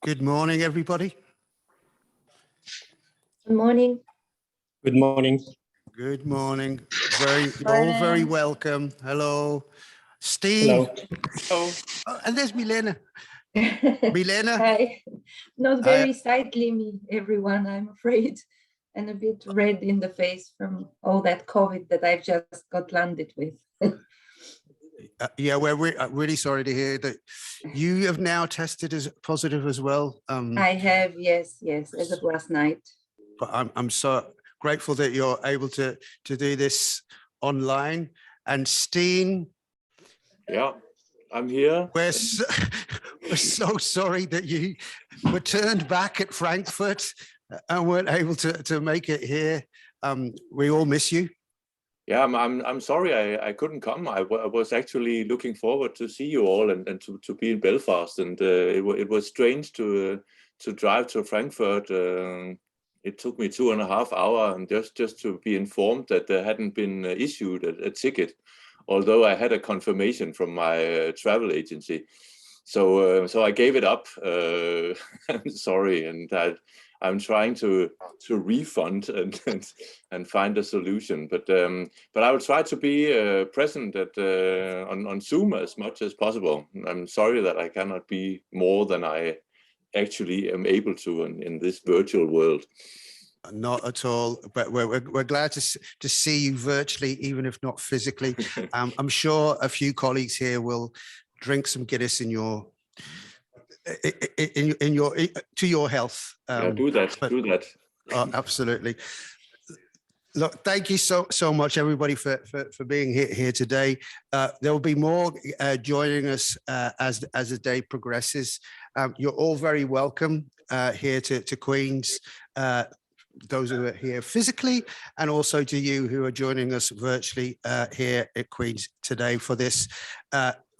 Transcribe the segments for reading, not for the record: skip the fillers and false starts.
Good morning, everybody. Good morning. Good morning. Good morning. All very welcome. Hello, Steve. Hello. Oh, and there's Milena. Milena. Hi. Not very sightly, me, everyone, I'm afraid, and a bit red in the face from all that COVID that I've just got landed with. Yeah, we're really sorry to hear that you have now tested as positive as well. I have, yes, as of last night. But I'm so grateful that you're able to do this online. And Steen. Yeah, I'm here. We're so sorry that you were turned back at Frankfurt and weren't able to make it here. We all miss you. Yeah, I'm sorry I couldn't come. I was actually looking forward to see you all and to be in Belfast, and it was strange to drive to Frankfurt. It took me 2.5 hours, and just to be informed that there hadn't been issued a ticket, although I had a confirmation from my travel agency. So I gave it up. I'm sorry, and I'm trying to refund and find a solution. But I will try to be present at on Zoom as much as possible. I'm sorry that I cannot be more than I actually am able to in this virtual world. Not at all, but we're glad to see you virtually, even if not physically. I'm sure a few colleagues here will drink some Guinness to your health. Yeah, do that. Oh, absolutely. Look, thank you so much, everybody, for being here today. There will be more joining us as the day progresses. You're all very welcome here to Queen's. Those who are here physically, and also to you who are joining us virtually here at Queen's today for this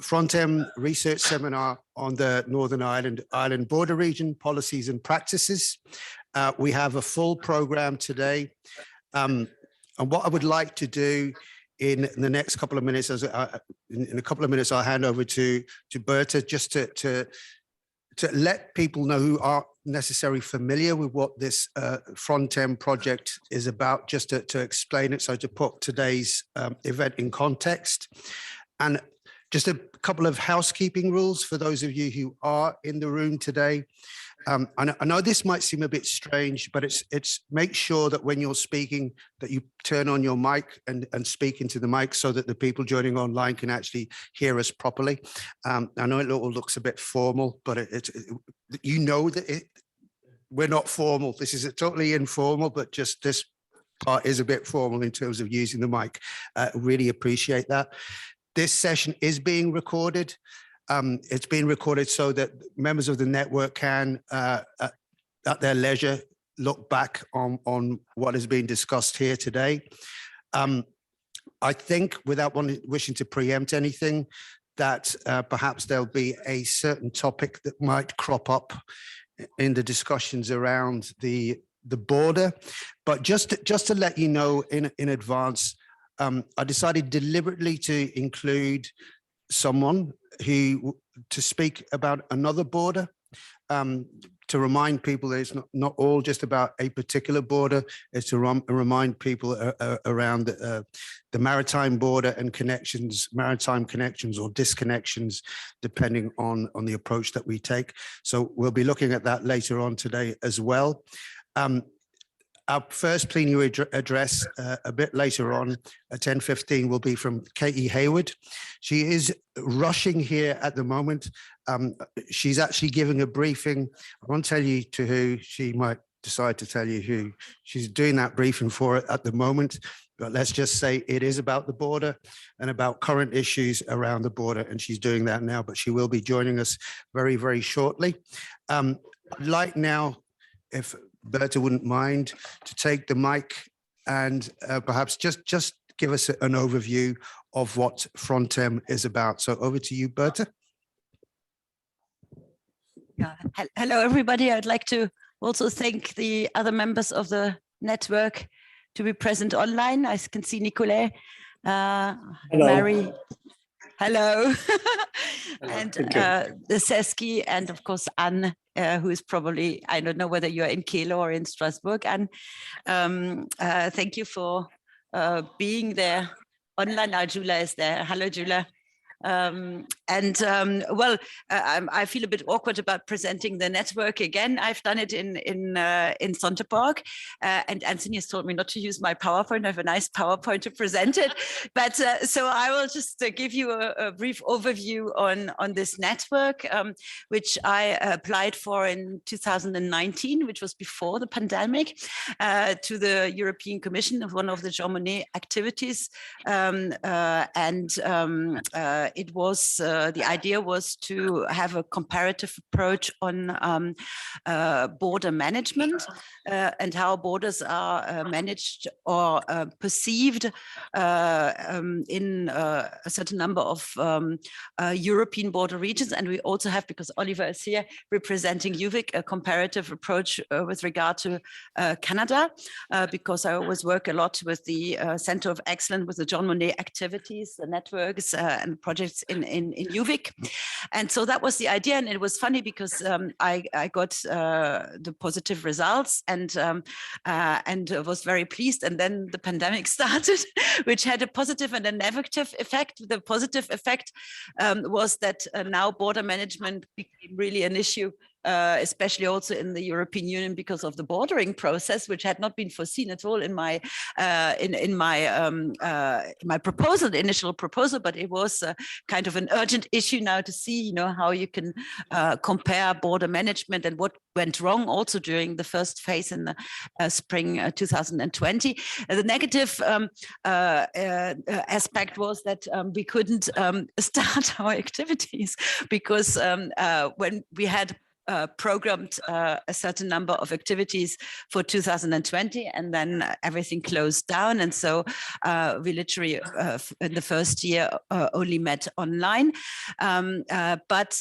FRONTEM research seminar on the Northern Ireland border region policies and practices. We have a full program today, and what I would like to do in the next couple of minutes, in a couple of minutes, I'll hand over to Berta just to let people know who aren't necessarily familiar with what this FRONTEM project is about, just to explain it, so to put today's event in context. And just a couple of housekeeping rules for those of you who are in the room today. I know this might seem a bit strange, but it's make sure that when you're speaking that you turn on your mic and speak into the mic so that the people joining online can actually hear us properly. I know it all looks a bit formal, but you know that we're not formal. This is totally informal, but just this part is a bit formal in terms of using the mic. Really appreciate that. This session is being recorded. It's being recorded so that members of the network can, at their leisure, look back on what has been discussed here today. I think, without wishing to preempt anything, that perhaps there'll be a certain topic that might crop up in the discussions around the border. But just to let you know in advance, I decided deliberately to include someone to speak about another border, to remind people that it's not all just about a particular border. It's to remind people around the maritime border and connections, maritime connections or disconnections, depending on the approach that we take. So we'll be looking at that later on today as well. Our first plenary address a bit later on at 10:15 will be from Katie Hayward. She is rushing here at the moment. She's actually giving a briefing. I won't tell you to who. She might decide to tell you who she's doing that briefing for at the moment. But let's just say it is about the border and about current issues around the border. And she's doing that now, but she will be joining us very, very shortly. I'd like now, if Berta wouldn't mind, to take the mic and perhaps just give us an overview of what FRONTEM is about. So over to you, Berta. Yeah. Hello, everybody. I'd like to also thank the other members of the network to be present online. I can see Nicolet, Mary. Hello. And the Seski, and of course Anne who is probably, I don't know whether you're in Kiel or in Strasbourg. And thank you for being there online. Now Jula is there. Hello, Jula. Well, I feel a bit awkward about presenting the network again. I've done it in Sonderborg, and Anthony has told me not to use my PowerPoint. I have a nice PowerPoint to present it, but so I will just give you a brief overview on this network, which I applied for in 2019, which was before the pandemic, to the European Commission of one of the Jean Monnet activities, it was the idea was to have a comparative approach on border management and how borders are managed or perceived in a certain number of European border regions. And we also have, because Oliver is here representing UVic, a comparative approach with regard to Canada, because I always work a lot with the Center of Excellence, with the Jean Monnet activities, the networks and projects in UVic. And so that was the idea. And it was funny because I got the positive results and was very pleased. And then the pandemic started, which had a positive and a negative effect. The positive effect was that now border management became really an issue, especially also in the European Union, because of the bordering process, which had not been foreseen at all in my my proposal, the initial proposal. But it was kind of an urgent issue now to see, how you can compare border management and what went wrong also during the first phase in the spring 2020. The negative aspect was that we couldn't start our activities because when we had programmed a certain number of activities for 2020, and then everything closed down. And so we literally in the first year only met online. But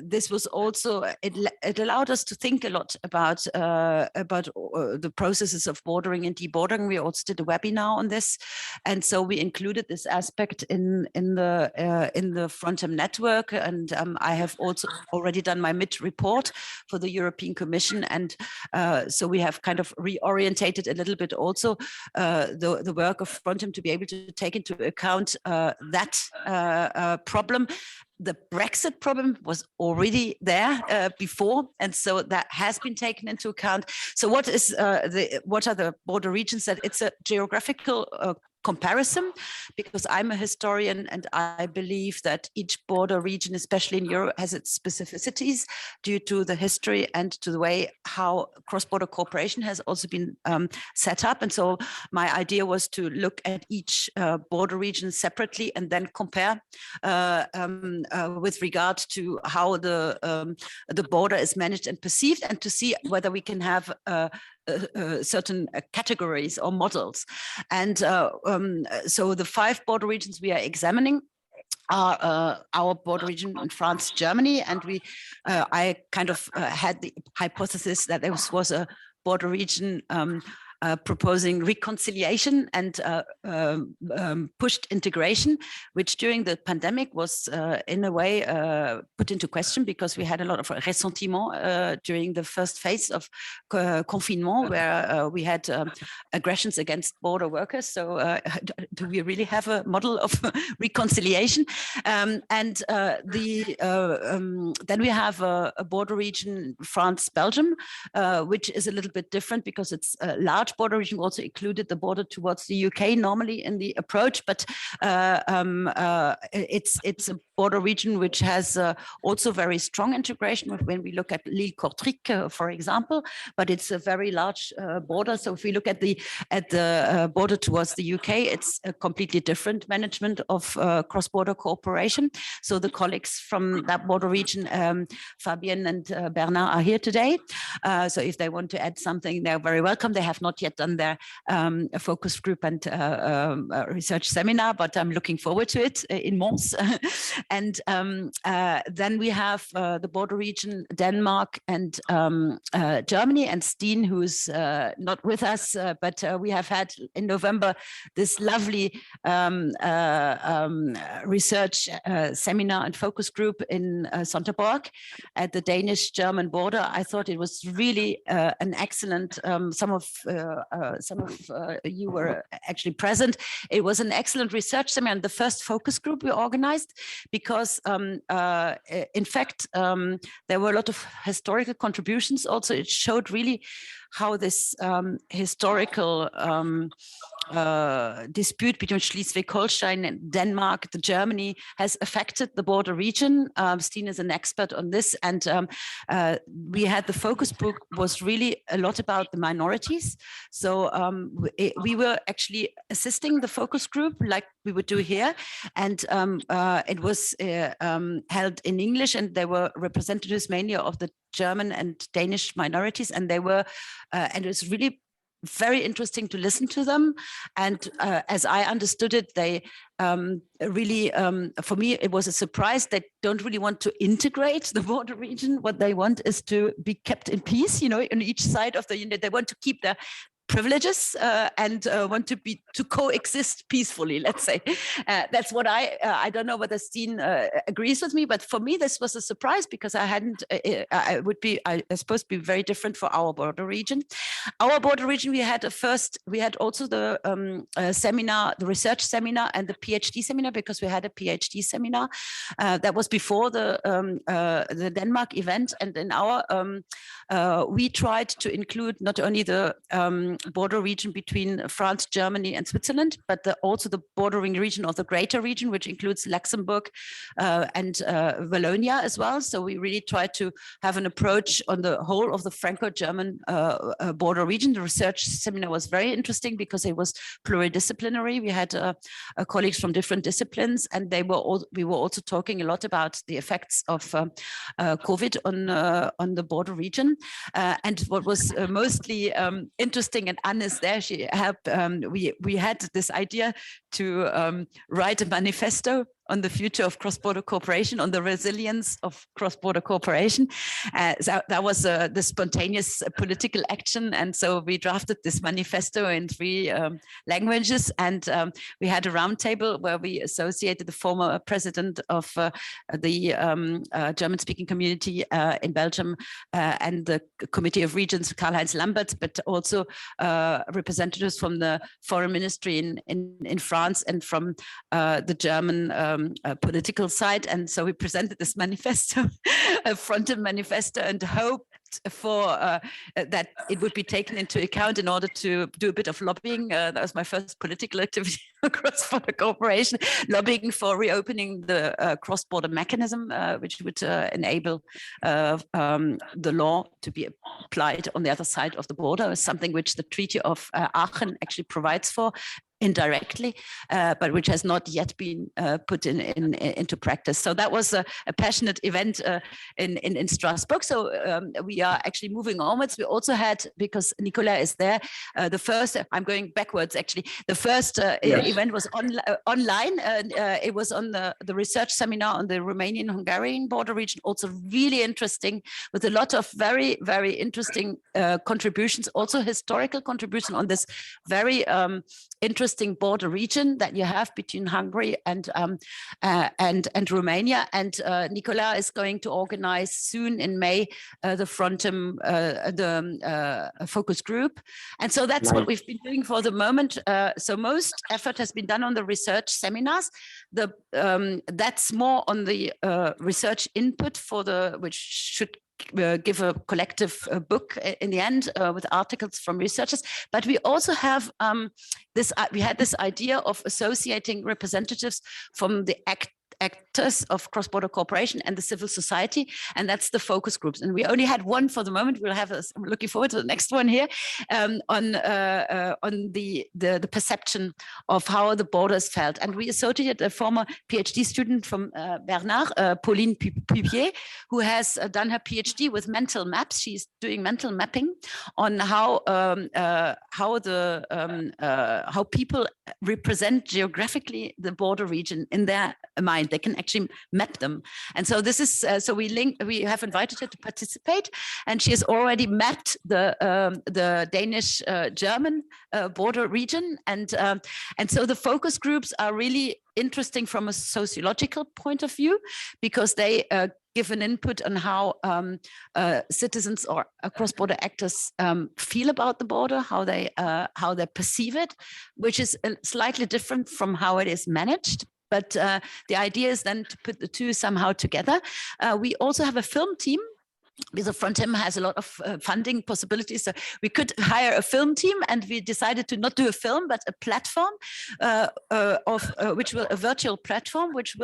this was also, it allowed us to think a lot about the processes of bordering and debordering. We also did a webinar on this. And so we included this aspect in the FRONTEM network. And I have also already done my mid-report for the European Commission, and so we have kind of reorientated a little bit also the work of FRONTEM to be able to take into account that problem. The Brexit problem was already there before, and so that has been taken into account. So what are the border regions? That it's a geographical comparison, because I'm a historian and I believe that each border region, especially in Europe, has its specificities due to the history and to the way how cross-border cooperation has also been set up. And so my idea was to look at each border region separately and then compare with regard to how the border is managed and perceived, and to see whether we can have certain categories or models. And so the 5 border regions we are examining are our border region in France, Germany, and I kind of had the hypothesis that there was a border region proposing reconciliation and pushed integration, which during the pandemic was in a way put into question, because we had a lot of ressentiment during the first phase of confinement, where we had aggressions against border workers. So do we really have a model of reconciliation? And then we have a border region, France-Belgium, which is a little bit different because it's a large border region. Also included the border towards the UK normally in the approach, but it's a border region which has also very strong integration when we look at l'île Kortrijk, for example, but it's a very large border. So if we look at the border towards the UK, it's a completely different management of cross-border cooperation. So the colleagues from that border region, Fabienne and Bernard, are here today. So if they want to add something, they're very welcome. They have not not yet done their focus group and research seminar, but I'm looking forward to it in Mons. And then we have the border region, Denmark and Germany, and Steen, who's not with us, but we have had in November this lovely research seminar and focus group in Sonderborg at the Danish-German border. I thought it was really an excellent, some of you were actually present. It was an excellent research seminar and the first focus group we organized because in fact, there were a lot of historical contributions also. It showed really how this historical dispute between Schleswig-Holstein and Denmark, Germany, has affected the border region. Steen is an expert on this, and we had the focus book was really a lot about the minorities. So we were actually assisting the focus group like we would do here, and it was held in English, and there were representatives mainly of the German and Danish minorities, and they were, and it was really very interesting to listen to them. And as I understood it, they really, for me, it was a surprise. They don't really want to integrate the border region. What they want is to be kept in peace, you know, on each side of the unit. They want to keep their privileges and want to coexist peacefully, let's say. That's what I don't know whether Steen agrees with me, but for me this was a surprise because I suppose be very different for our border region. Our border region, we had also the seminar, the research seminar and the PhD seminar, because we had a PhD seminar that was before the Denmark event, and in our we tried to include not only the border region between France, Germany, and Switzerland, but also the bordering region of the greater region, which includes Luxembourg and Wallonia as well. So we really tried to have an approach on the whole of the Franco-German border region. The research seminar was very interesting because it was pluridisciplinary. We had colleagues from different disciplines, and we were also talking a lot about the effects of COVID on the border region. And what was mostly interesting, and Anne is there, she helped, we had this idea to write a manifesto on the future of cross-border cooperation, on the resilience of cross-border cooperation. So that was the spontaneous political action. And so we drafted this manifesto in 3 languages. And we had a roundtable where we associated the former president of the German-speaking community in Belgium and the Committee of Regions, Karl-Heinz Lamberts, but also representatives from the Foreign Ministry in France and from the German political side. And so we presented this manifesto, a FRONTEM manifesto, and hoped for that it would be taken into account in order to do a bit of lobbying. That was my first political activity cross-border cooperation, lobbying for reopening the cross-border mechanism, which would enable the law to be applied on the other side of the border, something which the Treaty of Aachen actually provides for indirectly, but which has not yet been put into practice. So that was a passionate event in Strasbourg. So we are actually moving onwards. We also had, because Nicolas is there, the first, I'm going backwards actually, the first event was online. It was on the research seminar on the Romanian-Hungarian border region, also really interesting, with a lot of very, very interesting contributions, also historical contribution on this very interesting border region that you have between Hungary and Romania. And Nicolas is going to organize soon in May the FRONTEM, the focus group. And so that's what we've been doing for the moment. So most effort has been done on the research seminars. That's more on the research input which should give a collective book in the end with articles from researchers. But we also have we had this idea of associating representatives from the actors of cross-border cooperation and the civil society, and that's the focus groups. And we only had one for the moment. We'll have I'm looking forward to the next one here on the perception of how the borders felt. And we associated a former PhD student from Bernard, Pauline Pupier, who has done her PhD with mental maps. She's doing mental mapping on how people represent geographically the border region in their mind. They can actually map them. And so this is, so we have invited her to participate, and she has already mapped the Danish-German border region. And so the focus groups are really interesting from a sociological point of view, because they give an input on how citizens or cross-border actors feel about the border, how they perceive it, which is slightly different from how it is managed. But the idea is then to put the two somehow together. We also have a film team, because FRONTEM has a lot of funding possibilities. So we could hire a film team, and we decided to not do a film, but a platform a virtual platform, which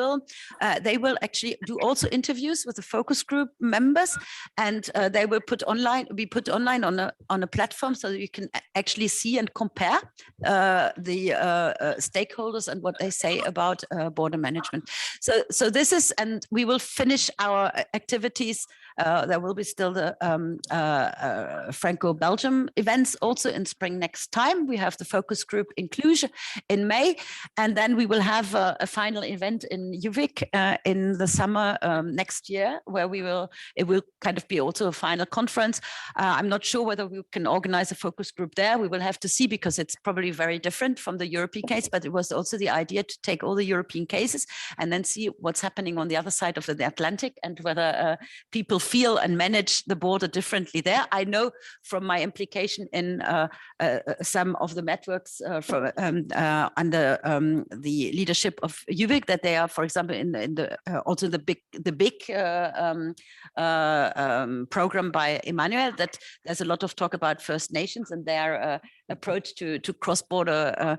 they will actually do also interviews with the focus group members, and they will be put online on a platform, so that you can actually see and compare the stakeholders and what they say about border management. So this is, and we will finish our activities. There will be still the Franco-Belgium events also in spring next time. We have the focus group inclusion in May, and then we will have a final event in Uvik in the summer next year, where it will kind of be also a final conference. I'm not sure whether we can organize a focus group there. We will have to see, because it's probably very different from the European case, but it was also the idea to take all the European cases and then see what's happening on the other side of the Atlantic, and whether people feel and manage the border differently there. I know from my implication in some of the networks under the leadership of Uvik, that they are, for example, also the big program by Emmanuel, that there's a lot of talk about First Nations and their approach to cross-border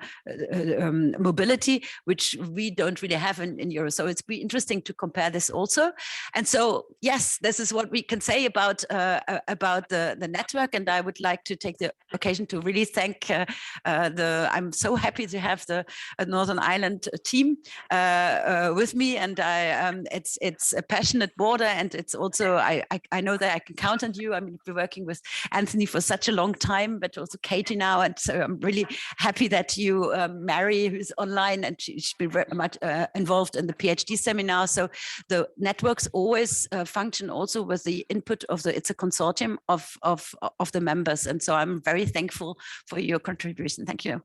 mobility, which we don't really have in Europe. So it's be interesting to compare this also. And so, yes, this is what we can say about the network. And I would like to take the occasion to really thank I'm so happy to have the Northern Ireland team with me. And it's a passionate border, and it's also, I know that I can count on you. I mean, we've been working with Anthony for such a long time, but also Katie now. And so I'm really happy that you, Mary, who's online, and she's been very much involved in the PhD seminar. So the networks always function also with the input of it's a consortium of the members. And so I'm very thankful for your contribution. Thank you.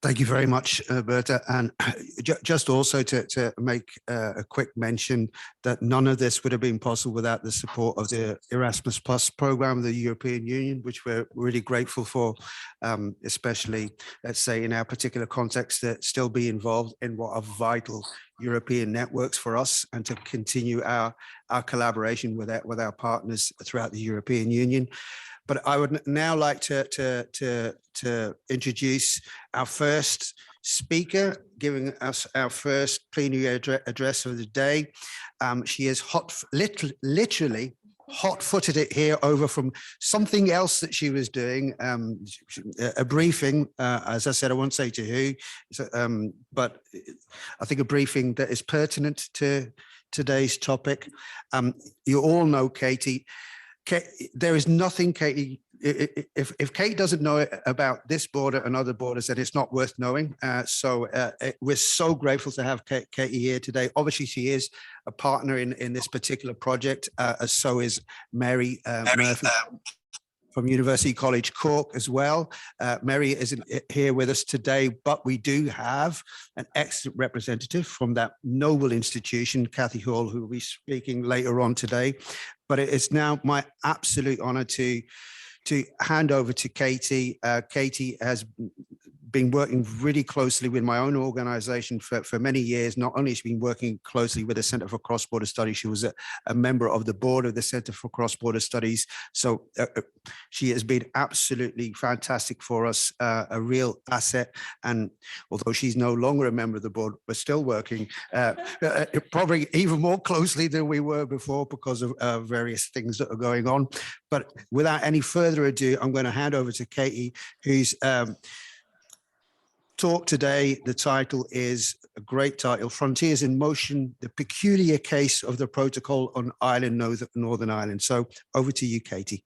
Thank you very much, Berta. And just also to make a quick mention that none of this would have been possible without the support of the Erasmus Plus program of the European Union, which we're really grateful for, especially, let's say, in our particular context, to still be involved in what are vital European networks for us, and to continue our collaboration with our partners throughout the European Union. But I would now like to introduce our first speaker, giving us our first plenary address of the day. She is literally hot-footed it here over from something else that she was doing, a briefing, as I said, I won't say to who, but I think a briefing that is pertinent to today's topic. You all know Katie. There is nothing, Katie, if Kate doesn't know about this border and other borders, then it's not worth knowing. So we're so grateful to have Katie here today. Obviously, she is a partner in this particular project, as so is Mary Murphy from University College Cork as well. Mary isn't here with us today, but we do have an excellent representative from that noble institution, Kathy Hall, who will be speaking later on today. But it is now my absolute honor to hand over to Katie. Katie has been working really closely with my own organization for many years. Not only has she been working closely with the Center for Cross-Border Studies, she was a member of the board of the Center for Cross-Border Studies. So she has been absolutely fantastic for us, a real asset. And although she's no longer a member of the board, we're still working probably even more closely than we were before because of various things that are going on. But without any further ado, I'm going to hand over to Katie, who's talk today. The title is a great title, Frontiers in Motion, the Peculiar Case of the Protocol on Northern Ireland. So over to you, Katie.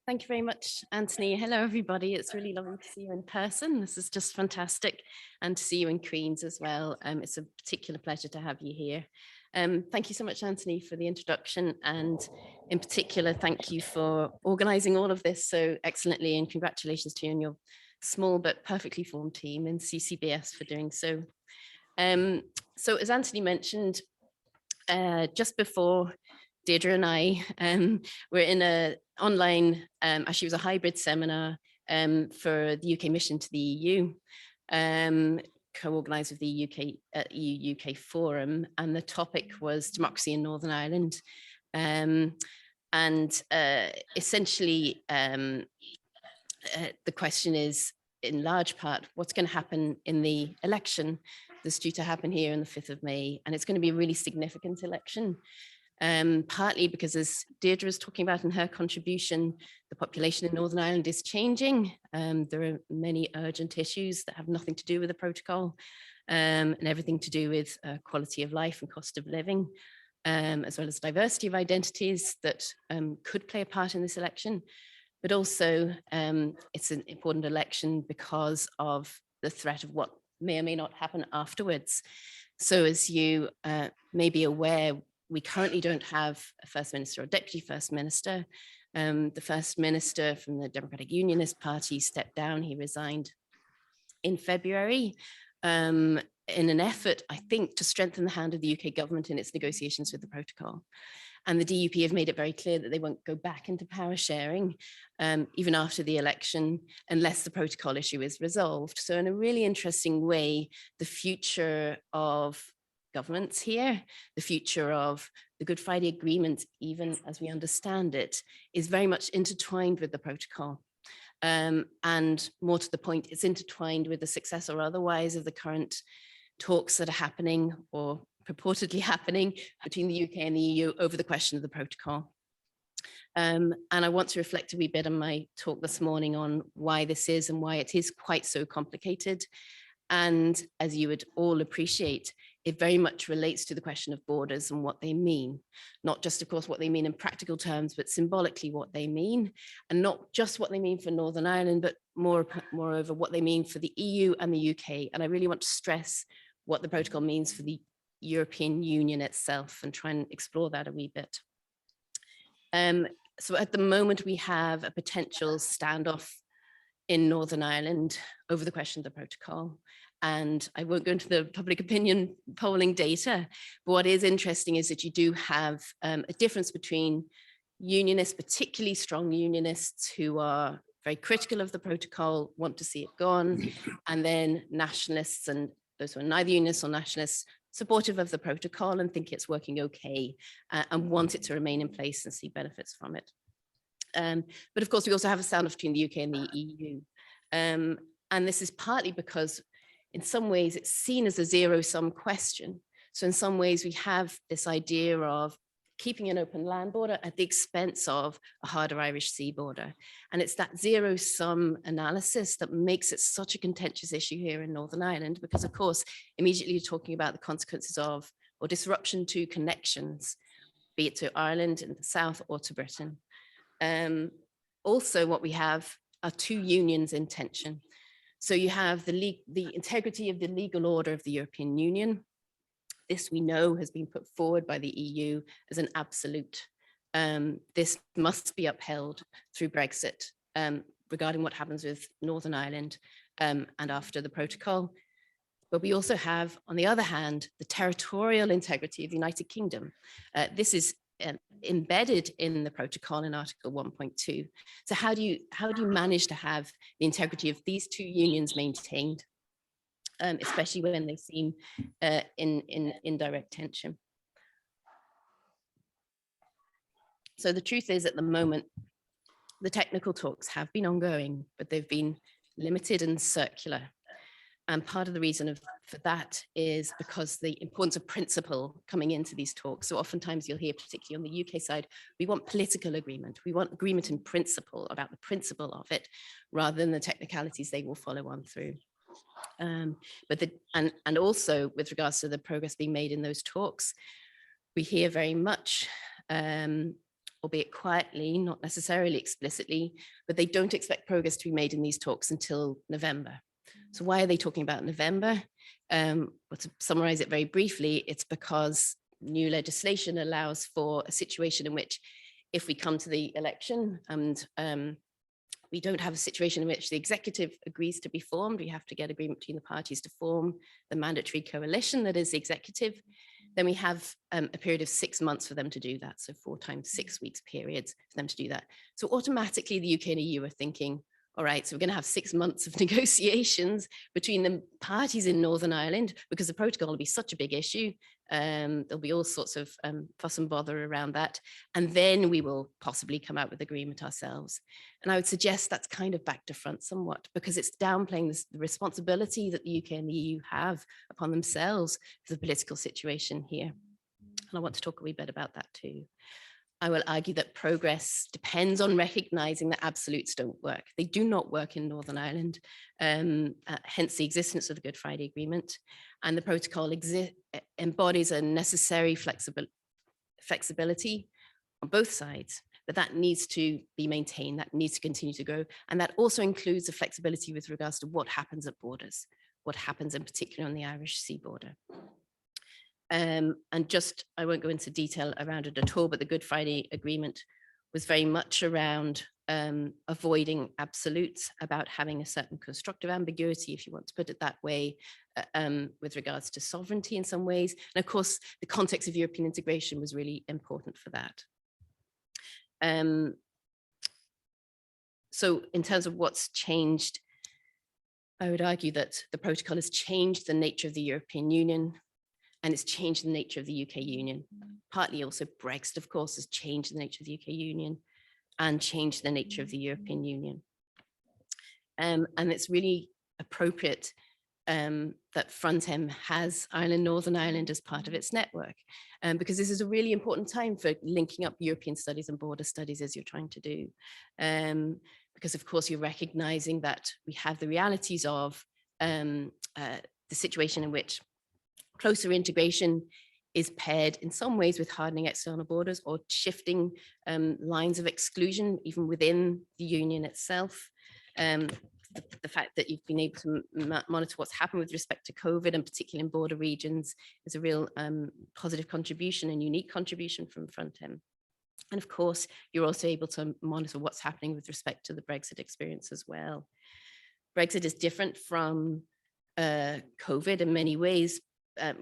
Thank you very much, Anthony. Hello, everybody. It's really lovely to see you in person. This is just fantastic. And to see you in Queens as well. It's a particular pleasure to have you here. Thank you so much, Anthony, for the introduction. And in particular, thank you for organizing all of this so excellently, and congratulations to you and your small but perfectly formed team in CCBS for doing so. So as Anthony mentioned, just before Deirdre and I were in an online, actually it was a hybrid seminar for the UK mission to the EU, co-organised with the EU-UK Forum, and the topic was democracy in Northern Ireland. Essentially, the question is, in large part, what's going to happen in the election that's due to happen here on the 5th of May. And it's going to be a really significant election, partly because, as Deirdre was talking about in her contribution, the population in Northern Ireland is changing. There are many urgent issues that have nothing to do with the protocol and everything to do with quality of life and cost of living, as well as diversity of identities that could play a part in this election. But also, it's an important election because of the threat of what may or may not happen afterwards. So as you may be aware, we currently don't have a First Minister or Deputy First Minister. The First Minister from the Democratic Unionist Party stepped down. He resigned in February in an effort, I think, to strengthen the hand of the UK government in its negotiations with the protocol. And the DUP have made it very clear that they won't go back into power sharing, even after the election, unless the protocol issue is resolved. So in a really interesting way, the future of governments here, the future of the Good Friday Agreement, even as we understand it, is very much intertwined with the protocol. And more to the point, it's intertwined with the success or otherwise of the current talks that are happening or purportedly happening between the UK and the EU over the question of the protocol. And I want to reflect a wee bit on my talk this morning on why this is and why it is quite so complicated. And as you would all appreciate, it very much relates to the question of borders and what they mean. Not just, of course, what they mean in practical terms, but symbolically what they mean. And not just what they mean for Northern Ireland, but moreover, what they mean for the EU and the UK. And I really want to stress what the protocol means for the European Union itself and try and explore that a wee bit. So at the moment, we have a potential standoff in Northern Ireland over the question of the protocol. And I won't go into the public opinion polling data, but what is interesting is that you do have a difference between unionists, particularly strong unionists who are very critical of the protocol, want to see it gone, and then nationalists and those who are neither unionists or nationalists, supportive of the protocol and think it's working okay and want it to remain in place and see benefits from it. But of course, we also have a standoff between the UK and the EU. And this is partly because in some ways it's seen as a zero-sum question. So in some ways we have this idea of keeping an open land border at the expense of a harder Irish sea border. And it's that zero-sum analysis that makes it such a contentious issue here in Northern Ireland, because of course, immediately you're talking about the consequences of, or disruption to connections, be it to Ireland in the south or to Britain. Also, what we have are two unions in tension. So you have the integrity of the legal order of the European Union. This we know has been put forward by the EU as an absolute. This must be upheld through Brexit regarding what happens with Northern Ireland and after the protocol. But we also have, on the other hand, the territorial integrity of the United Kingdom. This is embedded in the protocol in Article 1.2. So how do you manage to have the integrity of these two unions maintained, especially when they seem in direct tension? So the truth is, at the moment, the technical talks have been ongoing, but they've been limited and circular. And part of the reason for that is because the importance of principle coming into these talks. So oftentimes you'll hear, particularly on the UK side, we want political agreement. We want agreement in principle about the principle of it, rather than the technicalities they will follow on through. And also with regards to the progress being made in those talks, we hear very much, albeit quietly, not necessarily explicitly, but they don't expect progress to be made in these talks until November. So why are they talking about November? Well, to summarize it very briefly, it's because new legislation allows for a situation in which, if we come to the election and we don't have a situation in which the executive agrees to be formed, we have to get agreement between the parties to form the mandatory coalition that is the executive, then we have a period of 6 months for them to do that. So 4 times 6 weeks periods for them to do that. So automatically the UK and EU are thinking, all right, so we're going to have 6 months of negotiations between the parties in Northern Ireland, because the protocol will be such a big issue. There'll be all sorts of fuss and bother around that. And then we will possibly come out with agreement ourselves. And I would suggest that's kind of back to front somewhat, because it's downplaying the responsibility that the UK and the EU have upon themselves for the political situation here. And I want to talk a wee bit about that too. I will argue that progress depends on recognizing that absolutes don't work. They do not work in Northern Ireland, hence the existence of the Good Friday Agreement. And the protocol embodies a necessary flexibility on both sides, but that needs to be maintained, that needs to continue to go. And that also includes the flexibility with regards to what happens at borders, what happens in particular on the Irish Sea border. And just, I won't go into detail around it at all, but the Good Friday Agreement was very much around avoiding absolutes, about having a certain constructive ambiguity, if you want to put it that way, with regards to sovereignty in some ways. And of course, the context of European integration was really important for that. So in terms of what's changed, I would argue that the protocol has changed the nature of the European Union, and it's changed the nature of the UK Union. Partly also Brexit, of course, has changed the nature of the UK Union and changed the nature of the European Union. And it's really appropriate that FRONTEM has Ireland, Northern Ireland as part of its network, because this is a really important time for linking up European studies and border studies as you're trying to do. Because of course you're recognizing that we have the realities of the situation in which closer integration is paired in some ways with hardening external borders or shifting lines of exclusion even within the union itself. The fact that you've been able to monitor what's happened with respect to COVID, and particularly in border regions, is a real positive contribution and unique contribution from FRONTEM. And of course, you're also able to monitor what's happening with respect to the Brexit experience as well. Brexit is different from COVID in many ways,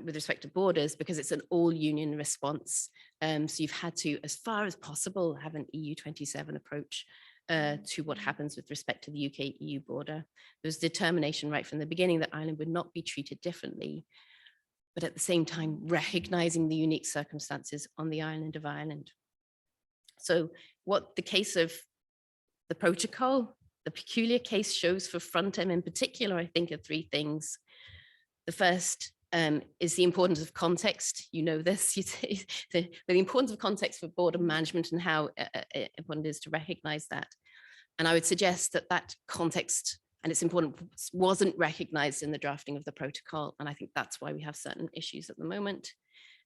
with respect to borders, because it's an all union response. So you've had to, as far as possible, have an EU27 approach to what happens with respect to the UK-EU border. There was determination right from the beginning that Ireland would not be treated differently, but at the same time, recognizing the unique circumstances on the island of Ireland. So what the case of the protocol, the peculiar case shows for FRONTEM in particular, I think, are 3 things. The first is the importance of context. You know this, the importance of context for border management and how important it is to recognize that. And I would suggest that that context, and it's important, wasn't recognized in the drafting of the protocol. And I think that's why we have certain issues at the moment.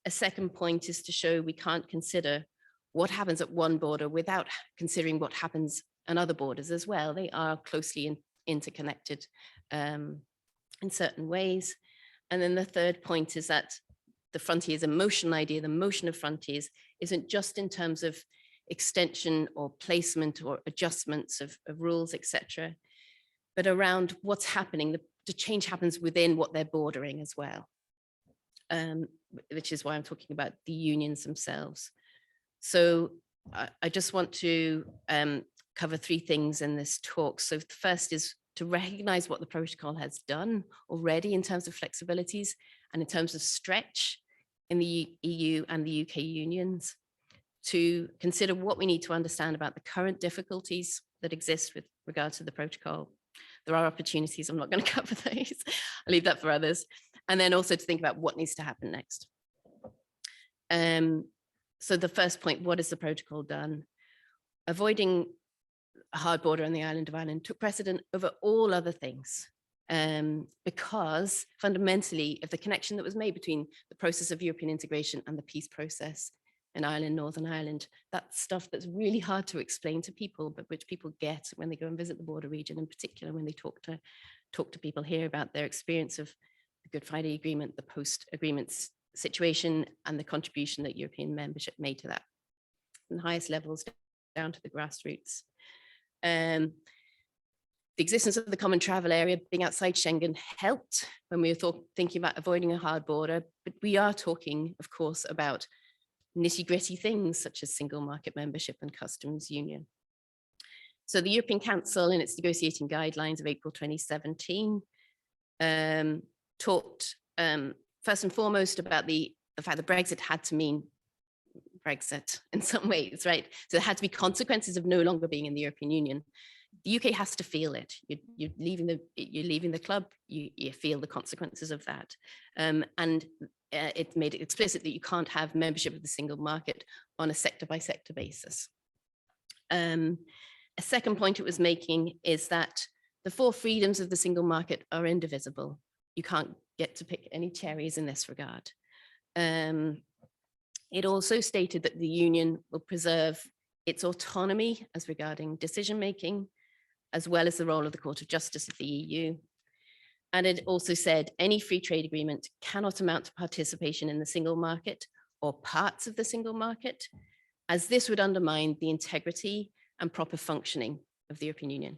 A second point is to show we can't consider what happens at one border without considering what happens on other borders as well. They are closely interconnected in certain ways. And then the third point is that the frontiers in motion idea, the motion of frontiers, isn't just in terms of extension or placement or adjustments of rules, etc., but around what's happening. The change happens within what they're bordering as well, which is why I'm talking about the unions themselves. So I just want to cover three things in this talk. So the first is to recognize what the protocol has done already in terms of flexibilities and in terms of stretch in the EU and the UK unions, to consider what we need to understand about the current difficulties that exist with regard to the protocol. There are opportunities, I'm not going to cover those, I'll leave that for others. And then also to think about what needs to happen next. So the first point, what has the protocol done? Avoiding a hard border on the island of Ireland took precedent over all other things, because fundamentally of the connection that was made between the process of European integration and the peace process in Ireland, Northern Ireland. That's stuff that's really hard to explain to people, but which people get when they go and visit the border region, in particular when they talk to people here about their experience of the Good Friday Agreement, the post-agreements situation, and the contribution that European membership made to that, from the highest levels down to the grassroots. The existence of the common travel area being outside Schengen helped when we were thinking about avoiding a hard border, but we are talking, of course, about nitty-gritty things such as single market membership and customs union. So the European Council, in its negotiating guidelines of April 2017, talked first and foremost about the fact that Brexit had to mean Brexit in some ways, right? So there had to be consequences of no longer being in the European Union. The UK has to feel it. You're leaving the club. You feel the consequences of that, and it made it explicit that you can't have membership of the single market on a sector-by-sector basis. A second point it was making is that the four freedoms of the single market are indivisible. You can't get to pick any cherries in this regard. It also stated that the Union will preserve its autonomy as regarding decision-making, as well as the role of the Court of Justice of the EU. And it also said any free trade agreement cannot amount to participation in the single market or parts of the single market, as this would undermine the integrity and proper functioning of the European Union.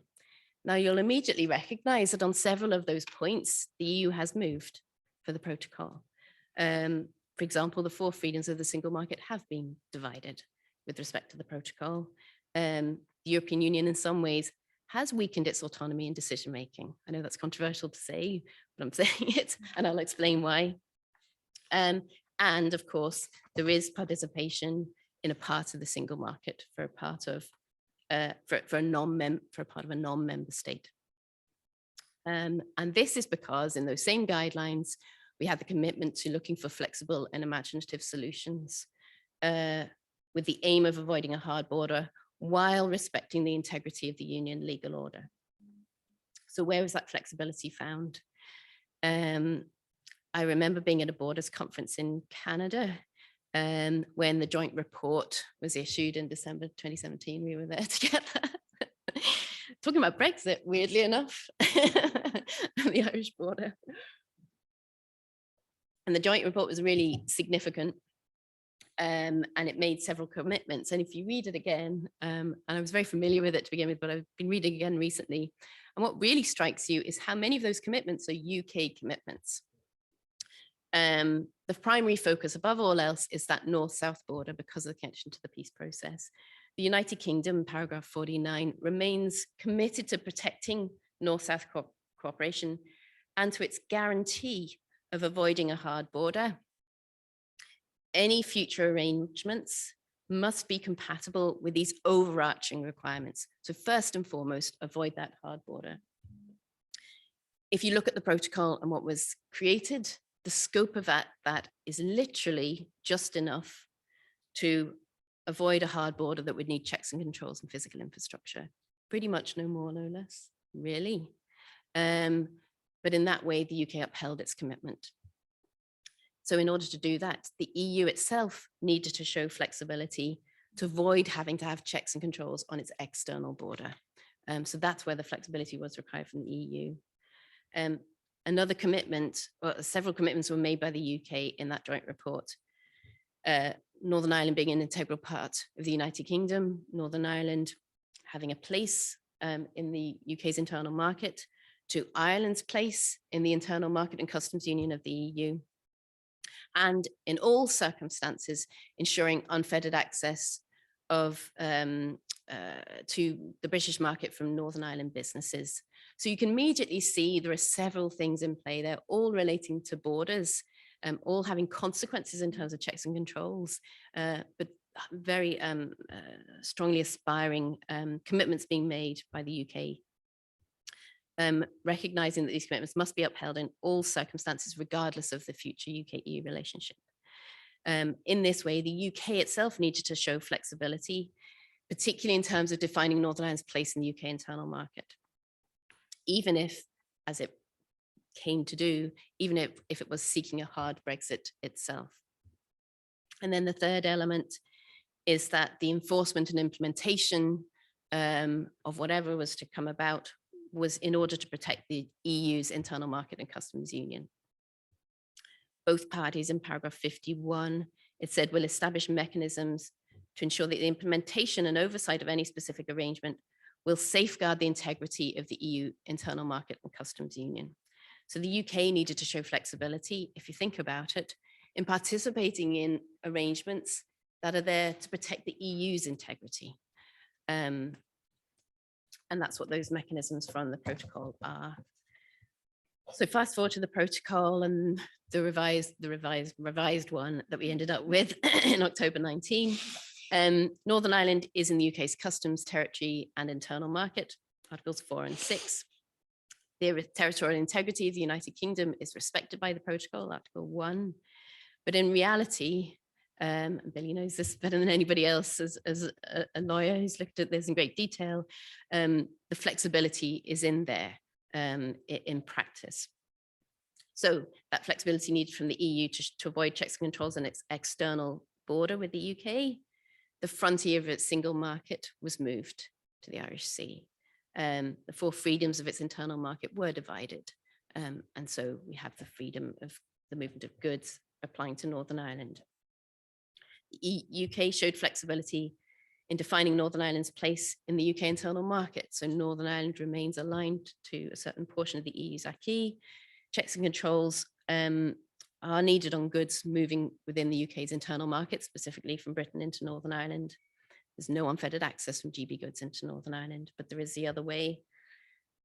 Now, you'll immediately recognize that on several of those points, the EU has moved for the protocol. For example, the four freedoms of the single market have been divided with respect to the protocol. The European Union, in some ways, has weakened its autonomy in decision-making. I know that's controversial to say, but I'm saying it, and I'll explain why. And of course, there is participation in a part of the single market for a part of for a non-member state. And this is because in those same guidelines, we had the commitment to looking for flexible and imaginative solutions with the aim of avoiding a hard border while respecting the integrity of the Union legal order. So where was that flexibility found? I remember being at a borders conference in Canada when the joint report was issued in December 2017. We were there together. Talking about Brexit, weirdly enough, the Irish border. And the joint report was really significant. And it made several commitments. And if you read it again, and I was very familiar with it to begin with, but I've been reading again recently. And what really strikes you is how many of those commitments are UK commitments. The primary focus above all else is that north-south border because of the connection to the peace process. The United Kingdom, paragraph 49, remains committed to protecting north-south cooperation and to its guarantee of avoiding a hard border. Any future arrangements must be compatible with these overarching requirements. So first and foremost, avoid that hard border. If you look at the protocol and what was created, the scope of that is literally just enough to avoid a hard border that would need checks and controls and physical infrastructure. Pretty much no more, no less, really. But in that way, the UK upheld its commitment. So in order to do that, the EU itself needed to show flexibility to avoid having to have checks and controls on its external border. So that's where the flexibility was required from the EU. Another commitment, well, several commitments were made by the UK in that joint report. Northern Ireland being an integral part of the United Kingdom, Northern Ireland having a place in the UK's internal market, to Ireland's place in the internal market and customs union of the EU. and in all circumstances, ensuring unfettered access of to the British market from Northern Ireland businesses. So you can immediately see there are several things in play there, all relating to borders, all having consequences in terms of checks and controls, but very strongly aspiring commitments being made by the UK. Recognizing that these commitments must be upheld in all circumstances, regardless of the future UK-EU relationship. In this way, the UK itself needed to show flexibility, particularly in terms of defining Northern Ireland's place in the UK internal market. Even if, as it came to do, even if it was seeking a hard Brexit itself. And then the third element is that the enforcement and implementation of whatever was to come about was in order to protect the EU's internal market and customs union. Both parties in paragraph 51, it said, will establish mechanisms to ensure that the implementation and oversight of any specific arrangement will safeguard the integrity of the EU internal market and customs union. So the UK needed to show flexibility, if you think about it, in participating in arrangements that are there to protect the EU's integrity. And that's what those mechanisms from the protocol are. So fast forward to the protocol and the revised one that we ended up with in October 19. Northern Ireland is in the UK's customs, territory and internal market, Articles 4 and 6. The territorial integrity of the United Kingdom is respected by the protocol, Article 1. But in reality, Billy knows this better than anybody else as a lawyer who's looked at this in great detail, the flexibility is in there in practice. So that flexibility needed from the EU to avoid checks and controls on its external border with the UK. The frontier of its single market was moved to the Irish Sea. The four freedoms of its internal market were divided. And so we have the freedom of the movement of goods applying to Northern Ireland. The UK showed flexibility in defining Northern Ireland's place in the UK internal market. So Northern Ireland remains aligned to a certain portion of the EU's acquis. Checks and controls are needed on goods moving within the UK's internal market, specifically from Britain into Northern Ireland. There's no unfettered access from GB goods into Northern Ireland, but there is the other way.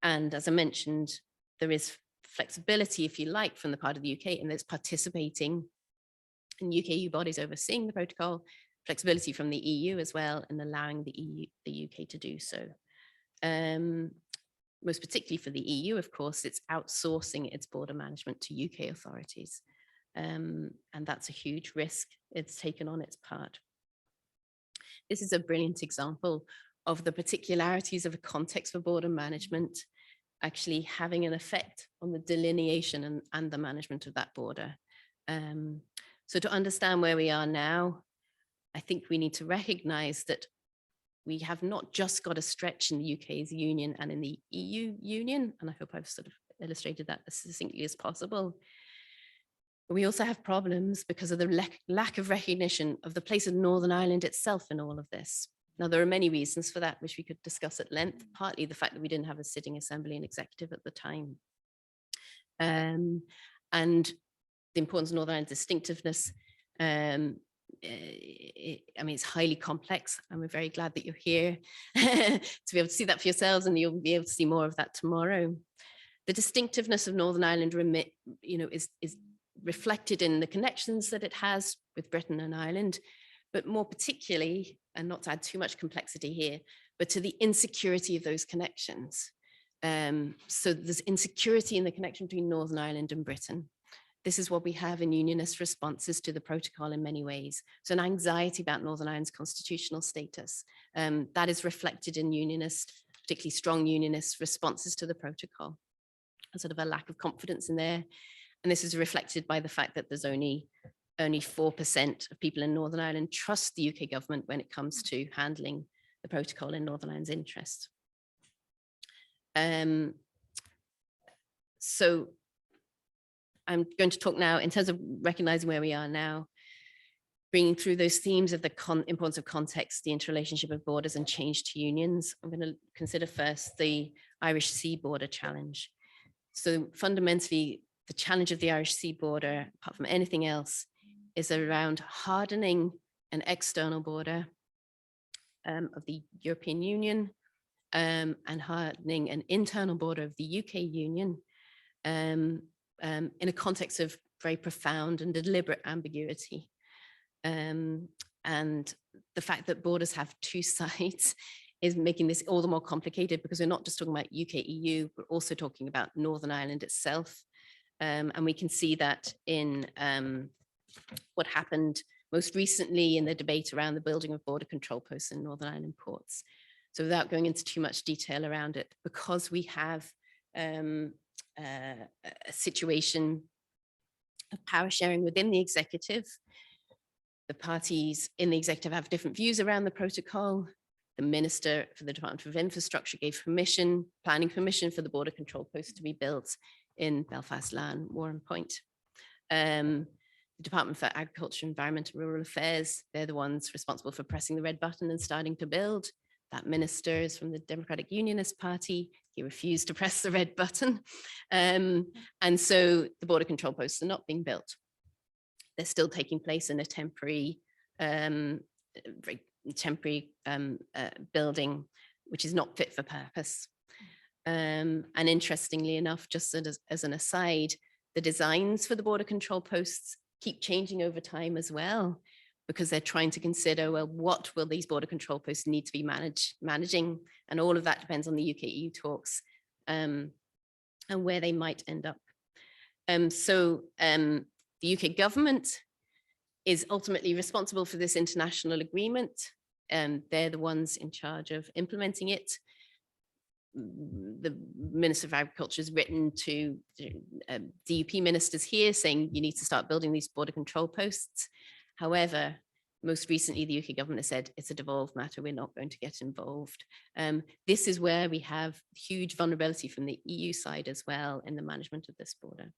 And as I mentioned, there is flexibility, if you like, from the part of the UK, and there's participating in UK bodies overseeing the protocol, flexibility from the EU as well, and allowing the UK to do so. Most particularly for the EU, of course, it's outsourcing its border management to UK authorities. And that's a huge risk it's taken on its part. This is a brilliant example of the particularities of a context for border management actually having an effect on the delineation and the management of that border. So to understand where we are now, I think we need to recognize that we have not just got a stretch in the UK's union and in the EU union, and I hope I've sort of illustrated that as succinctly as possible. But we also have problems because of the lack of recognition of the place of Northern Ireland itself in all of this. Now, there are many reasons for that, which we could discuss at length, partly the fact that we didn't have a sitting assembly and executive at the time. And the importance of Northern Ireland's distinctiveness, I mean, it's highly complex, and we're very glad that you're here to be able to see that for yourselves, and you'll be able to see more of that tomorrow. The distinctiveness of Northern Ireland, is reflected in the connections that it has with Britain and Ireland, but more particularly, and not to add too much complexity here, but to the insecurity of those connections. So there's insecurity in the connection between Northern Ireland and Britain. This is what we have in unionist responses to the protocol in many ways. So an anxiety about Northern Ireland's constitutional status, that is reflected in unionist, particularly strong unionist responses to the protocol. A sort of a lack of confidence in there. And this is reflected by the fact that there's only 4% of people in Northern Ireland trust the UK government when it comes to handling the protocol in Northern Ireland's interest. So I'm going to talk now in terms of recognizing where we are now, bringing through those themes of the importance of context, the interrelationship of borders and change to unions. I'm going to consider first the Irish Sea border challenge. So fundamentally, the challenge of the Irish Sea border, apart from anything else, is around hardening an external border of the European Union and hardening an internal border of the UK Union in a context of very profound and deliberate ambiguity. And the fact that borders have two sides is making this all the more complicated, because we're not just talking about UK-EU, we're also talking about Northern Ireland itself. And we can see that in what happened most recently in the debate around the building of border control posts in Northern Ireland ports. So without going into too much detail around it, because we have a situation of power sharing within the executive, the parties in the executive have different views around the protocol. The Minister for the Department of Infrastructure gave planning permission for the border control post to be built in Belfast, Lan, Warren Point. The Department for Agriculture, Environment and Rural Affairs, they're the ones responsible for pressing the red button and starting to build. That minister is from the Democratic Unionist Party. He refused to press the red button. And so the border control posts are not being built. They're still taking place in a temporary building, which is not fit for purpose. And interestingly enough, just as an aside, the designs for the border control posts keep changing over time as well, because they're trying to consider, well, what will these border control posts need to be managing? And all of that depends on the UK-EU talks and where they might end up. The UK government is ultimately responsible for this international agreement. They're the ones in charge of implementing it. The Minister of Agriculture has written to DUP ministers here saying you need to start building these border control posts. However, most recently, the UK government has said it's a devolved matter, we're not going to get involved. This is where we have huge vulnerability from the EU side as well in the management of this border.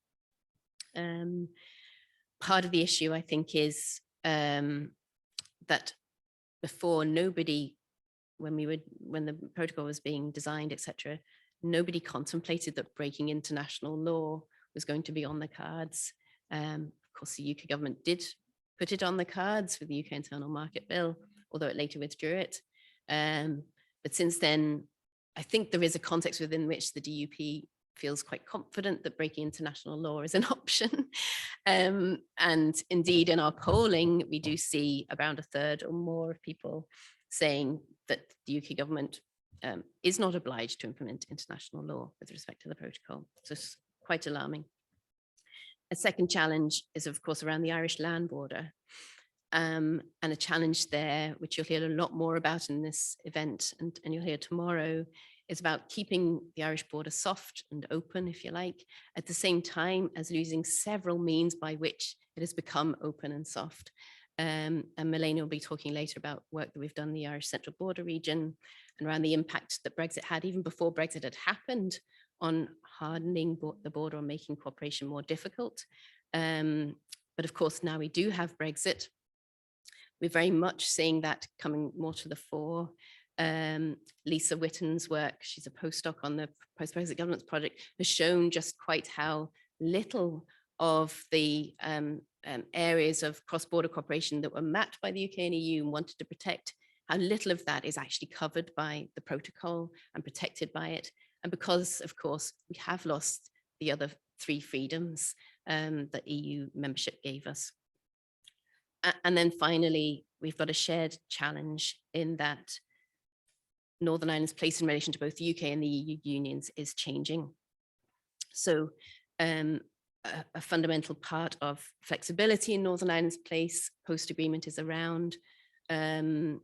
Part of the issue, I think, is that before, nobody, when the protocol was being designed, etc., nobody contemplated that breaking international law was going to be on the cards. Of course, the UK government did put it on the cards with the UK Internal Market Bill, although it later withdrew it. But since then, I think there is a context within which the DUP feels quite confident that breaking international law is an option. And indeed, in our polling, we do see around a third or more of people saying that the UK government is not obliged to implement international law with respect to the protocol. So it's quite alarming. A second challenge is, of course, around the Irish land border. And a challenge there, which you'll hear a lot more about in this event, and you'll hear tomorrow, is about keeping the Irish border soft and open, if you like, at the same time as losing several means by which it has become open and soft. And Melanie will be talking later about work that we've done in the Irish Central Border region and around the impact that Brexit had, even before Brexit had happened, on hardening the border or making cooperation more difficult. But of course, now we do have Brexit. We're very much seeing that coming more to the fore. Lisa Whitten's work, she's a postdoc on the Post-Brexit Governance Project, has shown just quite how little of the areas of cross-border cooperation that were mapped by the UK and EU and wanted to protect, how little of that is actually covered by the protocol and protected by it. And because, of course, we have lost the other three freedoms that EU membership gave us. And then finally, we've got a shared challenge in that Northern Ireland's place in relation to both the UK and the EU unions is changing. So a fundamental part of flexibility in Northern Ireland's place post-agreement is around the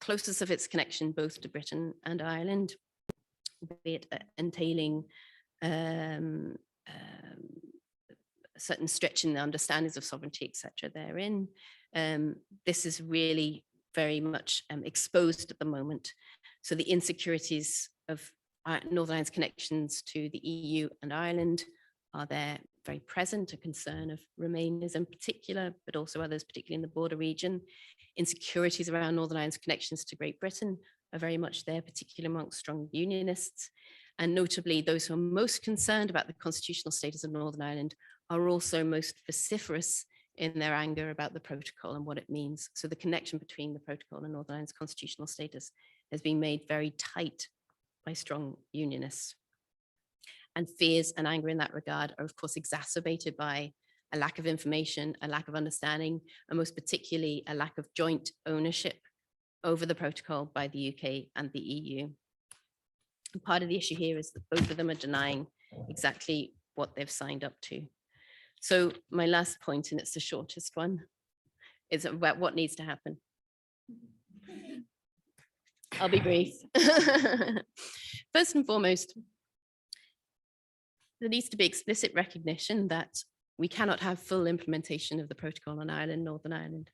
closeness of its connection both to Britain and Ireland, be it entailing certain stretching the understandings of sovereignty, etc. therein. This is really very much exposed at the moment. So the insecurities of Northern Ireland's connections to the EU and Ireland are there, very present, a concern of Remainers in particular, but also others, particularly in the border region. Insecurities around Northern Ireland's connections to Great Britain are very much there, particularly amongst strong unionists. And notably, those who are most concerned about the constitutional status of Northern Ireland are also most vociferous in their anger about the protocol and what it means. So the connection between the protocol and Northern Ireland's constitutional status has been made very tight by strong unionists. And fears and anger in that regard are, of course, exacerbated by a lack of information, a lack of understanding, and most particularly a lack of joint ownership over the protocol by the UK and the EU. And part of the issue here is that both of them are denying exactly what they've signed up to. So my last point, and it's the shortest one, is about what needs to happen. I'll be brief. First and foremost, there needs to be explicit recognition that we cannot have full implementation of the protocol on Ireland, Northern Ireland,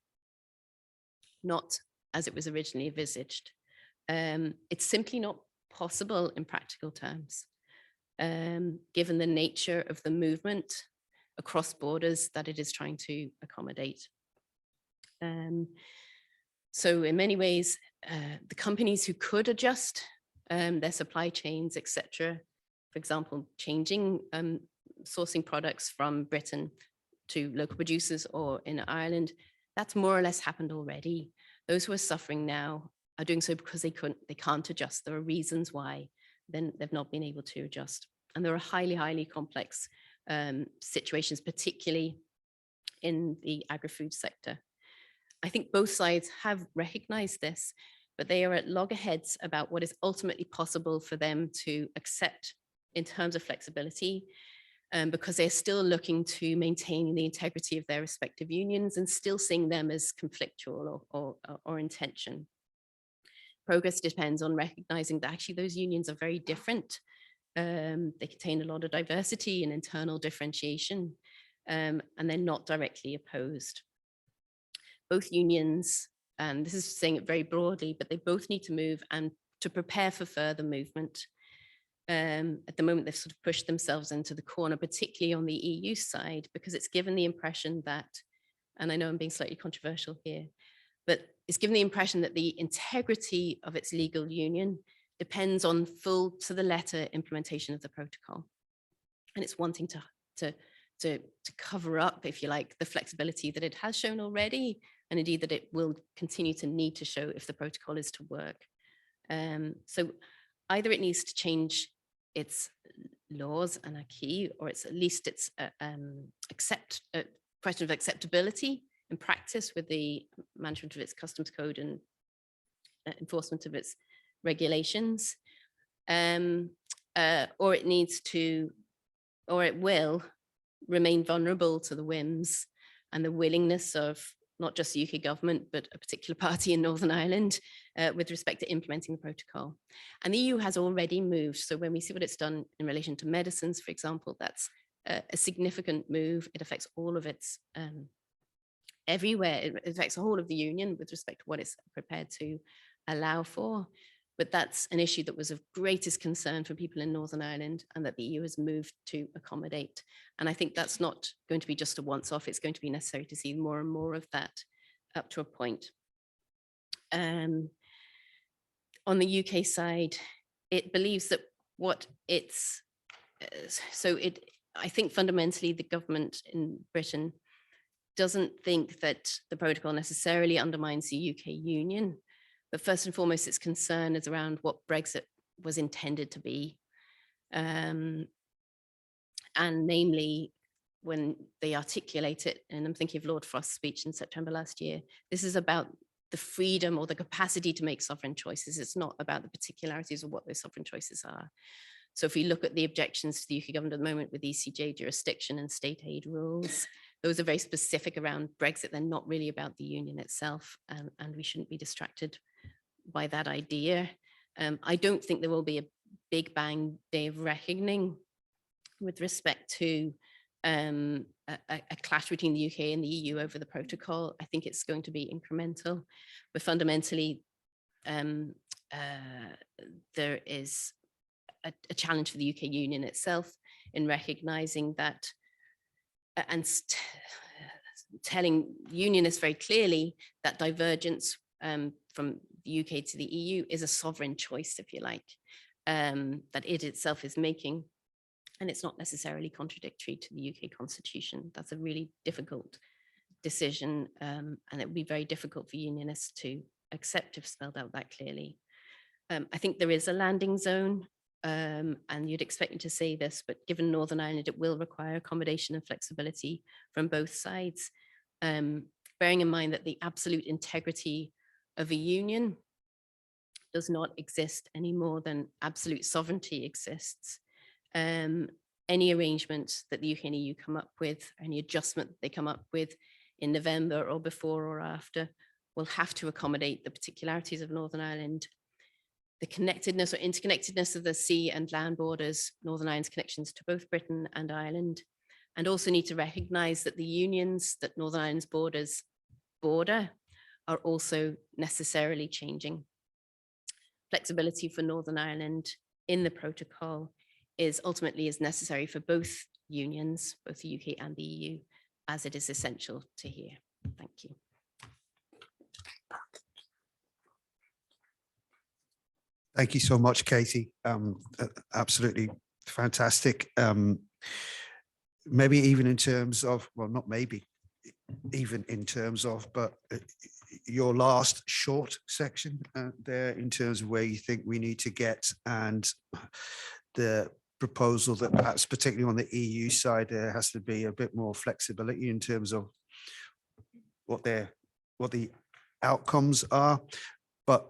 not as it was originally envisaged. It's simply not possible in practical terms, given the nature of the movement across borders that it is trying to accommodate. So in many ways, the companies who could adjust their supply chains, etc., for example, changing sourcing products from Britain to local producers or in Ireland, that's more or less happened already. Those who are suffering now are doing so because they can't adjust. There are reasons why then they've not been able to adjust. And there are highly, highly complex situations, particularly in the agri-food sector. I think both sides have recognized this, but they are at loggerheads about what is ultimately possible for them to accept in terms of flexibility, because they're still looking to maintain the integrity of their respective unions and still seeing them as conflictual or in tension. Progress depends on recognizing that actually those unions are very different. They contain a lot of diversity and internal differentiation, and they're not directly opposed. Both unions, and this is saying it very broadly, but they both need to move and to prepare for further movement. At the moment, they've sort of pushed themselves into the corner, particularly on the EU side, because it's given the impression that, and I know I'm being slightly controversial here, but it's given the impression that the integrity of its legal union depends on full to the letter implementation of the protocol. And it's wanting to cover up, if you like, the flexibility that it has shown already, and indeed that it will continue to need to show if the protocol is to work. So either it needs to change its laws and acquis, or it's at least its question of acceptability in practice with the management of its customs code and enforcement of its regulations, or it needs to, or it will remain vulnerable to the whims and the willingness of not just the UK government, but a particular party in Northern Ireland with respect to implementing the protocol. And the EU has already moved. So when we see what it's done in relation to medicines, for example, that's a significant move. It affects all of its, everywhere. It affects the whole of the union with respect to what it's prepared to allow for. But that's an issue that was of greatest concern for people in Northern Ireland and that the EU has moved to accommodate. And I think that's not going to be just a once-off. It's going to be necessary to see more and more of that up to a point. On the UK side, it believes that what it's, I think fundamentally the government in Britain doesn't think that the protocol necessarily undermines the UK union. But first and foremost, its concern is around what Brexit was intended to be. And namely, when they articulate it, and I'm thinking of Lord Frost's speech in September last year, this is about the freedom or the capacity to make sovereign choices. It's not about the particularities of what those sovereign choices are. So if we look at the objections to the UK government at the moment with ECJ jurisdiction and state aid rules, those are very specific around Brexit. They're not really about the union itself, and we shouldn't be distracted by that idea. I don't think there will be a big bang day of reckoning with respect to a clash between the UK and the EU over the protocol. I think it's going to be incremental, but fundamentally there is a challenge for the UK union itself in recognizing that and telling unionists very clearly that divergence from the UK to the EU is a sovereign choice, if you like. that it itself is making. And it's not necessarily contradictory to the UK Constitution. That's a really difficult decision, and it would be very difficult for unionists to accept if spelled out that clearly. I think there is a landing zone, and you'd expect me to say this, but given Northern Ireland, it will require accommodation and flexibility from both sides, bearing in mind that the absolute integrity of a union does not exist any more than absolute sovereignty exists. Any arrangement that the UK and EU come up with, any adjustment they come up with in November or before or after, will have to accommodate the particularities of Northern Ireland, the connectedness or interconnectedness of the sea and land borders, Northern Ireland's connections to both Britain and Ireland, and also need to recognise that the unions that Northern Ireland's borders border are also necessarily changing. Flexibility for Northern Ireland in the protocol is ultimately as necessary for both unions, both the UK and the EU, as it is essential to here. Thank you. Thank you so much, Katie. Absolutely fantastic. Maybe even in terms of, well, not maybe, even in terms of, but your last short section there in terms of where you think we need to get, and the proposal that perhaps particularly on the EU side there has to be a bit more flexibility in terms of what the outcomes are. But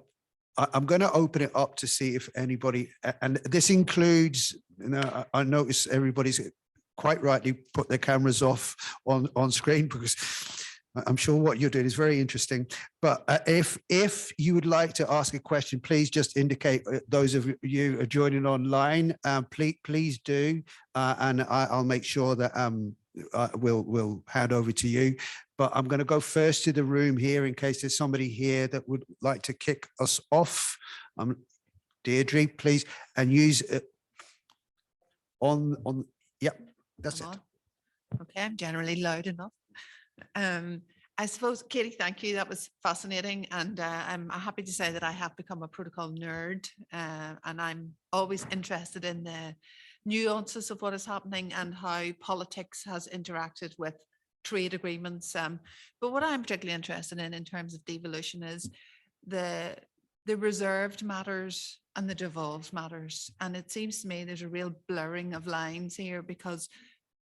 I'm going to open it up to see if anybody, and this includes, you know, I notice everybody's quite rightly put their cameras off on screen, because I'm sure what you're doing is very interesting. But if you would like to ask a question, please just indicate. Those of you are joining online, please do, and I'll make sure that we'll hand over to you. But I'm going to go first to the room here in case there's somebody here that would like to kick us off. Deirdre, please, and use it on. Yeah, that's it. Okay, I'm generally loud enough. I suppose, Katie, thank you. That was fascinating. And I'm happy to say that I have become a protocol nerd, and I'm always interested in the nuances of what is happening and how politics has interacted with trade agreements. But what I'm particularly interested in terms of devolution is the reserved matters and the devolved matters. And it seems to me there's a real blurring of lines here, because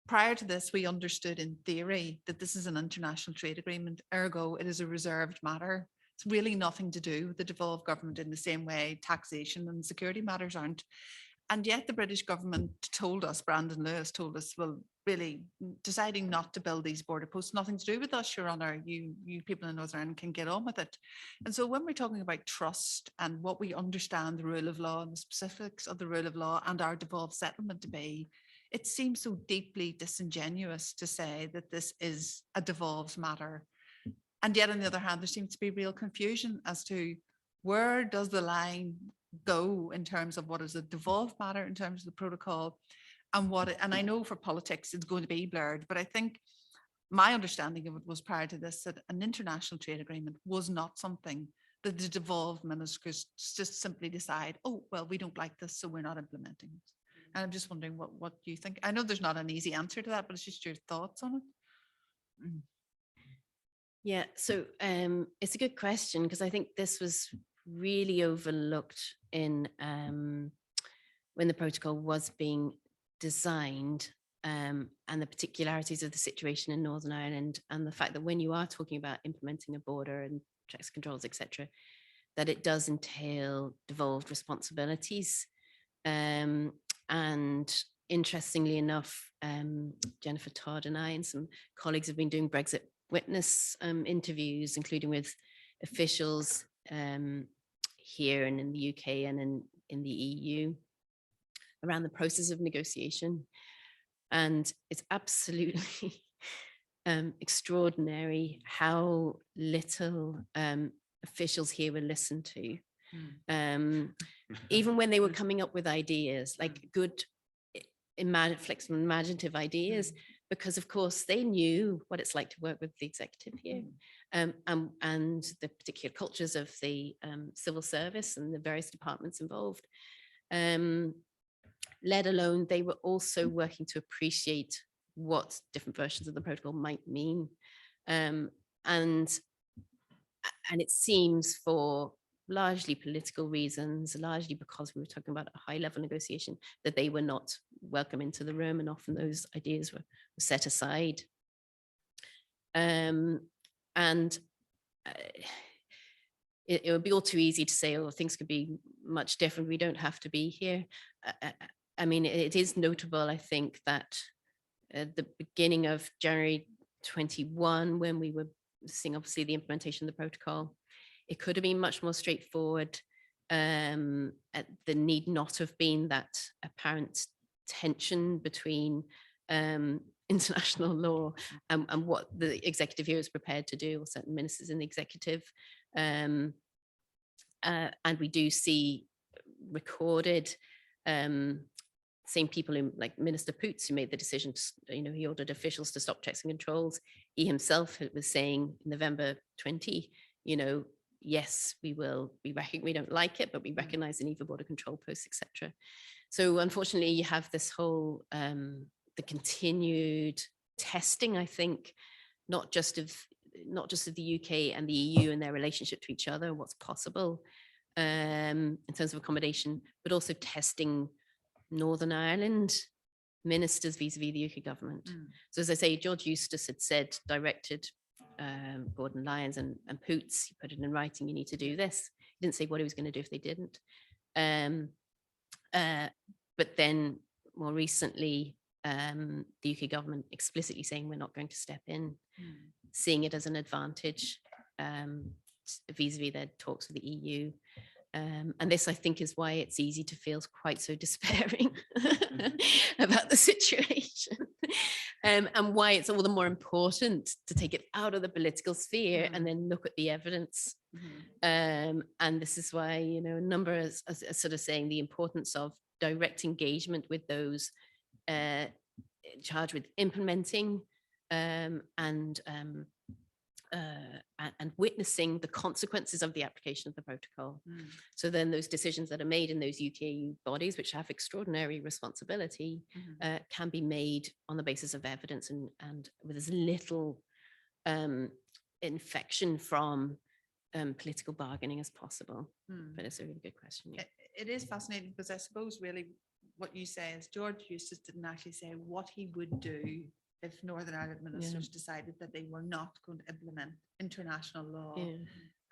prior to this, we understood in theory that this is an international trade agreement, ergo it is a reserved matter. It's really nothing to do with the devolved government in the same way taxation and security matters aren't. And yet the British government told us, Brandon Lewis told us, well, really deciding not to build these border posts, nothing to do with us, Your Honour, you people in Northern Ireland can get on with it. And so when we're talking about trust and what we understand the rule of law and the specifics of the rule of law and our devolved settlement to be, it seems so deeply disingenuous to say that this is a devolved matter. And yet on the other hand, there seems to be real confusion as to where does the line go in terms of what is a devolved matter in terms of the protocol, and and I know for politics it's going to be blurred, but I think my understanding of it was prior to this that an international trade agreement was not something that the devolved ministers just simply decide, oh, well, we don't like this, so we're not implementing it. And I'm just wondering what you think. I know there's not an easy answer to that, but it's just your thoughts on it. Yeah, so it's a good question, because I think this was really overlooked in when the protocol was being designed, and the particularities of the situation in Northern Ireland, and the fact that when you are talking about implementing a border and checks, controls, etc., that it does entail devolved responsibilities. And interestingly enough, Jennifer Todd and I and some colleagues have been doing Brexit witness interviews, including with officials here and in the UK and in the EU around the process of negotiation. And it's absolutely extraordinary how little officials here were listened to. Even when they were coming up with ideas, like good, flexible, imaginative ideas, because of course they knew what it's like to work with the executive here, and the particular cultures of the civil service and the various departments involved. let alone they were also working to appreciate what different versions of the protocol might mean. And it seems for largely political reasons, largely because we were talking about a high level negotiation, that they were not welcome into the room, and often those ideas were set aside. It would be all too easy to say, oh, things could be much different. We don't have to be here. I mean, it is notable, I think, that at the beginning of January 21, when we were seeing obviously the implementation of the protocol, it could have been much more straightforward. The need not have been that apparent tension between international law and what the executive here is prepared to do, or certain ministers in the executive. And we do see recorded same people who, like Minister Poots, who made the decision to, he ordered officials to stop checks and controls. He himself was saying in November 20, yes, we don't like it, but we recognize the need for border control posts, etc. So unfortunately, you have this whole the continued testing, I think, not just of the UK and the EU and their relationship to each other, what's possible in terms of accommodation, but also testing Northern Ireland ministers vis-a-vis the UK government. So as I say, George Eustace had directed Gordon Lyons and Poots, he put it in writing, you need to do this. He didn't say what he was going to do if they didn't. But then more recently, the UK government explicitly saying we're not going to step in, seeing it as an advantage vis-a-vis their talks with the EU. And this, I think, is why it's easy to feel quite so despairing about the situation, and why it's all the more important to take it out of the political sphere and then look at the evidence. And this is why, a number is sort of saying the importance of direct engagement with those charged with implementing and witnessing the consequences of the application of the protocol. So then those decisions that are made in those UK bodies, which have extraordinary responsibility, can be made on the basis of evidence and with as little infection from political bargaining as possible. But it's a really good question. Yeah. It is fascinating because I suppose really what you say is George Eustace didn't actually say what he would do if Northern Ireland ministers decided that they were not going to implement international law.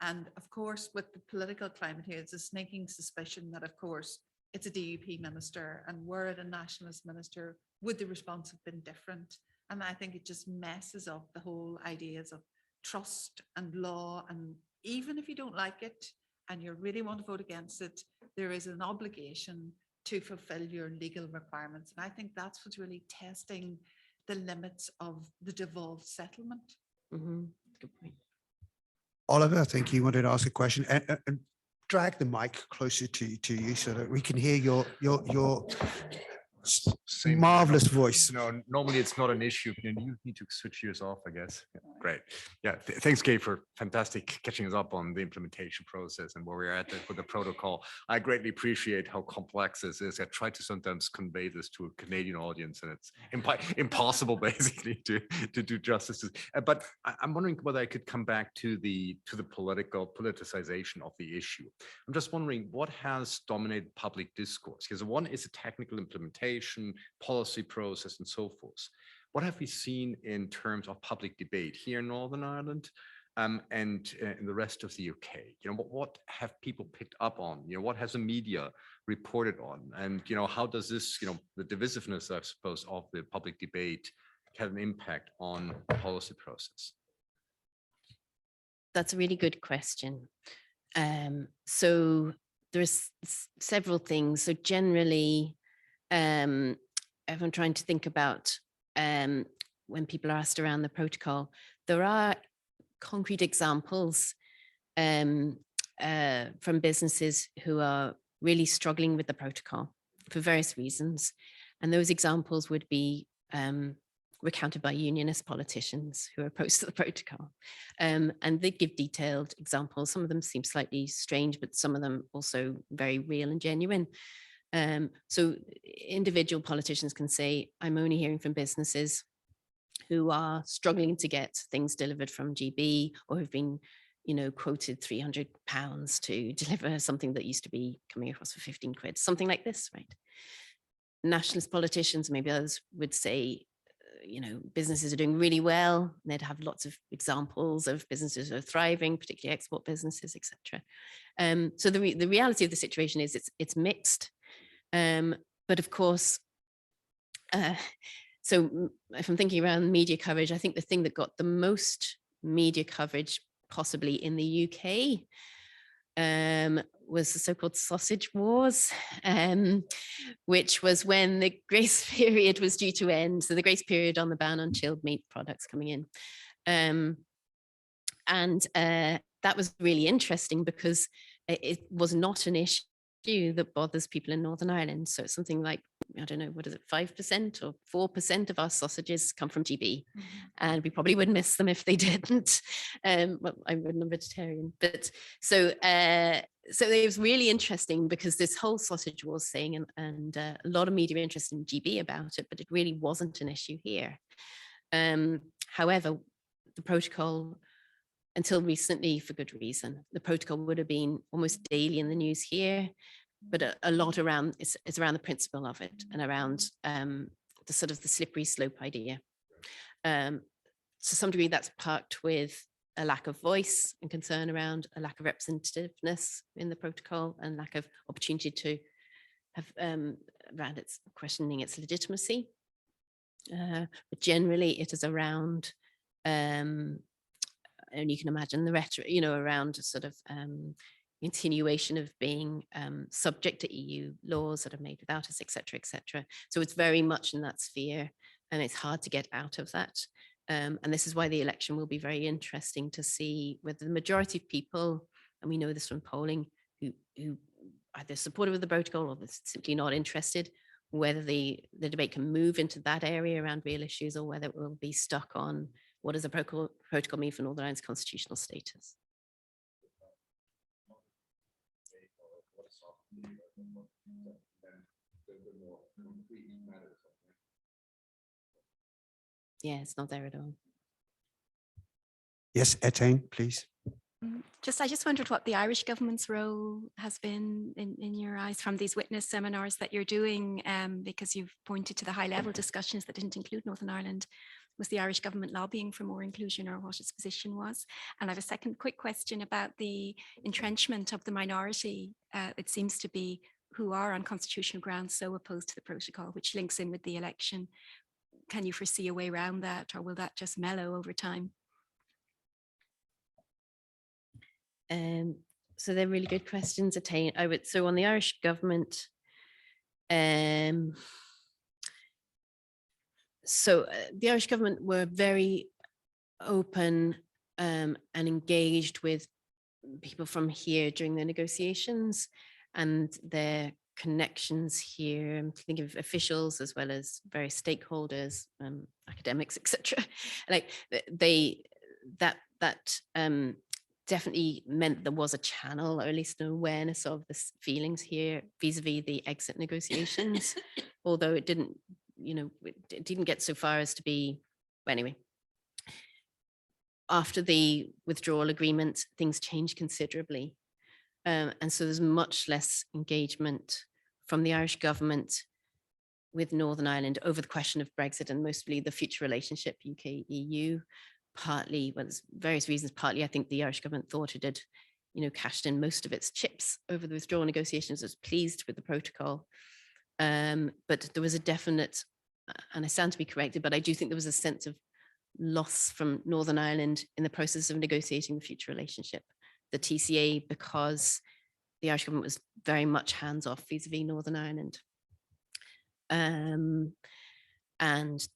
And of course, with the political climate here, it's a snaking suspicion that, of course, it's a DUP minister, and were it a nationalist minister, would the response have been different? And I think it just messes up the whole ideas of trust and law. And even if you don't like it and you really want to vote against it, there is an obligation to fulfill your legal requirements. And I think that's what's really testing the limits of the devolved settlement. Good point. Oliver, I think you wanted to ask a question, and drag the mic closer to you so that we can hear your marvelous voice. Normally it's not an issue. You need to switch yours off, I guess. Yeah, great. Yeah, thanks, Gabe, for fantastic catching us up on the implementation process and where we're at with the protocol. I greatly appreciate how complex this is. I try to sometimes convey this to a Canadian audience, and it's impossible basically to do justice to. But I'm wondering whether I could come back to the politicization of the issue. I'm just wondering what has dominated public discourse, because one is a technical implementation, policy process, and so forth. What have we seen in terms of public debate here in Northern Ireland and in the rest of the UK? What have people picked up on? What has the media reported on? And how does this, the divisiveness, I suppose, of the public debate have an impact on the policy process? That's a really good question. So there's several things. So generally, if I'm trying to think about when people are asked around the protocol, there are concrete examples from businesses who are really struggling with the protocol for various reasons. And those examples would be recounted by unionist politicians who are opposed to the protocol. And they give detailed examples. Some of them seem slightly strange, but some of them also very real and genuine. So individual politicians can say, I'm only hearing from businesses who are struggling to get things delivered from GB, or who've been, quoted £300 to deliver something that used to be coming across for 15 quid, something like this, right? Nationalist politicians, maybe others, would say, businesses are doing really well. They'd have lots of examples of businesses that are thriving, particularly export businesses, etc. So the reality of the situation is it's mixed. But of course, so if I'm thinking around media coverage, I think the thing that got the most media coverage possibly in the UK was the so-called sausage wars, which was when the grace period was due to end. So the grace period on the ban on chilled meat products coming in. That was really interesting because it was not an issue that bothers people in Northern Ireland. So it's something like, I don't know, what is it, 5% or 4% of our sausages come from GB. And we probably would miss them if they didn't. Well, I'm a vegetarian, but so it was really interesting because this whole sausage wars thing and a lot of media interest in GB about it, but it really wasn't an issue here. However, the protocol, until recently, for good reason, the protocol would have been almost daily in the news here, but a lot around, it's around the principle of it and around the sort of the slippery slope idea. To some degree, that's parked with a lack of voice and concern around a lack of representativeness in the protocol and lack of opportunity to have around its questioning its legitimacy. But generally, it is around and you can imagine the rhetoric, around sort of continuation of being subject to EU laws that are made without us, et cetera, et cetera. So it's very much in that sphere, and it's hard to get out of that. And this is why the election will be very interesting to see whether the majority of people, and we know this from polling, who either supportive of the protocol or simply not interested, whether the debate can move into that area around real issues or whether it will be stuck on what does the protocol mean for Northern Ireland's constitutional status. Yeah, it's not there at all. Yes, Etienne, please. I just wondered what the Irish government's role has been in your eyes from these witness seminars that you're doing, because you've pointed to the high level discussions that didn't include Northern Ireland. Was the Irish government lobbying for more inclusion, or what its position was? And I have a second quick question about the entrenchment of the minority. It seems to be who are on constitutional grounds so opposed to the protocol, which links in with the election. Can you foresee a way around that, or will that just mellow over time? So they're really good questions, Etienne. So on the Irish government, the Irish government were very open and engaged with people from here during the negotiations and their connections here. I'm thinking of officials as well as various stakeholders, academics, etc. Like that definitely meant there was a channel, or at least an awareness of the feelings here vis-a-vis the exit negotiations, although it didn't, it didn't get so far as to be, well, anyway. After the withdrawal agreement, things changed considerably. And so there's much less engagement from the Irish government with Northern Ireland over the question of Brexit and mostly the future relationship UK-EU. Partly, well, there's various reasons. Partly, I think the Irish government thought it had, cashed in most of its chips over the withdrawal negotiations. It was pleased with the protocol, but there was a definite, and I stand to be corrected, but I do think there was a sense of loss from Northern Ireland in the process of negotiating the future relationship, the TCA, because the Irish government was very much hands-off vis-a-vis Northern Ireland, and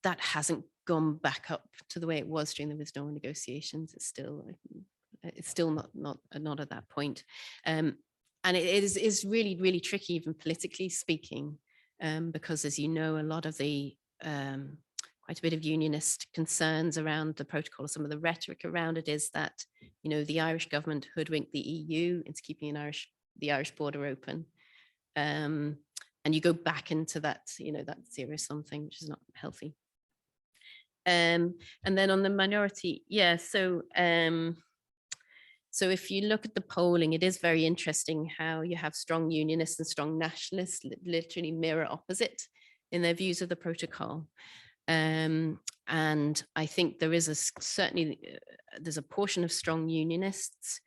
that hasn't gone back up to the way it was during the withdrawal negotiations. It's still not at that point, and it is really, really tricky, even politically speaking, because, as you know, a lot of the quite a bit of unionist concerns around the protocol, some of the rhetoric around it is that, the Irish government hoodwinked the EU into keeping the Irish border open. And and you go back into that, that zero-sum thing, which is not healthy. And then on the minority, yeah, so if you look at the polling, it is very interesting how you have strong unionists and strong nationalists literally mirror opposite in their views of the protocol. And I think there is certainly there's a portion of strong unionists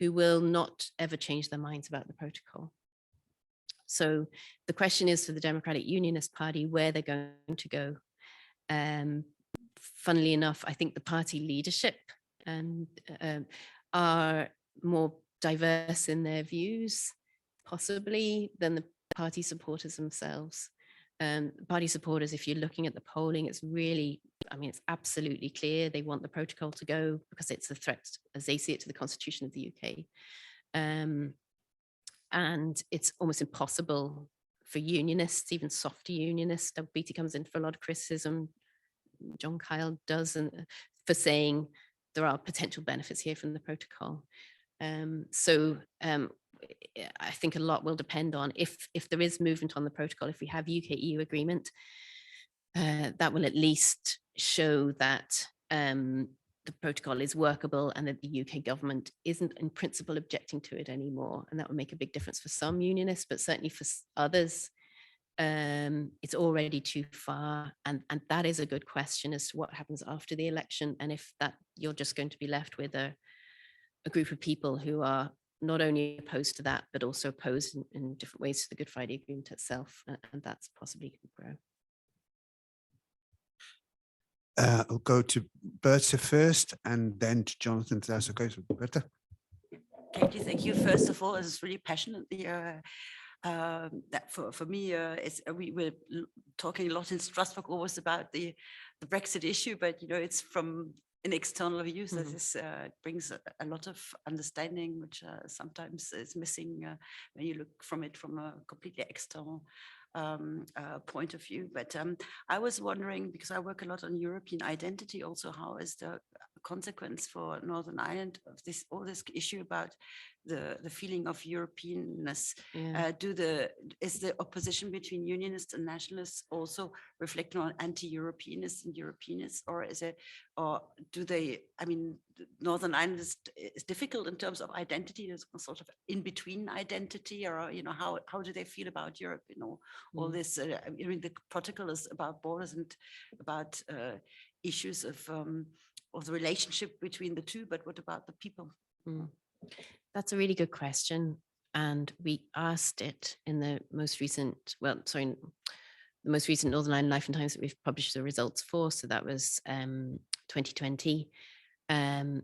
who will not ever change their minds about the protocol. So the question is for the Democratic Unionist Party where they're going to go. Funnily enough, I think the party leadership are more diverse in their views, possibly, than the party supporters themselves. Party supporters, if you're looking at the polling, it's really, it's absolutely clear they want the protocol to go because it's a threat, as they see it, to the Constitution of the UK. And it's almost impossible for unionists, even softer unionists. WBT comes in for a lot of criticism. John Kyle does, and for saying there are potential benefits here from the protocol. I think a lot will depend on if there is movement on the protocol, if we have UK-EU agreement, that will at least show that the protocol is workable and that the UK government isn't in principle objecting to it anymore. And that would make a big difference for some unionists, but certainly for others, it's already too far. And that is a good question as to what happens after the election. And if that you're just going to be left with a group of people who are not only opposed to that, but also opposed in different ways to the Good Friday Agreement itself. And that's possibly going to grow. I'll go to Berta first and then to Jonathan. That's okay. So Berta. Katie, thank you. First of all, it's really passionately that for me, we were talking a lot in Strasbourg always about the Brexit issue, but it's from an external view, so this brings a lot of understanding, which sometimes is missing when you look from a completely external point of view. But I was wondering, because I work a lot on European identity also, how is the consequence for Northern Ireland of all this issue about the feeling of Europeanness? Yeah. Is the opposition between unionists and nationalists also reflecting on anti-Europeanists and Europeanists, or do they? Northern Ireland is difficult in terms of identity. There's a sort of in-between identity, or how do they feel about Europe? All this. The protocol is about borders and about issues of the relationship between the two. But what about the people? That's a really good question, and we asked it in the most recent. The most recent Northern Ireland Life and Times that we've published the results for. So that was 2020. And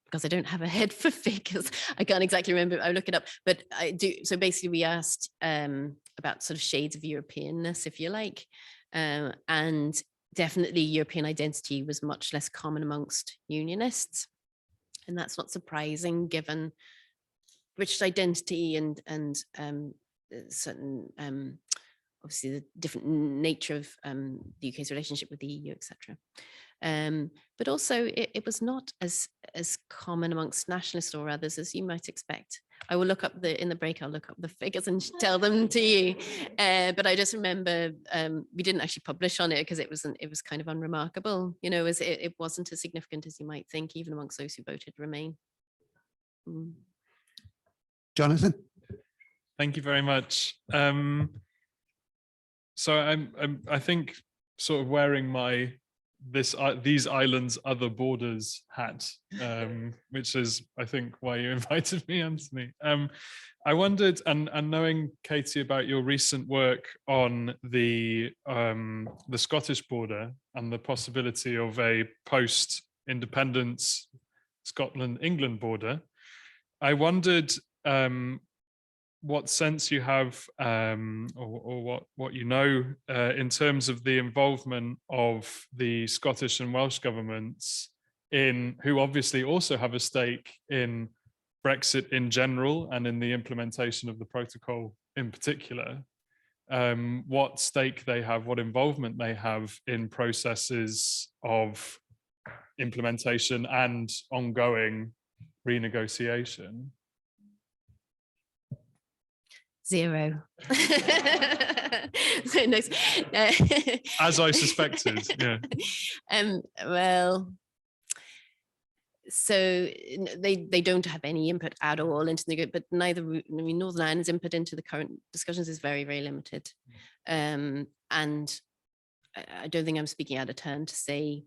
because I don't have a head for figures, I can't exactly remember. I'll look it up, but I do. So basically we asked about sort of shades of Europeanness, if you like. And definitely European identity was much less common amongst unionists. And that's not surprising given British identity and certain, obviously the different nature of the UK's relationship with the EU, etc. But also it was not as common amongst nationalists or others as you might expect. I will look up in the break, I'll look up the figures and tell them to you. But I just remember we didn't actually publish on it because it was kind of unremarkable, it wasn't as significant as you might think, even amongst those who voted Remain. Jonathan. Thank you very much. So I think sort of wearing my these islands other borders hat, which is I think why you invited me, Anthony. I wondered, and knowing Katie about your recent work on the Scottish border and the possibility of a post-independence Scotland-England border, I wondered what sense you have or what you know in terms of the involvement of the Scottish and Welsh governments who obviously also have a stake in Brexit in general and in the implementation of the protocol in particular, what stake they have, what involvement they have in processes of implementation and ongoing renegotiation. Zero. So next, As I suspected, yeah. Well, so they don't have any input at all into the, but neither, I mean, Northern Ireland's input into the current discussions is very, very limited. And I don't think I'm speaking out of turn to say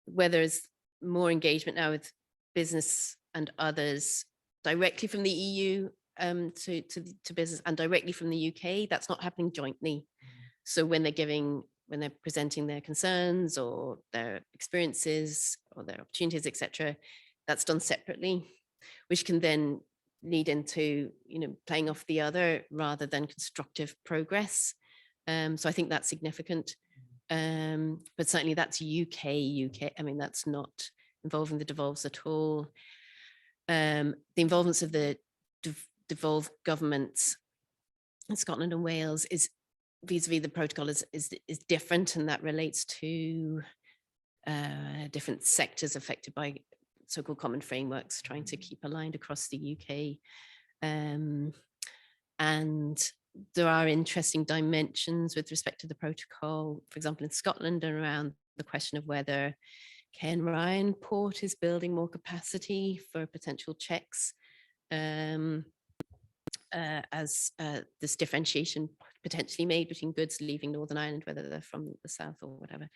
whether there's more engagement now with business and others directly from the EU to business and directly from the UK. That's not happening jointly. So when they're presenting their concerns or their experiences or their opportunities, etc., that's done separately, which can then lead into, you know, playing off the other rather than constructive progress. So I think that's significant. But certainly that's UK. I mean, that's not involving the devolves at all. The involvement of the devolved governments in Scotland and Wales is vis-a-vis the protocol is different, and that relates to different sectors affected by so-called common frameworks, trying to keep aligned across the UK. And there are interesting dimensions with respect to the protocol, for example, in Scotland, around the question of whether Ken Ryan Port is building more capacity for potential checks, as this differentiation potentially made between goods leaving Northern Ireland, whether they're from the south or whatever.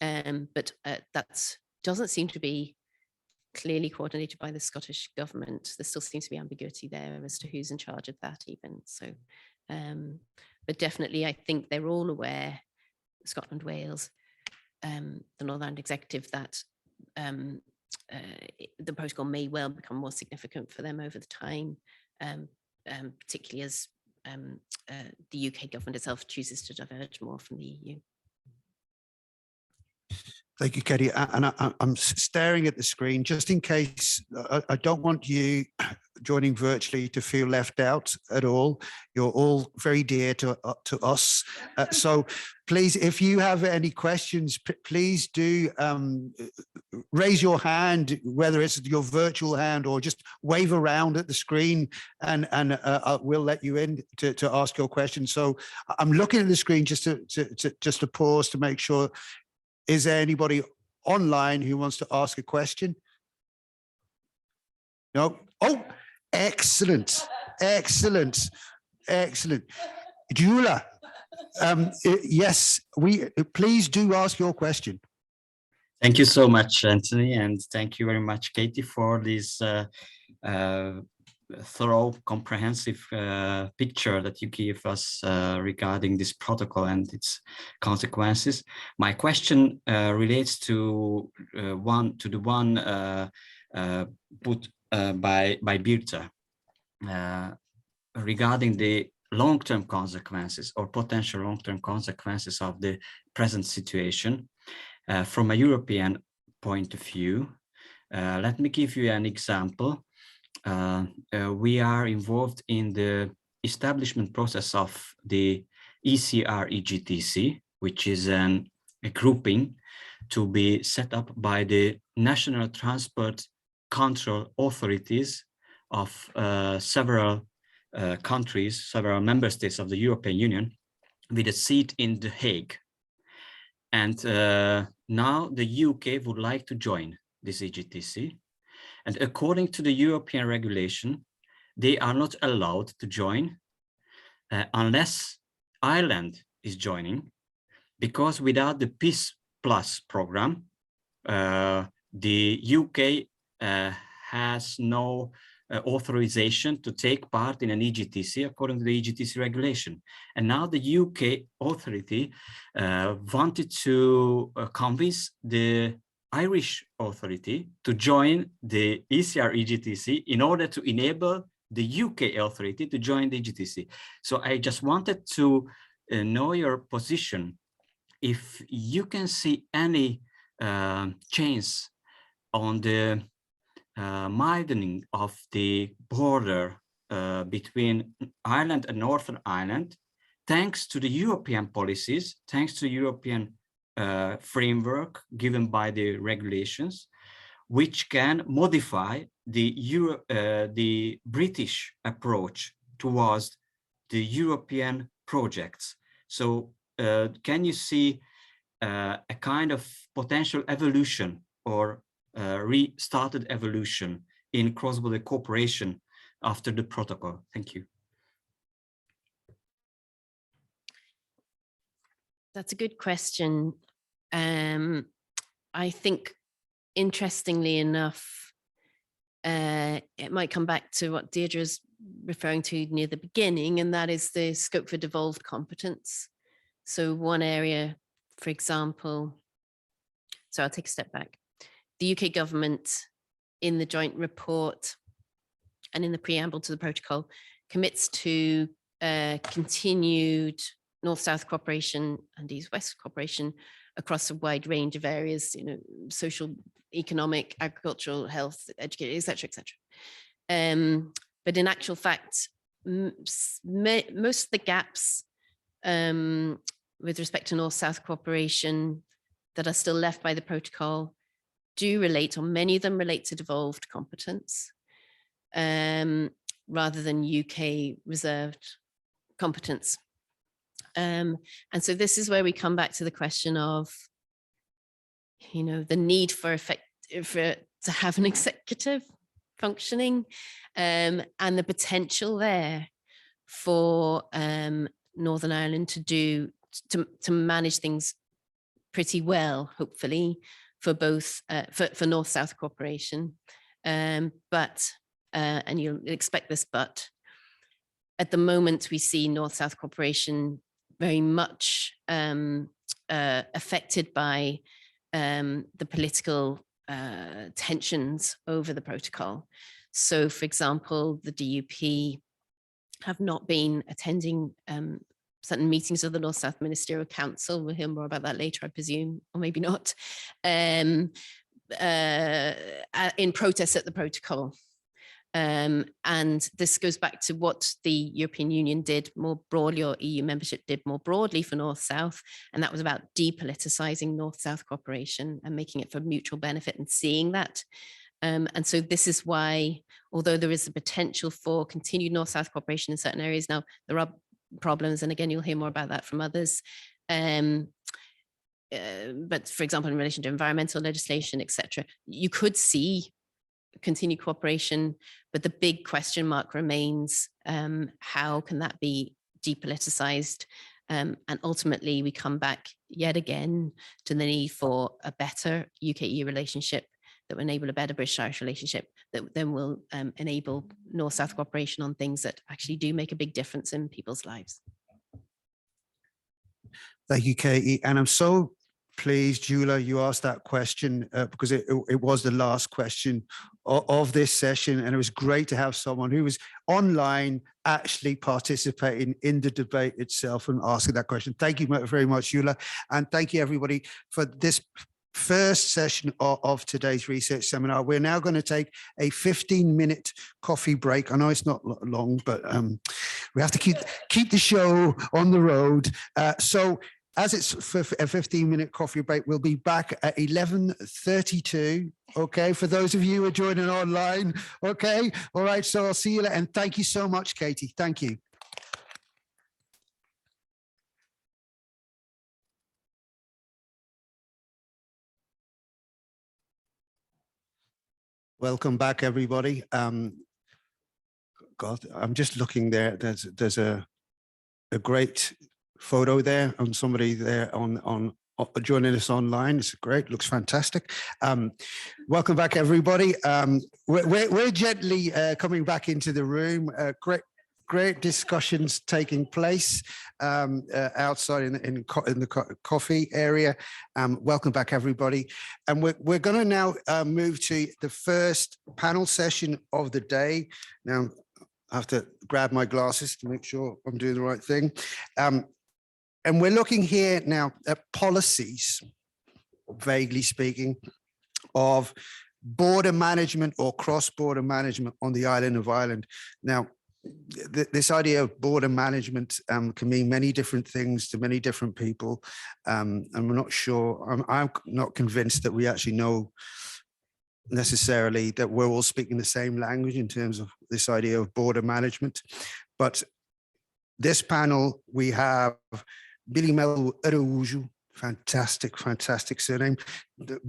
But that doesn't seem to be clearly coordinated by the Scottish government. There still seems to be ambiguity there as to who's in charge of that even. So, but definitely I think they're all aware, Scotland, Wales, the Northern Ireland Executive, that the protocol may well become more significant for them over the time, particularly as the UK government itself chooses to diverge more from the EU. Thank you, Katie. And I'm staring at the screen just in case. I don't want you joining virtually to feel left out at all. You're all very dear to us. So please, if you have any questions, please do raise your hand, whether it's your virtual hand or just wave around at the screen, and we'll let you in to ask your question. So I'm looking at the screen just to pause to make sure. Is there anybody online who wants to ask a question? No? Oh, excellent, excellent, excellent. Julia, yes, please do ask your question. Thank you so much, Anthony, and thank you very much, Katie, for this thorough, comprehensive picture that you give us regarding this protocol and its consequences. My question relates to the one put by Birta regarding the long-term consequences or potential long-term consequences of the present situation from a European point of view. Let me give you an example. We are involved in the establishment process of the ECR-EGTC, which is a grouping to be set up by the national transport control authorities of several countries, several member states of the European Union, with a seat in The Hague. And now the UK would like to join this EGTC. And according to the European regulation, they are not allowed to join unless Ireland is joining, because without the Peace Plus program, the UK has no authorization to take part in an EGTC according to the EGTC regulation. And now the UK authority wanted to convince the Irish authority to join the ECR-EGTC in order to enable the UK authority to join the EGTC. So I just wanted to know your position, if you can see any change on the widening of the border between Ireland and Northern Ireland, thanks to the European policies, thanks to European framework given by the regulations, which can modify the British approach towards the European projects. So can you see a kind of potential evolution or restarted evolution in cross-border cooperation after the protocol? Thank you. That's a good question. I think, interestingly enough, it might come back to what Deirdre is referring to near the beginning, and that is the scope for devolved competence. So one area, for example, so I'll take a step back. The UK government, in the joint report and in the preamble to the protocol, commits to continued North-South cooperation and East-West cooperation across a wide range of areas, you know, social, economic, agricultural, health, education, et cetera, et cetera. But in actual fact, most of the gaps with respect to North-South cooperation that are still left by the protocol do relate, or many of them relate, to devolved competence rather than UK reserved competence. And so this is where we come back to the question of, you know, the need for to have an executive functioning and the potential there for Northern Ireland to manage things pretty well, hopefully, for both for North-South cooperation. But and you'll expect this, but at the moment we see North-South cooperation very much affected by the political tensions over the protocol. So, for example, the DUP have not been attending certain meetings of the North-South Ministerial Council. We'll hear more about that later, I presume, or maybe not, in protest at the protocol. And this goes back to what the European Union did more broadly, or EU membership did more broadly for North-South, and that was about depoliticizing North-South cooperation and making it for mutual benefit and seeing that. And so this is why, although there is the potential for continued North-South cooperation in certain areas, now there are problems, and again, you'll hear more about that from others. But for example, in relation to environmental legislation, etc., you could see continued cooperation, but the big question mark remains, how can that be depoliticized? And ultimately, we come back yet again to the need for a better UK-EU relationship that will enable a better British-Irish relationship that then will enable North-South cooperation on things that actually do make a big difference in people's lives. Thank you, Katie. And I'm so pleased, Jula, you asked that question because it was the last question of this session. And it was great to have someone who was online actually participating in the debate itself and asking that question. Thank you very much, Jula. And thank you, everybody, for this first session of today's research seminar. We're now going to take a 15-minute coffee break. I know it's not long, but we have to keep the show on the road. So as it's for a 15-minute coffee break, we'll be back at 11:32. Okay, for those of you who are joining online. Okay, all right. So I'll see you later. And thank you so much, Katie. Thank you. Welcome back, everybody. God, I'm just looking there. There's a great photo there on somebody there on joining us online. It's great, looks fantastic. Welcome back, everybody. We're gently coming back into the room. Great discussions taking place outside in the coffee area. Welcome back, everybody. And we're going to now move to the first panel session of the day. Now, I have to grab my glasses to make sure I'm doing the right thing. And we're looking here now at policies, vaguely speaking, of border management or cross-border management on the island of Ireland. Now, this idea of border management can mean many different things to many different people. And we're not sure, I'm not convinced that we actually know necessarily that we're all speaking the same language in terms of this idea of border management. But this panel, we have Billy Melo Araújo, fantastic surname,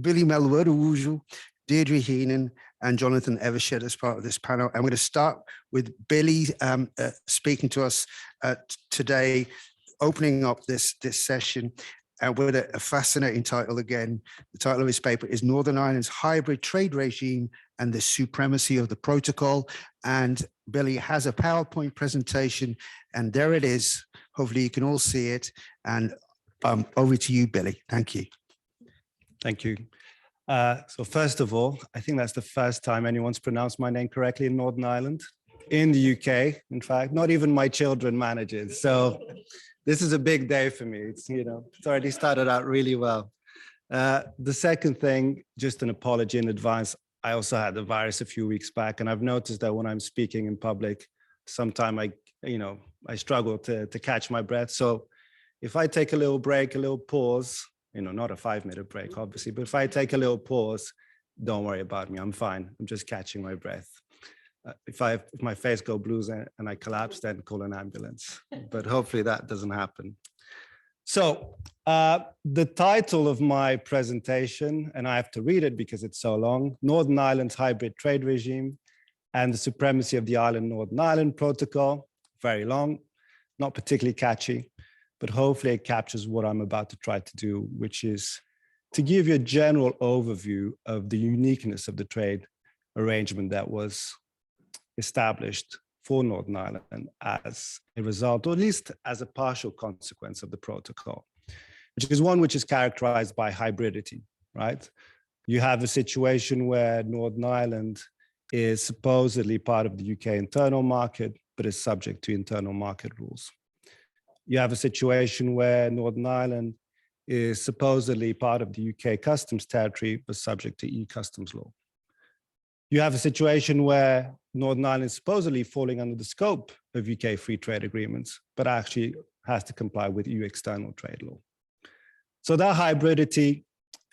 Billy Melo Araújo, Deirdre Heenan, and Jonathan Evershed as part of this panel. I'm going to start with Billy speaking to us today, opening up this session with a fascinating title again. The title of his paper is Northern Ireland's Hybrid Trade Regime and the Supremacy of the Protocol. And Billy has a PowerPoint presentation, and there it is. Hopefully you can all see it. And over to you, Billy. Thank you. Thank you. So first of all, I think that's the first time anyone's pronounced my name correctly in Northern Ireland, in the UK. In fact, not even my children manage it. So this is a big day for me. It's, you know, it's already started out really well. The second thing, just an apology in advance. I also had the virus a few weeks back, and I've noticed that when I'm speaking in public, sometimes I struggle to catch my breath. So if I take a little break, a little pause, not a 5-minute break, obviously, but if I take a little pause, don't worry about me. I'm fine. I'm just catching my breath. If my face go blue and I collapse, then call an ambulance. But hopefully that doesn't happen. So the title of my presentation, and I have to read it because it's so long, Northern Ireland's Hybrid Trade Regime and the Supremacy of the Island Northern Ireland Protocol. Very long, not particularly catchy, but hopefully it captures what I'm about to try to do, which is to give you a general overview of the uniqueness of the trade arrangement that was established for Northern Ireland as a result, or at least as a partial consequence of the protocol, which is one which is characterized by hybridity, right? You have a situation where Northern Ireland is supposedly part of the UK internal market, but is subject to internal market rules. You have a situation where Northern Ireland is supposedly part of the UK customs territory, but subject to e-customs law. You have a situation where Northern Ireland is supposedly falling under the scope of UK free trade agreements, but actually has to comply with EU external trade law. So that hybridity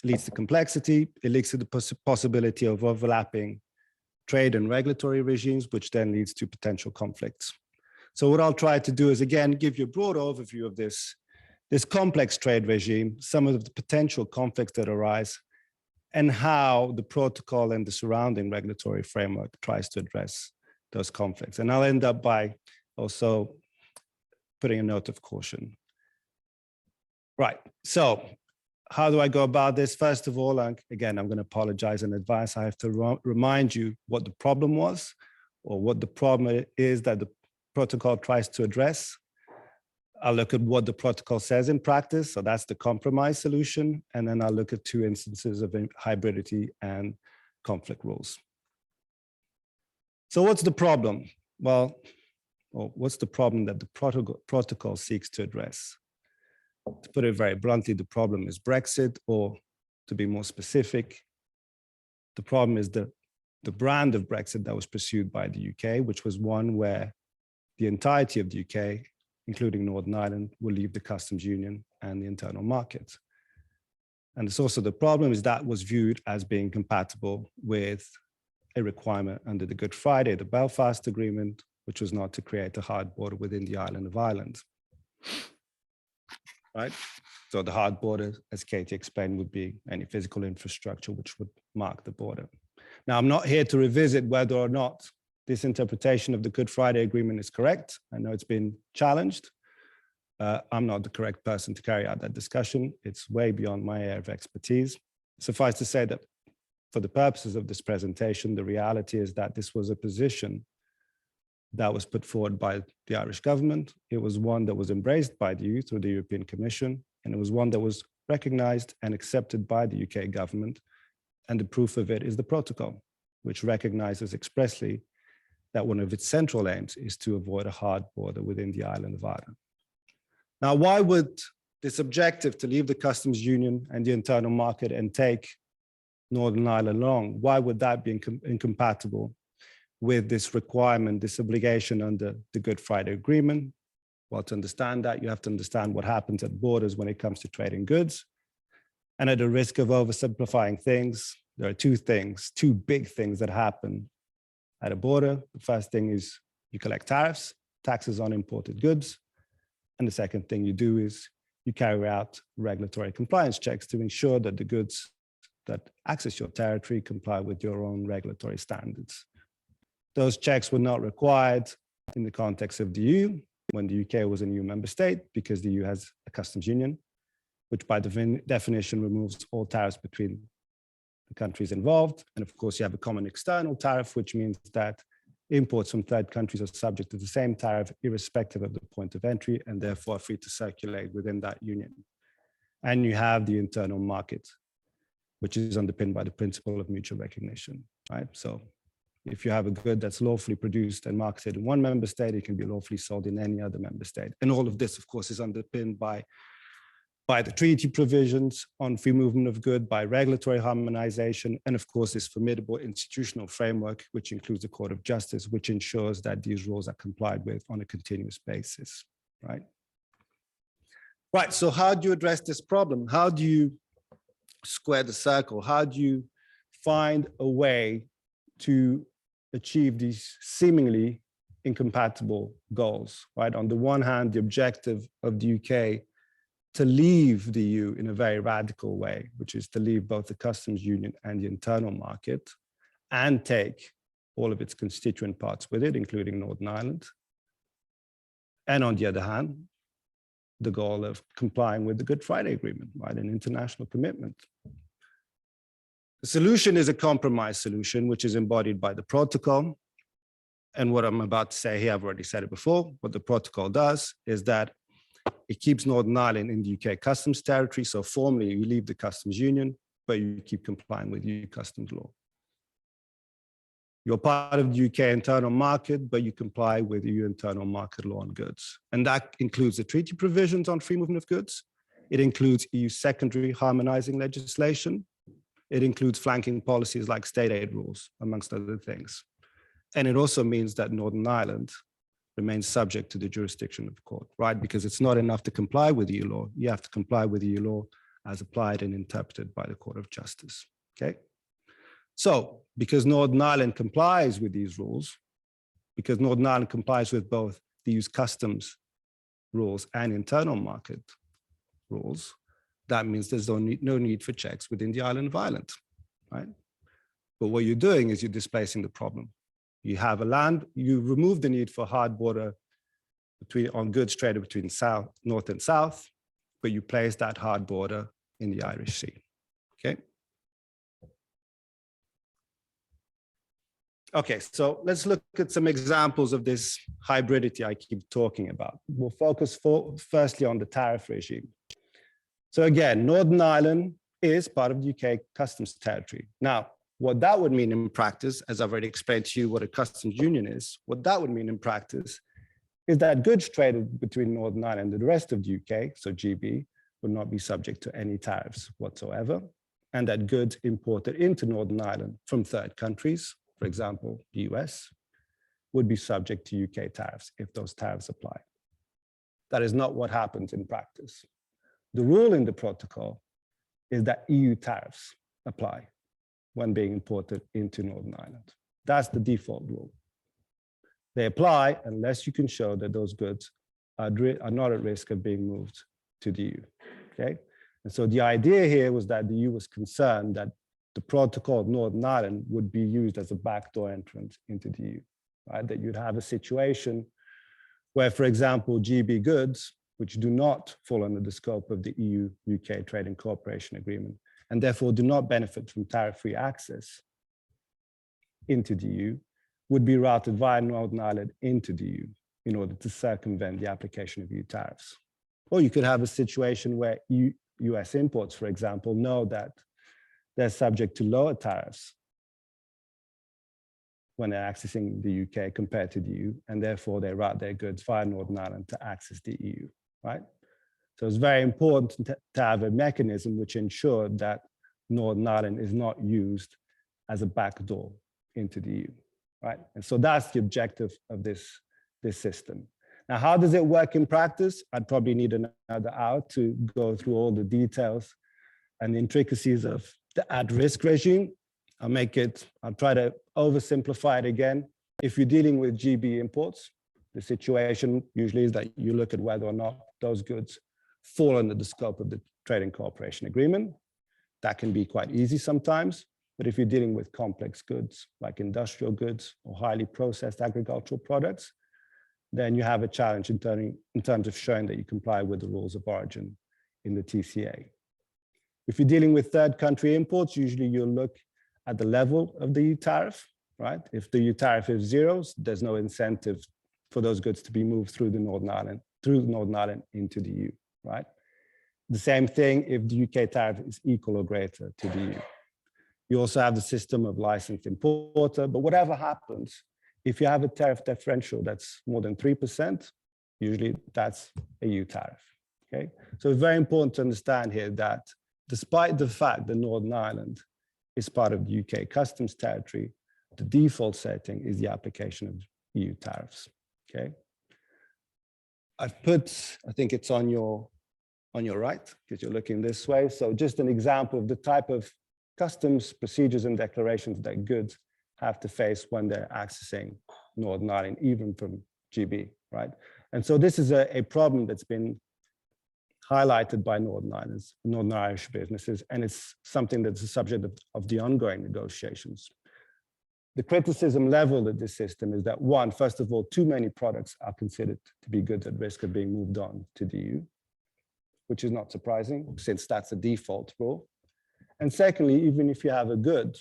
leads to complexity. It leads to the possibility of overlapping trade and regulatory regimes, which then leads to potential conflicts. So what I'll try to do is, again, give you a broad overview of this complex trade regime, some of the potential conflicts that arise, and how the protocol and the surrounding regulatory framework tries to address those conflicts. And I'll end up by also putting a note of caution. Right, so how do I go about this? First of all, again, I'm going to apologize in advance. I have to remind you what the problem was, or what the problem is that the protocol tries to address. I'll look at what the protocol says in practice, so that's the compromise solution, and then I'll look at 2 instances of hybridity and conflict rules. So what's the problem? Well, what's the problem that the protocol seeks to address? To put it very bluntly, the problem is Brexit, or to be more specific, the problem is the brand of Brexit that was pursued by the UK, which was one where the entirety of the UK, including Northern Ireland, will leave the customs union and the internal market. And it's also the problem is that was viewed as being compatible with a requirement under the Good Friday, the Belfast Agreement, which was not to create a hard border within the island of Ireland. Right? So the hard border, as Katie explained, would be any physical infrastructure which would mark the border. Now, I'm not here to revisit whether or not this interpretation of the Good Friday Agreement is correct. I know it's been challenged. I'm not the correct person to carry out that discussion. It's way beyond my area of expertise. Suffice to say that for the purposes of this presentation, the reality is that this was a position that was put forward by the Irish government. It was one that was embraced by the EU through the European Commission, and it was one that was recognized and accepted by the UK government. And the proof of it is the protocol, which recognizes expressly that one of its central aims is to avoid a hard border within the island of Ireland. Now, why would this objective to leave the customs union and the internal market and take Northern Ireland along, why would that be incompatible with this requirement, this obligation under the Good Friday Agreement? Well, to understand that, you have to understand what happens at borders when it comes to trading goods. And at the risk of oversimplifying things, there are 2 big things that happen at a border. The first thing is you collect tariffs, taxes on imported goods. And the second thing you do is you carry out regulatory compliance checks to ensure that the goods that access your territory comply with your own regulatory standards. Those checks were not required in the context of the EU when the UK was an EU member state, because the EU has a customs union, which by definition removes all tariffs between the countries involved. And of course, you have a common external tariff, which means that imports from third countries are subject to the same tariff, irrespective of the point of entry, and therefore are free to circulate within that union. And you have the internal market, which is underpinned by the principle of mutual recognition, right? So if you have a good that's lawfully produced and marketed in one member state, it can be lawfully sold in any other member state. And all of this, of course, is underpinned by the treaty provisions on free movement of goods, by regulatory harmonization, and of course, this formidable institutional framework, which includes the Court of Justice, which ensures that these rules are complied with on a continuous basis, right? Right, so how do you address this problem? How do you square the circle? How do you find a way to achieve these seemingly incompatible goals, right? On the one hand, the objective of the UK to leave the EU in a very radical way, which is to leave both the customs union and the internal market and take all of its constituent parts with it, including Northern Ireland. And on the other hand, the goal of complying with the Good Friday Agreement, right? An international commitment. The solution is a compromise solution, which is embodied by the protocol. And what I'm about to say here, I've already said it before. What the protocol does is that it keeps Northern Ireland in the UK customs territory. So formally, you leave the customs union, but you keep complying with EU customs law. You're part of the UK internal market, but you comply with EU internal market law on goods. And that includes the treaty provisions on free movement of goods. It includes EU secondary harmonizing legislation. It includes flanking policies like state aid rules, amongst other things. And it also means that Northern Ireland remains subject to the jurisdiction of the court, right? Because it's not enough to comply with EU law. You have to comply with EU law as applied and interpreted by the Court of Justice, okay? So because Northern Ireland complies with these rules, because Northern Ireland complies with both the EU's customs rules and internal market rules, that means there's no need for checks within the island of Ireland, right? But what you're doing is you're displacing the problem. You have a land, you remove the need for hard border on goods traded between north and south, but you place that hard border in the Irish Sea, okay? Okay, so let's look at some examples of this hybridity I keep talking about. We'll focus firstly on the tariff regime. So again, Northern Ireland is part of the UK customs territory. Now, what that would mean in practice, as I've already explained to you what a customs union is, what that would mean in practice is that goods traded between Northern Ireland and the rest of the UK, so GB, would not be subject to any tariffs whatsoever, and that goods imported into Northern Ireland from third countries, for example, the US, would be subject to UK tariffs if those tariffs apply. That is not what happens in practice. The rule in the protocol is that EU tariffs apply when being imported into Northern Ireland. That's the default rule. They apply unless you can show that those goods are not at risk of being moved to the EU, okay? And so the idea here was that the EU was concerned that the protocol of Northern Ireland would be used as a backdoor entrance into the EU, right? That you'd have a situation where, for example, GB goods, which do not fall under the scope of the EU-UK Trade and Cooperation Agreement, and therefore do not benefit from tariff-free access into the EU, would be routed via Northern Ireland into the EU in order to circumvent the application of EU tariffs. Or you could have a situation where US imports, for example, know that they're subject to lower tariffs when they're accessing the UK compared to the EU, and therefore they route their goods via Northern Ireland to access the EU, right? So it's very important to have a mechanism which ensured that Northern Ireland is not used as a backdoor into the EU, right? And so that's the objective of this system. Now, how does it work in practice? I'd probably need another hour to go through all the details and the intricacies of the at-risk regime. I'll try to oversimplify it again. If you're dealing with GB imports, The situation usually is that you look at whether or not those goods fall under the scope of the trading cooperation agreement. That can be quite easy sometimes, but if you're dealing with complex goods like industrial goods or highly processed agricultural products, then you have a challenge in terms of showing that you comply with the rules of origin in the TCA. If you're dealing with third country imports, usually you'll look at the level of the EU tariff, right? If the EU tariff is 0, there's no incentive for those goods to be moved through the Northern Ireland into the EU, right? The same thing if the UK tariff is equal or greater to the EU. You also have the system of licensed importer, but whatever happens, if you have a tariff differential that's more than 3%, usually that's a EU tariff, okay? So it's very important to understand here that despite the fact that Northern Ireland is part of the UK customs territory, the default setting is the application of EU tariffs, okay? I've put, I think it's on your right, because you're looking this way. So just an example of the type of customs procedures and declarations that goods have to face when they're accessing Northern Ireland, even from GB, right? And so this is a problem that's been highlighted by Northern Irish businesses, and it's something that's the subject of the ongoing negotiations. The criticism leveled at this system is that one, first of all, too many products are considered to be goods at risk of being moved on to the EU, which is not surprising since that's a default rule. And secondly, even if you have a good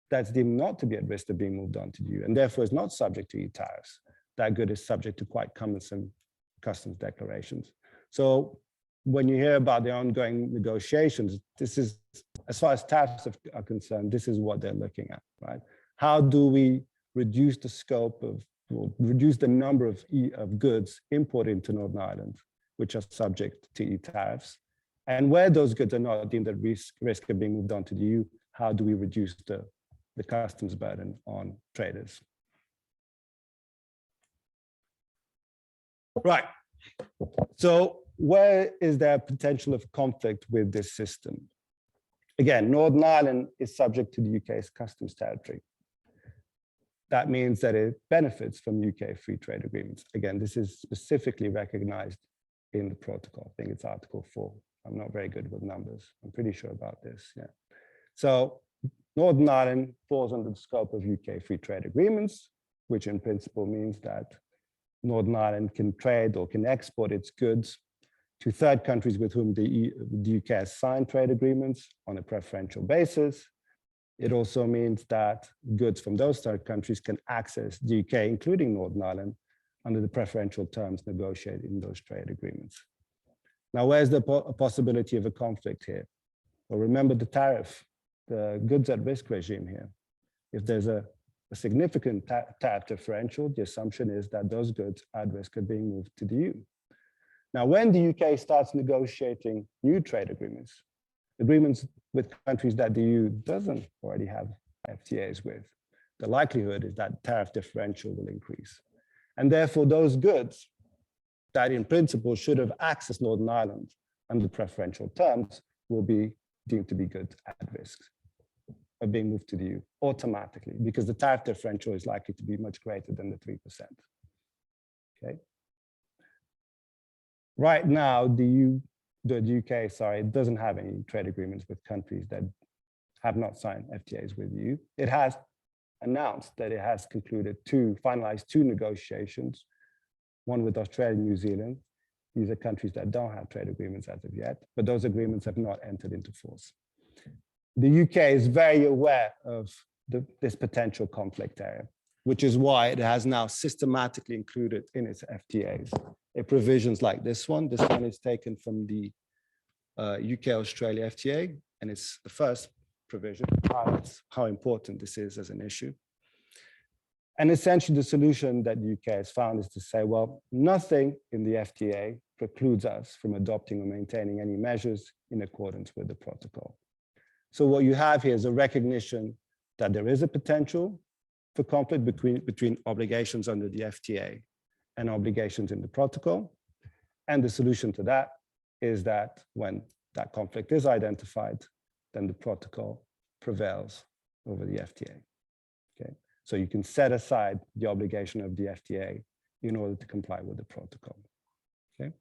that's deemed not to be at risk of being moved on to the EU and therefore is not subject to EU tariffs, that good is subject to quite cumbersome customs declarations. So when you hear about the ongoing negotiations, this is, as far as tariffs are concerned, this is what they're looking at, right? How do we reduce the scope of, well, reduce the number of goods imported into Northern Ireland, which are subject to EU tariffs? And where those goods are not deemed at risk of being moved on to the EU, how do we reduce the customs burden on traders? Right. So where is there potential of conflict with this system? Again, Northern Ireland is subject to the UK's customs territory. That means that it benefits from UK free trade agreements. Again, this is specifically recognized in the protocol. I think it's Article 4. I'm not very good with numbers. I'm pretty sure about this, yeah. So Northern Ireland falls under the scope of UK free trade agreements, which in principle means that Northern Ireland can trade or can export its goods to third countries with whom the UK has signed trade agreements on a preferential basis. It also means that goods from those third countries can access the UK, including Northern Ireland, under the preferential terms negotiated in those trade agreements. Now, where's the possibility of a conflict here? Well, remember the tariff, the goods at risk regime here. If there's a significant tariff differential, the assumption is that those goods are at risk of being moved to the EU. Now, when the UK starts negotiating new trade agreements with countries that the EU doesn't already have FTAs with, the likelihood is that tariff differential will increase. And therefore, those goods that in principle should have accessed Northern Ireland under preferential terms will be deemed to be goods at risk of being moved to the EU automatically, because the tariff differential is likely to be much greater than the 3%. Okay. Right now, the UK, doesn't have any trade agreements with countries that have not signed FTAs with the EU. It has announced that it has finalized two negotiations, one with Australia and New Zealand. These are countries that don't have trade agreements as of yet, but those agreements have not entered into force. The UK is very aware of this potential conflict area, which is why it has now systematically included in its FTAs provisions like this one. This one is taken from the UK-Australia FTA, and it's the first provision, highlights how important this is as an issue. And essentially the solution that the UK has found is to say, well, nothing in the FTA precludes us from adopting or maintaining any measures in accordance with the protocol. So what you have here is a recognition that there is a potential for conflict between obligations under the FTA and obligations in the protocol. And the solution to that is that when that conflict is identified, then the protocol prevails over the FTA. Okay. So you can set aside the obligation of the FTA in order to comply with the protocol. Okay.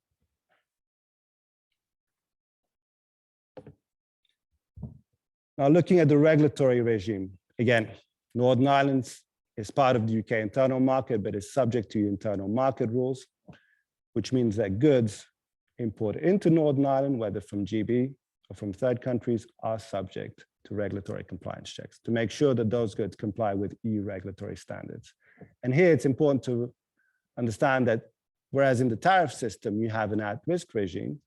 Now looking at the regulatory regime, again, Northern Ireland is part of the UK internal market, but is subject to internal market rules, which means that goods imported into Northern Ireland, whether from GB or from third countries, are subject to regulatory compliance checks to make sure that those goods comply with EU regulatory standards. And here it's important to understand that whereas in the tariff system, you have an at-risk regime,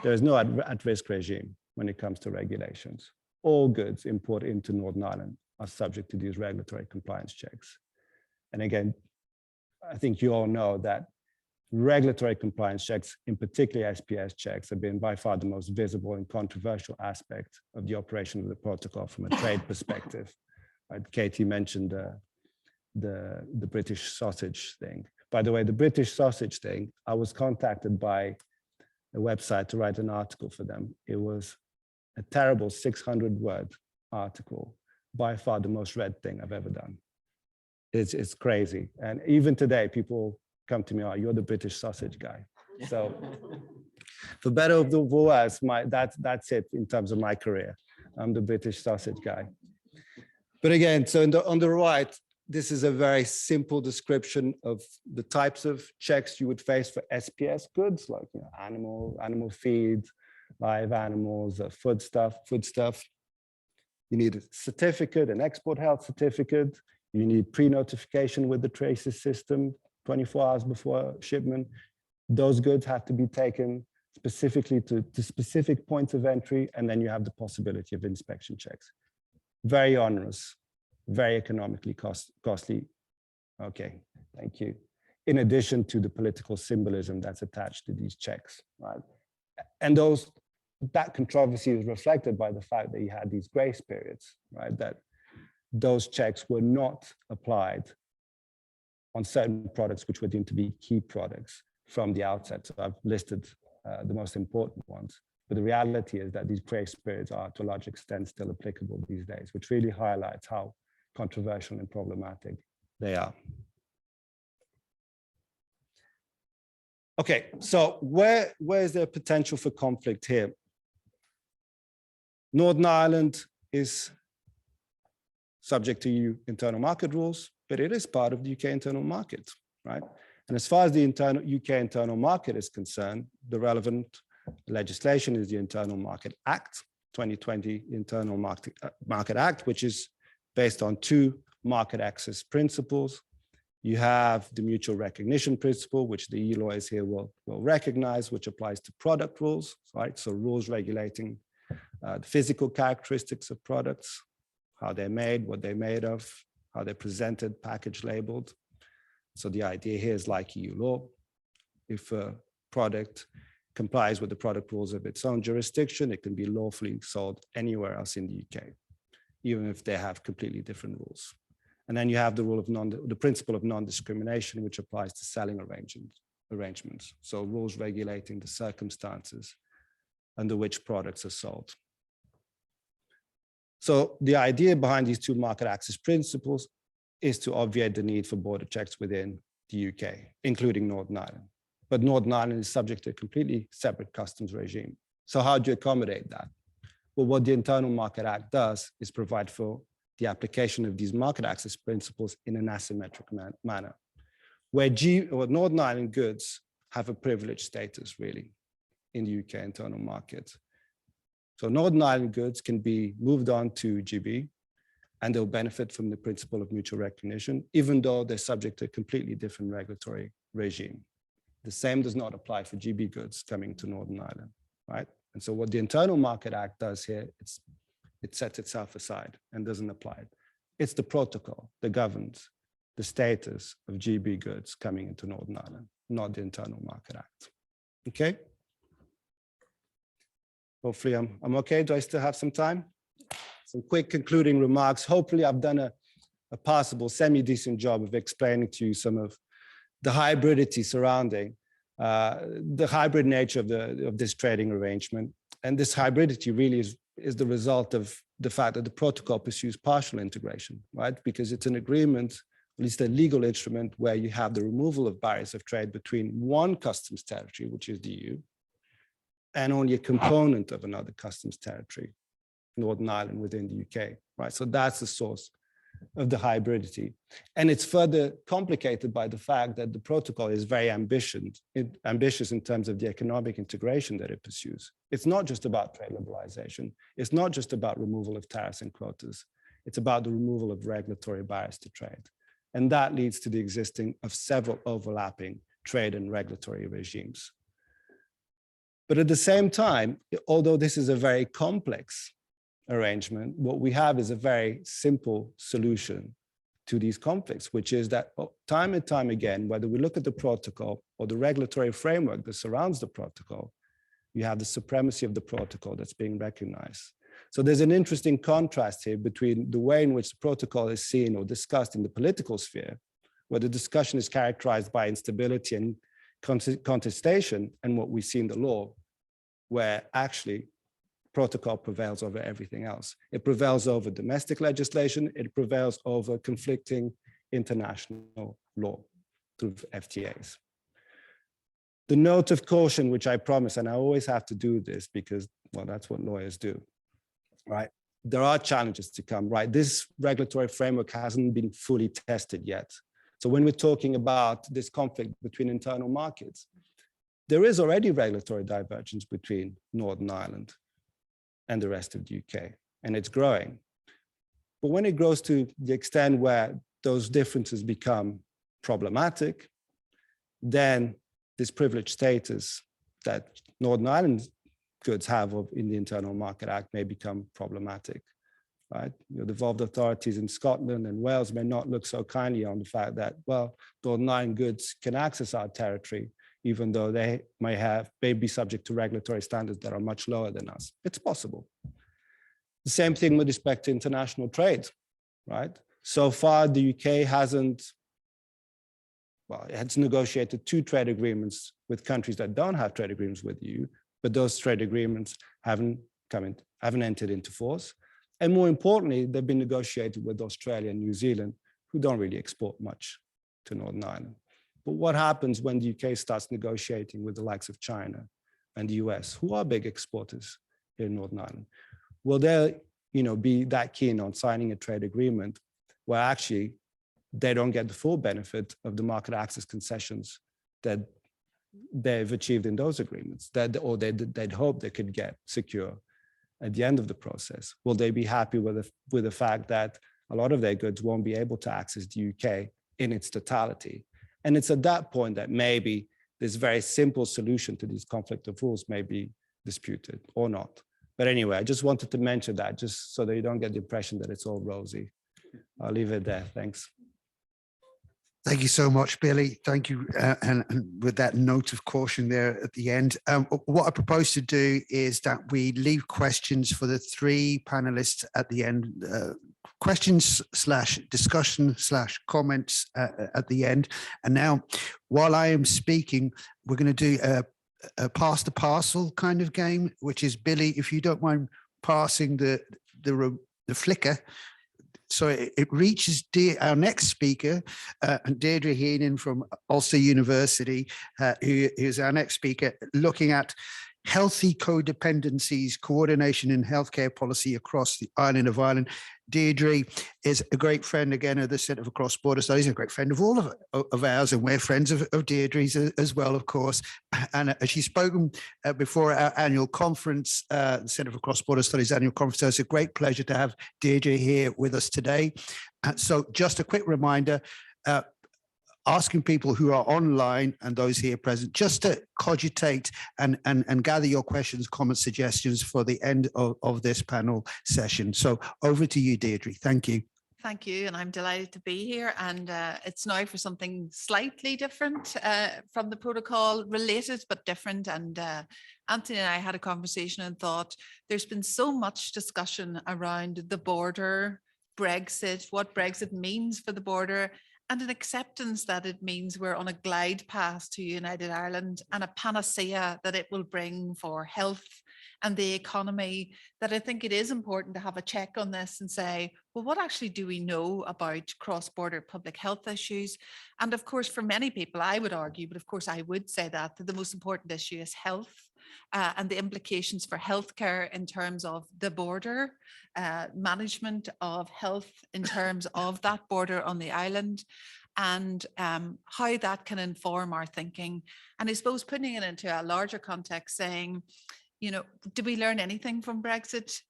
there is no at-risk regime when it comes to regulations. All goods imported into Northern Ireland are subject to these regulatory compliance checks. And again, I think you all know that regulatory compliance checks, in particular SPS checks, have been by far the most visible and controversial aspect of the operation of the protocol from a trade perspective. Right? Katie mentioned the British sausage thing. By the way, the British sausage thing, I was contacted by a website to write an article for them. It was a terrible 600-word article, by far the most read thing I've ever done. It's crazy. And even today, people come to me, oh, you're the British sausage guy. So for better or for worse, that's it in terms of my career. I'm the British sausage guy. But again, so on the right, this is a very simple description of the types of checks you would face for SPS goods, like animal feed, live animals, foodstuff. You need a certificate, an export health certificate. You need pre-notification with the traces system 24 hours before shipment. Those goods have to be taken specifically to specific points of entry, and then you have the possibility of inspection checks. Very onerous, very economically costly. Okay, thank you. In addition to the political symbolism that's attached to these checks, right? And that controversy is reflected by the fact that you had these grace periods, right? That those checks were not applied on certain products which were deemed to be key products from the outset. So I've listed the most important ones. But the reality is that these grace periods are to a large extent still applicable these days, which really highlights how controversial and problematic they are. Okay, so where is there potential for conflict here? Northern Ireland is subject to EU internal market rules, but it is part of the UK internal market, right? And as far as the UK internal market is concerned, the relevant legislation is the Internal Market Act, 2020 Internal Market Act, which is based on two market access principles. You have the mutual recognition principle, which the EU lawyers here will recognize, which applies to product rules, right? So rules regulating the physical characteristics of products, how they're made, what they're made of, how they're presented, packaged, labeled. So the idea here is like EU law. If a product complies with the product rules of its own jurisdiction, it can be lawfully sold anywhere else in the UK, even if they have completely different rules. And then you have the rule of the principle of non-discrimination, which applies to selling arrangements. So rules regulating the circumstances under which products are sold. So the idea behind these two market access principles is to obviate the need for border checks within the UK, including Northern Ireland. But Northern Ireland is subject to a completely separate customs regime. So how do you accommodate that? Well, what the Internal Market Act does is provide for the application of these market access principles in an asymmetric manner, where Northern Ireland goods have a privileged status, really, in the UK internal market. So Northern Ireland goods can be moved on to GB, and they'll benefit from the principle of mutual recognition, even though they're subject to a completely different regulatory regime. The same does not apply for GB goods coming to Northern Ireland, right? And so what the Internal Market Act does here, it sets itself aside and doesn't apply it. It's the protocol that governs the status of GB goods coming into Northern Ireland, not the Internal Market Act. Okay? Hopefully I'm okay. Do I still have some time? Some quick concluding remarks. Hopefully I've done a passable, semi-decent job of explaining to you some of the hybridity surrounding the hybrid nature of this trading arrangement. And this hybridity really is the result of the fact that the protocol pursues partial integration, right? Because it's an agreement, at least a legal instrument, where you have the removal of barriers of trade between one customs territory, which is the EU, and only a component of another customs territory, Northern Ireland within the UK, right? So that's the source of the hybridity. And it's further complicated by the fact that the protocol is very ambitious in terms of the economic integration that it pursues. It's not just about trade liberalization. It's not just about removal of tariffs and quotas. It's about the removal of regulatory barriers to trade. And that leads to the existing of several overlapping trade and regulatory regimes. But at the same time, although this is a very complex arrangement, what we have is a very simple solution to these conflicts, which is that time and time again, whether we look at the protocol or the regulatory framework that surrounds the protocol, you have the supremacy of the protocol that's being recognized. So there's an interesting contrast here between the way in which the protocol is seen or discussed in the political sphere, where the discussion is characterized by instability and contestation, and what we see in the law, where actually protocol prevails over everything else. It prevails over domestic legislation. It prevails over conflicting international law through FTAs. The note of caution, which I promise, and I always have to do this because, well, that's what lawyers do, right? There are challenges to come, right? This regulatory framework hasn't been fully tested yet. So when we're talking about this conflict between internal markets, there is already regulatory divergence between Northern Ireland and the rest of the UK, and it's growing. But when it grows to the extent where those differences become problematic, then this privileged status that Northern Ireland goods have in the Internal Market Act may become problematic, right? The devolved authorities in Scotland and Wales may not look so kindly on the fact that, well, Northern Ireland goods can access our territory, even though they may be subject to regulatory standards that are much lower than us. It's possible. The same thing with respect to international trade, right? So far, the UK hasn't, well, it has negotiated 2 trade agreements with countries that don't have trade agreements with the EU, but those trade agreements haven't entered into force. And more importantly, they've been negotiated with Australia and New Zealand, who don't really export much to Northern Ireland. But what happens when the UK starts negotiating with the likes of China and the US, who are big exporters here in Northern Ireland? Will they, be that keen on signing a trade agreement where actually they don't get the full benefit of the market access concessions that they've achieved in those agreements, or they'd hope they could get secure at the end of the process? Will they be happy with the fact that a lot of their goods won't be able to access the UK in its totality? And it's at that point that maybe this very simple solution to this conflict of rules may be disputed or not. But anyway, I just wanted to mention that just so that you don't get the impression that it's all rosy. I'll leave it there. Thanks. Thank you so much, Billy. Thank you. And with that note of caution there at the end, what I propose to do is that we leave questions for the 3 panelists at the end, questions / discussion / comments at the end. And now, while I am speaking, we're going to do a pass the parcel kind of game, which is, Billy, if you don't mind passing the flicker, so it reaches our next speaker, Deirdre Heenan from Ulster University, who is our next speaker, looking at healthy codependencies, coordination in healthcare policy across the island of Ireland. Deirdre is a great friend, again, of the Centre for Cross-Border Studies, a great friend of all of ours, and we're friends of Deirdre's as well, of course. And she's spoken before our annual conference, the Centre for Cross-Border Studies annual conference. So it's a great pleasure to have Deirdre here with us today. So just a quick reminder, asking people who are online and those here present just to cogitate and gather your questions, comments, suggestions for the end of this panel session. So over to you, Deirdre. Thank you. Thank you, and I'm delighted to be here. And it's now for something slightly different from the protocol, related but different. And Anthony and I had a conversation and thought there's been so much discussion around the border, Brexit, what Brexit means for the border, and an acceptance that it means we're on a glide path to United Ireland, and a panacea that it will bring for health and the economy, that I think it is important to have a check on this and say, well, what actually do we know about cross-border public health issues? And of course, for many people, I would argue, but of course I would say that the most important issue is health. And the implications for healthcare in terms of the border, management of health in terms of that border on the island, and how that can inform our thinking. And I suppose putting it into a larger context, saying, you know, did we learn anything from Brexit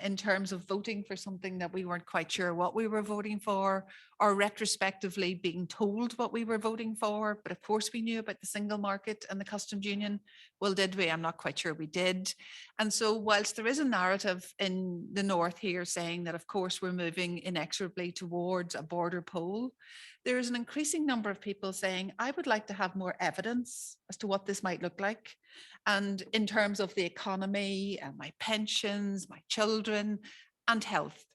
in terms of voting for something that we weren't quite sure what we were voting for, or retrospectively being told what we were voting for? But of course we knew about the single market and the customs union. Well, did we? I'm not quite sure we did. And so whilst there is a narrative in the north here saying that of course we're moving inexorably towards a border poll, there is an increasing number of people saying, I would like to have more evidence as to what this might look like. And in terms of the economy, my pensions, my children, and health.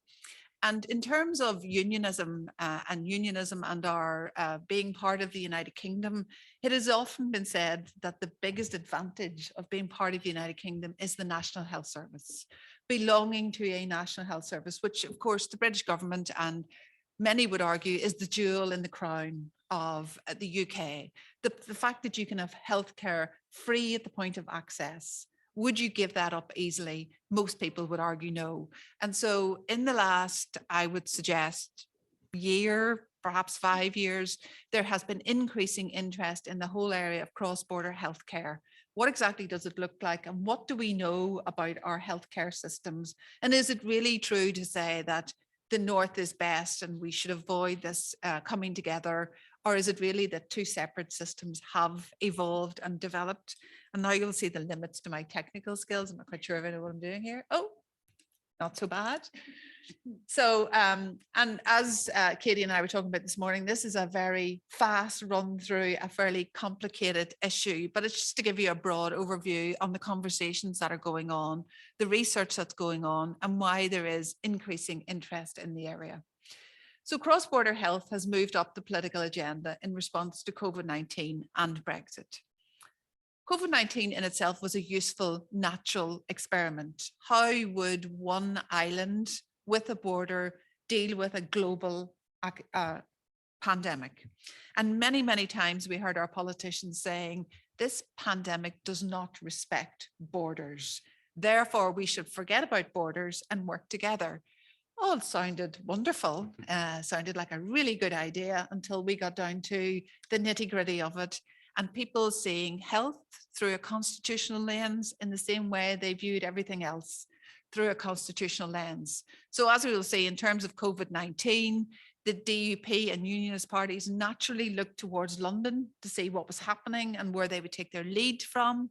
And in terms of unionism and our being part of the United Kingdom, it has often been said that the biggest advantage of being part of the United Kingdom is the National Health Service, belonging to a National Health Service, which of course the British government and many would argue is the jewel in the crown of the UK. The fact that you can have healthcare free at the point of access, would you give that up easily? Most people would argue no. And so in the last, I would suggest, year, perhaps 5 years, there has been increasing interest in the whole area of cross-border healthcare. What exactly does it look like? And what do we know about our healthcare systems? And is it really true to say that the North is best and we should avoid this coming together? Or is it really that two separate systems have evolved and developed? And now you'll see the limits to my technical skills. I'm not quite sure if I know what I'm doing here. Oh, not so bad. So, and as Katie and I were talking about this morning, this is a very fast run through a fairly complicated issue, but it's just to give you a broad overview on the conversations that are going on, the research that's going on, and why there is increasing interest in the area. So cross-border health has moved up the political agenda in response to COVID-19 and Brexit. COVID-19 in itself was a useful natural experiment. How would one island with a border deal with a global pandemic? And many, many times we heard our politicians saying, this pandemic does not respect borders. Therefore, we should forget about borders and work together. Oh, it sounded wonderful, sounded like a really good idea until we got down to the nitty-gritty of it, and people seeing health through a constitutional lens in the same way they viewed everything else, through a constitutional lens. So as we will see, in terms of COVID-19, the DUP and unionist parties naturally looked towards London to see what was happening and where they would take their lead from.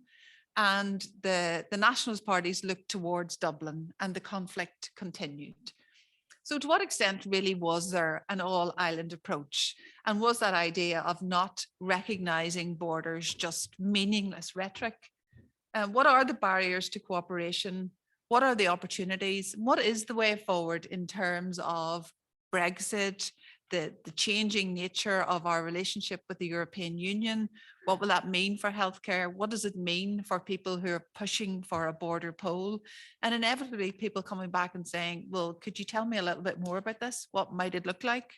And the nationalist parties looked towards Dublin, and the conflict continued. So to what extent really was there an all-island approach? And was that idea of not recognizing borders just meaningless rhetoric? What are the barriers to cooperation? What are the opportunities? What is the way forward in terms of Brexit, the changing nature of our relationship with the European Union? What will that mean for healthcare? What does it mean for people who are pushing for a border poll? And inevitably people coming back and saying, well, could you tell me a little bit more about this? What might it look like?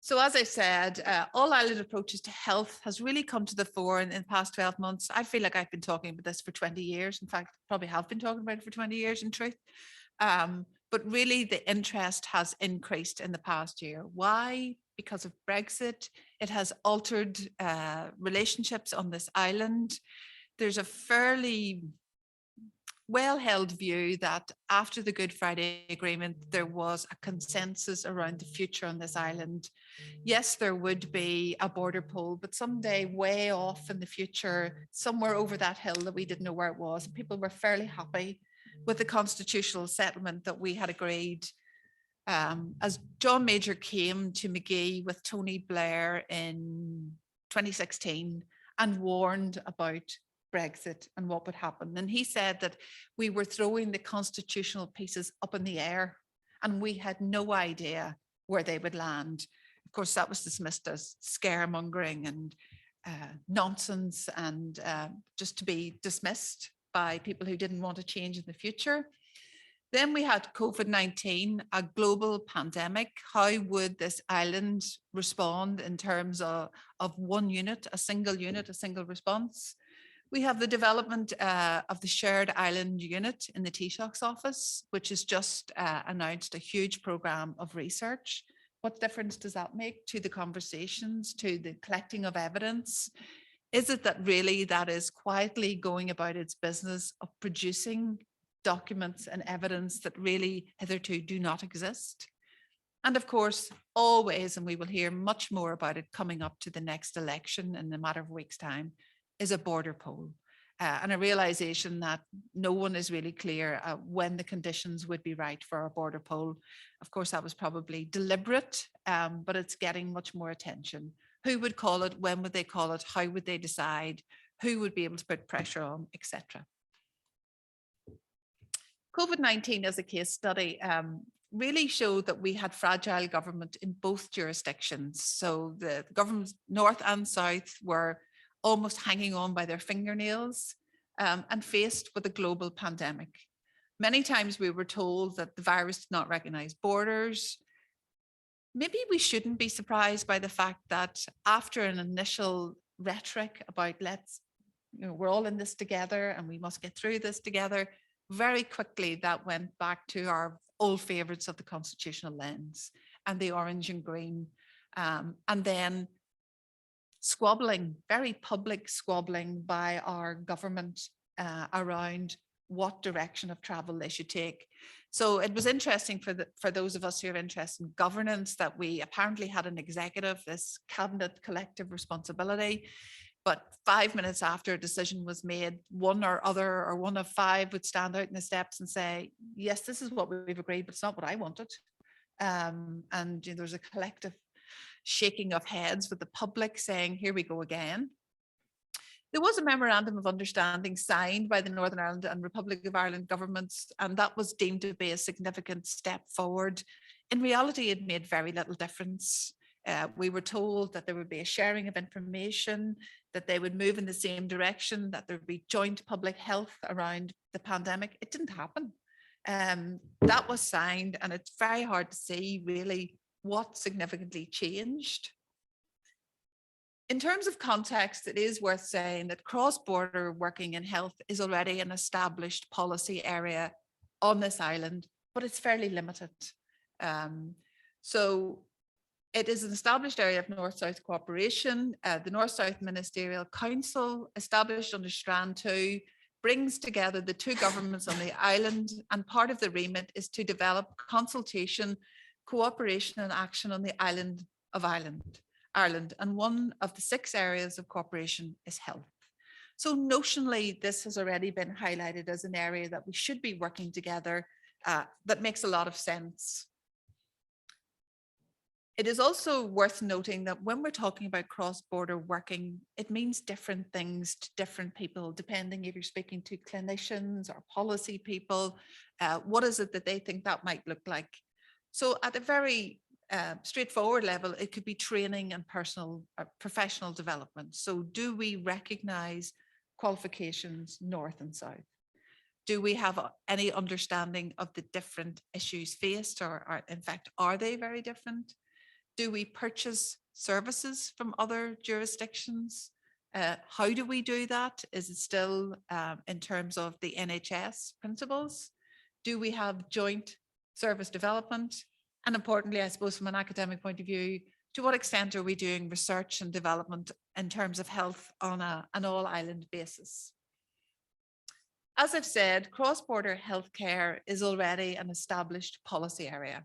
So as I said, all-island approaches to health has really come to the fore in the past 12 months. I feel like I've been talking about this for 20 years. In fact, probably have been talking about it for 20 years in truth. But really the interest has increased in the past year. Why? Because of Brexit. It has altered relationships on this island. There's a fairly well-held view that after the Good Friday Agreement, there was a consensus around the future on this island. Yes, there would be a border poll, but someday way off in the future, somewhere over that hill that we didn't know where it was, people were fairly happy with the constitutional settlement that we had agreed. As John Major came to Magee with Tony Blair in 2016 and warned about Brexit and what would happen. And he said that we were throwing the constitutional pieces up in the air and we had no idea where they would land. Of course, that was dismissed as scaremongering and nonsense and just to be dismissed by people who didn't want to change in the future. Then we had COVID-19, a global pandemic. How would this island respond in terms of one unit, a single response? We have the development of the shared island unit in the Taoiseach's office, which has just announced a huge program of research. What difference does that make to the conversations, to the collecting of evidence? Is it that really that is quietly going about its business of producing documents and evidence that really hitherto do not exist? And of course, always, and we will hear much more about it coming up to the next election in a matter of weeks' time, is a border poll and a realization that no one is really clear when the conditions would be right for a border poll. Of course, that was probably deliberate, but it's getting much more attention. Who would call it? When would they call it? How would they decide? Who would be able to put pressure on, etc. COVID-19 as a case study really showed that we had fragile government in both jurisdictions. So the governments north and south were almost hanging on by their fingernails and faced with a global pandemic. Many times we were told that the virus did not recognize borders. Maybe we shouldn't be surprised by the fact that after an initial rhetoric about we're all in this together and we must get through this together, very quickly that went back to our old favorites of the constitutional lens and the orange and green. And then squabbling, very public squabbling by our government around what direction of travel they should take. So it was interesting for those of us who are interested in governance that we apparently had an executive, this cabinet collective responsibility. But 5 minutes after a decision was made, one or other or one of five would stand out in the steps and say, yes, this is what we've agreed, but it's not what I wanted. And there's a collective shaking of heads with the public saying, here we go again. There was a memorandum of understanding signed by the Northern Ireland and Republic of Ireland governments, and that was deemed to be a significant step forward. In reality, it made very little difference. We were told that there would be a sharing of information, that they would move in the same direction, that there would be joint public health around the pandemic. It didn't happen. That was signed, and it's very hard to see really what significantly changed. In terms of context, it is worth saying that cross-border working in health is already an established policy area on this island, but it's fairly limited. So it is an established area of North-South cooperation. The North-South Ministerial Council, established under Strand 2, brings together the two governments on the island, and part of the remit is to develop consultation, cooperation and action on the island of Ireland. And one of the 6 areas of cooperation is health. So notionally, this has already been highlighted as an area that we should be working together. That makes a lot of sense. It is also worth noting that when we're talking about cross-border working, it means different things to different people, depending if you're speaking to clinicians or policy people. What is it that they think that might look like? So at a very straightforward level, it could be training and professional development. So do we recognize qualifications north and south? Do we have any understanding of the different issues faced, or in fact, are they very different? Do we purchase services from other jurisdictions? How do we do that? Is it still in terms of the NHS principles? Do we have joint service development? And importantly, I suppose from an academic point of view, to what extent are we doing research and development in terms of health on an all-island basis? As I've said, cross-border healthcare is already an established policy area.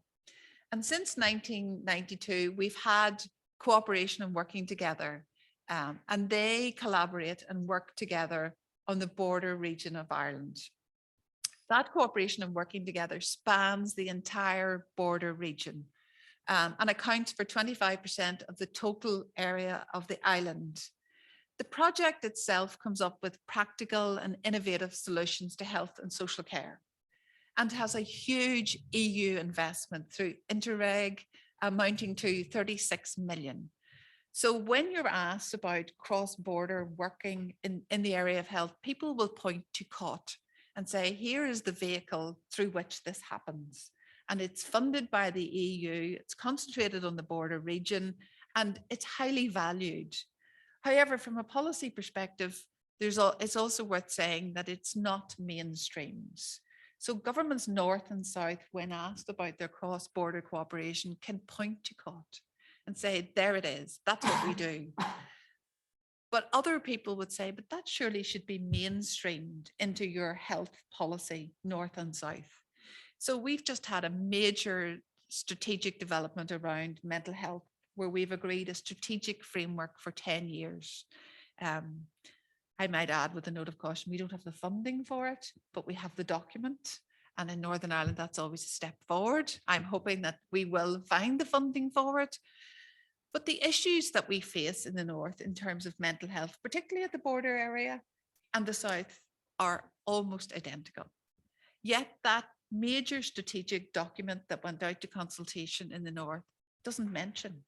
And since 1992, we've had cooperation and working together, and they collaborate and work together on the border region of Ireland. That cooperation and working together spans the entire border region and accounts for 25% of the total area of the island. The project itself comes up with practical and innovative solutions to health and social care, and has a huge EU investment through Interreg amounting to 36 million. So when you're asked about cross-border working in the area of health, people will point to COT and say, here is the vehicle through which this happens. And it's funded by the EU, it's concentrated on the border region, and it's highly valued. However, from a policy perspective, it's also worth saying that it's not mainstreams. So governments north and south, when asked about their cross-border cooperation, can point to COT and say, there it is, that's what we do. But other people would say, but that surely should be mainstreamed into your health policy, north and south. So we've just had a major strategic development around mental health, where we've agreed a strategic framework for 10 years. I might add, with a note of caution, we don't have the funding for it, but we have the document. And in Northern Ireland, that's always a step forward. I'm hoping that we will find the funding for it. But the issues that we face in the north in terms of mental health, particularly at the border area and the south, are almost identical. Yet that major strategic document that went out to consultation in the north doesn't mention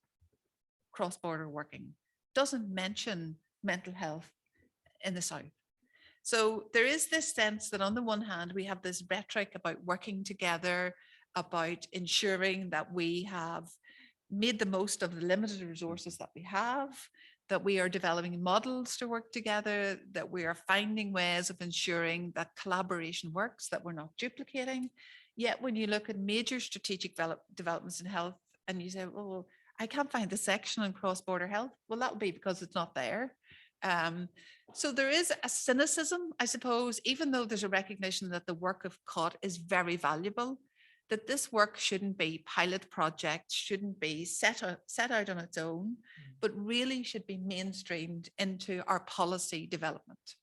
cross-border working, doesn't mention mental health in the south. So there is this sense that on the one hand, we have this rhetoric about working together, about ensuring that we have made the most of the limited resources that we have, that we are developing models to work together, that we are finding ways of ensuring that collaboration works, that we're not duplicating. Yet when you look at major strategic developments in health and you say, well, I can't find the section on cross-border health. Well, that'll be because it's not there. So there is a cynicism, I suppose, even though there's a recognition that the work of COT is very valuable, that this work shouldn't be pilot projects, shouldn't be set out on its own, but really should be mainstreamed into our policy development.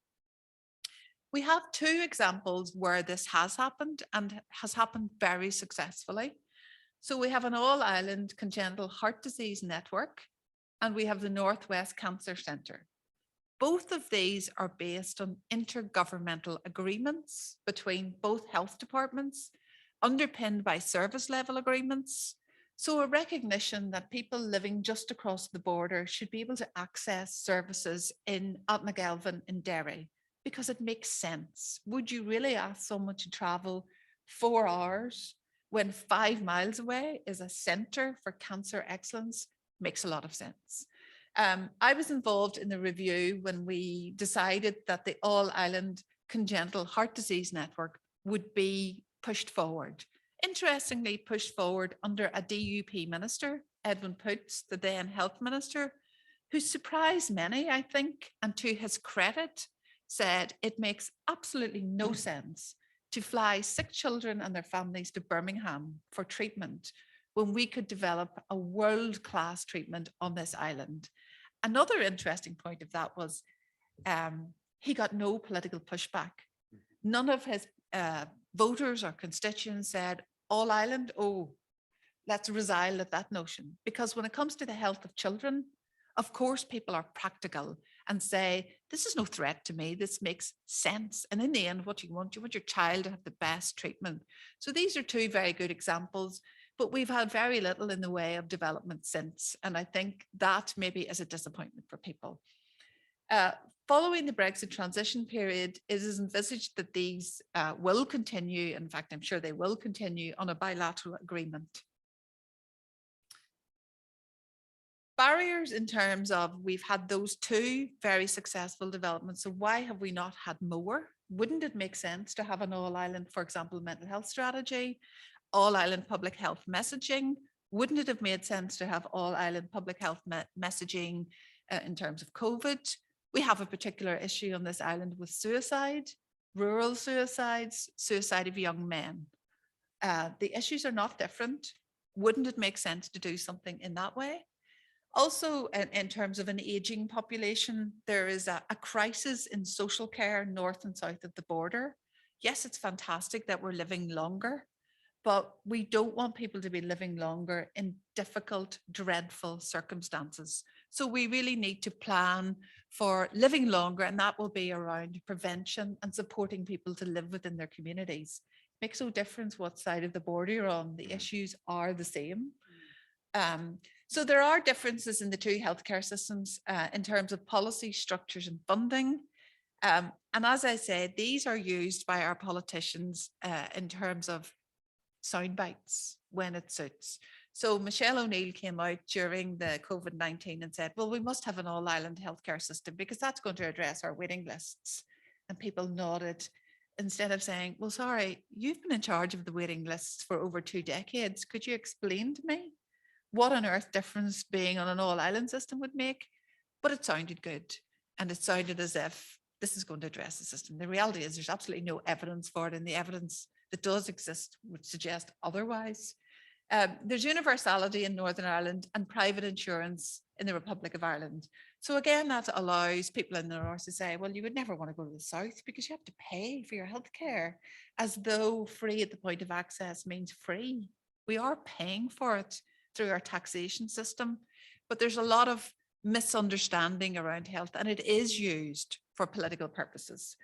We have two examples where this has happened and has happened very successfully. So we have an all-Ireland congenital heart disease network, and we have the Northwest Cancer Centre. Both of these are based on intergovernmental agreements between both health departments, underpinned by service level agreements. So a recognition that people living just across the border should be able to access services at McGelvin in Derry, because it makes sense. Would you really ask someone to travel 4 hours when 5 miles away is a centre for cancer excellence? Makes a lot of sense. I was involved in the review when we decided that the All-Ireland Congenital Heart Disease Network would be pushed forward. Interestingly, pushed forward under a DUP minister, Edwin Poots, the then health minister, who surprised many, I think, and to his credit, said it makes absolutely no sense to fly sick children and their families to Birmingham for treatment when we could develop a world-class treatment on this island. Another interesting point of that was he got no political pushback. None of his voters or constituents said, all Ireland, oh, let's resile at that notion. Because when it comes to the health of children, of course, people are practical and say, this is no threat to me, this makes sense. And in the end, what you want your child to have the best treatment. So these are two very good examples, but we've had very little in the way of development since. And I think that maybe is a disappointment for people. Following the Brexit transition period, it is envisaged that these will continue. In fact, I'm sure they will continue on a bilateral agreement. Barriers in terms of, we've had those two very successful developments. So why have we not had more? Wouldn't it make sense to have an all-Ireland, for example, mental health strategy, all-Ireland public health messaging? Wouldn't it have made sense to have all-Ireland public health messaging in terms of COVID? We have a particular issue on this island with suicide, rural suicides, suicide of young men. The issues are not different. Wouldn't it make sense to do something in that way? Also, in terms of an aging population, there is a crisis in social care north and south of the border. Yes, it's fantastic that we're living longer, but we don't want people to be living longer in difficult, dreadful circumstances. So we really need to plan for living longer, and that will be around prevention and supporting people to live within their communities. It makes no difference what side of the border you're on, the issues are the same. So there are differences in the two healthcare systems in terms of policy structures and funding. And as I said, these are used by our politicians in terms of sound bites when it suits. So Michelle O'Neill came out during the COVID-19 and said, well, we must have an all-island healthcare system because that's going to address our waiting lists. And people nodded instead of saying, well, sorry, you've been in charge of the waiting lists for over 2 decades. Could you explain to me what on earth difference being on an all-island system would make? But it sounded good. And it sounded as if this is going to address the system. The reality is there's absolutely no evidence for it. And the evidence that does exist would suggest otherwise. There's universality in Northern Ireland and private insurance in the Republic of Ireland. So again, that allows people in the north to say, well, you would never want to go to the south because you have to pay for your healthcare, as though free at the point of access means free. We are paying for it through our taxation system, but there's a lot of misunderstanding around health, and it is used for political purposes.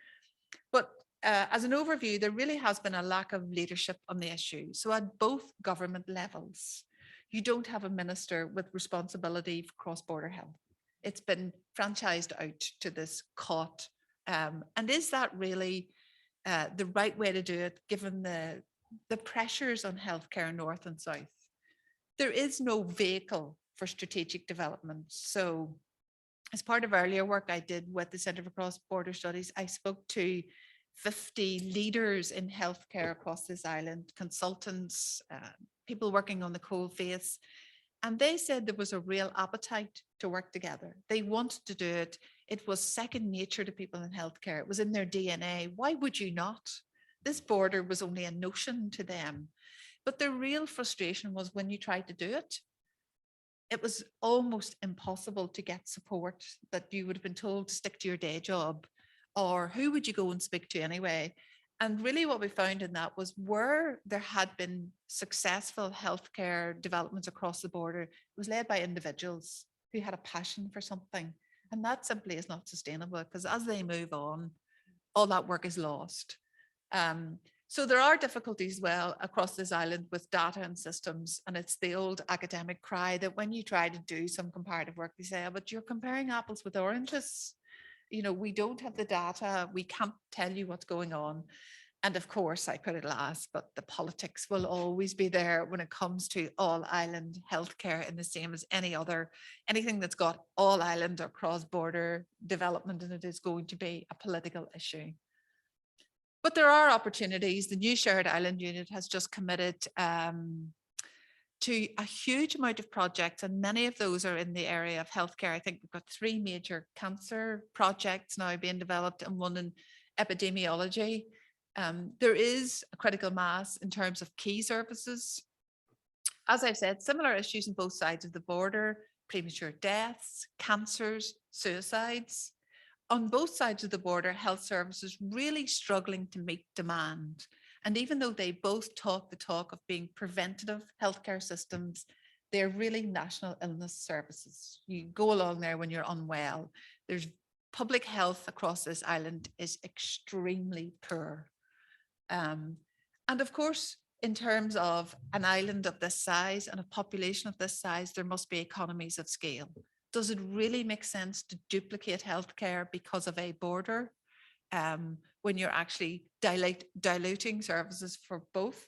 But as an overview, there really has been a lack of leadership on the issue. So at both government levels, you don't have a minister with responsibility for cross-border health. It's been franchised out to this COT. And is that really the right way to do it, given the pressures on healthcare north and south? There is no vehicle for strategic development. So as part of earlier work I did with the Centre for Cross-Border Studies, I spoke to 50 leaders in healthcare across this island, consultants, people working on the cold face, and they said there was a real appetite to work together. They wanted to do it. It was second nature to people in healthcare. It was in their DNA. Why would you not? This border was only a notion to them. But the real frustration was when you tried to do it, it was almost impossible to get support, that you would have been told to stick to your day job, or who would you go and speak to anyway? And really what we found in that was where there had been successful healthcare developments across the border, it was led by individuals who had a passion for something. And that simply is not sustainable, because as they move on, all that work is lost. So there are difficulties well across this island with data and systems, and it's the old academic cry that when you try to do some comparative work, they say, oh, but you're comparing apples with oranges. You know, we don't have the data, we can't tell you what's going on. And of course, I put it last, but the politics will always be there when it comes to all island healthcare, in the same as any other, anything that's got all island or cross-border development, and it is going to be a political issue. But there are opportunities. The new Shared Island Unit has just committed to a huge amount of projects, and many of those are in the area of healthcare. I think we've got 3 major cancer projects now being developed and 1 in epidemiology. There is a critical mass in terms of key services. As I've said, similar issues on both sides of the border: premature deaths, cancers, suicides. On both sides of the border, health services really struggling to meet demand. And even though they both talk the talk of being preventative healthcare systems, they're really national illness services. You go along there when you're unwell. There's public health across this island is extremely poor. And of course, in terms of an island of this size and a population of this size, there must be economies of scale. Does it really make sense to duplicate healthcare because of a border when you're actually diluting services for both?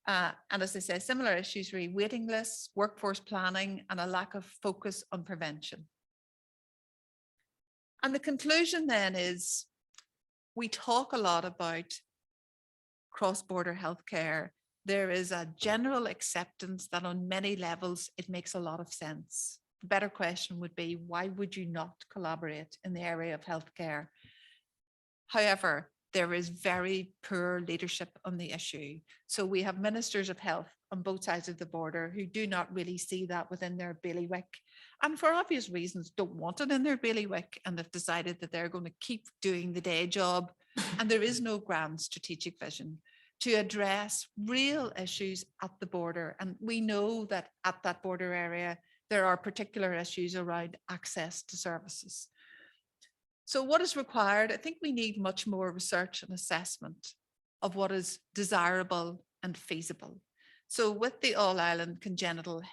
And as I say, similar issues, really waiting lists, workforce planning, and a lack of focus on prevention. And the conclusion then is, we talk a lot about cross-border healthcare. There is a general acceptance that on many levels, it makes a lot of sense. The better question would be, why would you not collaborate in the area of healthcare? However, there is very poor leadership on the issue. So we have ministers of health on both sides of the border who do not really see that within their bailiwick, and for obvious reasons don't want it in their bailiwick, and have decided that they're going to keep doing the day job. And there is no grand strategic vision to address real issues at the border. And we know that at that border area, there are particular issues around access to services. So what is required? I think we need much more research and assessment of what is desirable and feasible. So with the all-island congenital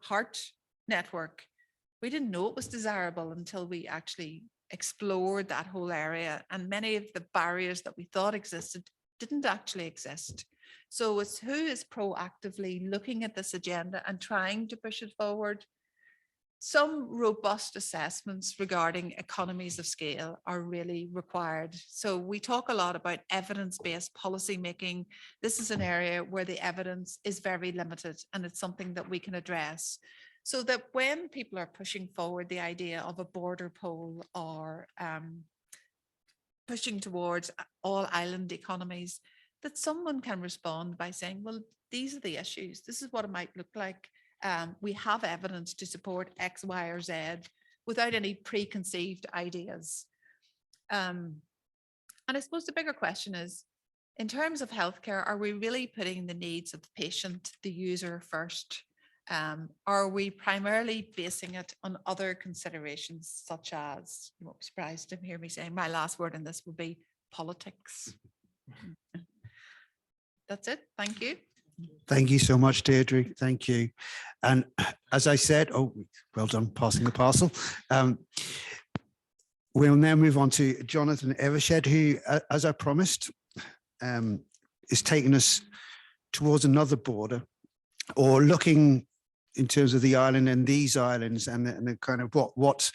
heart network. We didn't know it was desirable until we actually explored that whole area, and many of the barriers that we thought existed didn't actually exist. So it's who is proactively looking at this agenda and trying to push it forward. Some robust assessments regarding economies of scale are really required. So we talk a lot about evidence-based policy making. This is an area where the evidence is very limited, and it's something that we can address. So that when people are pushing forward the idea of a border poll or pushing towards all island economies, that someone can respond by saying, well, these are the issues. This is what it might look like. We have evidence to support X, Y, or Z without any preconceived ideas. And I suppose the bigger question is, in terms of healthcare, are we really putting the needs of the patient, the user first? Are we primarily basing it on other considerations, such as, you won't be surprised to hear me saying my last word in this will be politics. That's it. Thank you. Thank you so much, Deirdre. Thank you. And as I said, oh, well done, passing the parcel. We'll now move on to Jonathan Evershed, who, as I promised, is taking us towards another border, or looking in terms of the island and these islands, and the kind of what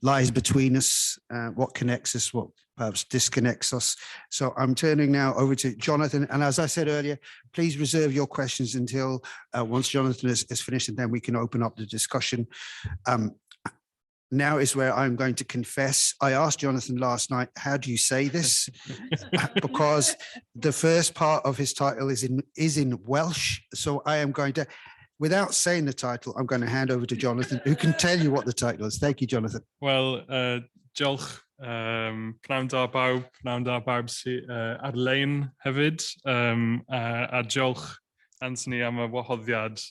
lies between us, what connects us, what perhaps disconnects us. So I'm turning now over to Jonathan. And as I said earlier, please reserve your questions until once Jonathan is finished, and then we can open up the discussion. Now is where I'm going to confess. I asked Jonathan last night, how do you say this? Because the first part of his title is in Welsh. So I am going to, without saying the title, I'm going to hand over to Jonathan, who can tell you what the title is. Thank you, Jonathan. Well, diolch, pnawn da bawb sy ar-lein hefyd, a diolch Anthony am y wahoddiad.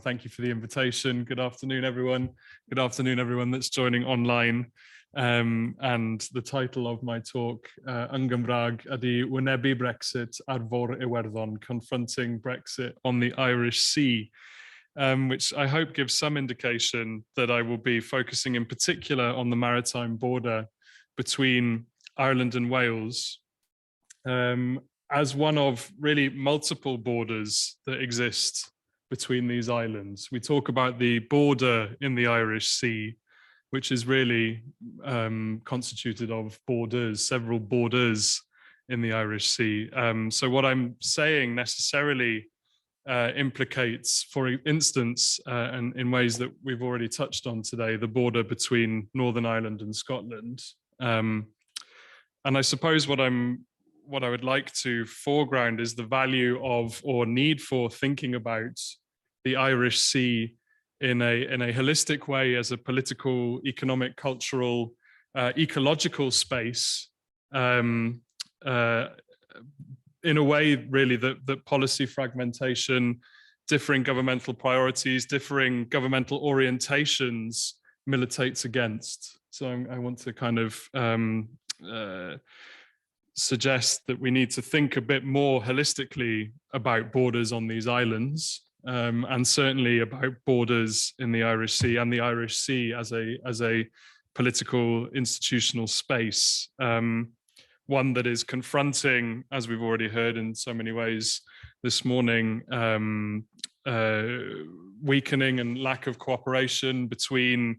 Thank you for the invitation. Good afternoon, everyone. Good afternoon, everyone that's joining online. And the title of my talk, yn Gymraeg, ydy Wynebu Brexit ar Fôr Iwerddon, Confronting Brexit on the Irish Sea, which I hope gives some indication that I will be focusing in particular on the maritime border between Ireland and Wales, as one of really multiple borders that exist between these islands. We talk about the border in the Irish Sea, which is really constituted of borders, several borders in the Irish Sea. So what I'm saying necessarily implicates, for instance, and in ways that we've already touched on today, the border between Northern Ireland and Scotland. And I suppose what I would like to foreground is the value of, or need for, thinking about the Irish Sea in a holistic way, as a political, economic, cultural, ecological space, in a way really that policy fragmentation, differing governmental priorities, differing governmental orientations militates against. So I want to kind of suggest that we need to think a bit more holistically about borders on these islands, and certainly about borders in the Irish Sea, and the Irish Sea as a political institutional space, one that is confronting, as we've already heard in so many ways this morning, weakening and lack of cooperation between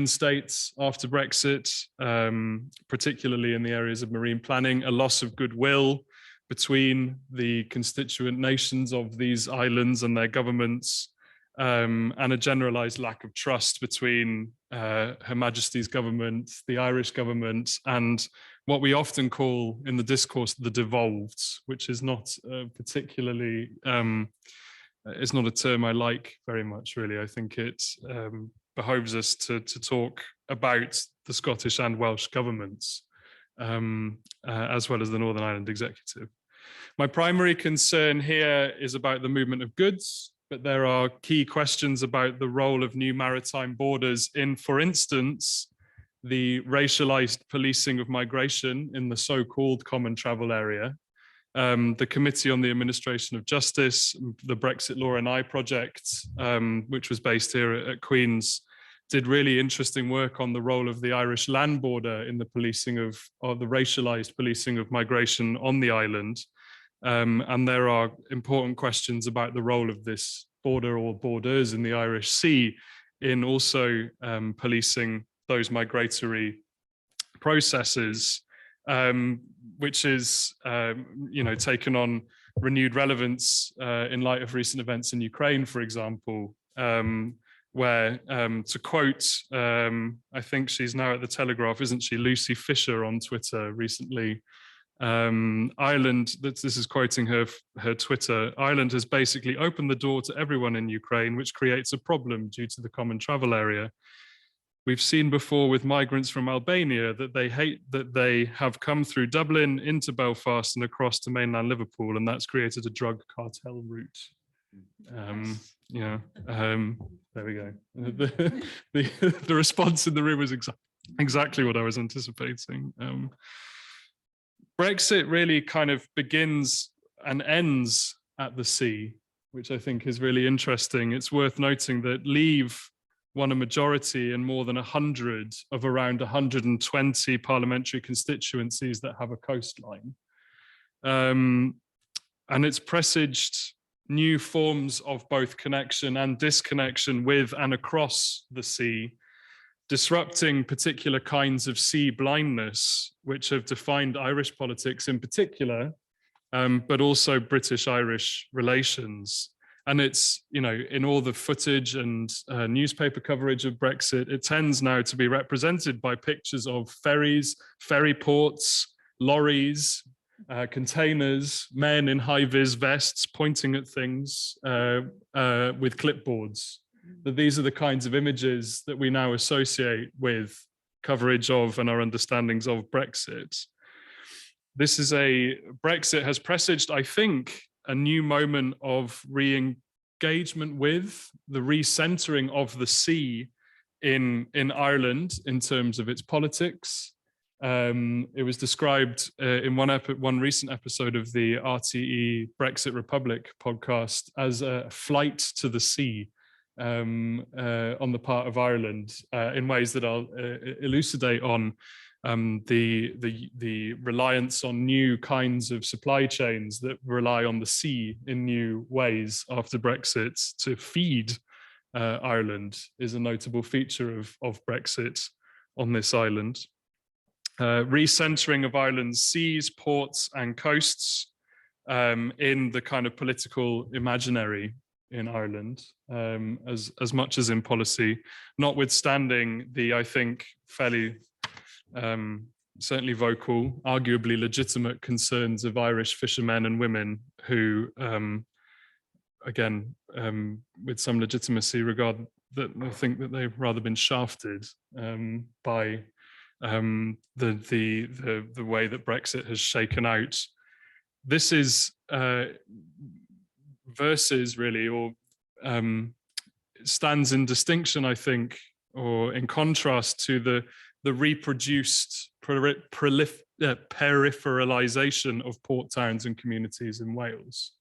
states after Brexit, particularly in the areas of marine planning, a loss of goodwill between the constituent nations of these islands and their governments, and a generalized lack of trust between Her Majesty's government, the Irish government, and what we often call in the discourse the devolved, which is not particularly, it's not a term I like very much, really. I think it behoves us to talk about the Scottish and Welsh governments, as well as the Northern Ireland Executive. My primary concern here is about the movement of goods, but there are key questions about the role of new maritime borders in, for instance, the racialized policing of migration in the so-called common travel area, the Committee on the Administration of Justice, the Brexit Law and I project, which was based here at Queen's, did really interesting work on the role of the Irish land border in the policing of, or the racialized policing of migration on the island. And there are important questions about the role of this border or borders in the Irish Sea in also policing those migratory processes, which is, taken on renewed relevance in light of recent events in Ukraine, for example, where, to quote, I think she's now at the Telegraph, isn't she, Lucy Fisher on Twitter recently, Ireland, this is quoting her Twitter, Ireland has basically opened the door to everyone in Ukraine, which creates a problem due to the common travel area. We've seen before with migrants from Albania that they have come through Dublin into Belfast and across to mainland Liverpool, and that's created a drug cartel route. There we go. The response in the room was exactly what I was anticipating. Brexit really kind of begins and ends at the sea, which I think is really interesting. It's worth noting that Leave won a majority in more than 100 of around 120 parliamentary constituencies that have a coastline. And it's presaged new forms of both connection and disconnection with and across the sea, disrupting particular kinds of sea blindness, which have defined Irish politics in particular, but also British-Irish relations. And it's, in all the footage and newspaper coverage of Brexit, it tends now to be represented by pictures of ferries, ferry ports, lorries, containers, men in high-vis vests pointing at things with clipboards. That these are the kinds of images that we now associate with coverage of and our understandings of Brexit. Brexit has presaged, I think, a new moment of re-engagement with the recentering of the sea in Ireland in terms of its politics. It was described in one recent episode of the RTE Brexit Republic podcast as a flight to the sea on the part of Ireland in ways that I'll elucidate on. The reliance on new kinds of supply chains that rely on the sea in new ways after Brexit to feed Ireland is a notable feature of Brexit on this island. Recentering of Ireland's seas, ports and coasts in the kind of political imaginary in Ireland, as much as in policy, notwithstanding the, I think, fairly certainly vocal, arguably legitimate concerns of Irish fishermen and women who, again, with some legitimacy regard that I think that they've rather been shafted by the way that Brexit has shaken out. This is versus really, or stands in distinction, I think, or in contrast to the reproduced peripheralization of port towns and communities in Wales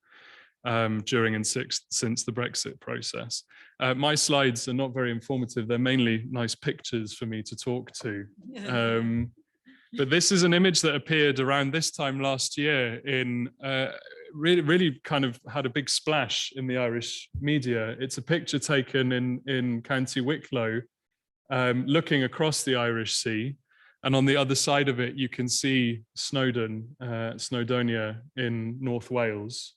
during and since the Brexit process. My slides are not very informative. They're mainly nice pictures for me to talk to. But this is an image that appeared around this time last year in really kind of had a big splash in the Irish media. It's a picture taken in County Wicklow, looking across the Irish Sea, and on the other side of it you can see Snowdonia in North Wales.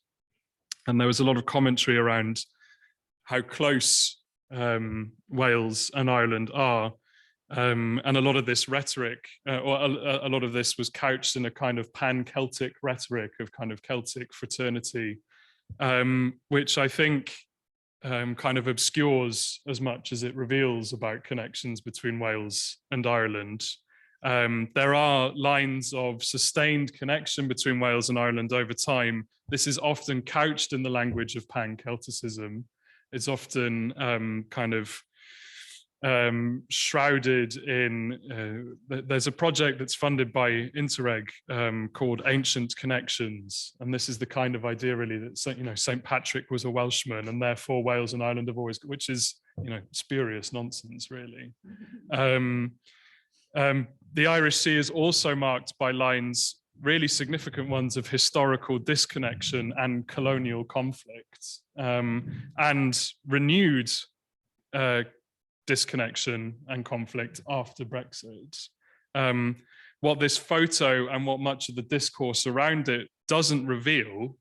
And there was a lot of commentary around how close Wales and Ireland are, and a lot of this rhetoric, or a lot of this was couched in a kind of pan-Celtic rhetoric of kind of Celtic fraternity, which I think kind of obscures as much as it reveals about connections between Wales and Ireland. There are lines of sustained connection between Wales and Ireland over time. This is often couched in the language of pan-Celticism. It's often kind of shrouded in, there's a project that's funded by Interreg called Ancient Connections. And this is the kind of idea really that, you know, St. Patrick was a Welshman and therefore Wales and Ireland have always, which is, you know, spurious nonsense really. The Irish Sea is also marked by lines, really significant ones, of historical disconnection and colonial conflict, and renewed disconnection and conflict after Brexit. What this photo and what much of the discourse around it doesn't reveal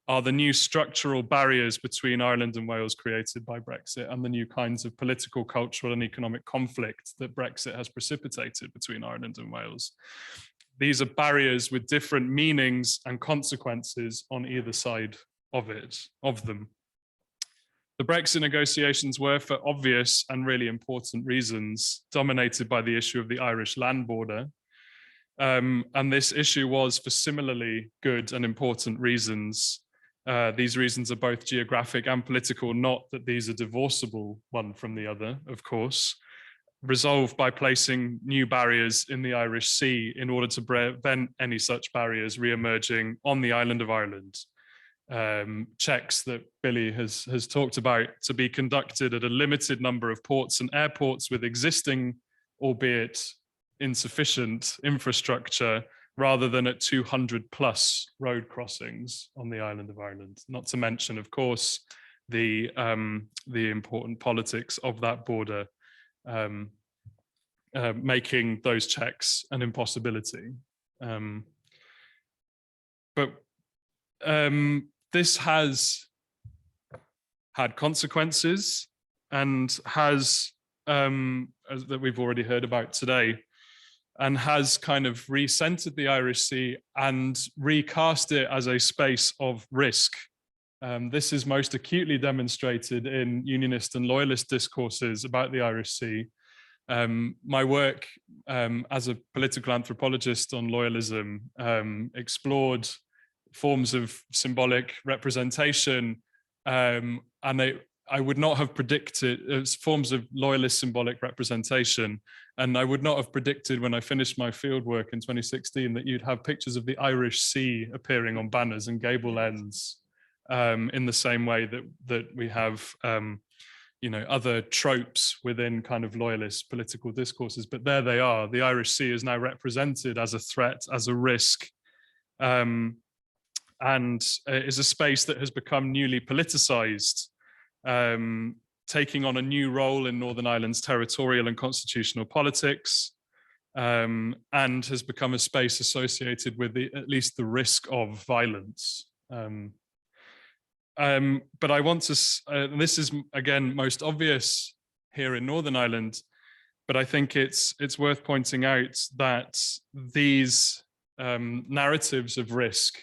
are the new structural barriers between Ireland and Wales created by Brexit, and the new kinds of political, cultural and economic conflict that Brexit has precipitated between Ireland and Wales. These are barriers with different meanings and consequences on either side of them. The Brexit negotiations were, for obvious and really important reasons, dominated by the issue of the Irish land border. And this issue was for similarly good and important reasons. These reasons are both geographic and political, not that these are divorceable one from the other, of course, resolved by placing new barriers in the Irish Sea in order to prevent any such barriers re-emerging on the island of Ireland. Checks that Billy has talked about to be conducted at a limited number of ports and airports with existing, albeit insufficient, infrastructure, rather than at 200 plus road crossings on the island of Ireland. Not to mention, of course, the important politics of that border, making those checks an impossibility. This has had consequences and has, that we've already heard about today, and has kind of recentered the Irish Sea and recast it as a space of risk. This is most acutely demonstrated in unionist and loyalist discourses about the Irish Sea. My work as a political anthropologist on loyalism explored forms of symbolic representation, and I would not have predicted forms of loyalist symbolic representation. And I would not have predicted when I finished my fieldwork in 2016 that you'd have pictures of the Irish Sea appearing on banners and gable ends in the same way that we have, you know, other tropes within kind of loyalist political discourses. But there they are. The Irish Sea is now represented as a threat, as a risk, and is a space that has become newly politicized, taking on a new role in Northern Ireland's territorial and constitutional politics, and has become a space associated with at least the risk of violence. But I want to, this is again most obvious here in Northern Ireland, but I think it's worth pointing out that these narratives of risk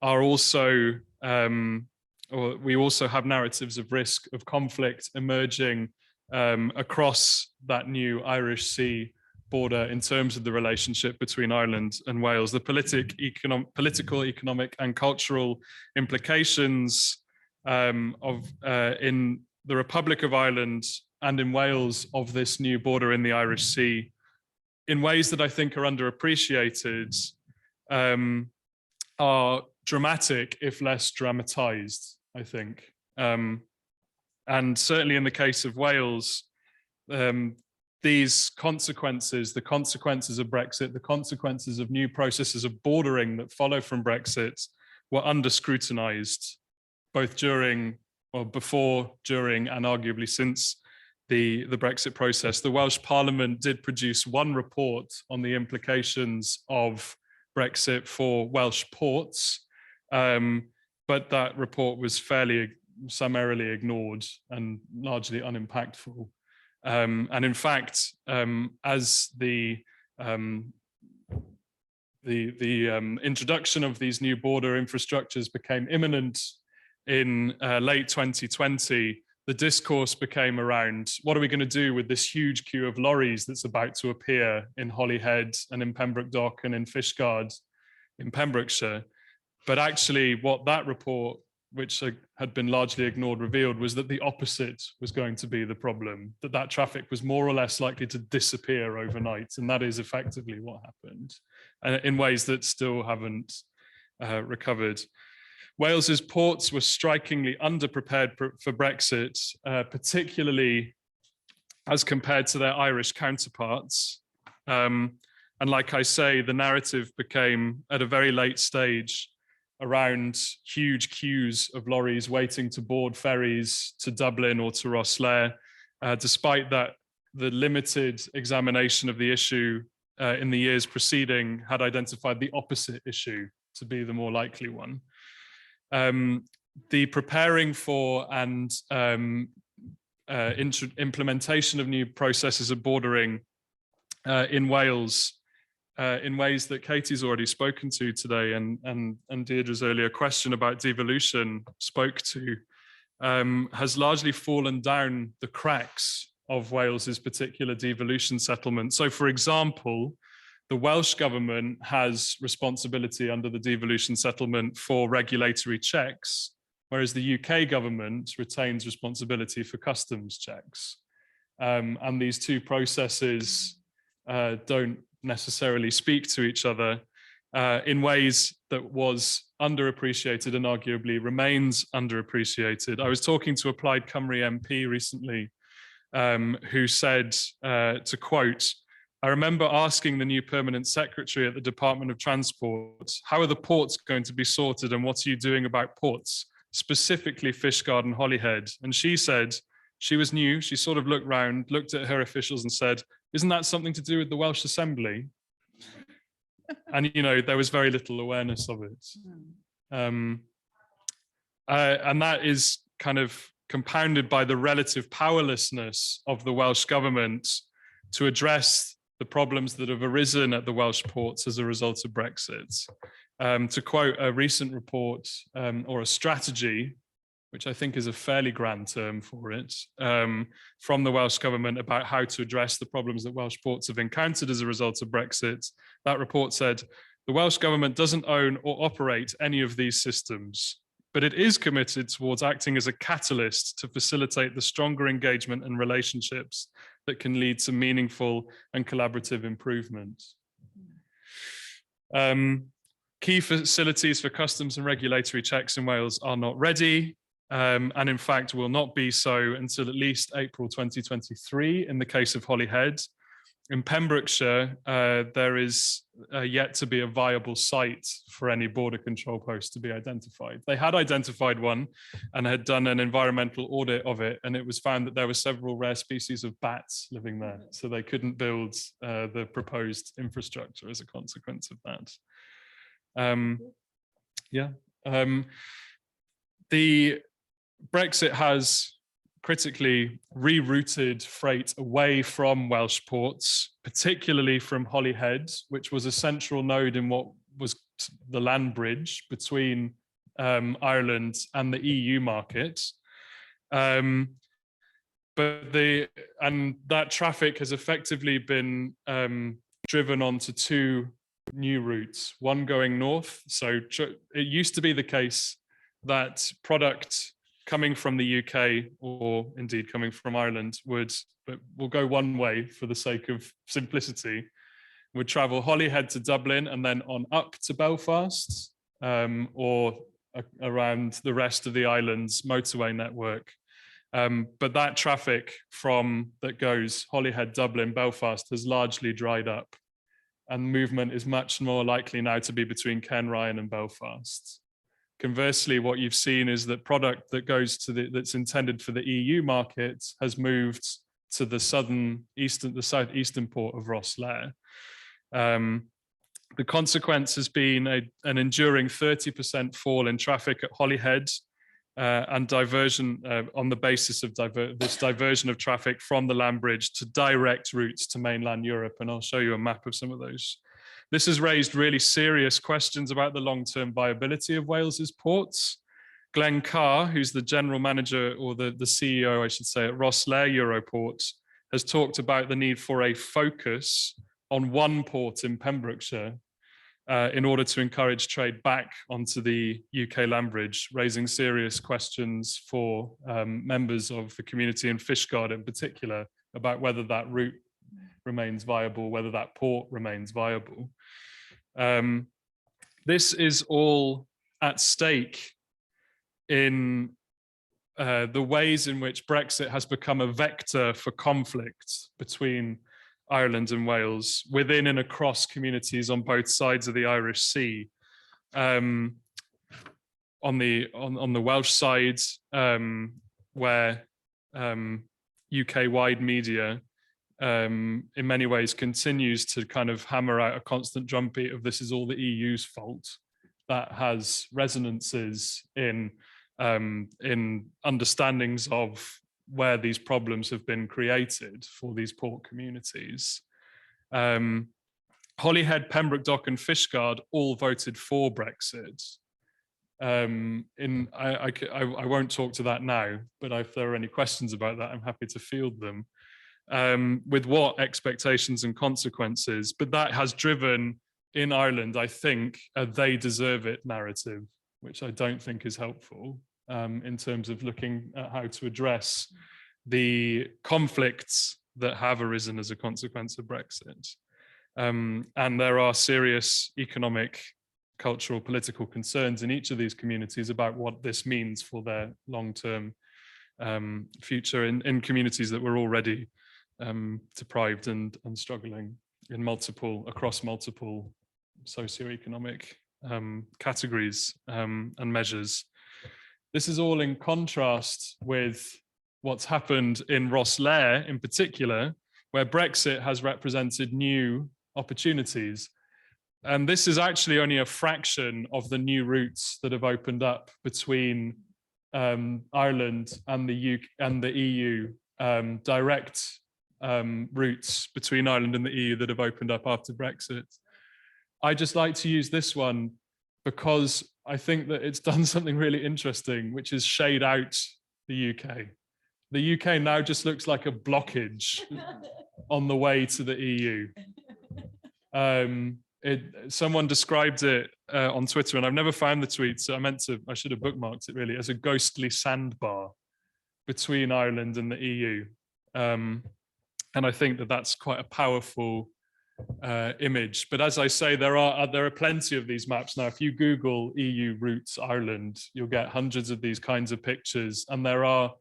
are also, or we also have narratives of risk, of conflict emerging across that new Irish Sea border in terms of the relationship between Ireland and Wales. The political, economic and cultural implications in the Republic of Ireland and in Wales of this new border in the Irish Sea, in ways that I think are underappreciated, are dramatic, if less dramatized, I think. And certainly in the case of Wales, these consequences, the consequences of Brexit, the consequences of new processes of bordering that follow from Brexit, were under scrutinized, both during, or before, during, and arguably since the Brexit process. The Welsh Parliament did produce one report on the implications of Brexit for Welsh ports, but that report was fairly summarily ignored and largely unimpactful. And in fact, as the introduction of these new border infrastructures became imminent in late 2020, the discourse became around, what are we going to do with this huge queue of lorries that's about to appear in Holyhead and in Pembroke Dock and in Fishguard in Pembrokeshire? But actually what that report which had been largely ignored, revealed was that the opposite was going to be the problem, that traffic was more or less likely to disappear overnight. And that is effectively what happened, in ways that still haven't recovered. Wales's ports were strikingly underprepared for Brexit, particularly as compared to their Irish counterparts. And like I say, the narrative became at a very late stage around huge queues of lorries waiting to board ferries to Dublin or to Rosslare. Despite that, the limited examination of the issue in the years preceding had identified the opposite issue to be the more likely one. The preparing for and implementation of new processes of bordering in Wales in ways that Katie's already spoken to today, and Deirdre's earlier question about devolution spoke to, has largely fallen down the cracks of Wales's particular devolution settlement. So, for example, the Welsh government has responsibility under the devolution settlement for regulatory checks, whereas the UK government retains responsibility for customs checks. And these two processes don't necessarily speak to each other in ways that was underappreciated and arguably remains underappreciated. I was talking to Applied Cymru MP recently, who said, to quote, "I remember asking the new permanent secretary at the Department of Transport, how are the ports going to be sorted and what are you doing about ports, specifically Fishguard and Holyhead?" And she said, she was new, she sort of looked round, looked at her officials and said, "Isn't that something to do with the Welsh Assembly?" And, you know, there was very little awareness of it. And that is kind of compounded by the relative powerlessness of the Welsh government to address the problems that have arisen at the Welsh ports as a result of Brexit. To quote a recent report or a strategy, which I think is a fairly grand term for it, from the Welsh government about how to address the problems that Welsh ports have encountered as a result of Brexit. That report said, "The Welsh government doesn't own or operate any of these systems, but it is committed towards acting as a catalyst to facilitate the stronger engagement and relationships that can lead to meaningful and collaborative improvement." Key facilities for customs and regulatory checks in Wales are not ready, and in fact will not be so until at least April 2023 in the case of Holyhead. In Pembrokeshire, there is yet to be a viable site for any border control post to be identified. They had identified one and had done an environmental audit of it, and it was found that there were several rare species of bats living there, so they couldn't build the proposed infrastructure as a consequence of that. The Brexit has critically rerouted freight away from Welsh ports, particularly from Holyhead, which was a central node in what was the land bridge between Ireland and the EU market. But that traffic has effectively been driven onto two new routes, one going north. So it used to be the case that product coming from the UK or indeed coming from Ireland will go one way for the sake of simplicity, would travel Holyhead to Dublin and then on up to Belfast or around the rest of the island's motorway network. But that traffic that goes Holyhead, Dublin, Belfast has largely dried up, and movement is much more likely now to be between Kenryan and Belfast. Conversely, what you've seen is that product that goes that's intended for the EU market has moved to the southeastern port of Rosslare. The consequence has been an enduring 30% fall in traffic at Holyhead and diversion on the basis of this diversion of traffic from the land bridge to direct routes to mainland Europe. And I'll show you a map of some of those. This has raised really serious questions about the long-term viability of Wales's ports. Glenn Carr, who's the general manager or the CEO, I should say, at Rosslare Europort, has talked about the need for a focus on one port in Pembrokeshire. in order to encourage trade back onto the UK land bridge, raising serious questions for members of the community in Fishguard in particular about whether that route remains viable, whether that port remains viable. This is all at stake in the ways in which Brexit has become a vector for conflict between Ireland and Wales, within and across communities on both sides of the Irish Sea. On the Welsh side, where UK-wide media in many ways continues to kind of hammer out a constant drumbeat of this is all the EU's fault, that has resonances in understandings of where these problems have been created for these port communities. Holyhead, Pembroke Dock and Fishguard all voted for Brexit. I won't talk to that now, but if there are any questions about that, I'm happy to field them. With what expectations and consequences, but that has driven in Ireland, I think, a they deserve it narrative, which I don't think is helpful in terms of looking at how to address the conflicts that have arisen as a consequence of Brexit. And there are serious economic, cultural, political concerns in each of these communities about what this means for their long-term future in communities that were already deprived and struggling in across multiple socioeconomic categories and measures. This is all in contrast with what's happened in Rosslare in particular, where Brexit has represented new opportunities. And this is actually only a fraction of the new routes that have opened up between Ireland and the EU, direct routes between Ireland and the EU that have opened up after Brexit. I just like to use this one because I think that it's done something really interesting, which is shade out the UK. The UK now just looks like a blockage on the way to the EU. Someone described it on Twitter, and I've never found the tweet, so I should have bookmarked it really, as a ghostly sandbar between Ireland and the EU. And I think that that's quite a powerful image. But as I say, there are plenty of these maps now. If you Google EU routes Ireland, you'll get hundreds of these kinds of pictures. And there are,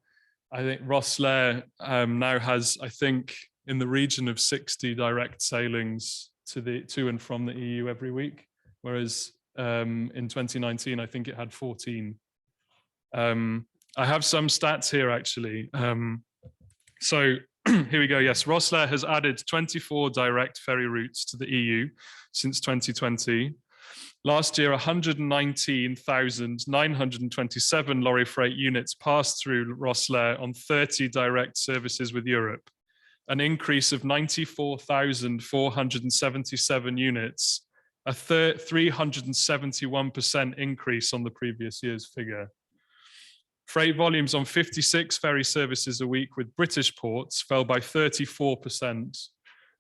I think Rosslare now has, I think, in the region of 60 direct sailings to and from the EU every week, whereas in 2019, I think it had 14. I have some stats here actually. So here we go. Yes, Rosslare has added 24 direct ferry routes to the EU since 2020. Last year, 119,927 lorry freight units passed through Rosslare on 30 direct services with Europe, an increase of 94,477 units, a 371% increase on the previous year's figure. Freight volumes on 56 ferry services a week with British ports fell by 34%,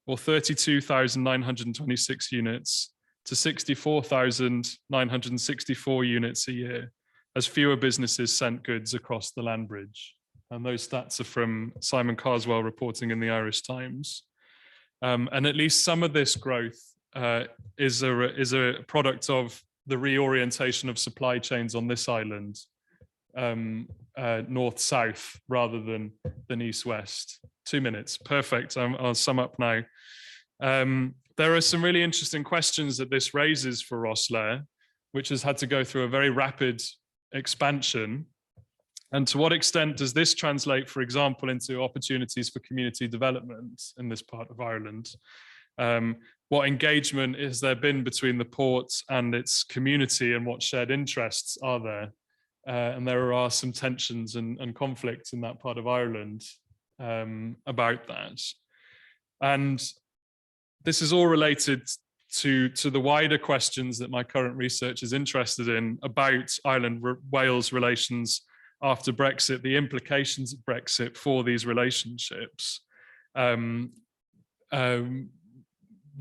or 32,926 units, to 64,964 units a year, as fewer businesses sent goods across the land bridge. And those stats are from Simon Carswell reporting in the Irish Times. And at least some of this growth is a product of the reorientation of supply chains on this island, north-south rather than east-west. 2 minutes, perfect. I'll sum up now. There are some really interesting questions that this raises for Rosslare, which has had to go through a very rapid expansion. And to what extent does this translate, for example, into opportunities for community development in this part of Ireland? What engagement has there been between the port and its community, and what shared interests are there? And there are some tensions and conflicts in that part of Ireland about that. And this is all related to the wider questions that my current research is interested in about Ireland-Wales relations after Brexit, the implications of Brexit for these relationships.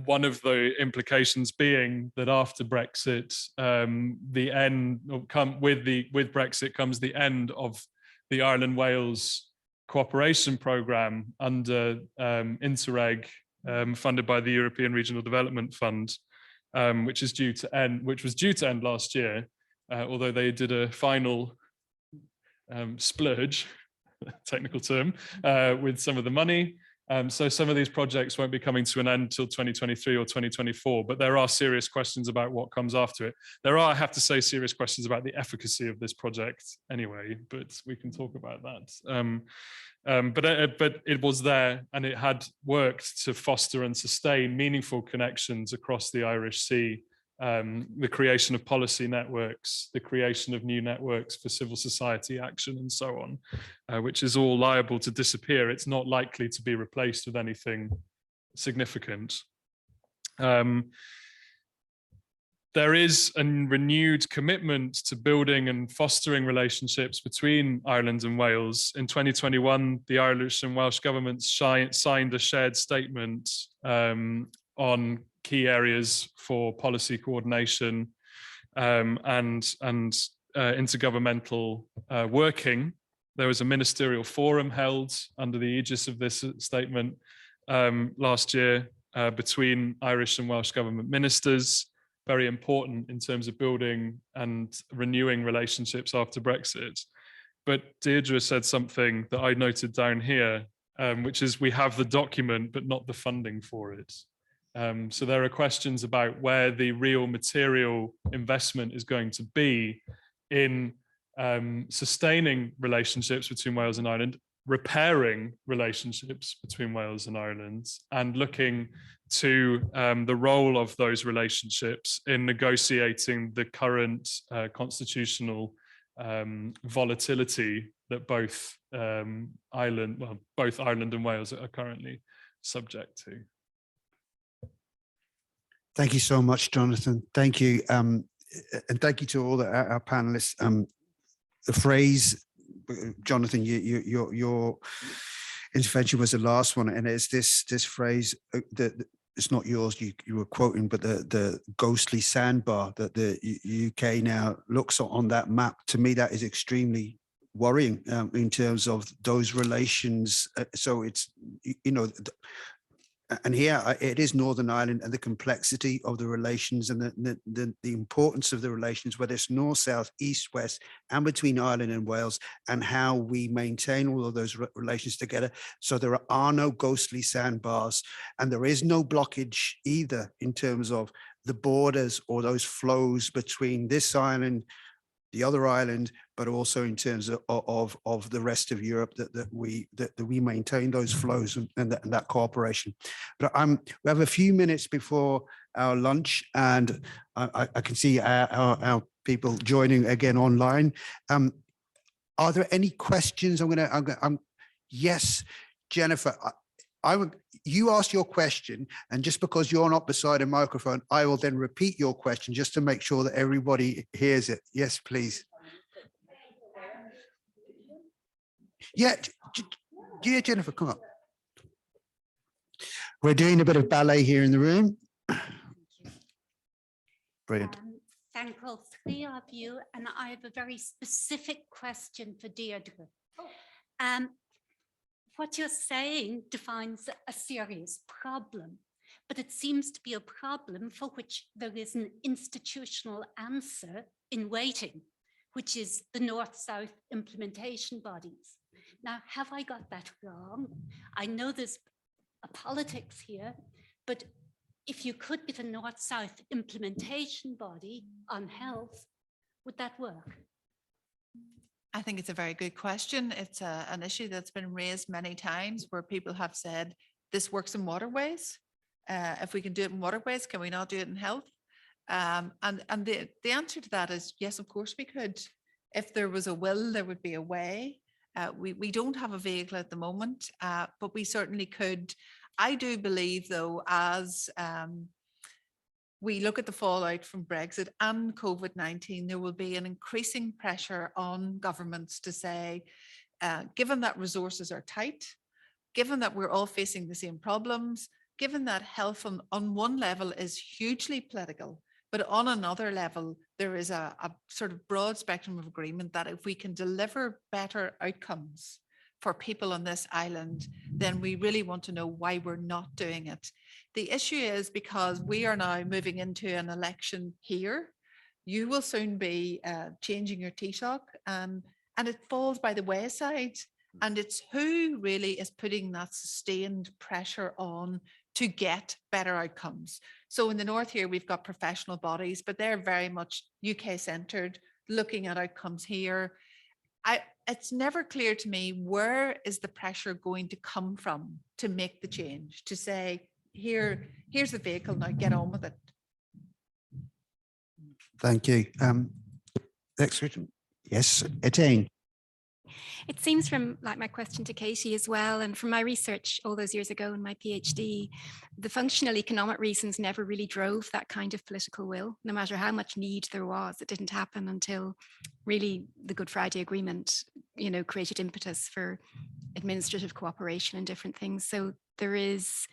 one of the implications being that after Brexit, the end with Brexit comes the end of the Ireland-Wales cooperation programme under Interreg, funded by the European Regional Development Fund, which was due to end last year, although they did a final splurge, technical term, with some of the money. So some of these projects won't be coming to an end until 2023 or 2024, but there are serious questions about what comes after it. There are, I have to say, serious questions about the efficacy of this project anyway, but we can talk about that. But it was there, and it had worked to foster and sustain meaningful connections across the Irish Sea, the creation of policy networks, the creation of new networks for civil society action and so on, which is all liable to disappear. It's not likely to be replaced with anything significant. There is a renewed commitment to building and fostering relationships between Ireland and Wales. In 2021, the Irish and Welsh governments signed a shared statement on key areas for policy coordination and intergovernmental working. There was a ministerial forum held under the aegis of this statement last year between Irish and Welsh government ministers, very important in terms of building and renewing relationships after Brexit. But Deirdre said something that I noted down here, which is we have the document, but not the funding for it. So there are questions about where the real material investment is going to be in sustaining relationships between Wales and Ireland, repairing relationships between Wales and Ireland, and looking to the role of those relationships in negotiating the current constitutional volatility that both Ireland and Wales are currently subject to. Thank you so much, Jonathan. Thank you. And thank you to all our panelists. The phrase, Jonathan, your intervention was the last one, and it's this phrase that it's not yours, you were quoting, but the ghostly sandbar that the UK now looks on that map. To me, that is extremely worrying in terms of those relations. So it's, you know, and here it is Northern Ireland and the complexity of the relations and the importance of the relations, whether it's north, south, east, west, and between Ireland and Wales, and how we maintain all of those relations together. So there are no ghostly sandbars, and there is no blockage either in terms of the borders or those flows between this island, the other island, but also in terms of the rest of Europe, that we maintain those flows and that cooperation. But we have a few minutes before our lunch, and I can see our people joining again online. Are there any questions? Yes, Jennifer. You ask your question, and just because you're not beside a microphone, I will then repeat your question just to make sure that everybody hears it. Yes, please. Yeah, Jennifer, come up. We're doing a bit of ballet here in the room. Brilliant. Thank all three of you, and I have a very specific question for Deirdre. What you're saying defines a serious problem, but it seems to be a problem for which there is an institutional answer in waiting, which is the North-South implementation bodies. Now, have I got that wrong? I know there's a politics here, but if you could get a North-South implementation body on health, would that work? I think it's a very good question. It's an issue that's been raised many times where people have said, this works in waterways. If we can do it in waterways, can we not do it in health? And the answer to that is, yes, of course we could. If there was a will, there would be a way. We don't have a vehicle at the moment, but we certainly could. I do believe, though, as we look at the fallout from Brexit and COVID-19, there will be an increasing pressure on governments to say, given that resources are tight, given that we're all facing the same problems, given that health on one level is hugely political, but on another level, there is a sort of broad spectrum of agreement that if we can deliver better outcomes for people on this island, then we really want to know why we're not doing it. The issue is because we are now moving into an election here. You will soon be changing your Taoiseach, and it falls by the wayside. And it's who really is putting that sustained pressure on to get better outcomes. So in the north here, we've got professional bodies, but they're very much UK centered, looking at outcomes here. It's never clear to me, where is the pressure going to come from to make the change, to say, here's the vehicle, now get on with it. Thank you. Next question. Yes, Etienne. It seems from like my question to Katie as well, and from my research all those years ago in my PhD, the functional economic reasons never really drove that kind of political will. No matter how much need there was, it didn't happen until really the Good Friday Agreement, you know, created impetus for administrative cooperation and different things. So there is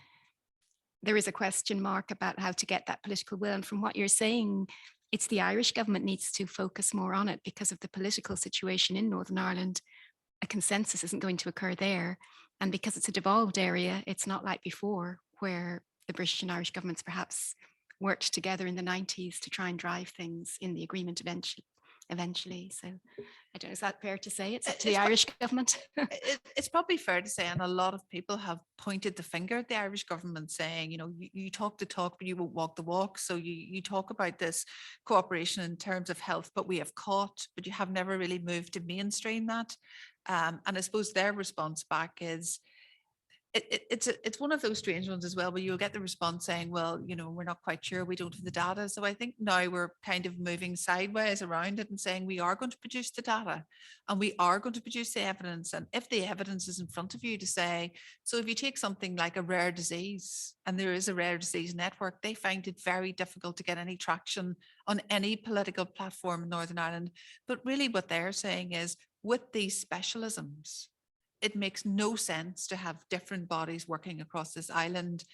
a question mark about how to get that political will. And from what you're saying, it's the Irish government needs to focus more on it because of the political situation in Northern Ireland. A consensus isn't going to occur there. And because it's a devolved area, it's not like before, where the British and Irish governments perhaps worked together in the 90s to try and drive things in the agreement eventually. So I don't know, is that fair to say? It's up to the Irish government. It's probably fair to say, and a lot of people have pointed the finger at the Irish government saying, you know, you talk the talk, but you won't walk the walk. So you talk about this cooperation in terms of health, but we have caught, but you have never really moved to mainstream that. And I suppose their response back is, it's one of those strange ones as well, where you'll get the response saying, well, you know, we're not quite sure, we don't have the data. So I think now we're kind of moving sideways around it and saying we are going to produce the data and we are going to produce the evidence. And if the evidence is in front of you to say, so if you take something like a rare disease, and there is a rare disease network, they find it very difficult to get any traction on any political platform in Northern Ireland. But really what they're saying is, with these specialisms, it makes no sense to have different bodies working across this island.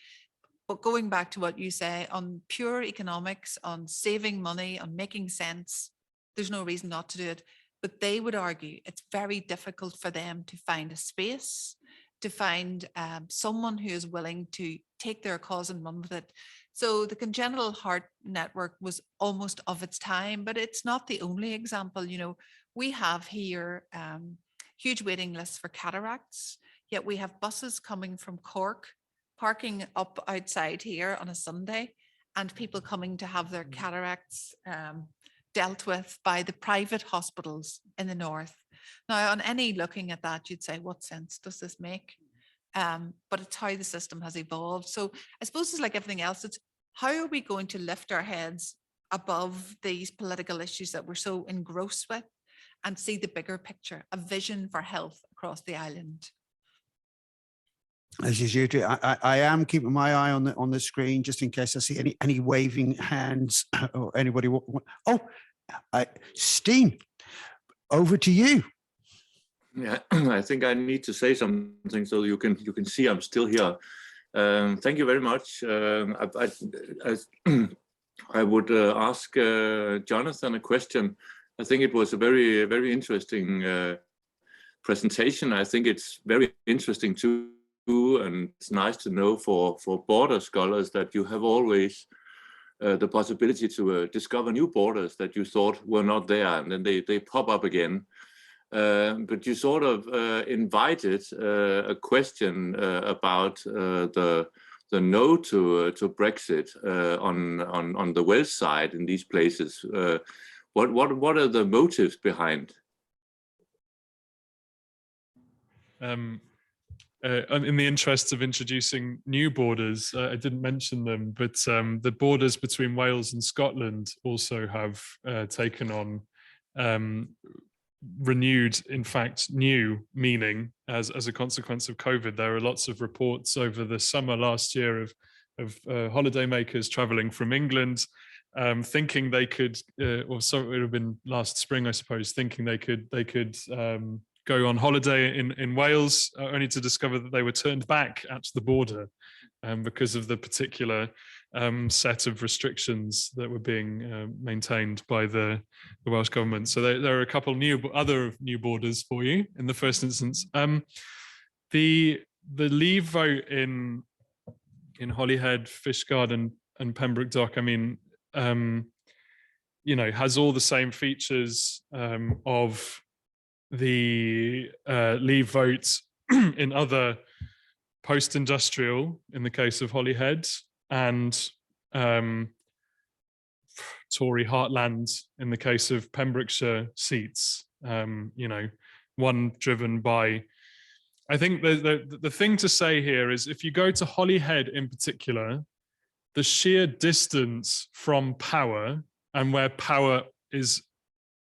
But going back to what you say on pure economics, on saving money, on making sense, there's no reason not to do it. But they would argue it's very difficult for them to find a space, to find someone who is willing to take their cause and run with it. So the Congenital Heart Network was almost of its time, but it's not the only example. You know, we have here huge waiting lists for cataracts, yet we have buses coming from Cork, parking up outside here on a Sunday, and people coming to have their cataracts dealt with by the private hospitals in the north. Now, on any looking at that, you'd say, what sense does this make? But it's how the system has evolved. So I suppose it's like everything else. It's how are we going to lift our heads above these political issues that we're so engrossed with, and see the bigger picture, a vision for health across the island. As usual, I am keeping my eye on the screen just in case I see any waving hands or anybody. Steen, over to you. Yeah, I think I need to say something so you can see I'm still here. Thank you very much. I would ask Jonathan a question. I think it was a very, very interesting presentation. I think it's very interesting too, and it's nice to know for border scholars that you have always the possibility to discover new borders that you thought were not there, and then they pop up again. But you sort of invited a question about the no to Brexit on the Welsh side in these places. What are the motives behind? In the interests of introducing new borders, I didn't mention them, but the borders between Wales and Scotland also have taken on renewed, in fact, new meaning as a consequence of COVID. There are lots of reports over the summer last year of holidaymakers traveling from England, thinking they could, or so it would have been last spring, I suppose, thinking they could go on holiday in Wales, only to discover that they were turned back at the border because of the particular set of restrictions that were being maintained by the Welsh government. So there are a couple other new borders for you in the first instance. The Leave vote in Holyhead, Fishguard, and Pembroke Dock, I mean, has all the same features of the Leave vote in other post-industrial, in the case of Holyhead, and Tory heartland in the case of Pembrokeshire seats. One driven by, I think the thing to say here is, if you go to Holyhead in particular, the sheer distance from power and where power is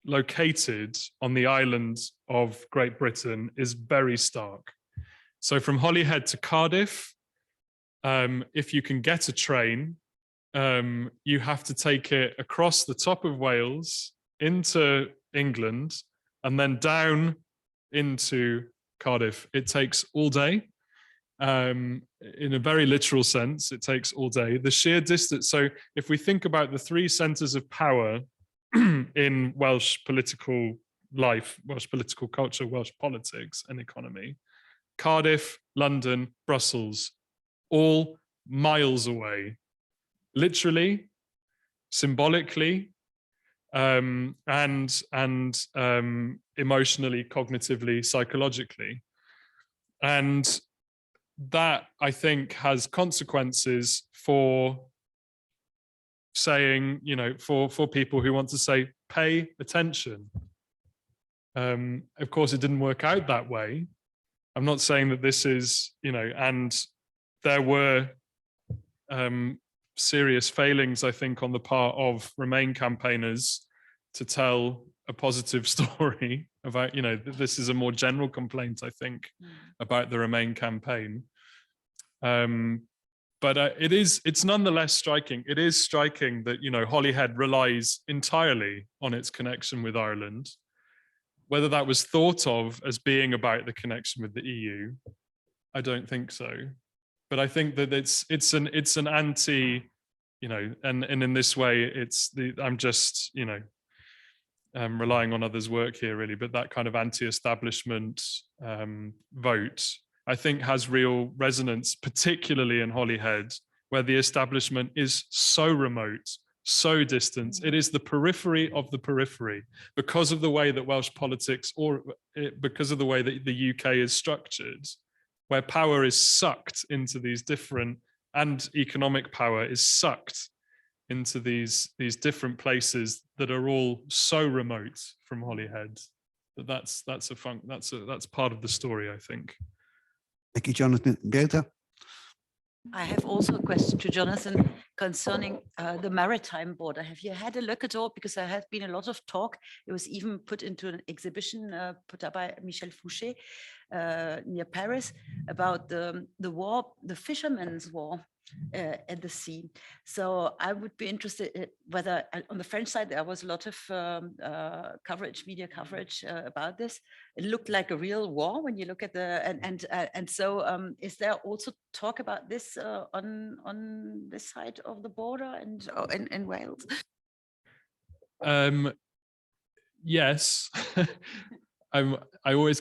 located on the island of Great Britain is very stark. So from Holyhead to Cardiff, if you can get a train, you have to take it across the top of Wales into England and then down into Cardiff. It takes all day. In a very literal sense, it takes all day. The sheer distance. So if we think about the three centres of power in Welsh political life, Welsh political culture, Welsh politics and economy, Cardiff, London, Brussels, all miles away, literally, symbolically, and emotionally, cognitively, psychologically. And that, I think, has consequences for saying, for people who want to say, pay attention. Of course, it didn't work out that way. I'm not saying that this is, and there were serious failings, I think, on the part of Remain campaigners to tell a positive story about, this is a more general complaint, I think, about the Remain campaign. But it's nonetheless striking. It is striking that, Holyhead relies entirely on its connection with Ireland. Whether that was thought of as being about the connection with the EU, I don't think so. But I think that it's an anti, and in this way, I'm just, relying on others' work here really, but that kind of anti-establishment vote, I think, has real resonance, particularly in Holyhead, where the establishment is so remote, so distant. It is the periphery of the periphery because of the way that Welsh politics, or because of the way that the UK is structured, where power is sucked into these different, and economic power is sucked into these different places that are all so remote from Holyhead. That's part of the story, I think. Thank you, Jonathan. Bertha? I have also a question to Jonathan concerning the maritime border. Have you had a look at all? Because there has been a lot of talk. It was even put into an exhibition put up by Michel Fouché near Paris about the war, the fishermen's war at the sea. So I would be interested whether on the French side there was a lot of media coverage about this. It looked like a real war when you look at the so is there also talk about this on this side of the border and in Wales? Yes. I always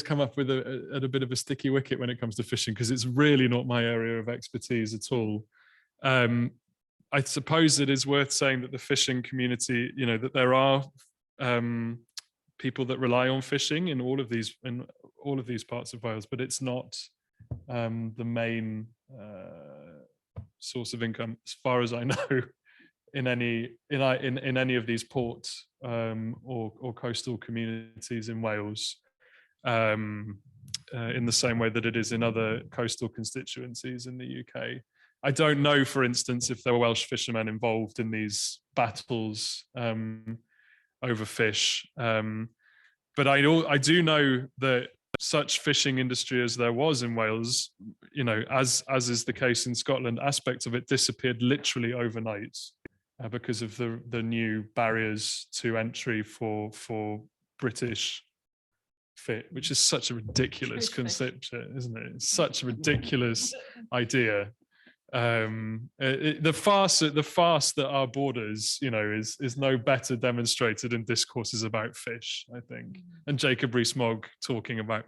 come up with a bit of a sticky wicket when it comes to fishing, because it's really not my area of expertise at all. I suppose it is worth saying that the fishing community, that there are people that rely on fishing in all of these parts of Wales, but it's not the main source of income, as far as I know, in any of these ports or coastal communities in Wales, in the same way that it is in other coastal constituencies in the UK. I don't know, for instance, if there were Welsh fishermen involved in these battles over fish, but I do know that such fishing industry as there was in Wales, as is the case in Scotland, aspects of it disappeared literally overnight. Because of the new barriers to entry for British fit, which is such a ridiculous concept, isn't it? It's such a ridiculous idea. The farce that our borders, is no better demonstrated in discourses about fish, I think. And Jacob Rees-Mogg talking about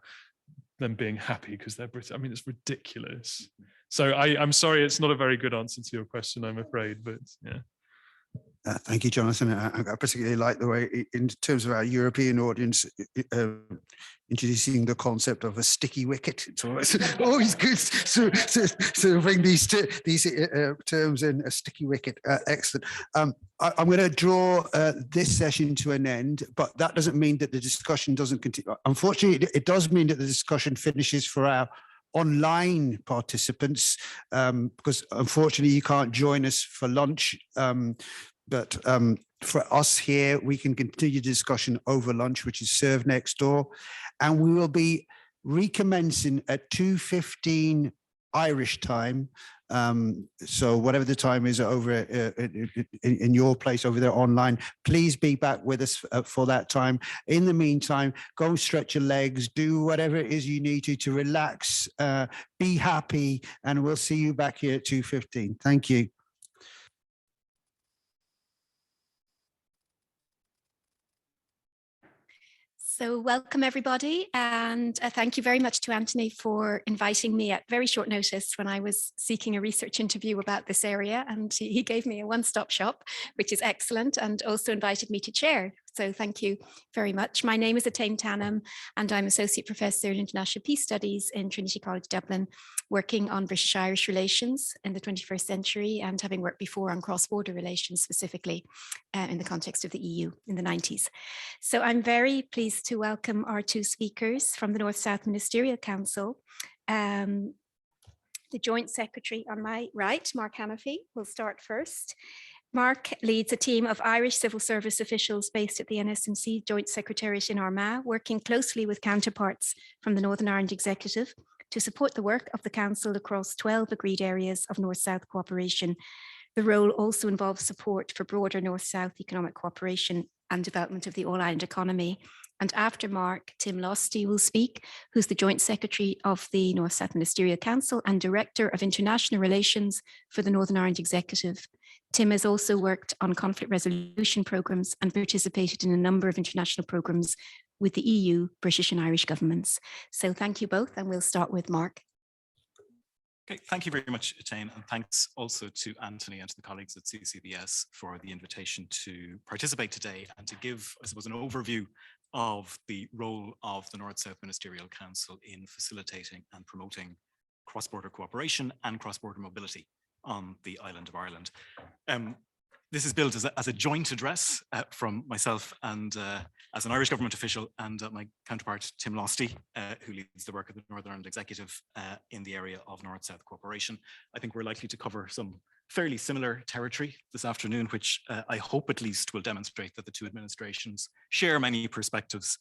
them being happy because they're British. I mean, it's ridiculous. So I'm sorry, it's not a very good answer to your question, I'm afraid, but yeah. Thank you, Jonathan. I particularly like the way, in terms of our European audience, introducing the concept of a sticky wicket. It's always good to bring these terms in, a sticky wicket. Excellent. I'm going to draw this session to an end, but that doesn't mean that the discussion doesn't continue. Unfortunately, it does mean that the discussion finishes for our online participants, because unfortunately you can't join us for lunch. But for us here, we can continue the discussion over lunch, which is served next door. And we will be recommencing at 2:15 Irish time. So whatever the time is over in your place over there online, please be back with us for that time. In the meantime, go and stretch your legs, do whatever it is you need to relax, be happy, and we'll see you back here at 2:15. Thank you. So welcome everybody, and thank you very much to Anthony for inviting me at very short notice when I was seeking a research interview about this area, and he gave me a one-stop shop, which is excellent, and also invited me to chair. So thank you very much. My name is Attain Tanham, and I'm Associate Professor in International Peace Studies in Trinity College Dublin, working on British-Irish relations in the 21st century, and having worked before on cross-border relations, specifically in the context of the EU in the 90s. So I'm very pleased to welcome our two speakers from the North-South Ministerial Council. The Joint Secretary on my right, Mark Hannafy, will start first. Mark leads a team of Irish civil service officials based at the NSNC Joint Secretariat in Armagh, working closely with counterparts from the Northern Ireland Executive to support the work of the Council across 12 agreed areas of North-South cooperation. The role also involves support for broader North-South economic cooperation and development of the all-island economy. And after Mark, Tim Losty will speak, who's the Joint Secretary of the North-South Ministerial Council and Director of International Relations for the Northern Ireland Executive. Tim has also worked on conflict resolution programmes and participated in a number of international programmes with the EU, British and Irish governments. So thank you both, and we'll start with Mark. Okay, thank you very much, Attain, and thanks also to Anthony and to the colleagues at CCBS for the invitation to participate today and to give, I suppose, an overview of the role of the North-South Ministerial Council in facilitating and promoting cross-border cooperation and cross-border mobility on the island of Ireland. This is billed as a joint address from myself and as an Irish government official and my counterpart, Tim Losty, who leads the work of the Northern Ireland Executive in the area of North-South cooperation. I think we're likely to cover some fairly similar territory this afternoon, which I hope at least will demonstrate that the two administrations share many perspectives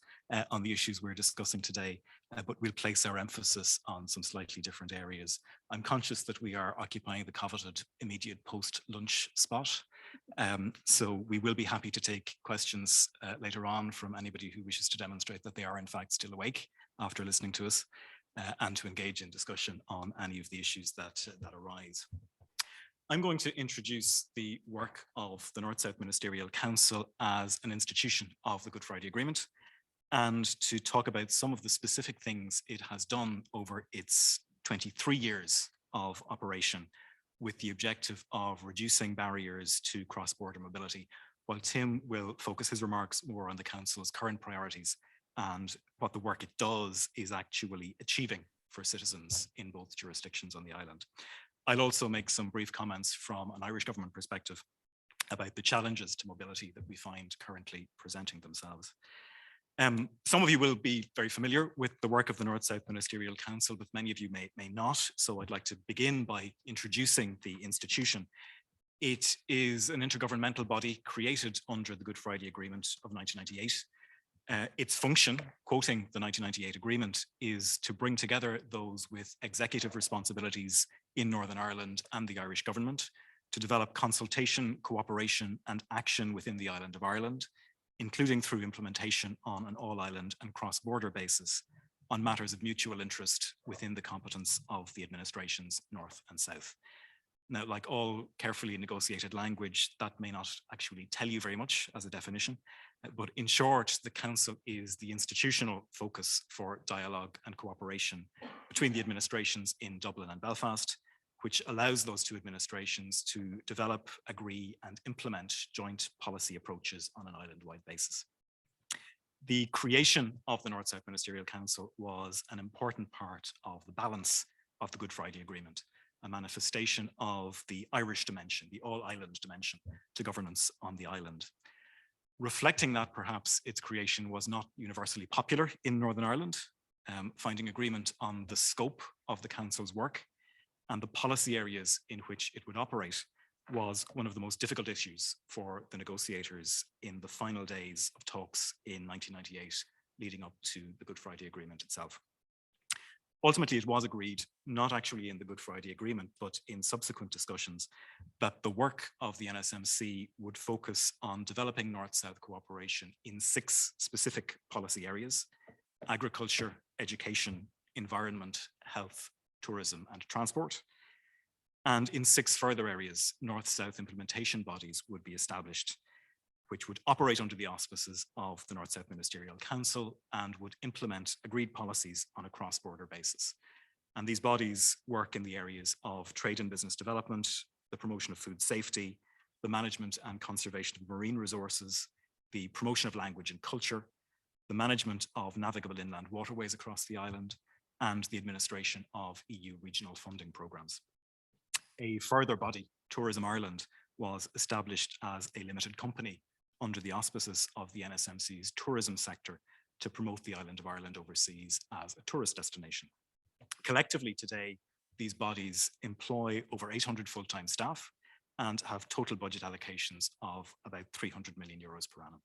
on the issues we're discussing today, but we'll place our emphasis on some slightly different areas. I'm conscious that we are occupying the coveted immediate post-lunch spot, so we will be happy to take questions later on from anybody who wishes to demonstrate that they are in fact still awake after listening to us, and to engage in discussion on any of the issues that arise. I'm going to introduce the work of the North-South Ministerial Council as an institution of the Good Friday Agreement, and to talk about some of the specific things it has done over its 23 years of operation with the objective of reducing barriers to cross-border mobility, while Tim will focus his remarks more on the Council's current priorities and what the work it does is actually achieving for citizens in both jurisdictions on the island. I'll also make some brief comments from an Irish government perspective about the challenges to mobility that we find currently presenting themselves. Some of you will be very familiar with the work of the North-South Ministerial Council, but many of you may not. So I'd like to begin by introducing the institution. It is an intergovernmental body created under the Good Friday Agreement of 1998. Its function, quoting the 1998 agreement, is to bring together those with executive responsibilities in Northern Ireland and the Irish government to develop consultation, cooperation and action within the island of Ireland including through implementation on an all-island and cross-border basis on matters of mutual interest within the competence of the administrations North and South. Now, like all carefully negotiated language, that may not actually tell you very much as a definition, but in short, the Council is the institutional focus for dialogue and cooperation between the administrations in Dublin and Belfast, which allows those two administrations to develop, agree, and implement joint policy approaches on an island-wide basis. The creation of the North-South Ministerial Council was an important part of the balance of the Good Friday Agreement, a manifestation of the Irish dimension, the all-island dimension to governance on the island. Reflecting that, perhaps its creation was not universally popular in Northern Ireland. Finding agreement on the scope of the Council's work and the policy areas in which it would operate was one of the most difficult issues for the negotiators in the final days of talks in 1998, leading up to the Good Friday Agreement itself. Ultimately, it was agreed, not actually in the Good Friday Agreement, but in subsequent discussions, that the work of the NSMC would focus on developing North-South cooperation in 6 specific policy areas: agriculture, education, environment, health, tourism, and transport. And in 6 further areas, North-South implementation bodies would be established, which would operate under the auspices of the North-South Ministerial Council and would implement agreed policies on a cross-border basis. And these bodies work in the areas of trade and business development, the promotion of food safety, the management and conservation of marine resources, the promotion of language and culture, the management of navigable inland waterways across the island, and the administration of EU regional funding programs. A further body, Tourism Ireland, was established as a limited company under the auspices of the NSMC's tourism sector to promote the island of Ireland overseas as a tourist destination. Collectively today, these bodies employ over 800 full-time staff and have total budget allocations of about 300 million euros per annum.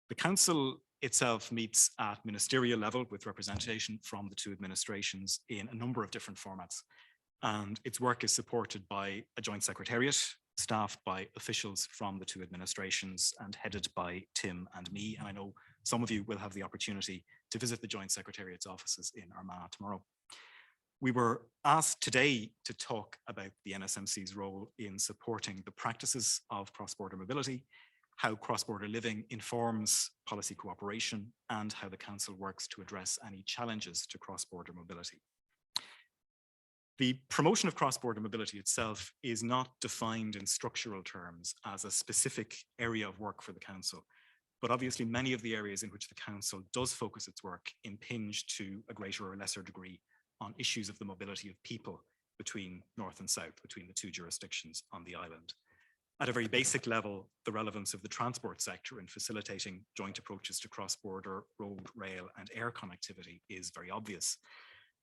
The Council itself meets at ministerial level with representation from the 2 administrations in a number of different formats, and its work is supported by a joint secretariat, staffed by officials from the 2 administrations and headed by Tim and me. And I know some of you will have the opportunity to visit the Joint Secretariat's offices in Armagh tomorrow. We were asked today to talk about the NSMC's role in supporting the practices of cross-border mobility, how cross-border living informs policy cooperation, and how the Council works to address any challenges to cross-border mobility. The promotion of cross-border mobility itself is not defined in structural terms as a specific area of work for the Council, but obviously many of the areas in which the Council does focus its work impinge to a greater or lesser degree on issues of the mobility of people between North and South, between the 2 jurisdictions on the island. At a very basic level, the relevance of the transport sector in facilitating joint approaches to cross-border road, rail, and air connectivity is very obvious.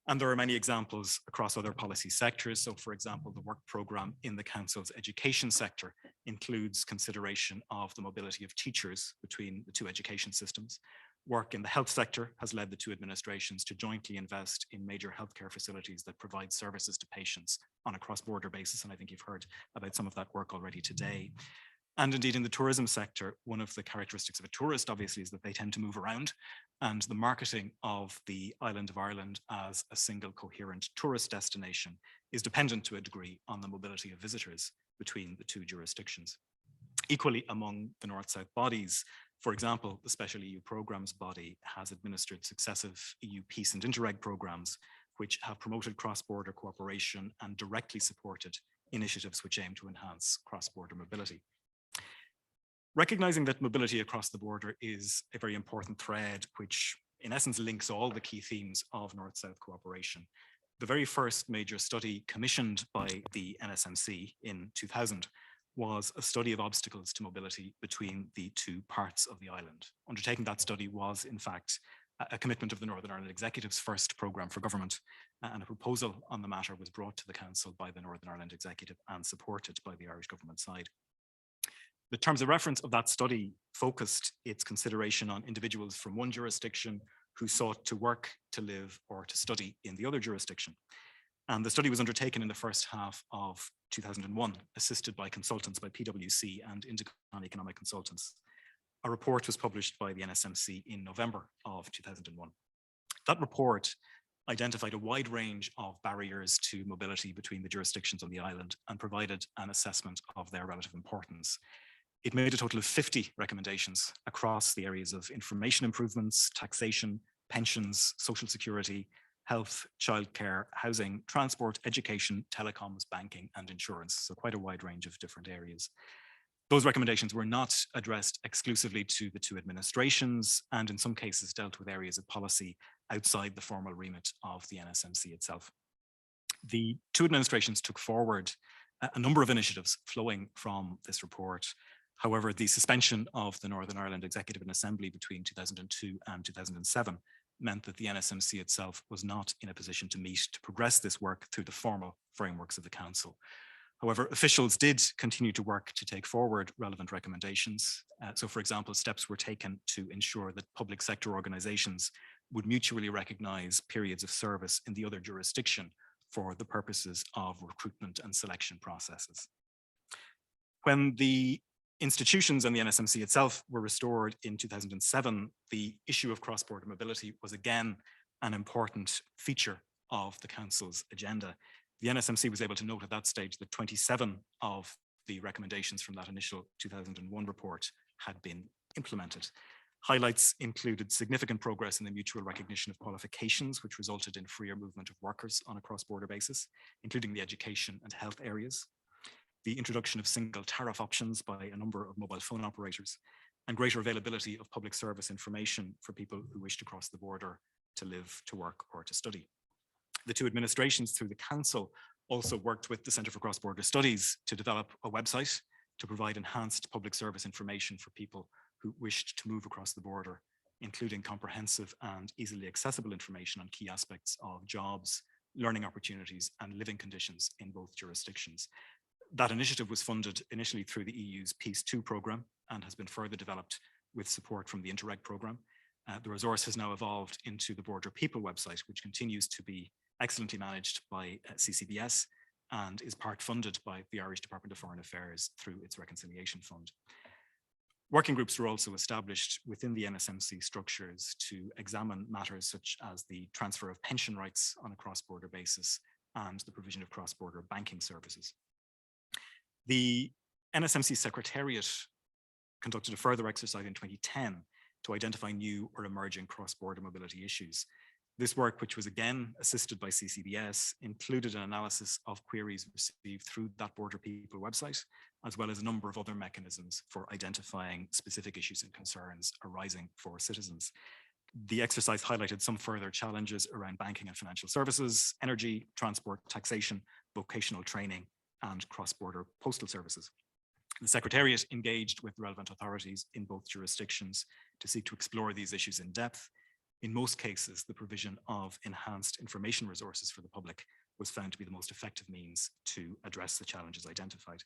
And there are many examples across other policy sectors. So, for example, the work programme in the Council's education sector includes consideration of the mobility of teachers between the 2 education systems. Work in the health sector has led the 2 administrations to jointly invest in major healthcare facilities that provide services to patients on a cross-border basis. And I think you've heard about some of that work already today. And indeed, in the tourism sector, one of the characteristics of a tourist, obviously, is that they tend to move around. And the marketing of the island of Ireland as a single coherent tourist destination is dependent to a degree on the mobility of visitors between the 2 jurisdictions. Equally, among the North-South bodies, for example, the Special EU Programmes body has administered successive EU Peace and Interreg programmes, which have promoted cross-border cooperation and directly supported initiatives which aim to enhance cross-border mobility. Recognizing that mobility across the border is a very important thread, which in essence links all the key themes of North-South cooperation, the very first major study commissioned by the NSMC in 2000 was a study of obstacles to mobility between the 2 parts of the island. Undertaking that study was, in fact, a commitment of the Northern Ireland Executive's first programme for government, and a proposal on the matter was brought to the Council by the Northern Ireland Executive and supported by the Irish government side. The terms of reference of that study focused its consideration on individuals from one jurisdiction who sought to work, to live, or to study in the other jurisdiction. And the study was undertaken in the first half of 2001, assisted by consultants by PwC and Indicon Economic Consultants. a report was published by the NSMC in November of 2001. That report identified a wide range of barriers to mobility between the jurisdictions on the island and provided an assessment of their relative importance. It made a total of 50 recommendations across the areas of information improvements, taxation, pensions, social security, health, childcare, housing, transport, education, telecoms, banking, and insurance. So quite a wide range of different areas. Those recommendations were not addressed exclusively to the two administrations, and in some cases dealt with areas of policy outside the formal remit of the NSMC itself. The two administrations took forward a number of initiatives flowing from this report. However, the suspension of the Northern Ireland Executive and Assembly between 2002 and 2007 meant that the NSMC itself was not in a position to meet to progress this work through the formal frameworks of the Council. However, officials did continue to work to take forward relevant recommendations. So, for example, steps were taken to ensure that public sector organizations would mutually recognize periods of service in the other jurisdiction for the purposes of recruitment and selection processes. When the institutions and the NSMC itself were restored in 2007, the issue of cross-border mobility was again an important feature of the Council's agenda. The NSMC was able to note at that stage that 27 of the recommendations from that initial 2001 report had been implemented. Highlights included significant progress in the mutual recognition of qualifications, which resulted in freer movement of workers on a cross-border basis, including the education and health areas, the introduction of single tariff options by a number of mobile phone operators, and greater availability of public service information for people who wish to cross the border to live, to work, or to study. The two administrations through the Council also worked with the Centre for Cross-Border Studies to develop a website to provide enhanced public service information for people who wished to move across the border, including comprehensive and easily accessible information on key aspects of jobs, learning opportunities, and living conditions in both jurisdictions. That initiative was funded initially through the EU's Peace 2 programme and has been further developed with support from the Interreg programme. The resource has now evolved into the Border People website, which continues to be excellently managed by CCBS and is part funded by the Irish Department of Foreign Affairs through its Reconciliation Fund. Working groups were also established within the NSMC structures to examine matters such as the transfer of pension rights on a cross-border basis and the provision of cross-border banking services. The NSMC Secretariat conducted a further exercise in 2010 to identify new or emerging cross-border mobility issues. This work, which was again assisted by CCBS, included an analysis of queries received through that Border People website, as well as a number of other mechanisms for identifying specific issues and concerns arising for citizens. The exercise highlighted some further challenges around banking and financial services, energy, transport, taxation, vocational training, and cross-border postal services. The Secretariat engaged with relevant authorities in both jurisdictions to seek to explore these issues in depth. In most cases, the provision of enhanced information resources for the public was found to be the most effective means to address the challenges identified.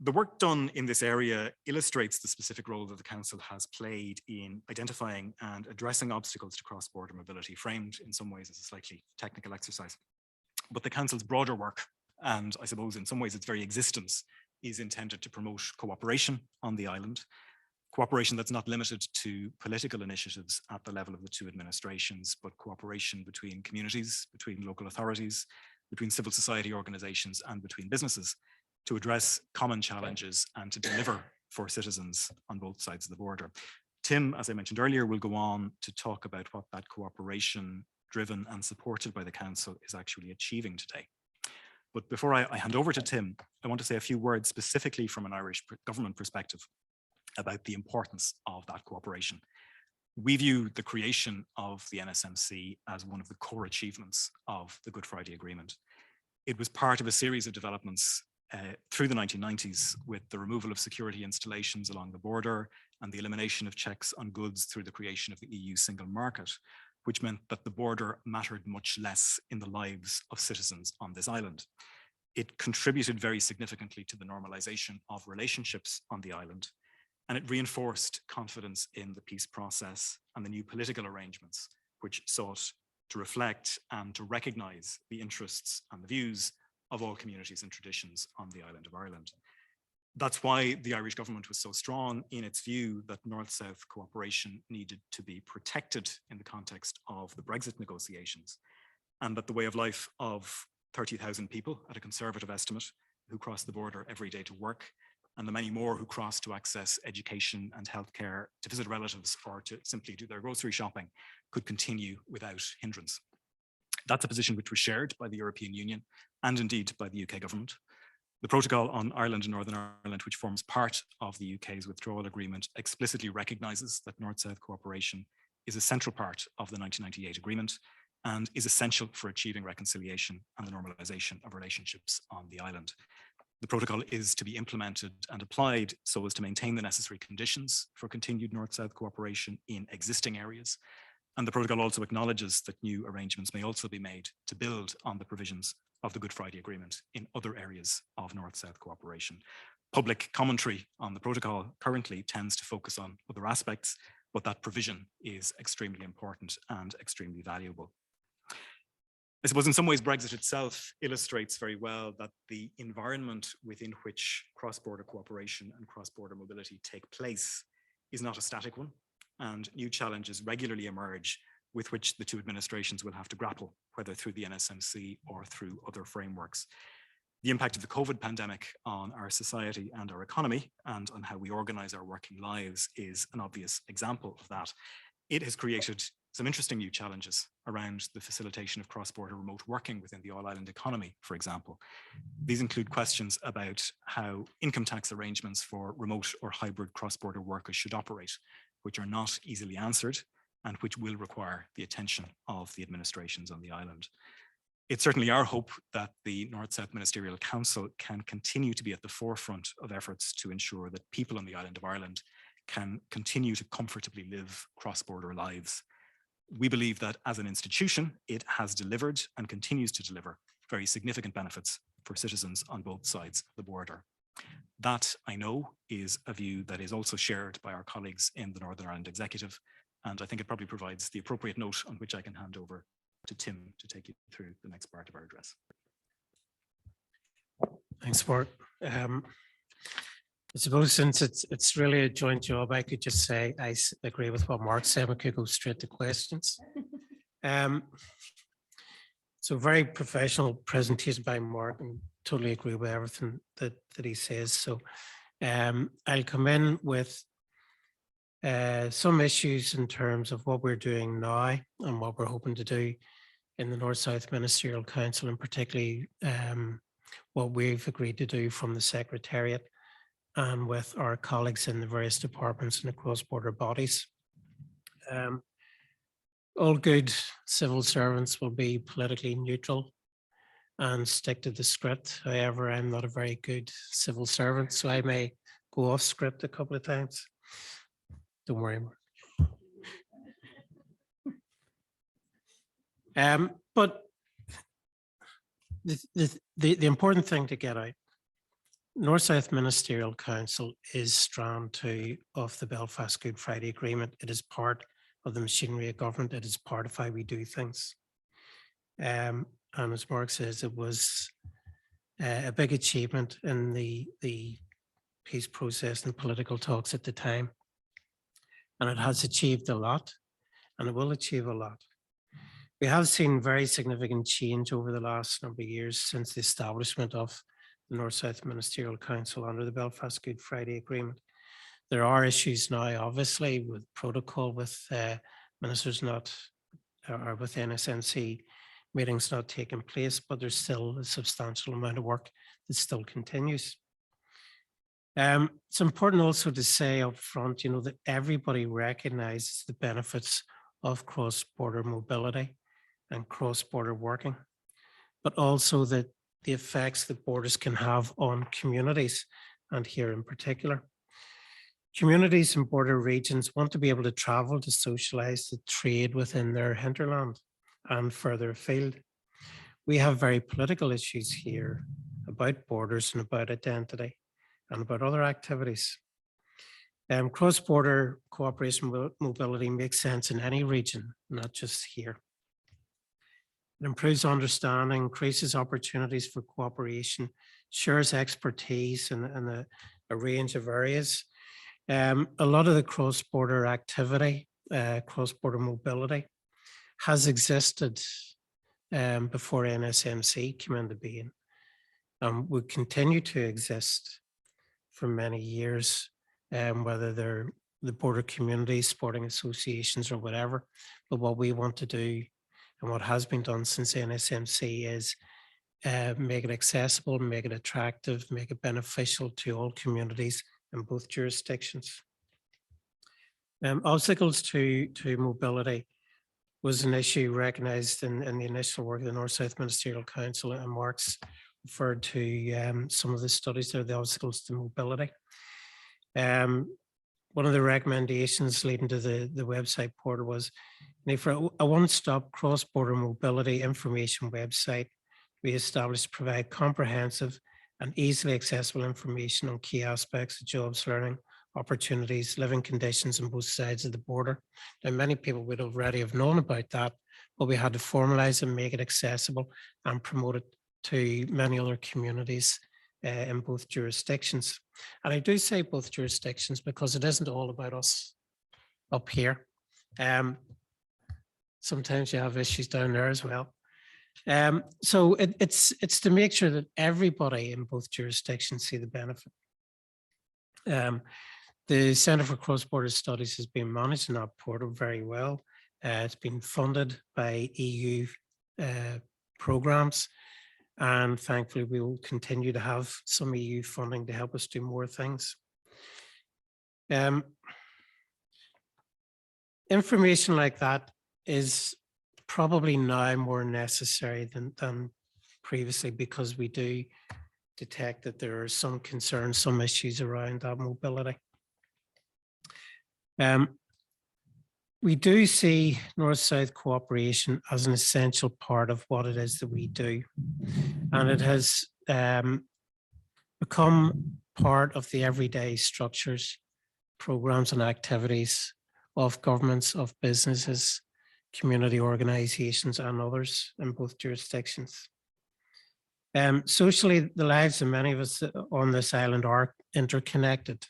The work done in this area illustrates the specific role that the Council has played in identifying and addressing obstacles to cross-border mobility, framed in some ways as a slightly technical exercise. But the Council's broader work, and I suppose in some ways its very existence, is intended to promote cooperation on the island. Cooperation that's not limited to political initiatives at the level of the two administrations, but cooperation between communities, between local authorities, between civil society organizations, and between businesses to address common challenges and to deliver for citizens on both sides of the border. Tim, as I mentioned earlier, will go on to talk about what that cooperation driven and supported by the Council is actually achieving today. But before I hand over to Tim, I want to say a few words specifically from an Irish government perspective about the importance of that cooperation. We view the creation of the NSMC as one of the core achievements of the Good Friday Agreement. It was part of a series of developments through the 1990s with the removal of security installations along the border and the elimination of checks on goods through the creation of the EU single market, which meant that the border mattered much less in the lives of citizens on this island. It contributed very significantly to the normalization of relationships on the island, and it reinforced confidence in the peace process and the new political arrangements, which sought to reflect and to recognize the interests and the views of all communities and traditions on the island of Ireland. That's why the Irish government was so strong in its view that North-South cooperation needed to be protected in the context of the Brexit negotiations, and that the way of life of 30,000 people at a conservative estimate who cross the border every day to work, and the many more who cross to access education and healthcare, to visit relatives, or to simply do their grocery shopping, could continue without hindrance. That's a position which was shared by the European Union and indeed by the UK government. The protocol on Ireland and Northern Ireland, which forms part of the UK's withdrawal agreement, explicitly recognises that North-South cooperation is a central part of the 1998 agreement and is essential for achieving reconciliation and the normalisation of relationships on the island. The protocol is to be implemented and applied so as to maintain the necessary conditions for continued North-South cooperation in existing areas. And the protocol also acknowledges that new arrangements may also be made to build on the provisions of the Good Friday Agreement in other areas of North-South cooperation. Public commentary on the protocol currently tends to focus on other aspects, but that provision is extremely important and extremely valuable. I suppose in some ways Brexit itself illustrates very well that the environment within which cross-border cooperation and cross-border mobility take place is not a static one, and new challenges regularly emerge with which the two administrations will have to grapple, whether through the NSMC or through other frameworks. The impact of the COVID pandemic on our society and our economy and on how we organise our working lives is an obvious example of that. It has created some interesting new challenges around the facilitation of cross-border remote working within the all-island economy, for example. These include questions about how income tax arrangements for remote or hybrid cross-border workers should operate, which are not easily answered and which will require the attention of the administrations on the island. It's certainly our hope that the North-South Ministerial Council can continue to be at the forefront of efforts to ensure that people on the island of Ireland can continue to comfortably live cross-border lives. We believe that as an institution, it has delivered and continues to deliver very significant benefits for citizens on both sides of the border. That, I know, is a view that is also shared by our colleagues in the Northern Ireland Executive, and I think it probably provides the appropriate note on which I can hand over to Tim to take you through the next part of our address. Thanks, Mark. I suppose since it's really a joint job, I could just say I agree with what Mark said. We could go straight to questions. So very professional presentation by Mark, and totally agree with everything that he says. So I'll come in with some issues in terms of what we're doing now and what we're hoping to do in the North-South Ministerial Council, and particularly what we've agreed to do from the Secretariat and with our colleagues in the various departments and the cross-border bodies. All good civil servants will be politically neutral and stick to the script. However, I'm not a very good civil servant, so I may go off script a couple of times. Don't worry, Mark. But the important thing to get out, North-South Ministerial Council is strand 2 of the Belfast Good Friday Agreement. It is part of the machinery of government. It is part of how we do things. And as Mark says, it was a big achievement in the peace process and political talks at the time. And it has achieved a lot, and it will achieve a lot. We have seen very significant change over the last number of years since the establishment of the North-South Ministerial Council under the Belfast Good Friday Agreement. There are issues now, obviously, with protocol, with ministers not, or with NSNC meetings not taking place, but there's still a substantial amount of work that still continues. It's important also to say up front, that everybody recognizes the benefits of cross-border mobility and cross-border working, but also that the effects that borders can have on communities, and here in particular. Communities in border regions want to be able to travel, to socialize, to trade within their hinterland and further afield. We have very political issues here about borders and about identity and about other activities. Cross-border cooperation mobility makes sense in any region, not just here. It improves understanding, increases opportunities for cooperation, shares expertise in a range of areas. A lot of the cross-border activity, cross-border mobility has existed before NSMC came into being, would continue to exist for many years, whether they're the border communities, sporting associations or whatever. But what we want to do and what has been done since NSMC is make it accessible, make it attractive, make it beneficial to all communities in both jurisdictions. Obstacles to mobility was an issue recognised in the initial work of the North-South Ministerial Council, and Mark's referred to some of the studies there, the obstacles to mobility. One of the recommendations leading to the website portal was for a one-stop cross-border mobility information website we established to provide comprehensive and easily accessible information on key aspects of jobs, learning, opportunities, living conditions on both sides of the border. Now, many people would already have known about that, but we had to formalize and make it accessible and promote it to many other communities in both jurisdictions. And I do say both jurisdictions because it isn't all about us up here. Sometimes you have issues down there as well. So it's to make sure that everybody in both jurisdictions see the benefit. The Centre for Cross-Border Studies has been managed in that portal very well. It's been funded by EU programs, and thankfully we will continue to have some EU funding to help us do more things. Information like that is probably now more necessary than previously, because we do detect that there are some concerns, some issues around that mobility. We do see North-South cooperation as an essential part of what it is that we do. And it has become part of the everyday structures, programs and activities of governments, of businesses, community organizations and others in both jurisdictions. Socially, the lives of many of us on this island are interconnected,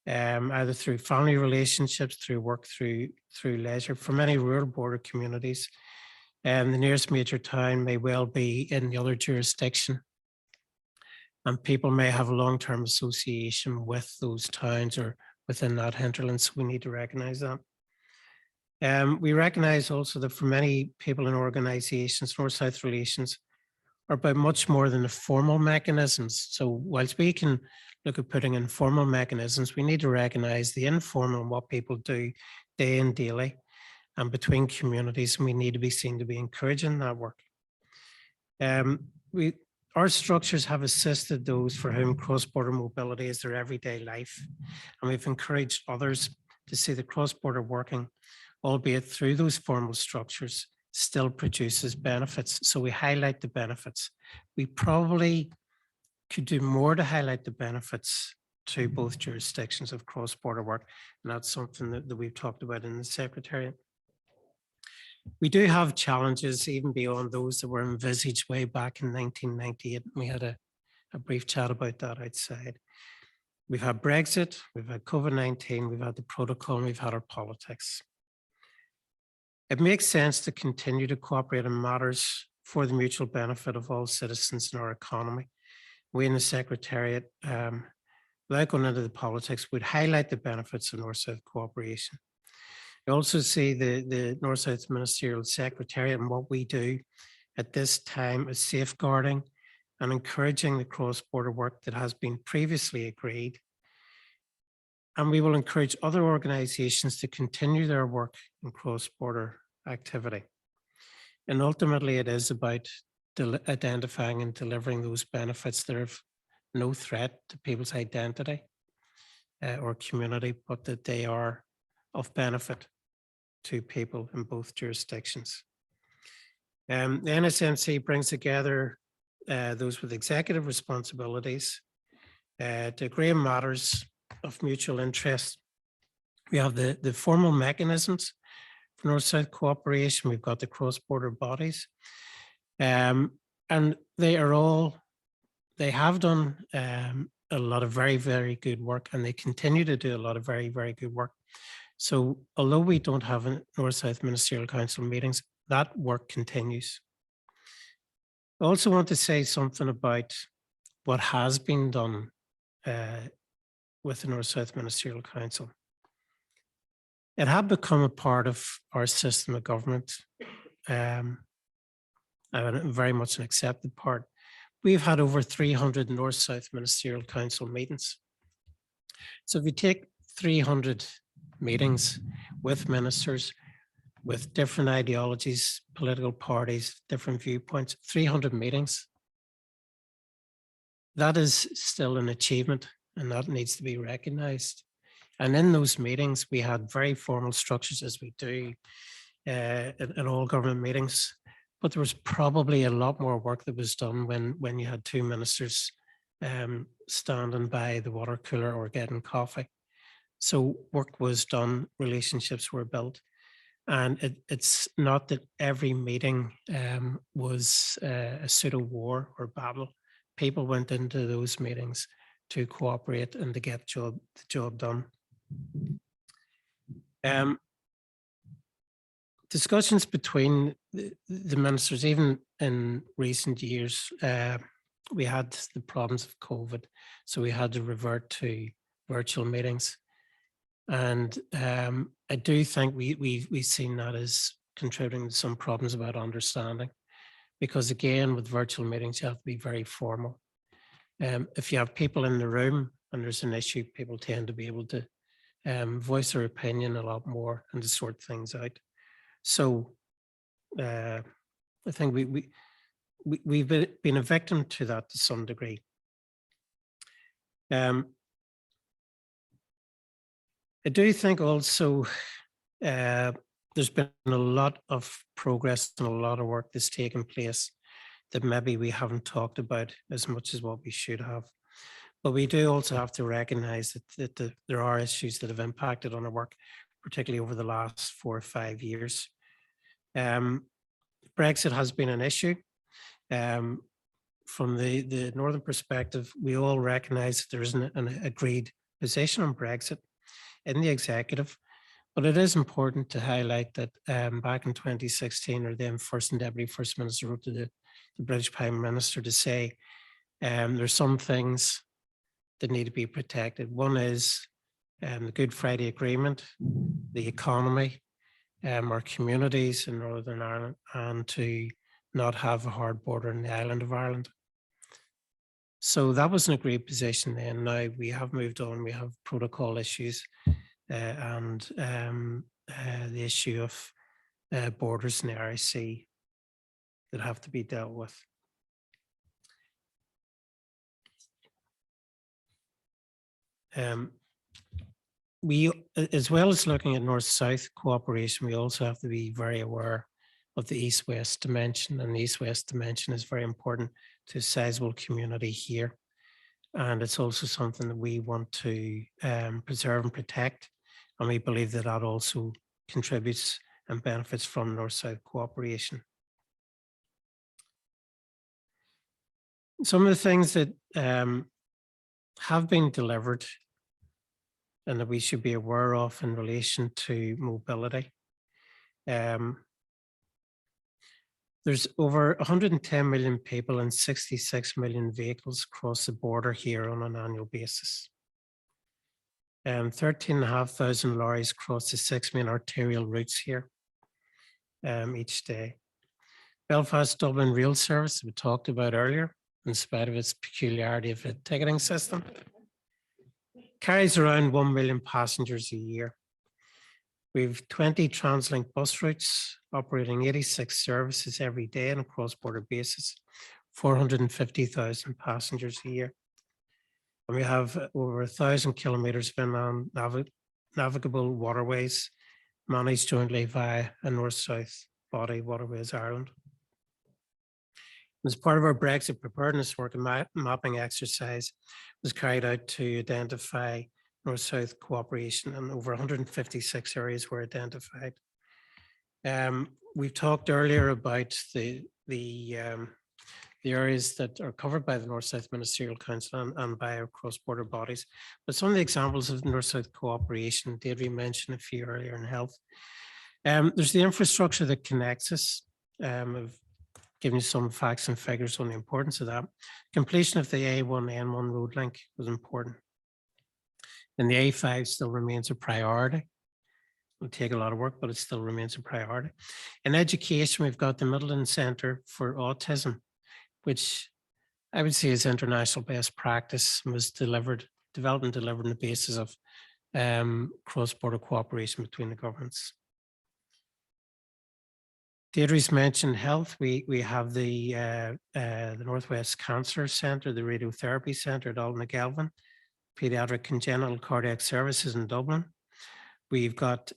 either through family relationships, through work, through leisure. For many rural border communities, the nearest major town may well be in the other jurisdiction, and people may have a long-term association with those towns or within that hinterland, so we need to recognize that. We recognize also that for many people and organizations, North-South relations are about much more than the formal mechanisms. So whilst we can look at putting in formal mechanisms, we need to recognize the informal and what people do day and daily and between communities, and we need to be seen to be encouraging that work. Our structures have assisted those for whom cross-border mobility is their everyday life, and we've encouraged others to see the cross-border working, albeit through those formal structures, still produces benefits. So we highlight the benefits. We probably could do more to highlight the benefits to both jurisdictions of cross-border work, and that's something that we've talked about in the Secretariat. We do have challenges even beyond those that were envisaged way back in 1998. We had a brief chat about that outside. We've had Brexit, we've had COVID-19, we've had the protocol, and we've had our politics. It makes sense to continue to cooperate on matters for the mutual benefit of all citizens in our economy. We in the Secretariat, without going into the politics, would highlight the benefits of North-South cooperation. We also see the North-South Ministerial Secretariat and what we do at this time is safeguarding and encouraging the cross-border work that has been previously agreed. And we will encourage other organizations to continue their work in cross-border activity. And ultimately, it is about identifying and delivering those benefits that are of no threat to people's identity or community, but that they are of benefit to people in both jurisdictions. The NSMC brings together those with executive responsibilities to agree on matters of mutual interest. We have the formal mechanisms North-South cooperation. We've got the cross-border bodies. And they have done a lot of very, very good work, and they continue to do a lot of very, very good work. So although we don't have a North-South Ministerial Council meetings, that work continues. I also want to say something about what has been done with the North-South Ministerial Council. It had become a part of our system of government, and very much an accepted part. We've had over 300 North-South Ministerial Council meetings. So if you take 300 meetings with ministers, with different ideologies, political parties, different viewpoints, 300 meetings, that is still an achievement, and that needs to be recognized. And in those meetings, we had very formal structures, as we do in all government meetings. But there was probably a lot more work that was done when you had two ministers standing by the water cooler or getting coffee. So work was done, relationships were built. And it's not that every meeting was a pseudo war or battle. People went into those meetings to cooperate and to get the job done. Discussions between the ministers, even in recent years, we had the problems of COVID, so we had to revert to virtual meetings. And I do think we've seen that as contributing to some problems about understanding, because again, with virtual meetings, you have to be very formal. If you have people in the room and there's an issue, people tend to be able to voice their opinion a lot more and to sort things out. So I think we've been a victim to that to some degree. I do think also there's been a lot of progress and a lot of work that's taken place that maybe we haven't talked about as much as what we should have. But we do also have to recognize that there are issues that have impacted on our work, particularly over the last 4 or 5 years. Brexit has been an issue. From the Northern perspective, we all recognize that there isn't an agreed position on Brexit in the executive, but it is important to highlight that back in 2016, or then First and Deputy First Minister wrote to the British Prime Minister to say there's some things that need to be protected. One is the Good Friday Agreement, the economy, our communities in Northern Ireland, and to not have a hard border in the island of Ireland. So that was an agreed position then. Now we have moved on, we have protocol issues and the issue of borders in the Irish Sea that have to be dealt with. We, as well as looking at North-South cooperation, we also have to be very aware of the East-West dimension, and the East-West dimension is very important to a sizable community here. And it's also something that we want to preserve and protect. And we believe that that also contributes and benefits from North-South cooperation. Some of the things that have been delivered and that we should be aware of in relation to mobility. There's over 110 million people and 66 million vehicles cross the border here on an annual basis. 13,500 lorries cross the 6 main arterial routes here each day. Belfast Dublin rail service we talked about earlier, in spite of its peculiarity of a ticketing system, carries around 1 million passengers a year. We have 20 TransLink bus routes operating 86 services every day on a cross-border basis, 450,000 passengers a year. And we have over 1,000 kilometers of inland navigable waterways managed jointly via a north-south body, Waterways Ireland. As part of our Brexit preparedness work, a mapping exercise was carried out to identify North-South cooperation, and over 156 areas were identified. We've talked earlier about the areas that are covered by the North-South Ministerial Council and by our cross-border bodies. But some of the examples of North-South cooperation, Deirdre mentioned a few earlier in health. There's the infrastructure that connects us. I've given you some facts and figures on the importance of that. Completion of the A1N1 road link was important. And the A5 still remains a priority. It'll take a lot of work, but it still remains a priority. In education, we've got the Midland Centre for Autism, which I would say is international best practice and was developed and delivered on the basis of cross-border cooperation between the governments. Deirdre's mentioned health. We have the Northwest Cancer Centre, the Radiotherapy Centre at Alnagelvin, Pediatric Congenital Cardiac Services in Dublin. We've got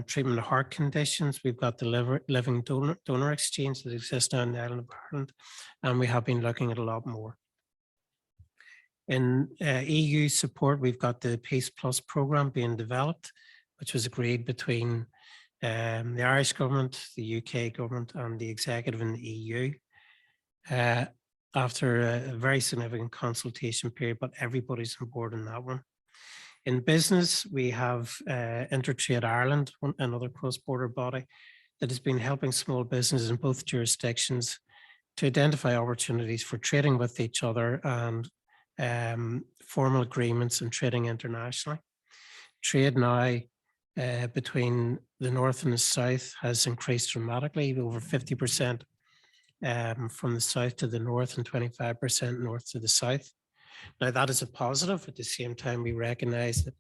treatment of heart conditions. We've got the living donor exchange that exists now in the island of Ireland, and we have been looking at a lot more. In EU support, we've got the Peace Plus programme being developed, which was agreed between the Irish government, the UK government, and the executive in the EU. After a very significant consultation period, but everybody's on board in that one. In business, we have Intertrade Ireland, another cross-border body that has been helping small businesses in both jurisdictions to identify opportunities for trading with each other and formal agreements and trading internationally. Trade now between the north and the south has increased dramatically, over 50% from the south to the north and 25% north to the south. Now that is a positive. At the same time, we recognize that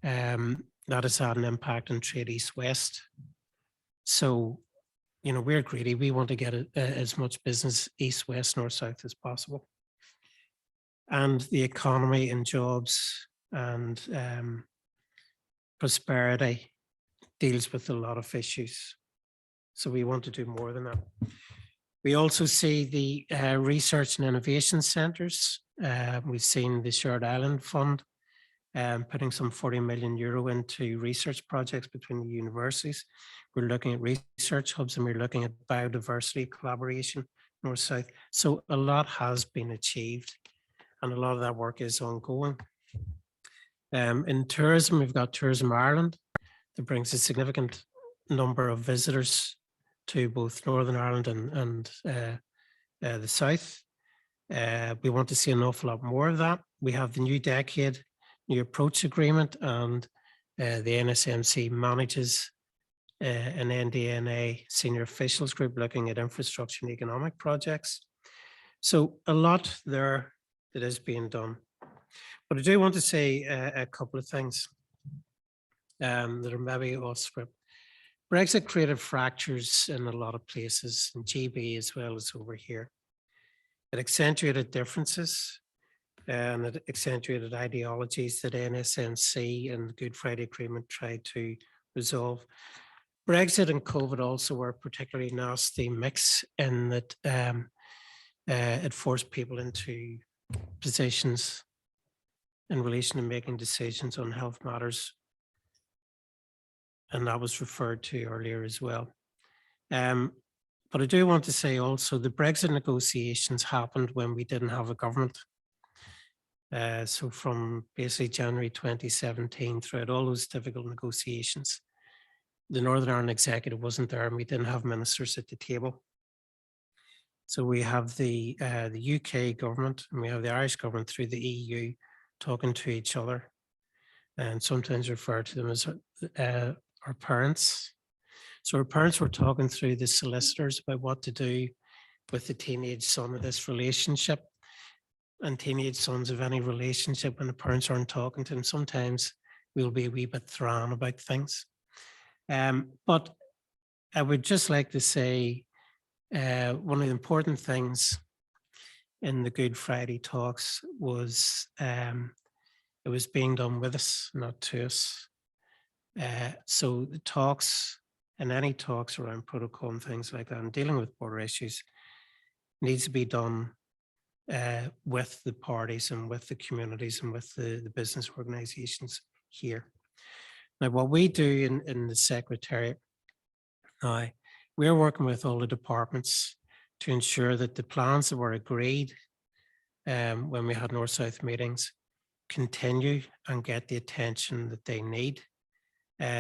that has had an impact on trade east-west. So, you know, we're greedy. We want to get as much business east-west, north-south as possible. And the economy and jobs and prosperity deals with a lot of issues. So we want to do more than that. We also see the research and innovation centres. We've seen the Shared Island Fund putting some 40 million euro into research projects between the universities. We're looking at research hubs and we're looking at biodiversity collaboration, north-south. So a lot has been achieved and a lot of that work is ongoing. In tourism, we've got Tourism Ireland that brings a significant number of visitors to both Northern Ireland and the south. We want to see an awful lot more of that. We have the New Decade, New Approach Agreement, and the NSMC manages an NDNA senior officials group looking at infrastructure and economic projects. So a lot there that is being done. But I do want to say a couple of things that are maybe off script. Brexit created fractures in a lot of places, in GB as well as over here. It accentuated differences and it accentuated ideologies that NSMC and the Good Friday Agreement tried to resolve. Brexit and COVID also were a particularly nasty mix in that it forced people into positions in relation to making decisions on health matters. And that was referred to earlier as well. But I do want to say also the Brexit negotiations happened when we didn't have a government. So from basically January 2017 throughout all those difficult negotiations, the Northern Ireland Executive wasn't there and we didn't have ministers at the table. So we have the UK government and we have the Irish government through the EU talking to each other and sometimes refer to them as our parents. So our parents were talking through the solicitors about what to do with the teenage son of this relationship. And teenage sons of any relationship when the parents aren't talking to them, sometimes we'll be a wee bit thrown about things. But I would just like to say one of the important things in the Good Friday talks was it was being done with us, not to us. So the talks and any talks around protocol and things like that and dealing with border issues needs to be done with the parties and with the communities and with the business organizations here. Now, what we do in the Secretariat now we're working with all the departments to ensure that the plans that were agreed when we had North-South meetings continue and get the attention that they need.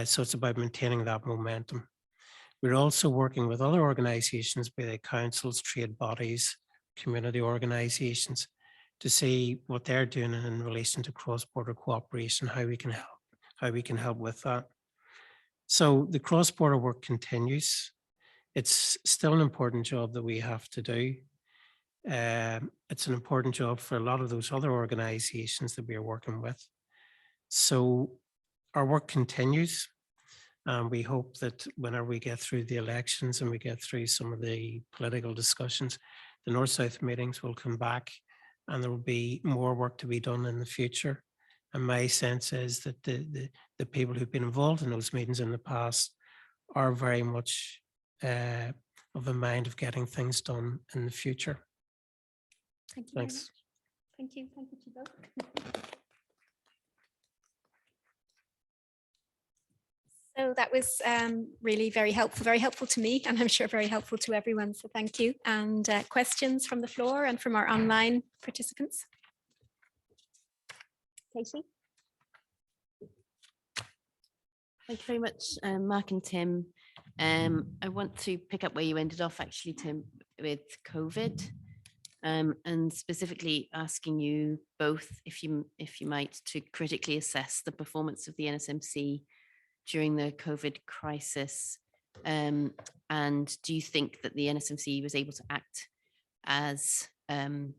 So it's about maintaining that momentum. We're also working with other organisations, be they councils, trade bodies, community organisations, to see what they're doing in relation to cross-border cooperation, how we can help with that. So the cross-border work continues. It's still an important job that we have to do. It's an important job for a lot of those other organisations that we are working with. So our work continues. And we hope that whenever we get through the elections and we get through some of the political discussions, the North-South meetings will come back and there will be more work to be done in the future. And my sense is that the people who've been involved in those meetings in the past are very much of a mind of getting things done in the future. Thank you. Thanks. Thank you. Thank you to both. So that was really very helpful to me, and I'm sure very helpful to everyone. So thank you. And questions from the floor and from our online participants? Katie? Thank you very much, Mark and Tim. I want to pick up where you ended off, actually, Tim, with COVID, and specifically asking you both, if you might, to critically assess the performance of the NSMC during the COVID crisis. And do you think that the NSMC was able to act as a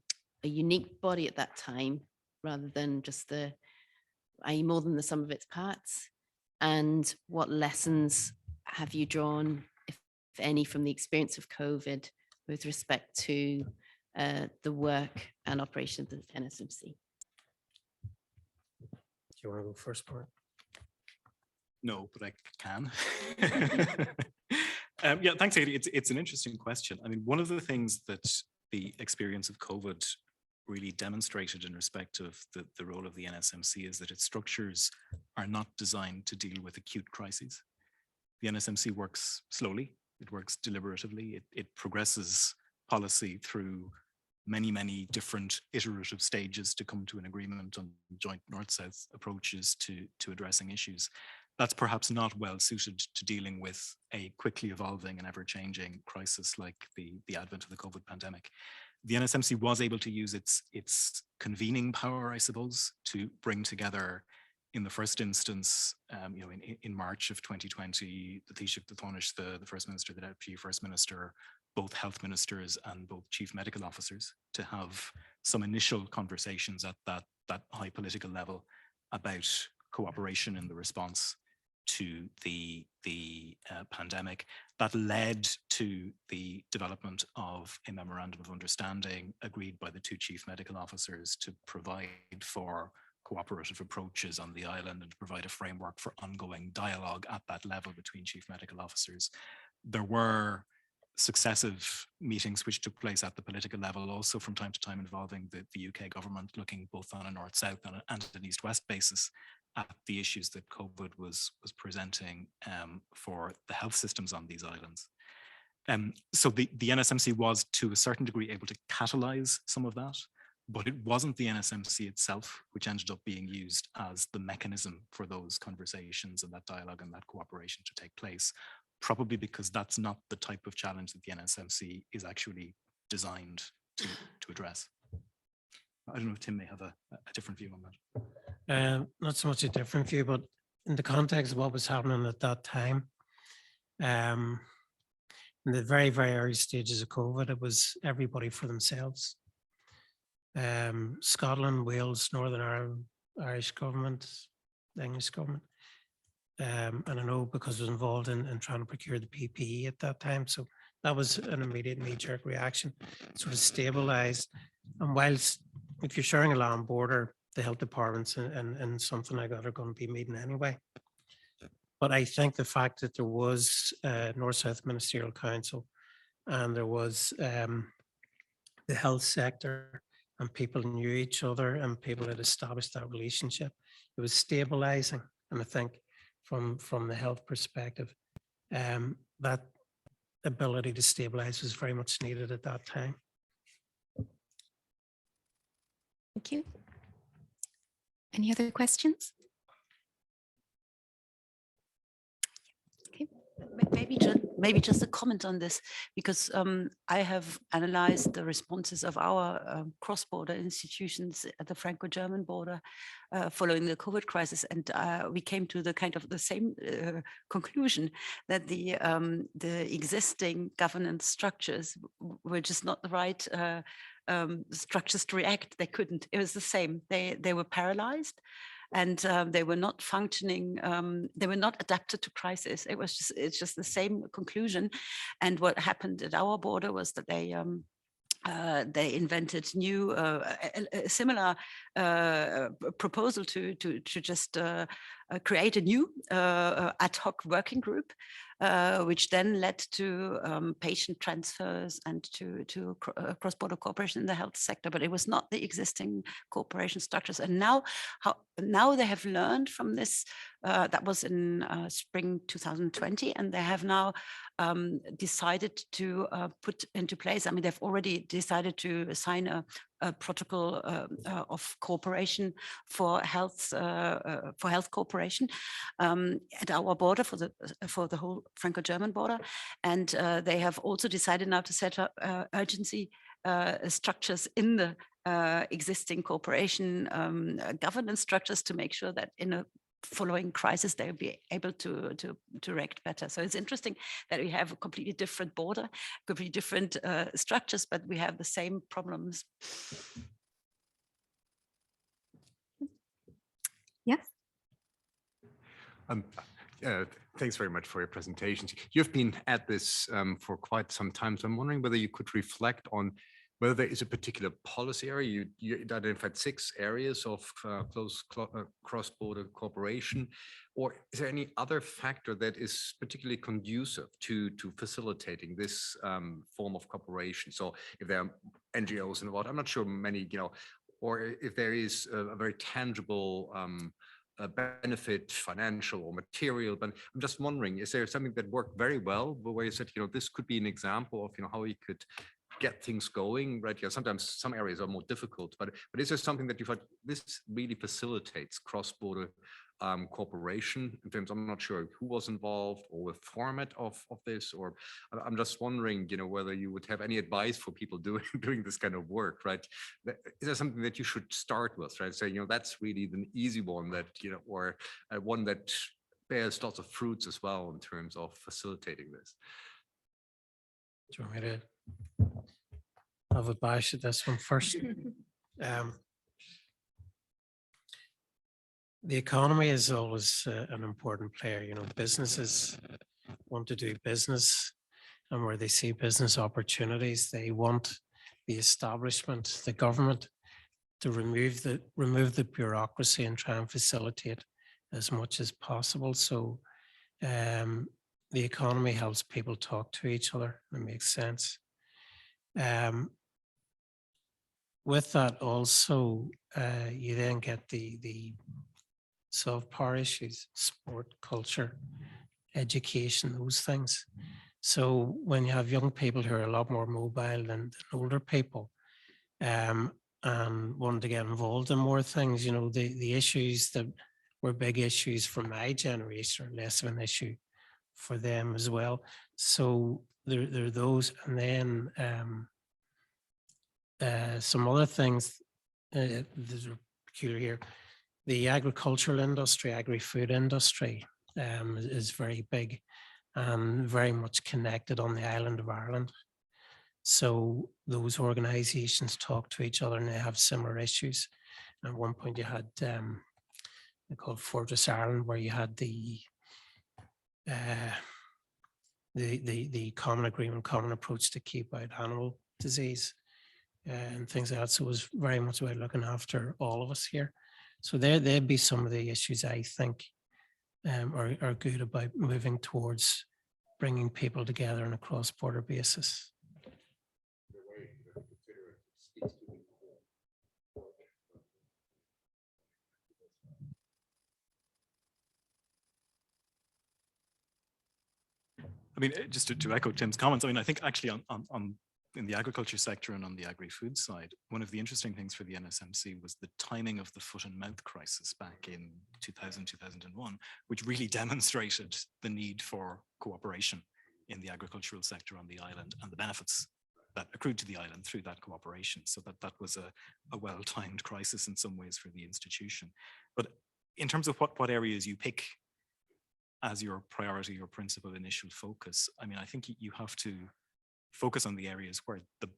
unique body at that time, rather than just i.e. more than the sum of its parts? And what lessons have you drawn, if any, from the experience of COVID with respect to the work and operation of the NSMC? Do you want to go first, Mark? No, but I can. Yeah, thanks, Katie. It's an interesting question. I mean, one of the things that the experience of COVID really demonstrated in respect of the role of the NSMC is that its structures are not designed to deal with acute crises. The NSMC works slowly, it works deliberatively, it progresses policy through many different iterative stages to come to an agreement on joint North-South approaches to addressing issues. That's perhaps not well suited to dealing with a quickly evolving and ever-changing crisis like the advent of the COVID pandemic. The NSMC was able to use its convening power, I suppose, to bring together, in the first instance, in March of 2020, the Taoiseach, the Taoiseach, the First Minister, the Deputy First Minister, both health ministers and both chief medical officers, to have some initial conversations at that high political level about cooperation in the response to the pandemic. That led to the development of a memorandum of understanding agreed by the two chief medical officers to provide for cooperative approaches on the island and to provide a framework for ongoing dialogue at that level between chief medical officers. There were successive meetings which took place at the political level, also from time to time involving the UK government, looking both on a north-south and an east-west basis at the issues that COVID was presenting for the health systems on these islands. So the NSMC was, to a certain degree, able to catalyze some of that, but it wasn't the NSMC itself which ended up being used as the mechanism for those conversations and that dialogue and that cooperation to take place, probably because that's not the type of challenge that the NSMC is actually designed to address. I don't know if Tim may have a different view on that. Not so much a different view, but in the context of what was happening at that time, in the very, very early stages of COVID, it was everybody for themselves. Scotland, Wales, Northern Ireland, Irish government, the English government. And I know because I was involved in trying to procure the PPE at that time. So that was an immediate knee-jerk reaction, sort of stabilized. And whilst if you're sharing a land border, the health departments and something like that are going to be meeting anyway. But I think the fact that there was North-South Ministerial Council and there was the health sector and people knew each other and people had established that relationship, it was stabilizing. And I think from the health perspective, that ability to stabilize was very much needed at that time. Thank you. Any other questions? Maybe just a comment on this, because I have analyzed the responses of our cross-border institutions at the Franco-German border following the COVID crisis, and we came to the kind of the same conclusion that the existing governance structures were just not the right structures to react. They couldn't. It was the same. They were paralyzed. And they were not functioning, they were not adapted to crisis. It's just the same conclusion. And what happened at our border was that they invented new, a similar proposal to just create a new ad hoc working group, which then led to patient transfers and to cross-border cooperation in the health sector. But it was not the existing cooperation structures. And now they have learned from this. That was in spring 2020, and they have now decided to put into place. I mean, they've already decided to sign a protocol of cooperation for health cooperation at our border for the whole Franco-German border, and they have also decided now to set up urgency structures in the existing cooperation governance structures to make sure that in a following crisis they'll be able to react better. So it's interesting that we have a completely different border, completely different structures, but we have the same problems. Yes. Thanks very much for your presentations. You've been at this for quite some time, so I'm wondering whether you could reflect on whether there is a particular policy area. You identified 6 areas of close cross-border cooperation, or is there any other factor that is particularly conducive to facilitating this form of cooperation? So if there are NGOs involved, I'm not sure many, or if there is a very tangible benefit, financial or material, but I'm just wondering, is there something that worked very well, where you said, this could be an example of, how we could get things going, right? Sometimes some areas are more difficult, but is there something that you thought this really facilitates cross-border cooperation in terms, I'm not sure who was involved or the format of this, or I'm just wondering, whether you would have any advice for people doing this kind of work, right? Is there something that you should start with, right? So, that's really the easy one that, or one that bears lots of fruits as well in terms of facilitating this. Do you want me to have a bash at this one first? The economy is always an important player. Businesses want to do business, and where they see business opportunities, they want the establishment, the government, to remove the bureaucracy and try and facilitate as much as possible. So the economy helps people talk to each other. It makes sense. With that also, you then get the soft power issues, sport, culture, education, those things. So when you have young people who are a lot more mobile than older people, and wanting to get involved in more things, the issues that were big issues for my generation are less of an issue for them as well. So there are those, and then some other things that are peculiar here. The agricultural industry, agri-food industry is very big and very much connected on the island of Ireland. So those organizations talk to each other and they have similar issues. At one point you had they called Fortress Ireland, where you had the common agreement, common approach to keep out animal disease and things like that. So it was very much about looking after all of us here. So there'd be some of the issues I think are good about moving towards bringing people together on a cross-border basis. I mean, just to echo Tim's comments, I mean, I think actually on in the agriculture sector and on the agri-food side, one of the interesting things for the NSMC was the timing of the foot and mouth crisis back in 2000, 2001, which really demonstrated the need for cooperation in the agricultural sector on the island and the benefits that accrued to the island through that cooperation. So that was a well-timed crisis in some ways for the institution. But in terms of what areas you pick as your priority or principal initial focus, I mean, I think you have to focus on the areas where the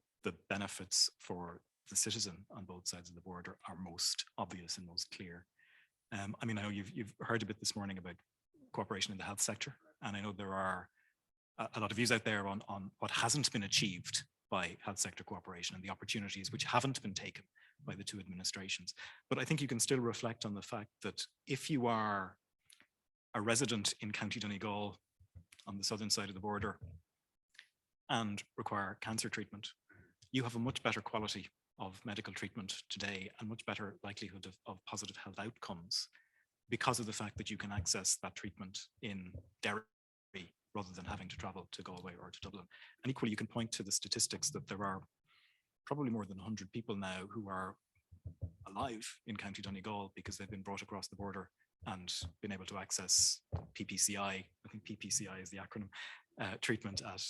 benefits for the citizen on both sides of the border are most obvious and most clear. I mean, I know you've heard a bit this morning about cooperation in the health sector, and I know there are a lot of views out there on what hasn't been achieved by health sector cooperation and the opportunities which haven't been taken by the two administrations. But I think you can still reflect on the fact that if you are a resident in County Donegal on the southern side of the border and require cancer treatment, you have a much better quality of medical treatment today and much better likelihood of positive health outcomes because of the fact that you can access that treatment in Derry rather than having to travel to Galway or to Dublin. And equally, you can point to the statistics that there are probably more than 100 people now who are alive in County Donegal because they've been brought across the border and been able to access PPCI, I think PPCI is the acronym, treatment at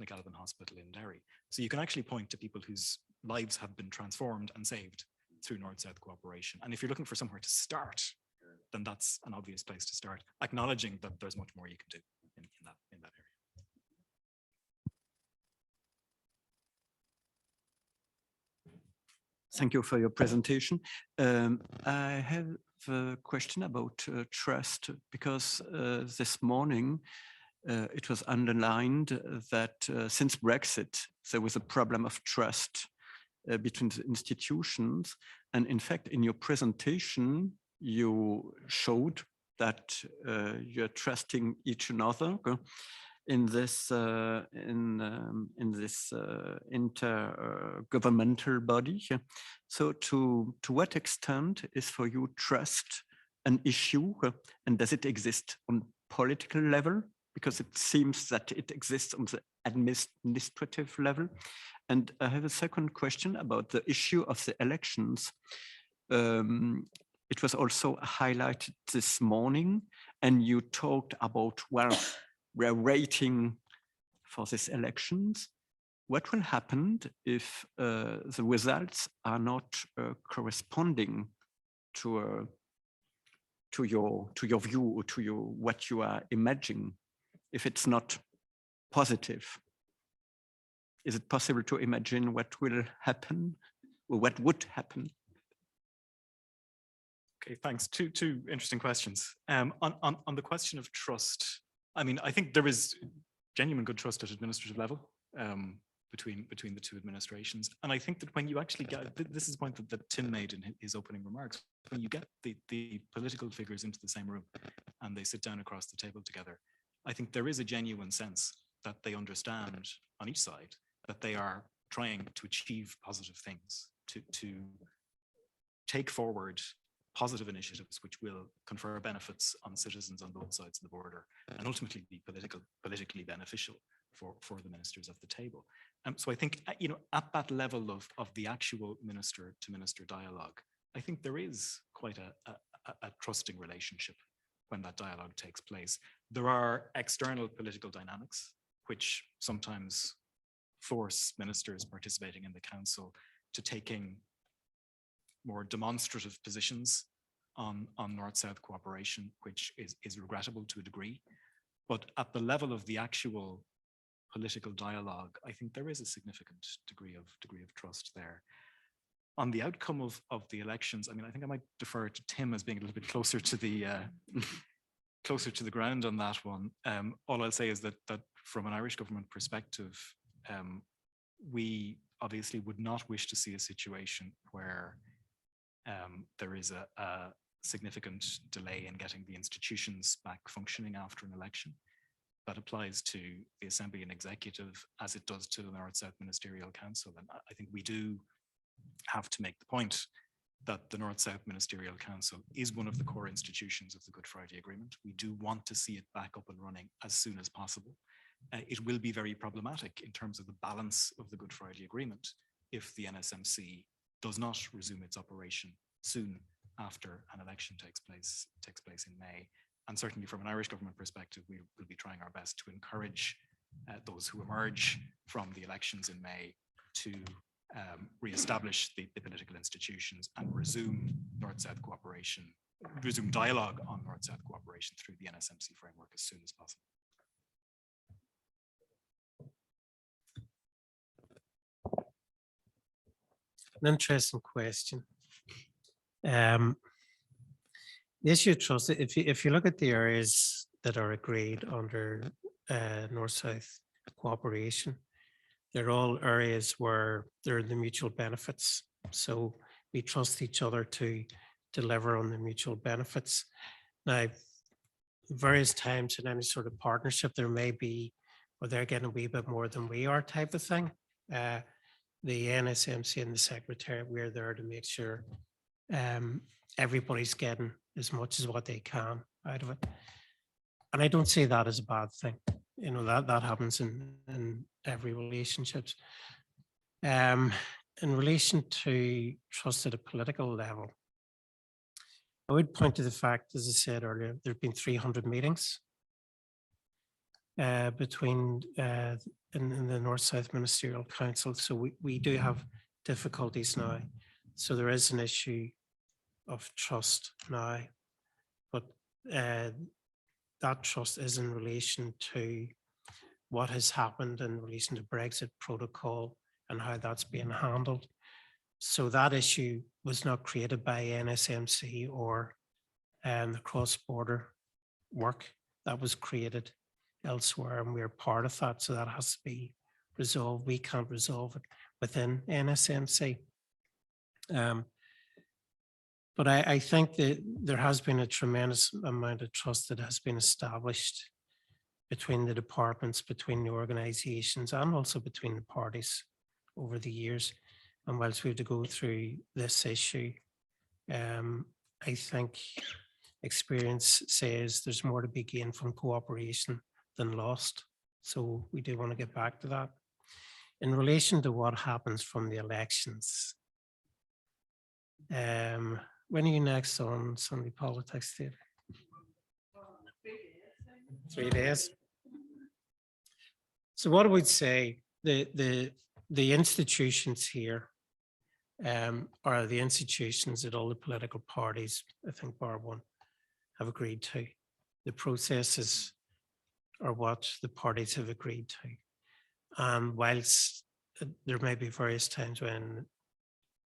McAlvin Hospital in Derry. So you can actually point to people whose lives have been transformed and saved through North-South cooperation. And if you're looking for somewhere to start, then that's an obvious place to start, acknowledging that there's much more you can do in that area. Thank you for your presentation. I have a question about trust, because this morning it was underlined that since Brexit, there was a problem of trust between the institutions. And in fact, in your presentation, you showed that you're trusting each another in this intergovernmental body. So to what extent is for you trust an issue, and does it exist on political level? Because it seems that it exists on the administrative level. And I have a second question about the issue of the elections. It was also highlighted this morning, and you talked about, well, we're waiting for these elections. What will happen if the results are not corresponding to your view or to what you are imagining? If it's not positive, is it possible to imagine what will happen or what would happen? Okay, thanks. Two interesting questions. On the question of trust, I mean, I think there is genuine good trust at administrative level between the two administrations. And I think that when you actually get, this is a point that Tim made in his opening remarks, when you get the political figures into the same room and they sit down across the table together, I think there is a genuine sense that they understand on each side that they are trying to achieve positive things, to take forward positive initiatives which will confer benefits on citizens on both sides of the border and ultimately be politically beneficial for the ministers of the table. So I think, you know, at that level of the actual minister to minister dialogue, I think there is quite a trusting relationship when that dialogue takes place. There are external political dynamics which sometimes force ministers participating in the council to taking more demonstrative positions on North-South cooperation, which is regrettable to a degree. But at the level of the actual political dialogue, I think there is a significant degree of trust there. On the outcome of the elections, I mean, I think I might defer to Tim as being a little bit closer to the closer to the ground on that one. All I'll say is that from an Irish government perspective, we obviously would not wish to see a situation where there is a significant delay in getting the institutions back functioning after an election. That applies to the Assembly and Executive as it does to the North-South Ministerial Council. And I think we do have to make the point that the North-South Ministerial Council is one of the core institutions of the Good Friday Agreement. We do want to see it back up and running as soon as possible. it will be very problematic in terms of the balance of the Good Friday Agreement if the NSMC does not resume its operation soon after an election takes place in May. And certainly from an Irish government perspective, we will be trying our best to encourage those who emerge from the elections in May to re-establish the political institutions and resume North-South cooperation, resume dialogue on North-South cooperation through the NSMC framework as soon as possible. An interesting question. The issue of trust, if you look at the areas that are agreed under North-South cooperation, they're all areas where there are the mutual benefits. So we trust each other to deliver on the mutual benefits. Now, various times in any sort of partnership, there may be, where they're getting a wee bit more than we are type of thing. The NSMC and the Secretariat, we're there to make sure everybody's getting as much as what they can out of it. And I don't see that as a bad thing. You know, that happens in every relationships. In relation to trust at a political level, I would point to the fact, as I said earlier, there have been 300 meetings between in the North-South Ministerial Council. So we do have difficulties now. So there is an issue of trust now, but that trust is in relation to what has happened in relation to Brexit protocol and how that's being handled. So that issue was not created by NSMC or the cross-border work that was created elsewhere, and we're part of that. So that has to be resolved. We can't resolve it within NSMC. But I think that there has been a tremendous amount of trust that has been established between the departments, between the organisations, and also between the parties over the years. And whilst we have to go through this issue, I think experience says there's more to be gained from cooperation than lost. So we do want to get back to that. In relation to what happens from the elections, when are you next on Sunday Politics Theatre? 3 days. So what I would say, the institutions here are the institutions that all the political parties, I think bar one, have agreed to. The processes are what the parties have agreed to. And whilst there may be various times when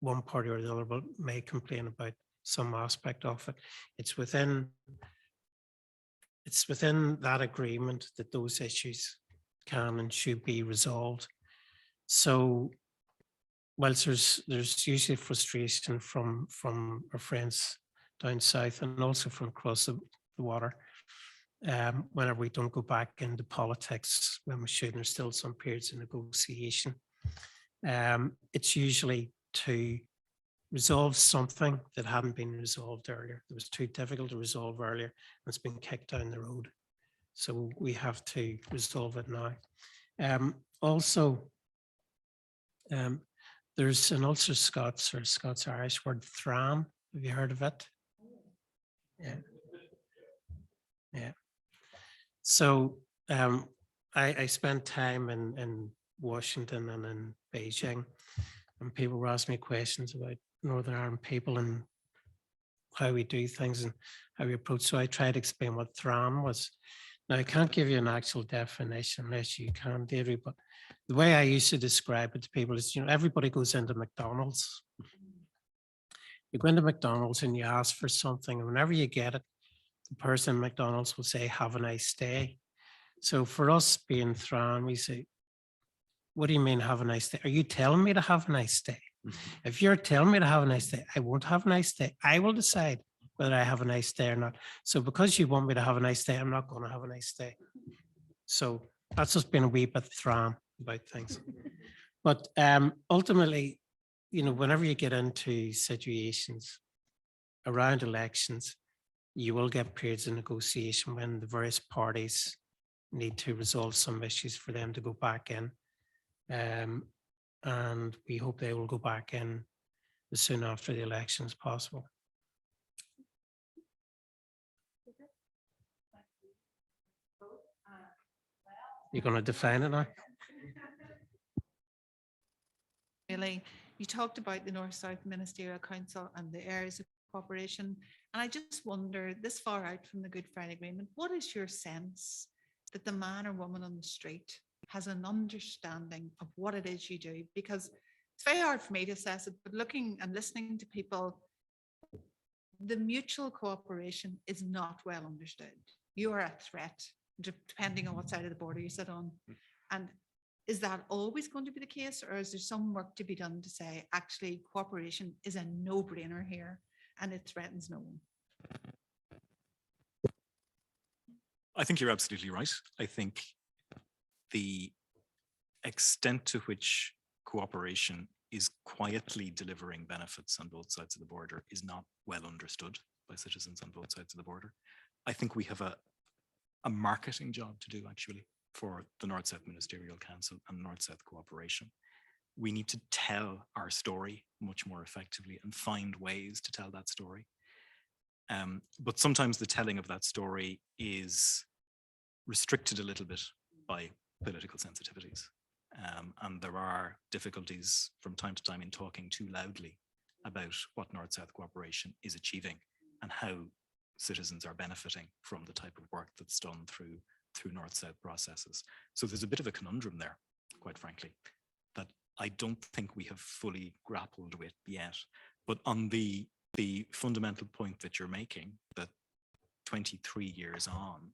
one party or the other may complain about some aspect of it, it's within that agreement that those issues can and should be resolved. So whilst there's usually frustration from our friends down south and also from across the water, whenever we don't go back into politics when we should, and there's still some periods of negotiation, it's usually to resolve something that hadn't been resolved earlier. It was too difficult to resolve earlier, and it's been kicked down the road. So we have to resolve it now. Also, there's an Ulster Scots or Scots-Irish word, thram. Have you heard of it? Yeah. Yeah. So I spent time in Washington and in Beijing, and people were asking me questions about Northern Ireland people and how we do things and how we approach. So I tried to explain what thram was. Now, I can't give you an actual definition unless you can, Deirdre, but the way I used to describe it to people is, you know, everybody goes into McDonald's. You go into McDonald's and you ask for something, and whenever you get it, the person in McDonald's will say, "Have a nice day." So for us being thram, we say, "What do you mean have a nice day? Are you telling me to have a nice day? If you're telling me to have a nice day, I won't have a nice day. I will decide whether I have a nice day or not. So because you want me to have a nice day, I'm not going to have a nice day." So that's just been a wee bit thram about things. But ultimately, you know, whenever you get into situations around elections, you will get periods of negotiation when the various parties need to resolve some issues for them to go back in. And we hope they will go back in as soon after the election as possible. You're going to define it now? Really, you talked about the North-South Ministerial Council and the areas of cooperation. And I just wonder, this far out from the Good Friday Agreement, what is your sense that the man or woman on the street has an understanding of what it is you do? Because it's very hard for me to assess it, but looking and listening to people, the mutual cooperation is not well understood. You are a threat, depending on what side of the border you sit on. And is that always going to be the case, or is there some work to be done to say, actually, cooperation is a no-brainer here and it threatens no one? I think you're absolutely right. I think the extent to which cooperation is quietly delivering benefits on both sides of the border is not well understood by citizens on both sides of the border. I think we have a marketing job to do, actually, for the North-South Ministerial Council and North-South cooperation. We need to tell our story much more effectively and find ways to tell that story. But sometimes the telling of that story is restricted a little bit by political sensitivities. And there are difficulties from time to time in talking too loudly about what North-South cooperation is achieving and how citizens are benefiting from the type of work that's done through North-South processes. So there's a bit of a conundrum there, quite frankly, that I don't think we have fully grappled with yet. But on the fundamental point that you're making, that 23 years on,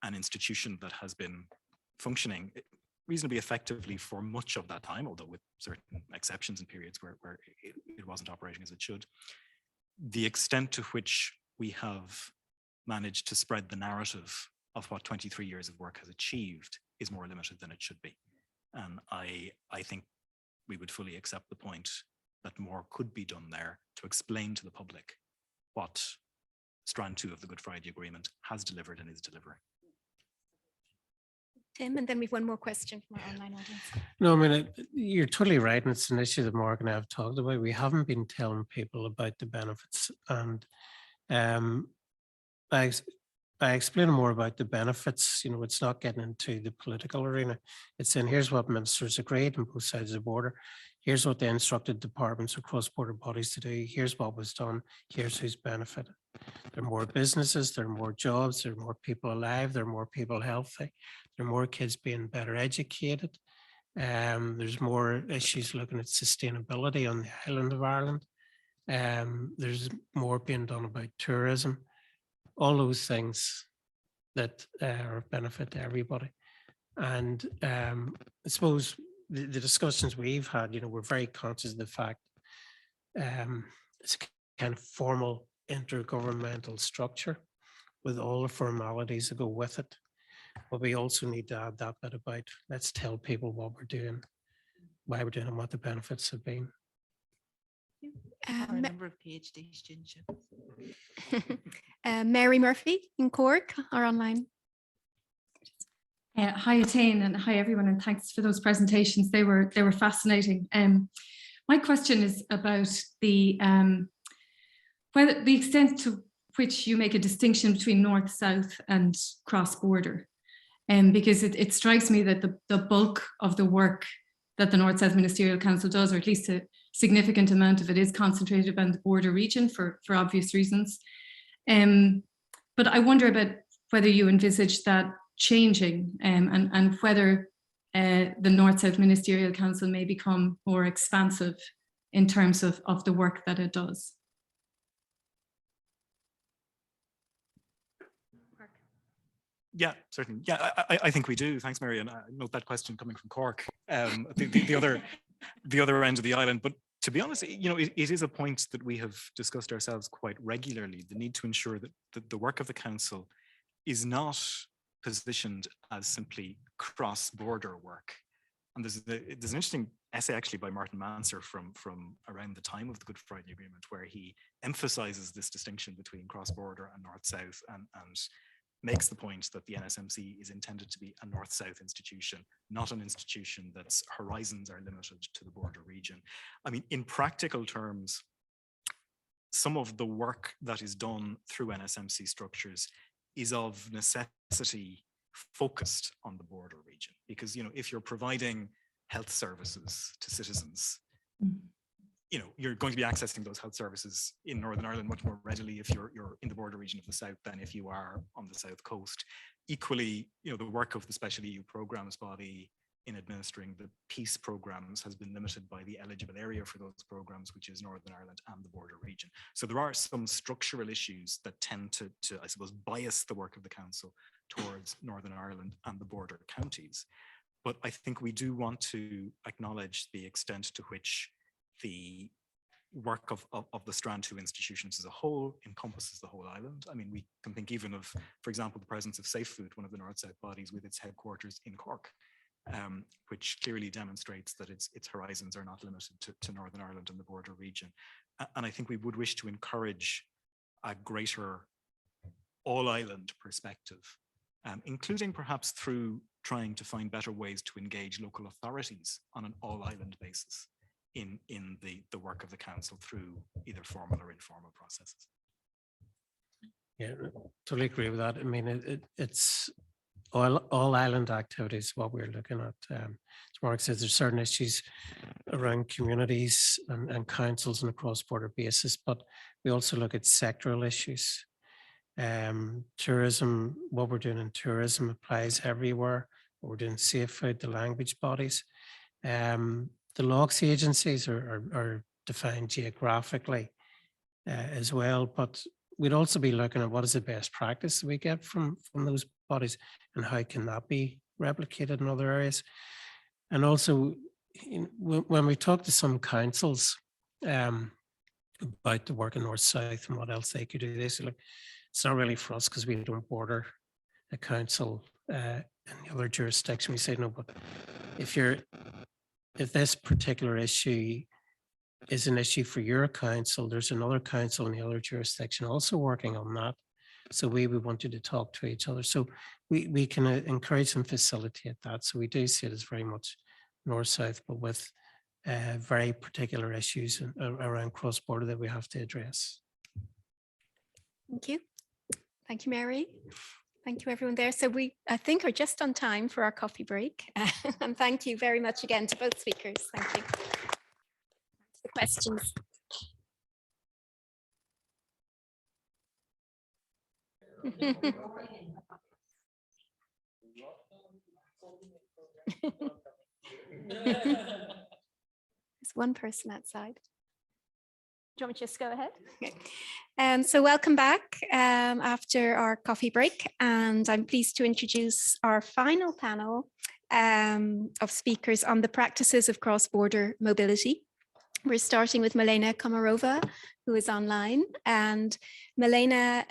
an institution that has been functioning reasonably effectively for much of that time, although with certain exceptions and periods where it wasn't operating as it should, the extent to which we have managed to spread the narrative of what 23 years of work has achieved is more limited than it should be. And I think we would fully accept the point that more could be done there to explain to the public what Strand 2 of the Good Friday Agreement has delivered and is delivering. Tim, and then we have one more question from our online audience. No, I mean, you're totally right. And it's an issue that Mark and I have talked about. We haven't been telling people about the benefits. And by explaining more about the benefits, you know, it's not getting into the political arena. It's saying, here's what ministers agreed on both sides of the border. Here's what they instructed departments or cross-border bodies to do. Here's what was done. Here's who's benefited. There are more businesses, there are more jobs, there are more people alive, there are more people healthy, there are more kids being better educated. There's more issues looking at sustainability on the island of Ireland. There's more being done about tourism. All those things that are of benefit to everybody. And I suppose the discussions we've had, you know, we're very conscious of the fact it's a kind of formal intergovernmental structure with all the formalities that go with it. But we also need to add that bit about, let's tell people what we're doing, why we're doing and what the benefits have been. Or a number of PhD students. Mary Murphy in Cork are online. Hi, Attain, and hi, everyone, and thanks for those presentations. They were fascinating. My question is about the whether the extent to which you make a distinction between north, south, and cross-border, because it strikes me that the bulk of the work that the North-South Ministerial Council does, or at least a significant amount of it, is concentrated on the border region for obvious reasons. But I wonder about whether you envisage that changing and whether the North-South Ministerial Council may become more expansive in terms of the work that it does. Yeah, certainly. Yeah, I think we do. Thanks, Mary. And I note that question coming from Cork, the other end of the island. But to be honest, you know, it is a point that we have discussed ourselves quite regularly, the need to ensure that the work of the council is not positioned as simply cross-border work. And there's an interesting essay actually by Martin Manser from around the time of the Good Friday Agreement, where he emphasizes this distinction between cross-border and north-south, and makes the point that the NSMC is intended to be a north-south institution, not an institution that's horizons are limited to the border region. I mean, in practical terms, some of the work that is done through NSMC structures is of necessity focused on the border region, because, you know, if you're providing health services to citizens, you know, you're going to be accessing those health services in Northern Ireland much more readily if you're in the border region of the south than if you are on the south coast. Equally, you know, the work of the Special EU Programmes body in administering the peace programmes has been limited by the eligible area for those programmes, which is Northern Ireland and the border region. So there are some structural issues that tend to I suppose, bias the work of the Council towards Northern Ireland and the border counties. But I think we do want to acknowledge the extent to which the work of the Strand 2 institutions as a whole encompasses the whole island. I mean, we can think even of, for example, the presence of Safe Food, one of the North-South bodies with its headquarters in Cork, which clearly demonstrates that its horizons are not limited to Northern Ireland and the border region. And I think we would wish to encourage a greater all-island perspective, including perhaps through trying to find better ways to engage local authorities on an all-island basis in the work of the Council through either formal or informal processes. Yeah, totally agree with that. I mean, it's all island activities, what we're looking at. As Mark says, there's certain issues around communities and councils on a cross-border basis, but we also look at sectoral issues. Tourism, what we're doing in tourism applies everywhere. What we're doing in Safe Food, the language bodies. The LOCS agencies are defined geographically as well, but we'd also be looking at what is the best practice we get from those bodies and how can that be replicated in other areas. And also, when we talk to some councils about the work in North-South and what else they could do, they say, look, it's not really for us because we don't border a council in the other jurisdiction. We say, no, but if this particular issue is an issue for your council, there's another council in the other jurisdiction also working on that. So we would want you to talk to each other. So we can encourage and facilitate that. So we do see it as very much north-south, but with very particular issues around cross-border that we have to address. Thank you. Thank you, Mary. Thank you, everyone there. So I think, are just on time for our coffee break. And thank you very much again to both speakers. Thank you. The questions. There's one person outside. Do you want me to just go ahead? Okay. So welcome back after our coffee break, and I'm pleased to introduce our final panel of speakers on the practices of cross-border mobility. We're starting with Milena Komarova, who is online, and Milena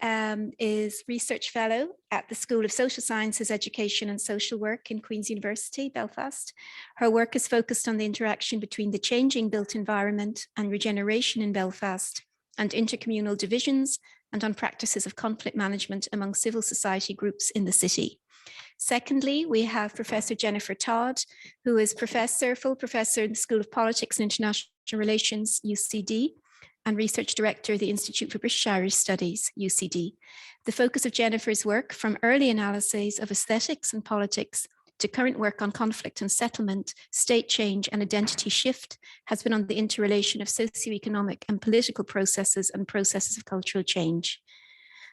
is Research Fellow at the School of Social Sciences, Education and Social Work in Queen's University, Belfast. Her work is focused on the interaction between the changing built environment and regeneration in Belfast, and intercommunal divisions, and on practices of conflict management among civil society groups in the city. Secondly, we have Professor Jennifer Todd, who is full professor in the School of Politics and International Relations, UCD, and Research Director of the Institute for British Irish Studies, UCD. The focus of Jennifer's work, from early analyses of aesthetics and politics to current work on conflict and settlement, state change and identity shift, has been on the interrelation of socioeconomic and political processes and processes of cultural change.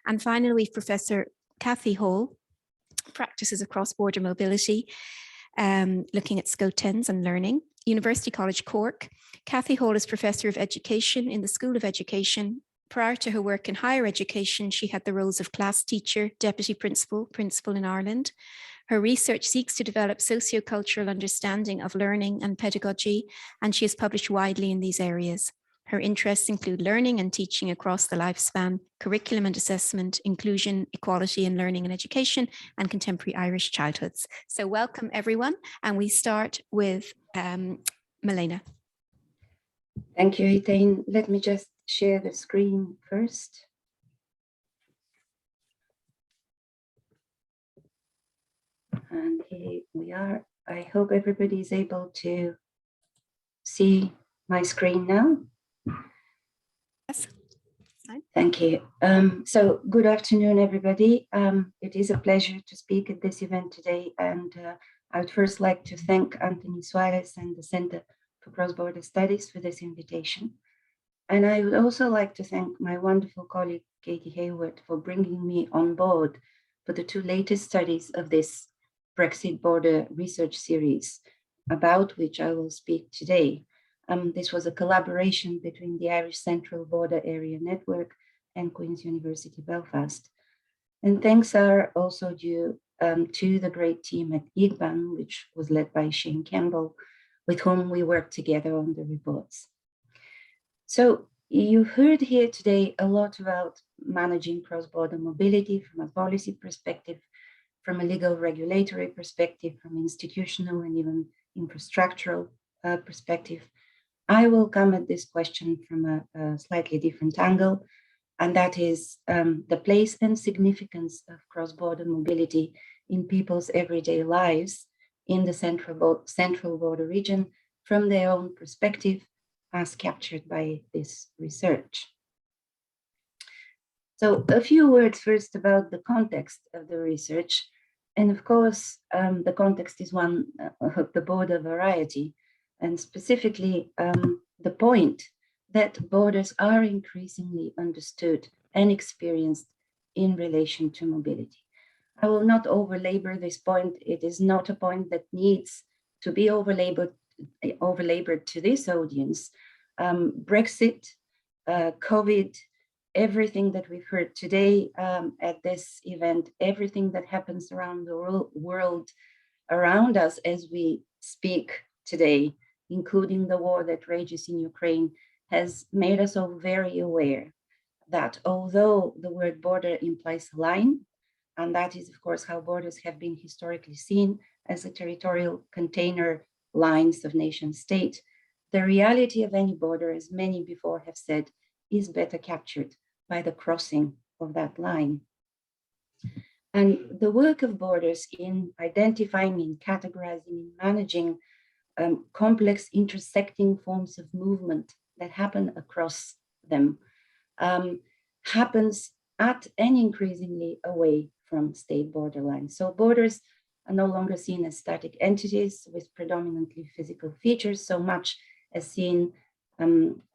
And finally, we have Professor Cathy Hall, practices of cross-border mobility, looking at SCOTENs and learning. University College Cork. Cathy Hall is Professor of Education in the School of Education. Prior to her work in higher education, she had the roles of class teacher, deputy principal, principal in Ireland. Her research seeks to develop socio-cultural understanding of learning and pedagogy, and she has published widely in these areas. Her interests include learning and teaching across the lifespan, curriculum and assessment, inclusion, equality in learning and education, and contemporary Irish childhoods. So welcome everyone, and we start with Milena. Thank you, Elaine. Let me just share the screen first. And here we are. I hope everybody is able to see my screen now. Yes. Thank you. So good afternoon, everybody. It is a pleasure to speak at this event today. And I would first like to thank Anthony Suarez and the Center for Cross-Border Studies for this invitation. And I would also like to thank my wonderful colleague, Katie Hayward, for bringing me on board for the two latest studies of this Brexit border research series, about which I will speak today. This was a collaboration between the Irish Central Border Area Network and Queen's University Belfast. And thanks are also due to the great team at IGBAN, which was led by Shane Campbell, with whom we worked together on the reports. So you heard here today a lot about managing cross-border mobility from a policy perspective, from a legal regulatory perspective, from institutional and even infrastructural perspective. I will come at this question from a slightly different angle, and that is the place and significance of cross-border mobility in people's everyday lives in the central border region from their own perspective, as captured by this research. So a few words first about the context of the research. And of course, the context is one of the border variety, and specifically the point that borders are increasingly understood and experienced in relation to mobility. I will not overlabor this point. It is not a point that needs to be overlabored to this audience. Brexit, COVID, everything that we've heard today at this event, everything that happens around the world around us as we speak today, including the war that rages in Ukraine, has made us all very aware that although the word border implies a line, and that is of course how borders have been historically seen as a territorial container lines of nation state, the reality of any border, as many before have said, is better captured by the crossing of that line. And the work of borders in identifying, in categorizing, in managing complex intersecting forms of movement that happen across them happens at and increasingly away from state borderlines. So borders are no longer seen as static entities with predominantly physical features, so much as seen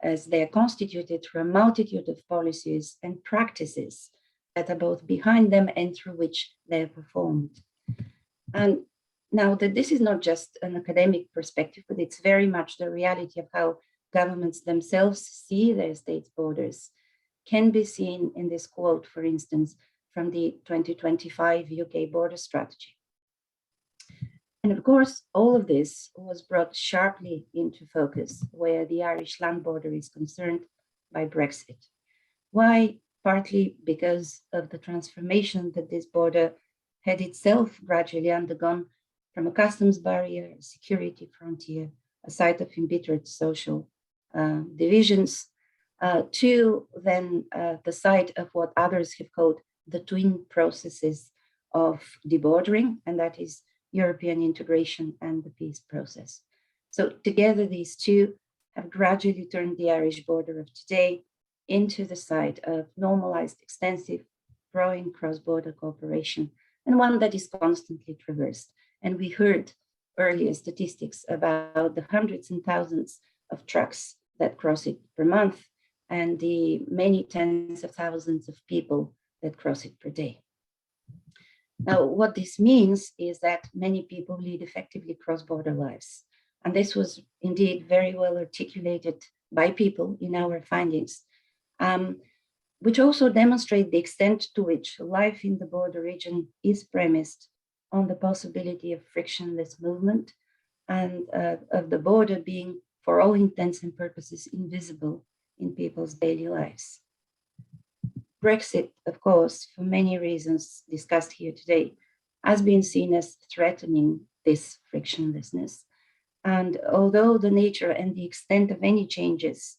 as they are constituted through a multitude of policies and practices that are both behind them and through which they are performed. And now that this is not just an academic perspective, but it's very much the reality of how governments themselves see their state's borders, can be seen in this quote, for instance, from the 2025 UK border strategy. And of course, all of this was brought sharply into focus where the Irish land border is concerned by Brexit. Why? Partly because of the transformation that this border had itself gradually undergone from a customs barrier, a security frontier, a site of embittered social divisions, to then the site of what others have called the twin processes of debordering, and that is European integration and the peace process. So together, these two have gradually turned the Irish border of today into the site of normalized, extensive, growing cross-border cooperation, and one that is constantly traversed. And we heard earlier statistics about the hundreds and thousands of trucks that cross it per month, and the many tens of thousands of people that cross it per day. Now, what this means is that many people lead effectively cross-border lives. And this was indeed very well articulated by people in our findings, which also demonstrate the extent to which life in the border region is premised on the possibility of frictionless movement and of the border being, for all intents and purposes, invisible in people's daily lives. Brexit, of course, for many reasons discussed here today, has been seen as threatening this frictionlessness. And although the nature and the extent of any changes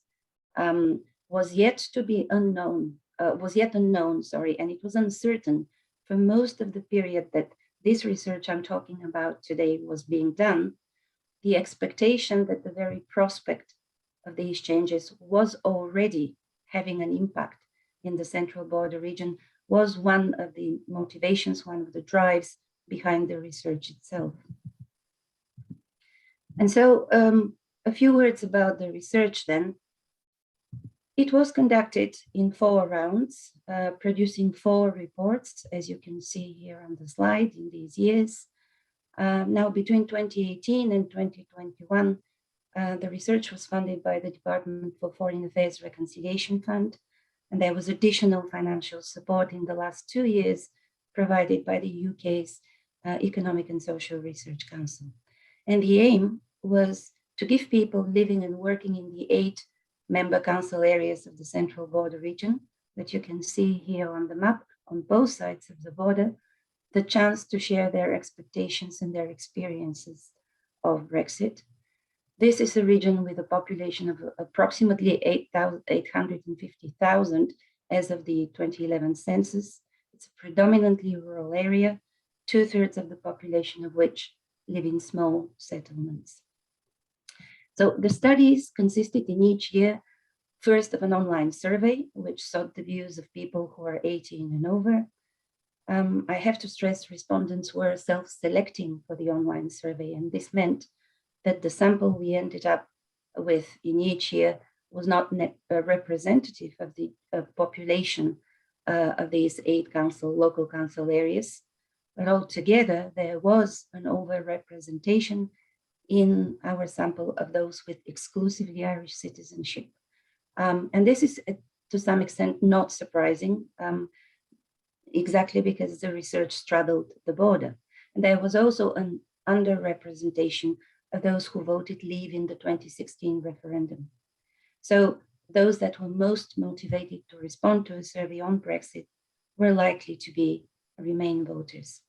was yet unknown, and it was uncertain for most of the period that this research I'm talking about today was being done, the expectation that the very prospect of these changes was already having an impact in the central border region was one of the motivations, one of the drives behind the research itself. And so a few words about the research then. It was conducted in 4 rounds, producing 4 reports, as you can see here on the slide in these years. Now, between 2018 and 2021, the research was funded by the Department for Foreign Affairs Reconciliation Fund, and there was additional financial support in the last 2 years provided by the UK's Economic and Social Research Council. And the aim was to give people living and working in the 8 member council areas of the central border region that you can see here on the map on both sides of the border, the chance to share their expectations and their experiences of Brexit. This is a region with a population of approximately 850,000 as of the 2011 census. It's a predominantly rural area, 2/3 of the population of which live in small settlements. So the studies consisted in each year, first of an online survey, which sought the views of people who are 18 and over. I have to stress respondents were self-selecting for the online survey, and this meant that the sample we ended up with in each year was not representative of the population of these 8 local council areas, but altogether there was an over-representation in our sample of those with exclusively Irish citizenship. And this is to some extent not surprising, exactly because the research straddled the border. And there was also an underrepresentation of those who voted leave in the 2016 referendum. So those that were most motivated to respond to a survey on Brexit were likely to be Remain voters.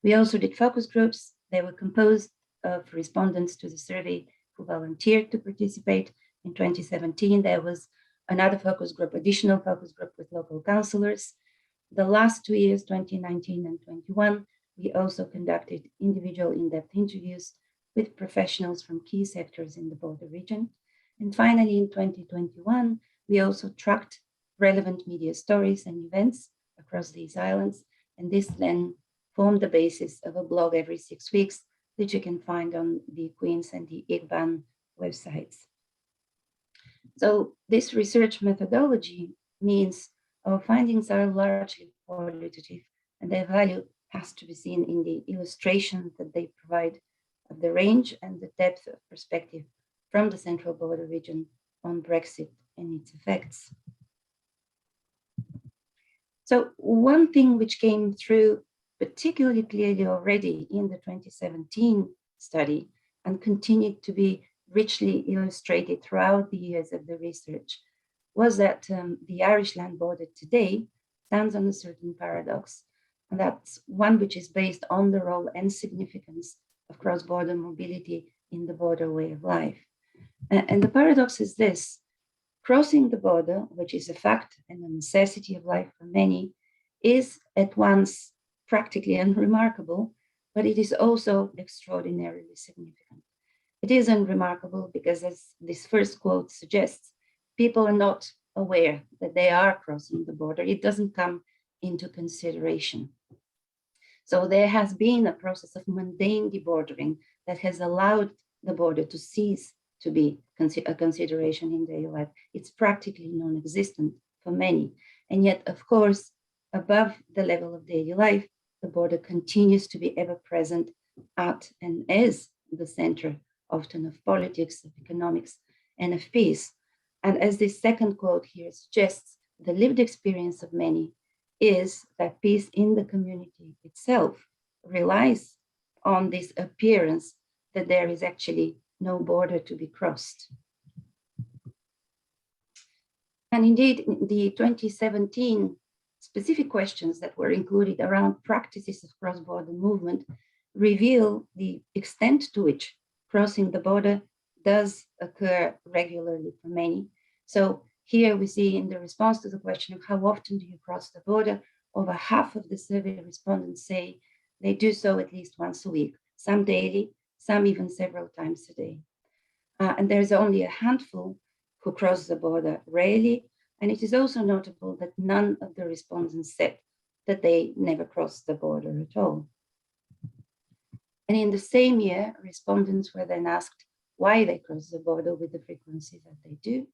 We also did focus groups. They were composed of respondents to the survey who volunteered to participate. In 2017, there was another focus group, additional focus group with local councillors. The last 2 years, 2019 and 21, we also conducted individual in-depth interviews with professionals from key sectors in the border region. And finally, in 2021, we also tracked relevant media stories and events across these islands. And this then formed the basis of a blog every 6 weeks that you can find on the Queen's and the IGBAN websites. So this research methodology means our findings are largely qualitative, and their value has to be seen in the illustration that they provide of the range and the depth of perspective from the central border region on Brexit and its effects. So one thing which came through particularly clearly already in the 2017 study and continued to be richly illustrated throughout the years of the research was that the Irish land border today stands on a certain paradox. And that's one which is based on the role and significance of cross-border mobility in the border way of life. And the paradox is this: crossing the border, which is a fact and a necessity of life for many, is at once practically unremarkable, but it is also extraordinarily significant. It is unremarkable because, as this first quote suggests, people are not aware that they are crossing the border. It doesn't come into consideration. So there has been a process of mundane debordering that has allowed the border to cease to be a consideration in daily life. It's practically non-existent for many. And yet, of course, above the level of daily life, the border continues to be ever present at and as the center often of politics, of economics, and of peace. And as this second quote here suggests, the lived experience of many is that peace in the community itself relies on this appearance that there is actually no border to be crossed. And indeed, the 2017 specific questions that were included around practices of cross-border movement reveal the extent to which crossing the border does occur regularly for many. So here we see in the response to the question of how often do you cross the border, over half of the survey respondents say They do so at least once a week, some daily, some even several times a day. And there's only a handful who cross the border rarely. And it is also notable that none of the respondents said that they never crossed the border at all. And in the same year, respondents were then asked why they cross the border with the frequency that they do.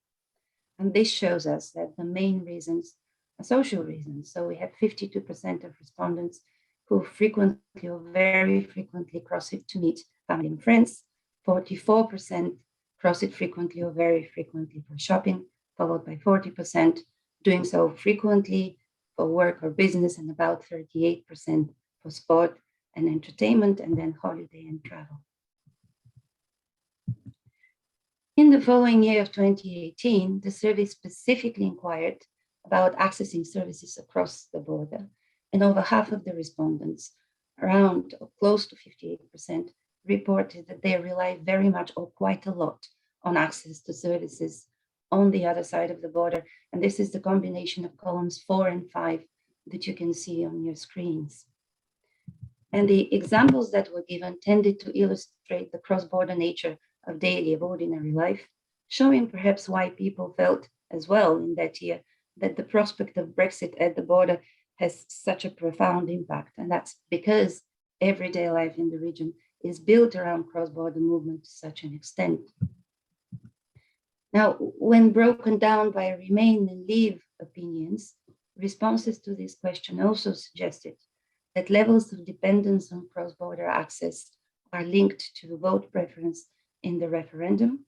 And this shows us that the main reasons are social reasons. So we have 52% of respondents who frequently or very frequently cross it to meet family and friends, 44% cross it frequently or very frequently for shopping, followed by 40% doing so frequently for work or business, and about 38% for sport and entertainment, and then holiday and travel. In the following year of 2018, the survey specifically inquired about accessing services across the border, and over half of the respondents, around or close to 58%, reported that they rely very much or quite a lot on access to services on the other side of the border. And this is the combination of columns 4 and 5 that you can see on your screens. And the examples that were given tended to illustrate the cross-border nature of daily, of ordinary life, showing perhaps why people felt as well in that year that the prospect of Brexit at the border has such a profound impact. And that's because everyday life in the region is built around cross-border movement to such an extent. Now, when broken down by remain and leave opinions, responses to this question also suggested that levels of dependence on cross-border access are linked to vote preference in the referendum.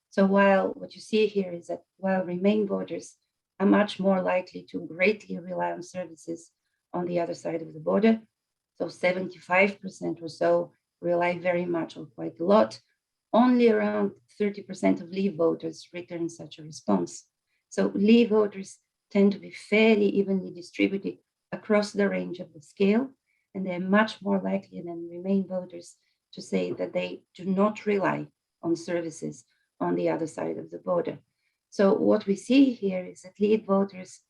So while what you see here is that while Remain voters are much more likely to greatly rely on services on the other side of the border, so 75% or so rely very much or quite a lot, only around 30% of Leave voters return such a response. So Leave voters tend to be fairly evenly distributed across the range of the scale, and they're much more likely than Remain voters to say that they do not rely on services on the other side of the border. So what we see here is that Leave voters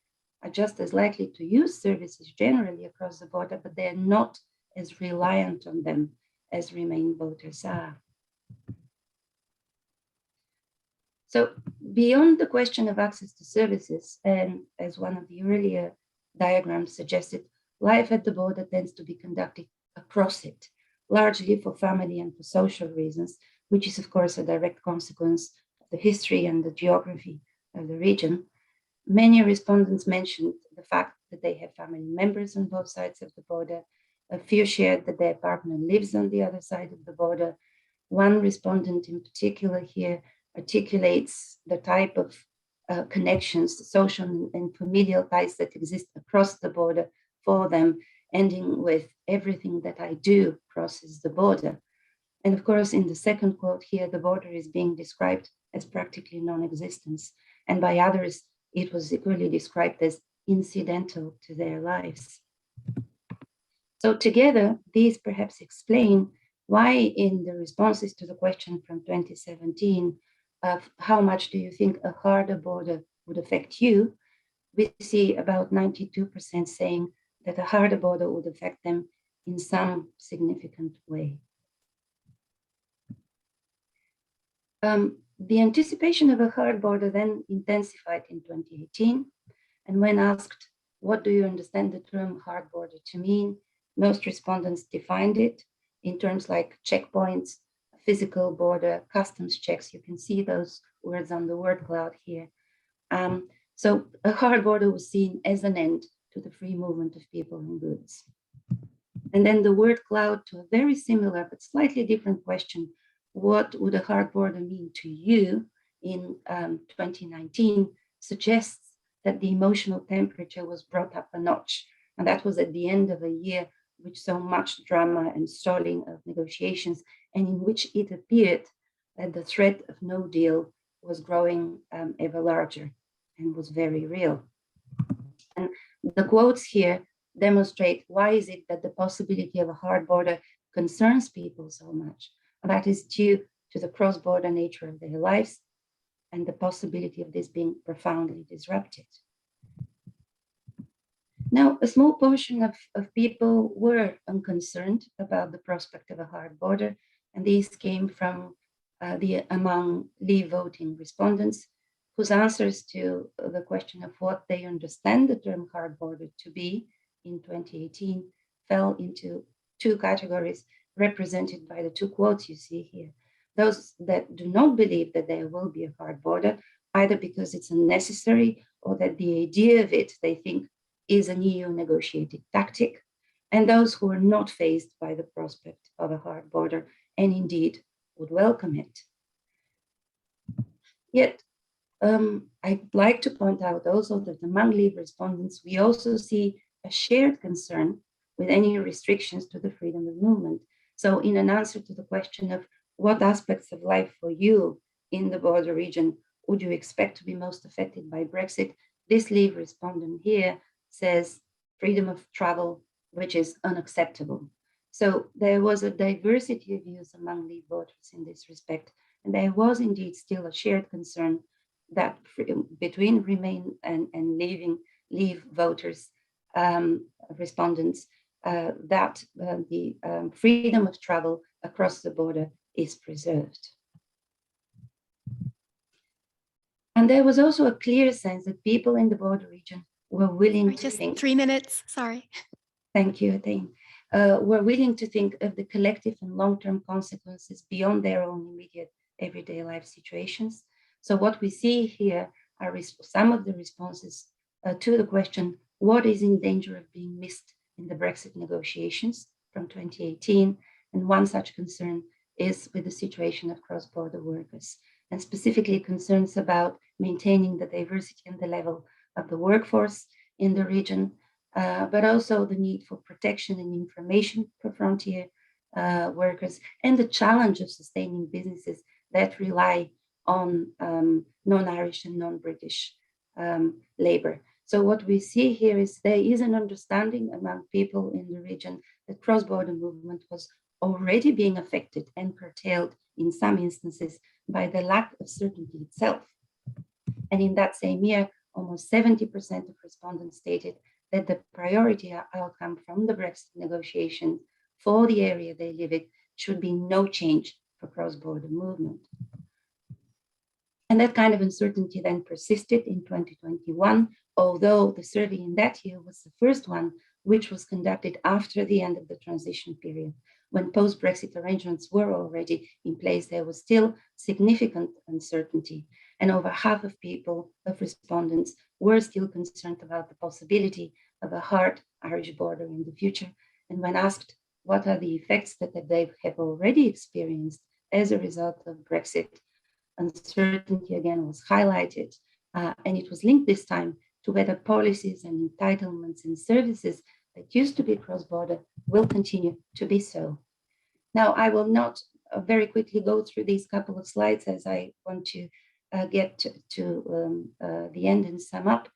are just as likely to use services generally across the border, but they're not as reliant on them as Remain voters are. So beyond the question of access to services, and as one of the earlier diagrams suggested, life at the border tends to be conducted across it, largely for family and for social reasons, which is of course a direct consequence of the history and the geography of the region. Many respondents mentioned the fact that they have family members on both sides of the border. A few shared that their partner lives on the other side of the border. One respondent in particular here articulates the type of connections, social and familial ties that exist across the border for them, ending with everything that I do crosses the border. And of course, in the second quote here, the border is being described as practically non-existent, and by others, it was equally described as incidental to their lives. So together, these perhaps explain why in the responses to the question from 2017 of how much do you think a harder border would affect you, we see about 92% saying that a harder border would affect them in some significant way. The anticipation of a hard border then intensified in 2018. And when asked, what do you understand the term hard border to mean? Most respondents defined it in terms like checkpoints, physical border, customs checks. You can see those words on the word cloud here. So a hard border was seen as an end to the free movement of people and goods. And then the word cloud to a very similar but slightly different question, what would a hard border mean to you in 2019, suggests that the emotional temperature was brought up a notch. And that was at the end of a year with so much drama and stalling of negotiations, and in which it appeared that the threat of no deal was growing ever larger and was very real. And the quotes here demonstrate why is it that the possibility of a hard border concerns people so much. And that is due to the cross-border nature of their lives and the possibility of this being profoundly disrupted. Now, a small portion of people were unconcerned about the prospect of a hard border, and these came from among leave voting respondents, whose answers to the question of what they understand the term hard border to be in 2018 fell into two categories represented by the two quotes you see here. Those that do not believe that there will be a hard border, either because it's unnecessary or that the idea of it, they think, is an EU negotiated tactic, and those who are not faced by the prospect of a hard border and indeed would welcome it. Yet, I'd like to point out also that among leave respondents, we also see a shared concern with any restrictions to the freedom of movement. So in an answer to the question of what aspects of life for you in the border region would you expect to be most affected by Brexit, this leave respondent here says freedom of travel, which is unacceptable. So there was a diversity of views among leave voters in this respect, and there was indeed still a shared concern that between Remain and leave voters, respondents, that the freedom of travel across the border is preserved. And there was also a clear sense that people in the border region were willing to just think— 3 minutes, sorry. Thank you, Athene. Were willing to think of the collective and long-term consequences beyond their own immediate everyday life situations. So what we see here are some of the responses to the question, what is in danger of being missed in the Brexit negotiations from 2018? And one such concern is with the situation of cross-border workers, and specifically concerns about maintaining the diversity and the level of the workforce in the region, but also the need for protection and information for frontier workers, and the challenge of sustaining businesses that rely on non-Irish and non-British labor. So what we see here is there is an understanding among people in the region that cross-border movement was already being affected and curtailed in some instances by the lack of certainty itself. And in that same year, almost 70% of respondents stated that the priority outcome from the Brexit negotiations for the area they live in should be no change for cross-border movement. And that kind of uncertainty then persisted in 2021, although the survey in that year was the first one which was conducted after the end of the transition period. When post-Brexit arrangements were already in place, there was still significant uncertainty. And over half of people, of respondents, were still concerned about the possibility of a hard Irish border in the future. And when asked what are the effects that they have already experienced as a result of Brexit, uncertainty again was highlighted, and it was linked this time to whether policies and entitlements and services that used to be cross-border will continue to be so. Now, I will not very quickly go through these couple of slides as I want to get to the end and sum up,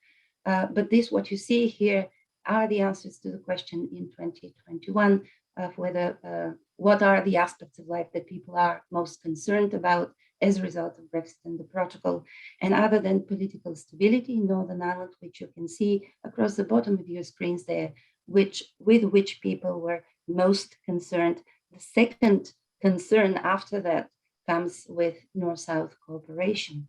but what you see here are the answers to the question in 2021 of whether what are the aspects of life that people are most concerned about as a result of Brexit and the protocol. And other than political stability in Northern Ireland, which you can see across the bottom of your screens there, with which people were most concerned, the second concern after that comes with North-South cooperation.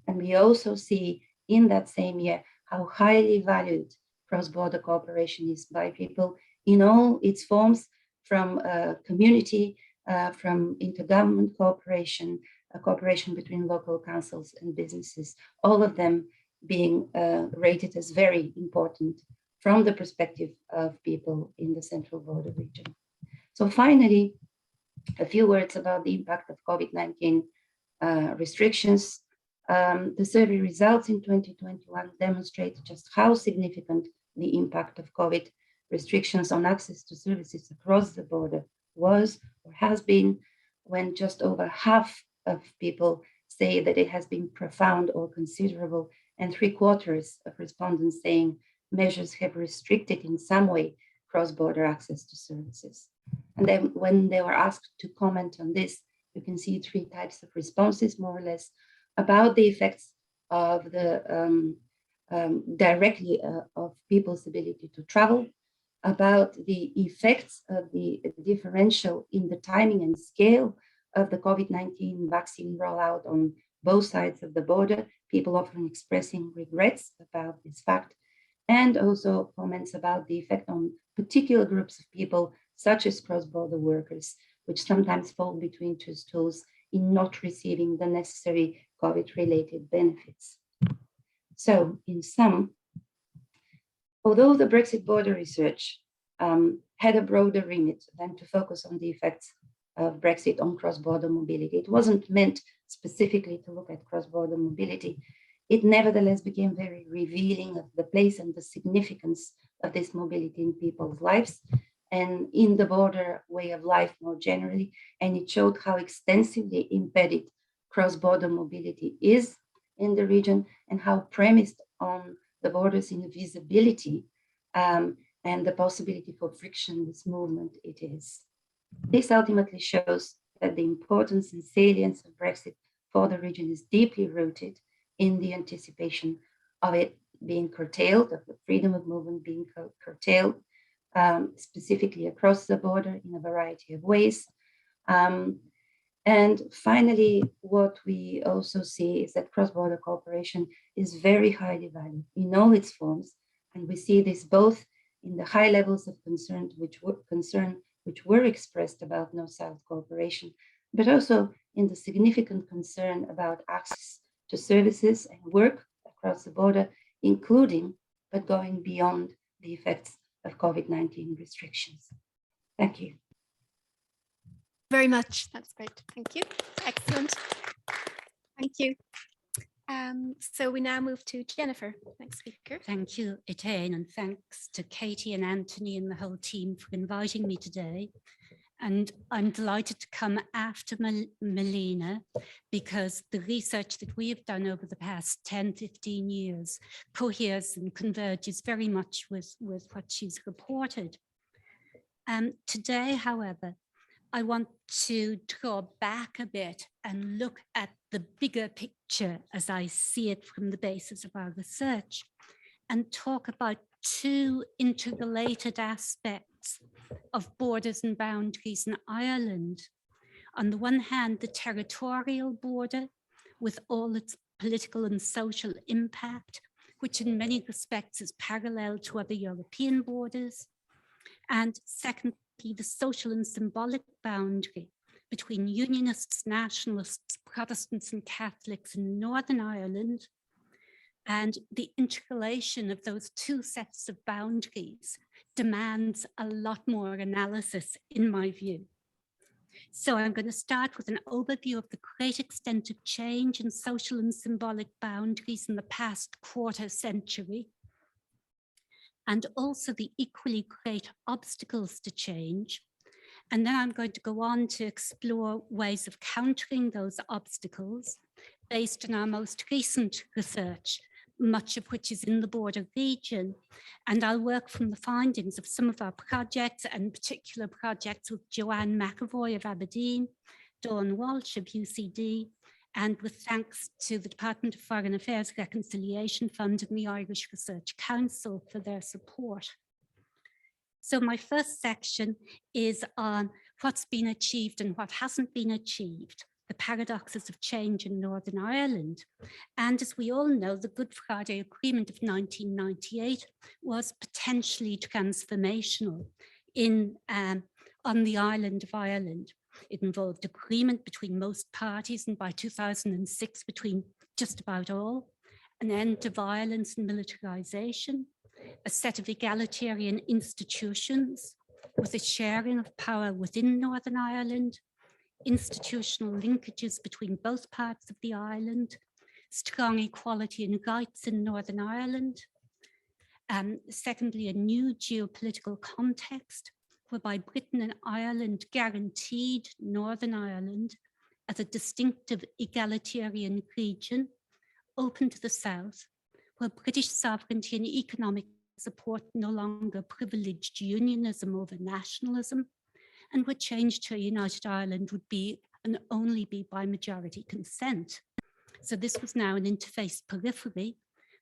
And we also see in that same year how highly valued cross-border cooperation is by people in all its forms, from community, from intergovernment cooperation, cooperation between local councils and businesses, all of them being rated as very important from the perspective of people in the central border region. So finally, a few words about the impact of COVID-19 restrictions. The survey results in 2021 demonstrate just how significant the impact of COVID restrictions on access to services across the border was or has been, when just over half of people say that it has been profound or considerable, and 3/4 of respondents saying measures have restricted in some way cross-border access to services. And then when they were asked to comment on this, you can see 3 types of responses, more or less, about the effects of the directly of people's ability to travel, about the effects of the differential in the timing and scale of the COVID-19 vaccine rollout on both sides of the border, people often expressing regrets about this fact, and also comments about the effect on particular groups of people, such as cross-border workers, which sometimes fall between two stools in not receiving the necessary COVID-related benefits. So, in sum, although the Brexit border research had a broader remit than to focus on the effects of Brexit on cross-border mobility, it wasn't meant specifically to look at cross-border mobility. It nevertheless became very revealing of the place and the significance of this mobility in people's lives and in the border way of life more generally. And it showed how extensively embedded cross-border mobility is in the region and how premised on the border's invisibility and the possibility for frictionless movement it is. This ultimately shows that the importance and salience of Brexit for the region is deeply rooted in the anticipation of it being curtailed, of the freedom of movement being curtailed, specifically across the border in a variety of ways. And finally, what we also see is that cross-border cooperation is very highly valued in all its forms. And we see this both in the high levels of concern which were expressed about North-South cooperation, but also in the significant concern about access to services and work across the border, including, but going beyond the effects of COVID-19 restrictions. Thank you. Very much. That's great. Thank you. Excellent. Thank you. So we now move to Jennifer, next speaker. Thank you, Etienne, and thanks to Katie and Anthony and the whole team for inviting me today. And I'm delighted to come after Melina because the research that we have done over the past 10, 15 years coheres and converges very much with what she's reported. Today, however, I want to draw back a bit and look at the bigger picture as I see it from the basis of our research and talk about two interrelated aspects of borders and boundaries in Ireland. On the one hand, the territorial border with all its political and social impact, which in many respects is parallel to other European borders. And secondly, the social and symbolic boundary between Unionists, Nationalists, Protestants and Catholics in Northern Ireland, and the interrelation of those two sets of boundaries demands a lot more analysis in my view. So I'm going to start with an overview of the great extent of change in social and symbolic boundaries in the past quarter century, and also the equally great obstacles to change. And then I'm going to go on to explore ways of countering those obstacles based on our most recent research, much of which is in the border region. And I'll work from the findings of some of our projects, and particular projects with Joanne McAvoy of Aberdeen, Dawn Walsh of UCD, and with thanks to the Department of Foreign Affairs Reconciliation Fund and the Irish Research Council for their support. So my first section is on what's been achieved and what hasn't been achieved, the paradoxes of change in Northern Ireland. And as we all know, the Good Friday Agreement of 1998 was potentially transformational on the island of Ireland. It involved agreement between most parties, and by 2006 between just about all, an end to violence and militarization, a set of egalitarian institutions with a sharing of power within Northern Ireland, institutional linkages between both parts of the island, strong equality and rights in Northern Ireland. Secondly, a new geopolitical context whereby Britain and Ireland guaranteed Northern Ireland as a distinctive egalitarian region open to the south, where British sovereignty and economic support no longer privileged unionism over nationalism, and where change to a united Ireland would be and only be by majority consent. So this was now an interface periphery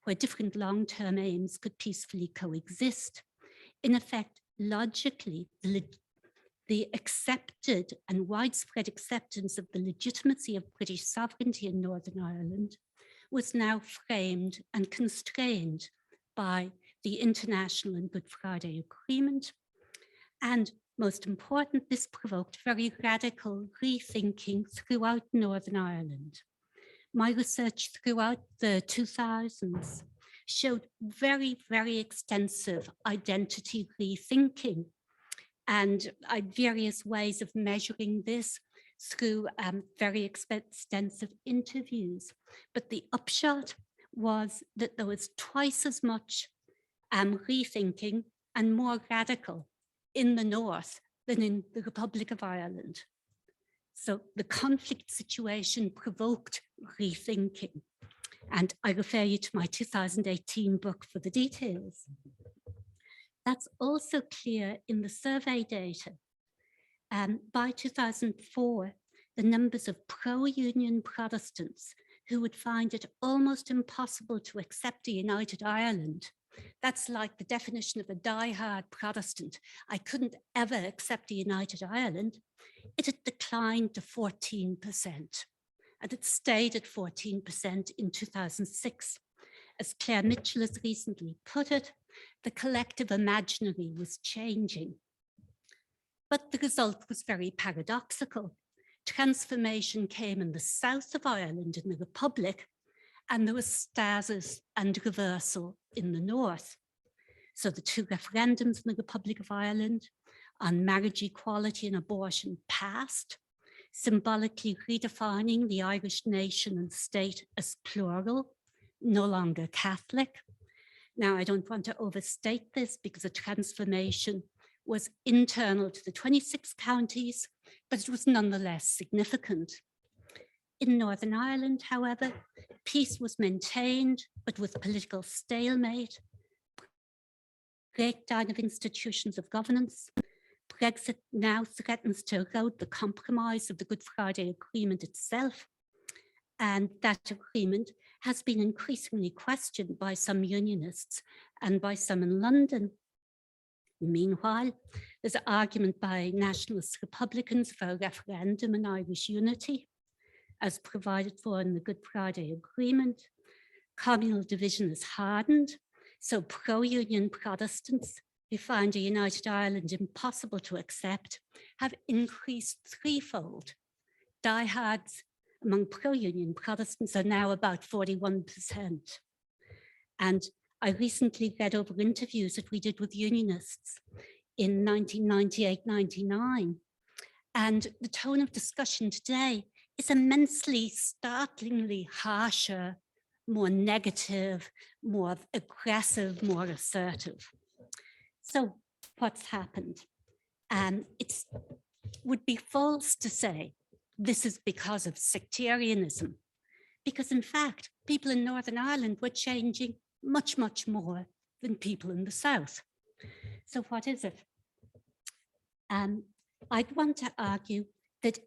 where different long-term aims could peacefully coexist. In effect, logically, the accepted and widespread acceptance of the legitimacy of British sovereignty in Northern Ireland was now framed and constrained by the International and Good Friday Agreement. And most important, this provoked very radical rethinking throughout Northern Ireland. My research throughout the 2000s showed very, very extensive identity rethinking. And I had various ways of measuring this through very extensive interviews. But the upshot was that there was twice as much rethinking and more radical in the North than in the Republic of Ireland. So the conflict situation provoked rethinking. And I refer you to my 2018 book for the details. That's also clear in the survey data. By 2004, the numbers of pro-union Protestants who would find it almost impossible to accept a united Ireland. That's like the definition of a die-hard Protestant. I couldn't ever accept a united Ireland. It had declined to 14%, and it stayed at 14% in 2006. As Claire Mitchell has recently put it, the collective imaginary was changing. But the result was very paradoxical. Transformation came in the south of Ireland in the Republic, and there was stasis and reversal in the north. So the two referendums in the Republic of Ireland on marriage equality and abortion passed, symbolically redefining the Irish nation and state as plural, no longer Catholic. Now, I don't want to overstate this because the transformation was internal to the 26 counties, but it was nonetheless significant. In Northern Ireland, however, peace was maintained, but with political stalemate, breakdown of institutions of governance. Brexit now threatens to erode the compromise of the Good Friday Agreement itself. And that agreement has been increasingly questioned by some unionists and by some in London. Meanwhile, there's an argument by nationalist Republicans for a referendum on Irish unity, as provided for in the Good Friday Agreement. Communal division has hardened, so pro-union Protestants who find a united Ireland impossible to accept have increased threefold. Diehards among pro-union Protestants are now about 41%. And I recently read over interviews that we did with unionists in 1998-99. And the tone of discussion today is immensely, startlingly harsher, more negative, more aggressive, more assertive. So what's happened? It would be false to say this is because of sectarianism, because in fact, people in Northern Ireland were changing much, much more than people in the South. So what is it? I'd want to argue that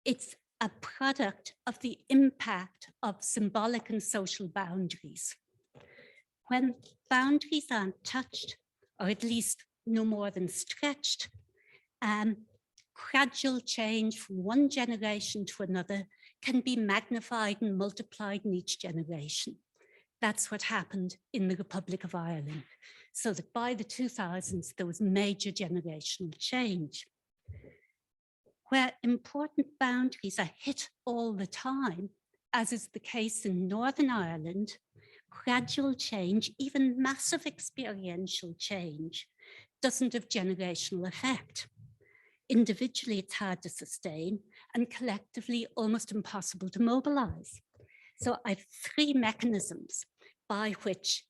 it's a product of the impact of symbolic and social boundaries. When boundaries aren't touched, or at least no more than stretched, gradual change from one generation to another can be magnified and multiplied in each generation. That's what happened in the Republic of Ireland. So that by the 2000s, there was major generational change. Where important boundaries are hit all the time, as is the case in Northern Ireland, gradual change, even massive experiential change, doesn't have generational effect. Individually, it's hard to sustain, and collectively, almost impossible to mobilize. So I have three mechanisms by which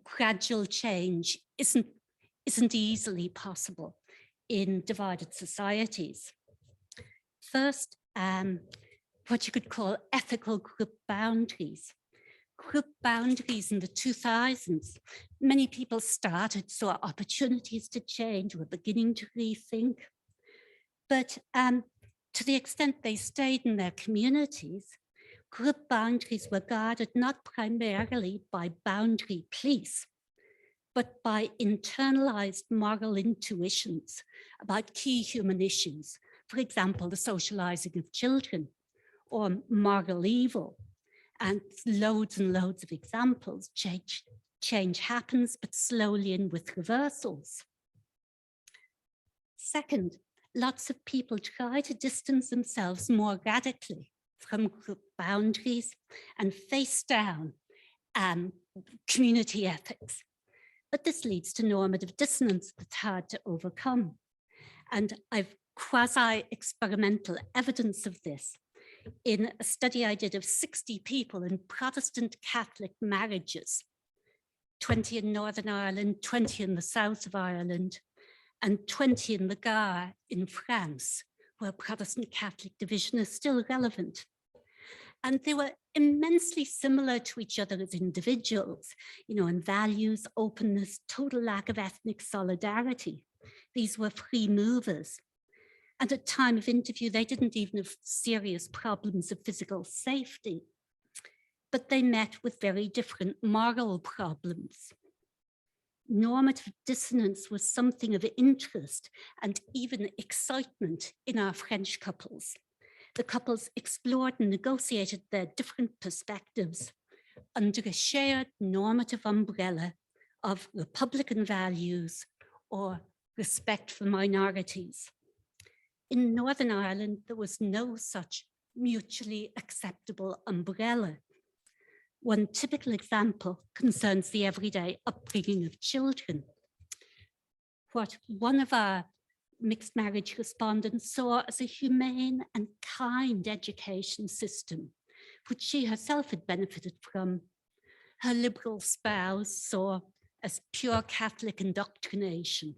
gradual change isn't easily possible in divided societies. First, what you could call ethical group boundaries. Group boundaries in the 2000s, many people started, saw opportunities to change, were beginning to rethink. But to the extent they stayed in their communities, group boundaries were guarded not primarily by boundary police, but by internalized moral intuitions about key human issues. For example, the socializing of children or moral evil, and loads and loads of examples. Change happens, but slowly and with reversals. Second, lots of people try to distance themselves more radically from group boundaries and face down community ethics. But this leads to normative dissonance that's hard to overcome. And I've quasi-experimental evidence of this in a study I did of 60 people in Protestant Catholic marriages, 20 in Northern Ireland, 20 in the south of Ireland, and 20 in the Gard in France, where Protestant Catholic division is still relevant. And they were immensely similar to each other as individuals, you know, in values, openness, total lack of ethnic solidarity. These were free movers. And at time of interview, they didn't even have serious problems of physical safety, but they met with very different moral problems. Normative dissonance was something of interest and even excitement in our French couples. The couples explored and negotiated their different perspectives under a shared normative umbrella of Republican values or respect for minorities. In Northern Ireland, there was no such mutually acceptable umbrella. One typical example concerns the everyday upbringing of children. What one of our mixed marriage respondents saw as a humane and kind education system, which she herself had benefited from, her liberal spouse saw as pure Catholic indoctrination.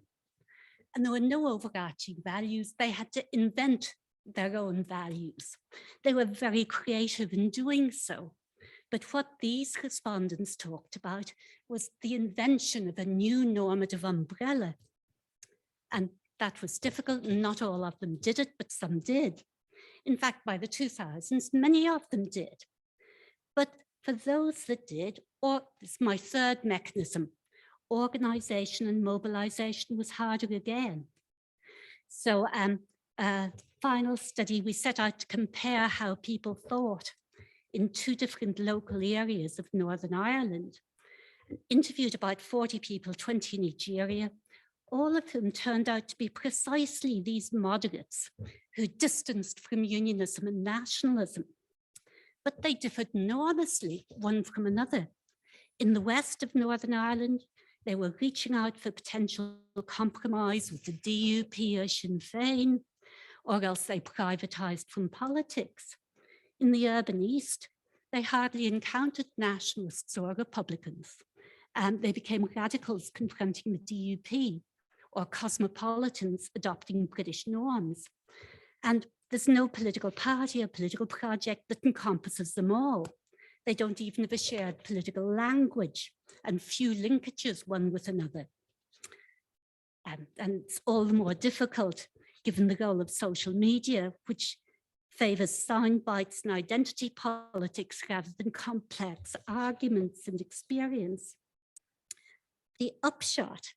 And there were no overarching values. They had to invent their own values. They were very creative in doing so. But what these respondents talked about was the invention of a new normative umbrella. And that was difficult, and not all of them did it, but some did. In fact, by the 2000s, many of them did. But for those that did, or this is my third mechanism, organization and mobilization was harder again. So a final study, we set out to compare how people thought in 2 different local areas of Northern Ireland. Interviewed about 40 people, 20 in each area, all of whom turned out to be precisely these moderates who distanced from unionism and nationalism. But they differed enormously one from another. In the west of Northern Ireland, they were reaching out for potential compromise with the DUP or Sinn Féin, or else they privatized from politics. In the urban east, they hardly encountered nationalists or Republicans. They became radicals confronting the DUP, or cosmopolitans adopting British norms. And there's no political party or political project that encompasses them all. They don't even have a shared political language and few linkages one with another. And it's all the more difficult given the role of social media, which favors sound bites and identity politics rather than complex arguments and experience. The upshot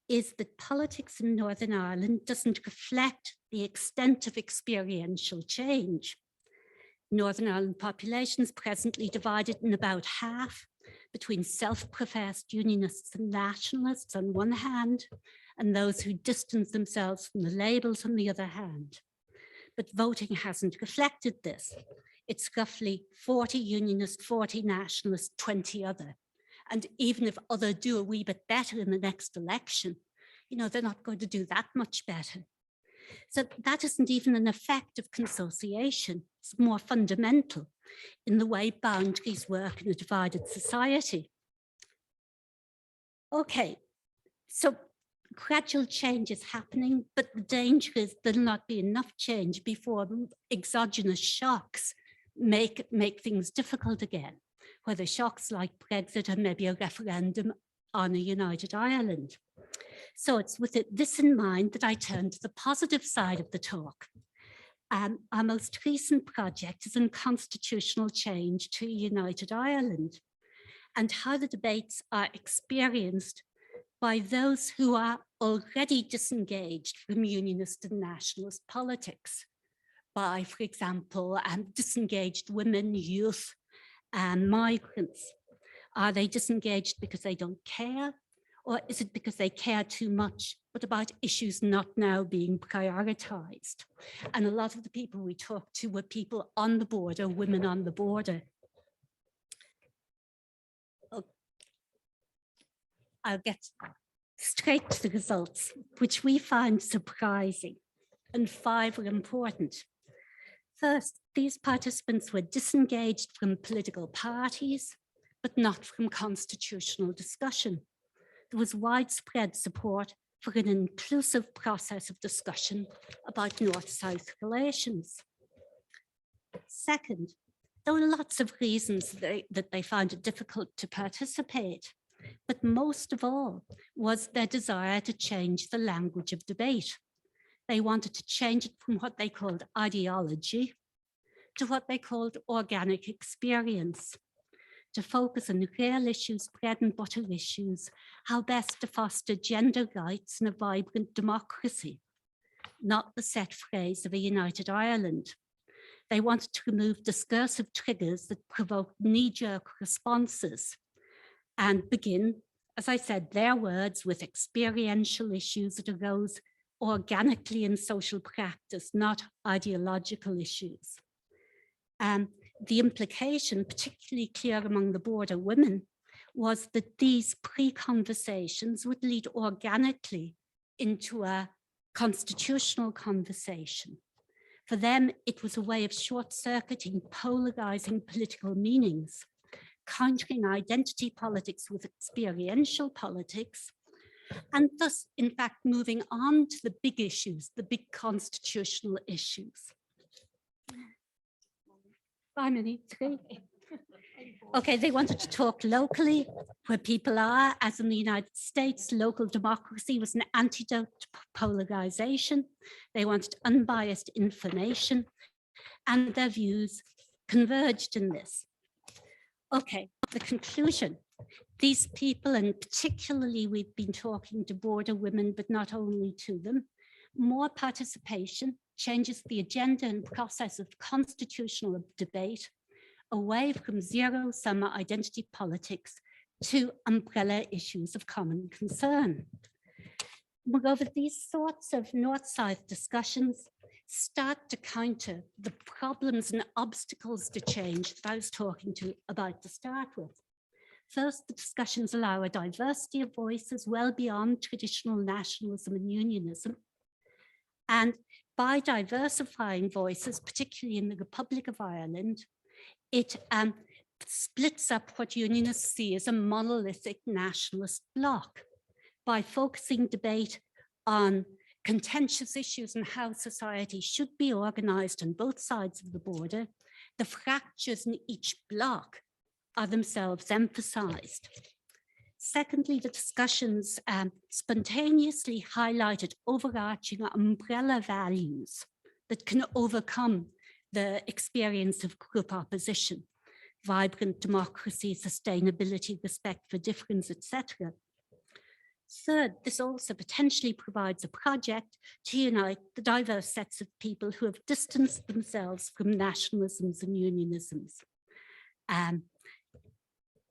is that politics in Northern Ireland doesn't reflect the extent of experiential change. Northern Ireland population is presently divided in about half between self-professed unionists and nationalists on one hand, and those who distance themselves from the labels on the other hand. But voting hasn't reflected this. It's roughly 40 unionists, 40 nationalists, 20 other. And even if other do a wee bit better in the next election, you know, they're not going to do that much better. So that isn't even an effect of consociation. It's more fundamental in the way boundaries work in a divided society. Okay, so gradual change is happening, but the danger is there'll not be enough change before exogenous shocks make things difficult again, whether shocks like Brexit or maybe a referendum on a united Ireland. So it's with this in mind that I turn to the positive side of the talk. Our most recent project is on constitutional change to United Ireland and how the debates are experienced by those who are already disengaged from unionist and nationalist politics, by, for example, disengaged women, youth, and migrants. Are they disengaged because they don't care? Or is it because they care too much, but about issues not now being prioritized? And a lot of the people we talked to were people on the border, women on the border. I'll get straight to the results, which we find surprising, and 5 are important. First, these participants were disengaged from political parties, but not from constitutional discussion. There was widespread support for an inclusive process of discussion about North-South relations. Second, there were lots of reasons that they found it difficult to participate, but most of all was their desire to change the language of debate. They wanted to change it from what they called ideology to what they called organic experience, to focus on real issues, bread and butter issues, how best to foster gender rights and a vibrant democracy, not the set phrase of a united Ireland. They wanted to remove discursive triggers that provoke knee-jerk responses and begin, as I said, their words with experiential issues that arose organically in social practice, not ideological issues. The implication, particularly clear among the border women, was that these pre-conversations would lead organically into a constitutional conversation. For them, it was a way of short-circuiting, polarizing political meanings, countering identity politics with experiential politics, and thus, in fact, moving on to the big issues, the big constitutional issues. How many? 3? Okay, they wanted to talk locally, where people are, as in the United States, local democracy was an antidote to polarization. They wanted unbiased information, and their views converged in this. Okay, the conclusion. These people, and particularly we've been talking to border women, but not only to them, more participation changes the agenda and process of constitutional debate away from zero-sum identity politics to umbrella issues of common concern. Moreover, these sorts of North-South discussions start to counter the problems and obstacles to change that I was talking about to start with. First, the discussions allow a diversity of voices well beyond traditional nationalism and unionism. And by diversifying voices, particularly in the Republic of Ireland, it splits up what unionists see as a monolithic nationalist bloc. By focusing debate on contentious issues and how society should be organized on both sides of the border, the fractures in each bloc are themselves emphasized. Secondly, the discussions spontaneously highlighted overarching umbrella values that can overcome the experience of group opposition, vibrant democracy, sustainability, respect for difference, etc. Third, this also potentially provides a project to unite the diverse sets of people who have distanced themselves from nationalisms and unionisms.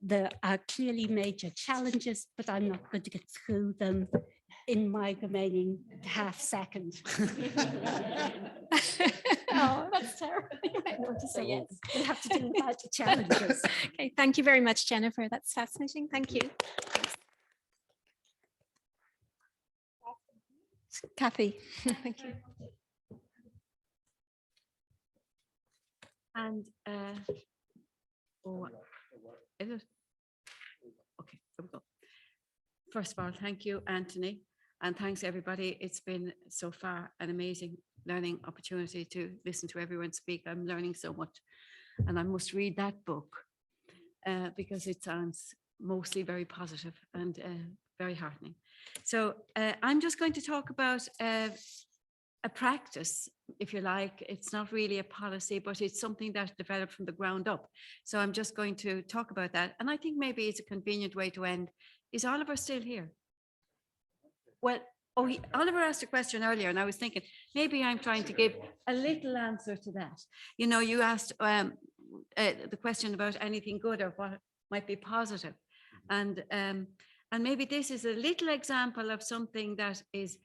There are clearly major challenges, but I'm not going to get through them in my remaining half second. Oh, that's terrible. I want to say yes. We have to do without the challenges. Okay, thank you very much, Jennifer. That's fascinating. Thank you. Kathy, thank you. And is it? Okay, there we go. First of all, thank you, Anthony, and thanks everybody. It's been so far an amazing learning opportunity to listen to everyone speak. I'm learning so much, and I must read that book because it sounds mostly very positive and very heartening. So I'm just going to talk about a practice, if you like. It's not really a policy, but it's something that developed from the ground up. So I'm just going to talk about that. And I think maybe it's a convenient way to end. Is Oliver still here? Well, Oliver asked a question earlier, and I was thinking, maybe I'm trying to give a little answer to that. You know, you asked the question about anything good or what might be positive. And maybe this is a little example of something that is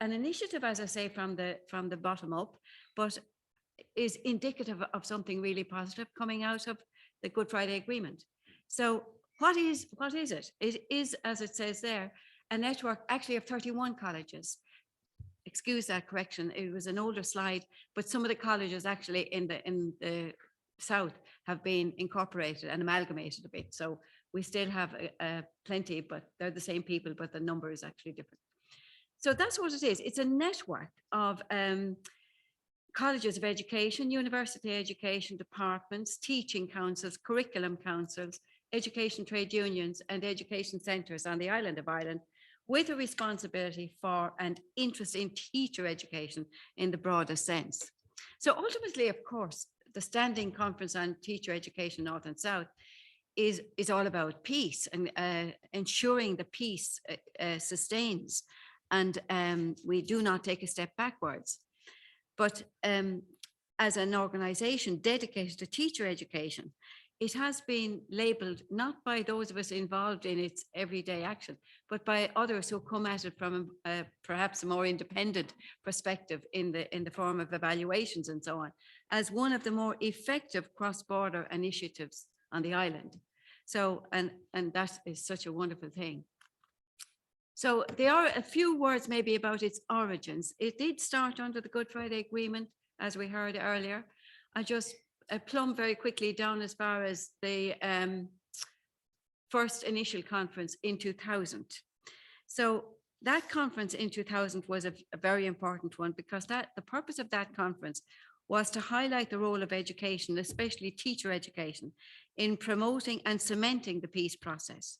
an initiative, as I say, from the bottom up, but is indicative of something really positive coming out of the Good Friday Agreement. So what is it? It is, as it says there, a network actually of 31 colleges. Excuse that correction, it was an older slide, but some of the colleges actually in the south have been incorporated and amalgamated a bit. So we still have plenty, but they're the same people, but the number is actually different. So that's what it is. It's a network of colleges of education, university education departments, teaching councils, curriculum councils, education trade unions, and education centres on the island of Ireland, with a responsibility for and interest in teacher education in the broadest sense. So ultimately, of course, the Standing Conference on Teacher Education North and South is all about peace and ensuring the peace sustains, and we do not take a step backwards. But as an organisation dedicated to teacher education, it has been labelled not by those of us involved in its everyday action, but by others who come at it from perhaps a more independent perspective in the form of evaluations and so on, as one of the more effective cross-border initiatives on the island. So, and that is such a wonderful thing. So there are a few words maybe about its origins. It did start under the Good Friday Agreement, as we heard earlier. I just plumb very quickly down as far as the first initial conference in 2000. So that conference in 2000 was a very important one, because the purpose of that conference was to highlight the role of education, especially teacher education, in promoting and cementing the peace process,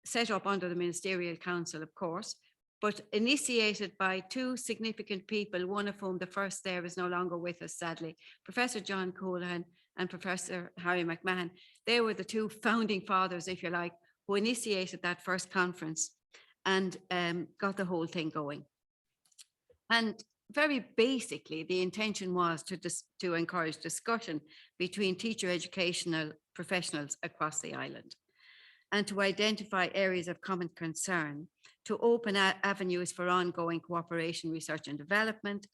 set up under the Ministerial Council, of course, but initiated by two significant people, one of whom, the first there, is no longer with us, sadly, Professor John Coolan and Professor Harry McMahon. They were the two founding fathers, if you like, who initiated that first conference and got the whole thing going. And very basically, the intention was to encourage discussion between teacher educational professionals across the island, and to identify areas of common concern, to open avenues for ongoing cooperation, research and development.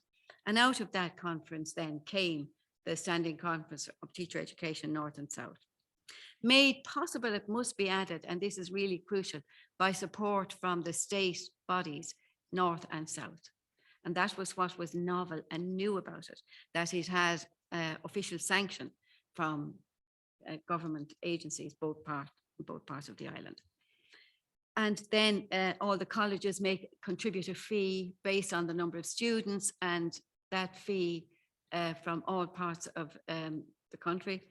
And out of that conference then came the Standing Conference of Teacher Education North and South. Made possible, it must be added, and this is really crucial, by support from the state bodies, North and South. And that was what was novel and new about it, that it had official sanction from government agencies, both parts of the island. And then all the colleges contribute a fee based on the number of students, and that fee from all parts of the country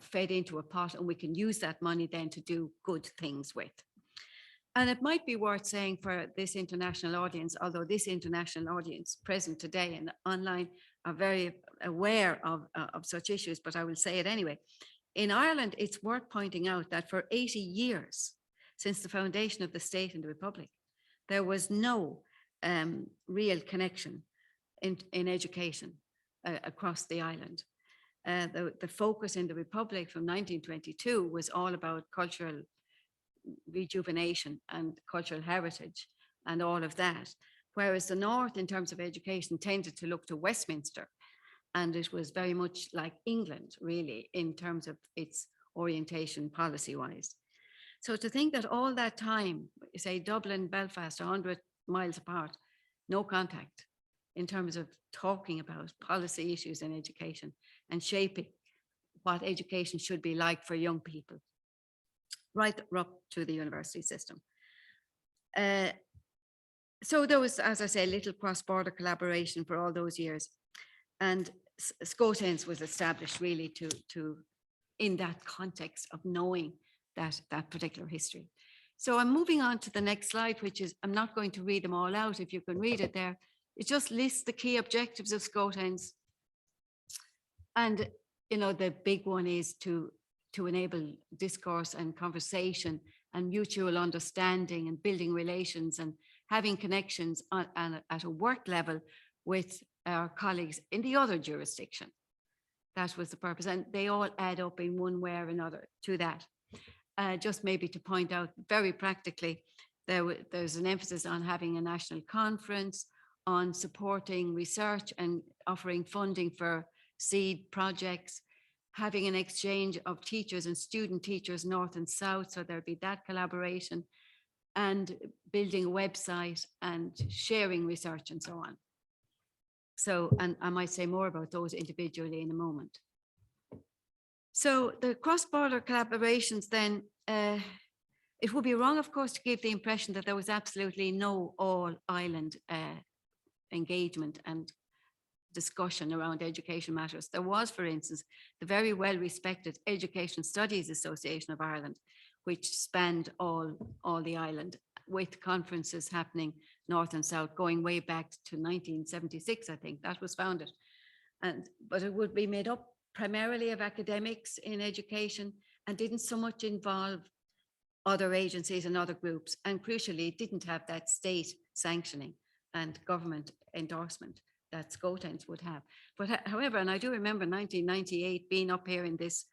fed into a pot, and we can use that money then to do good things with. And it might be worth saying for this international audience, although this international audience present today and online are very aware of such issues, but I will say it anyway. In Ireland, it's worth pointing out that for 80 years, since the foundation of the state and the republic, there was no real connection in education across the island. The focus in the republic from 1922 was all about cultural rejuvenation and cultural heritage and all of that, whereas the North, in terms of education, tended to look to Westminster, and it was very much like England, really, in terms of its orientation policy-wise. So to think that all that time, say Dublin, Belfast, 100 miles apart, no contact in terms of talking about policy issues in education and shaping what education should be like for young people, right up to the university system. So there was, as I say, little cross-border collaboration for all those years. And SCOTENS was established really to in that context of knowing that particular history. So I'm moving on to the next slide, which is, I'm not going to read them all out. If you can read it there, it just lists the key objectives of SCOTENS. And, you know, the big one is to enable discourse and conversation and mutual understanding and building relations and having connections at a work level with our colleagues in the other jurisdiction. That was the purpose. And they all add up in one way or another to that. Just maybe to point out very practically, there's an emphasis on having a national conference, on supporting research and offering funding for seed projects, having an exchange of teachers and student teachers north and south, so there'll be that collaboration, and building a website and sharing research and so on. So, and I might say more about those individually in a moment. So the cross-border collaborations then, it would be wrong, of course, to give the impression that there was absolutely no all-island engagement and discussion around education matters. There was, for instance, the very well-respected Education Studies Association of Ireland, which spanned all the island, with conferences happening north and south, going way back to 1976, I think that was founded. But it would be made up primarily of academics in education and didn't so much involve other agencies and other groups, and crucially didn't have that state sanctioning and government endorsement that SCOTENS would have. But however, and I do remember 1998 being up here in this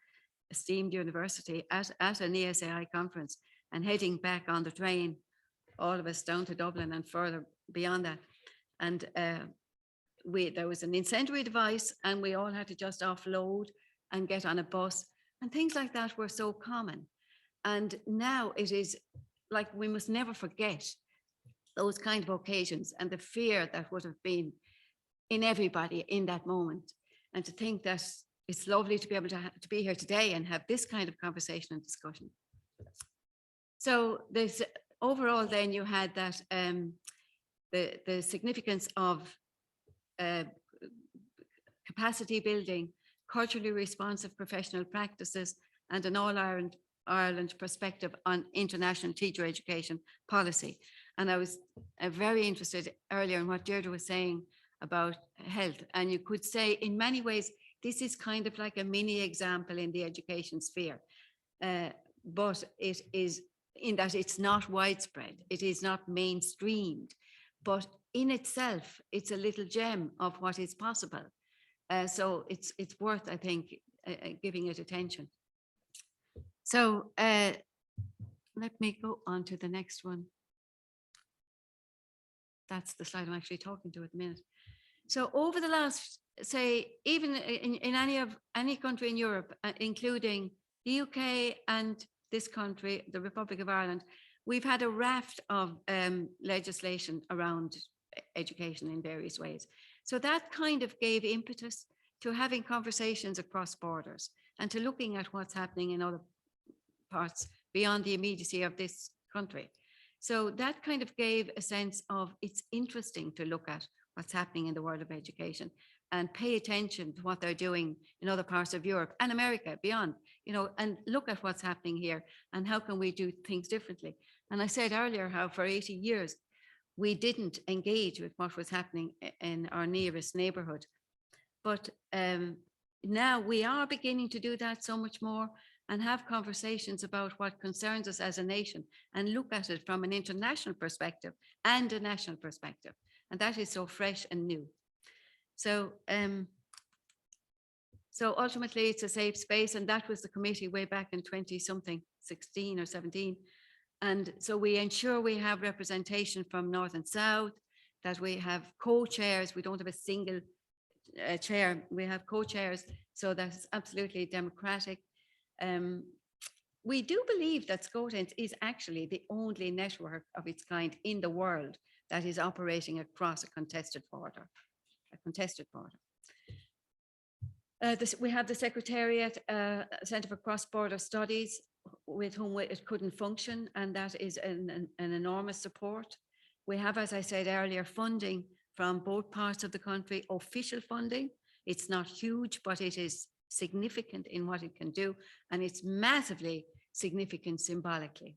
esteemed university at an ESAI conference and heading back on the train, all of us down to Dublin and further beyond that. And there was an incendiary device and we all had to just offload and get on a bus, and things like that were so common. And now it is like, we must never forget those kind of occasions and the fear that would have been in everybody in that moment. And to think that it's lovely to be able to be here today and have this kind of conversation and discussion. So there's overall then you had that the significance of capacity building, culturally responsive professional practices, and an all-Ireland perspective on international teacher education policy. And I was very interested earlier in what Deirdre was saying about health. And you could say in many ways, this is kind of like a mini example in the education sphere. But it is in that it's not widespread, it is not mainstreamed, but in itself, it's a little gem of what is possible. So it's worth, I think, giving it attention. So let me go on to the next one. That's the slide I'm actually talking to at the minute. So over the last, say, even in any country in Europe, including the UK and this country, the Republic of Ireland, we've had a raft of legislation around education in various ways. So that kind of gave impetus to having conversations across borders and to looking at what's happening in other parts beyond the immediacy of this country. So that kind of gave a sense of it's interesting to look at what's happening in the world of education and pay attention to what they're doing in other parts of Europe and America beyond, you know, and look at what's happening here and how can we do things differently. And I said earlier how for 80 years, we didn't engage with what was happening in our nearest neighborhood. But now we are beginning to do that so much more and have conversations about what concerns us as a nation and look at it from an international perspective and a national perspective. And that is so fresh and new. So, so ultimately it's a safe space, and that was the committee way back in 20-something, 16 or 17. And so we ensure we have representation from North and South, that we have co-chairs. We don't have a single chair, we have co-chairs, so that's absolutely democratic. We do believe that SCOTENS is actually the only network of its kind in the world that is operating across a contested border. We have the Secretariat Centre for Cross-Border Studies, with whom it couldn't function, and that is an enormous support. We have, as I said earlier, funding from both parts of the country, official funding. It's not huge, but it is significant in what it can do, and it's massively significant symbolically.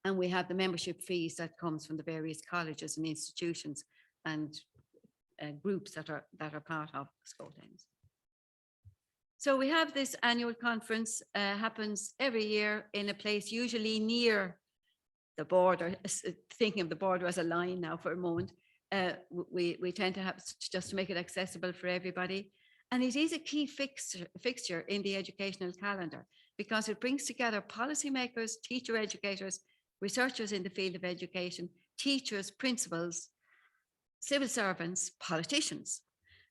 And we have the membership fees that comes from the various colleges and institutions, and groups that are part of SCOTEMs. So we have this annual conference, happens every year in a place usually near the border, thinking of the border as a line now for a moment. We tend to have, just to make it accessible for everybody. And it is a key fixture in the educational calendar because it brings together policymakers, teacher educators, researchers in the field of education, teachers, principals, civil servants, politicians.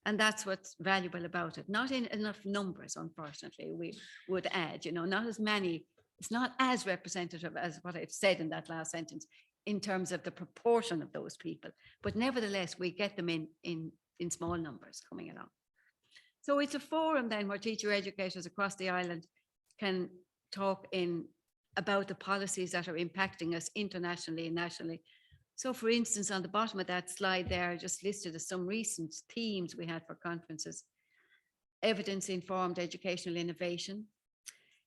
And that's what's valuable about it. Not in enough numbers, unfortunately, we would add, not as many. It's not as representative as what I've said in that last sentence in terms of the proportion of those people. But nevertheless, we get them in small numbers coming along. So it's a forum then where teacher educators across the island can talk about the policies that are impacting us internationally and nationally. So for instance, on the bottom of that slide there, I just listed as some recent themes we had for conferences: evidence-informed educational innovation,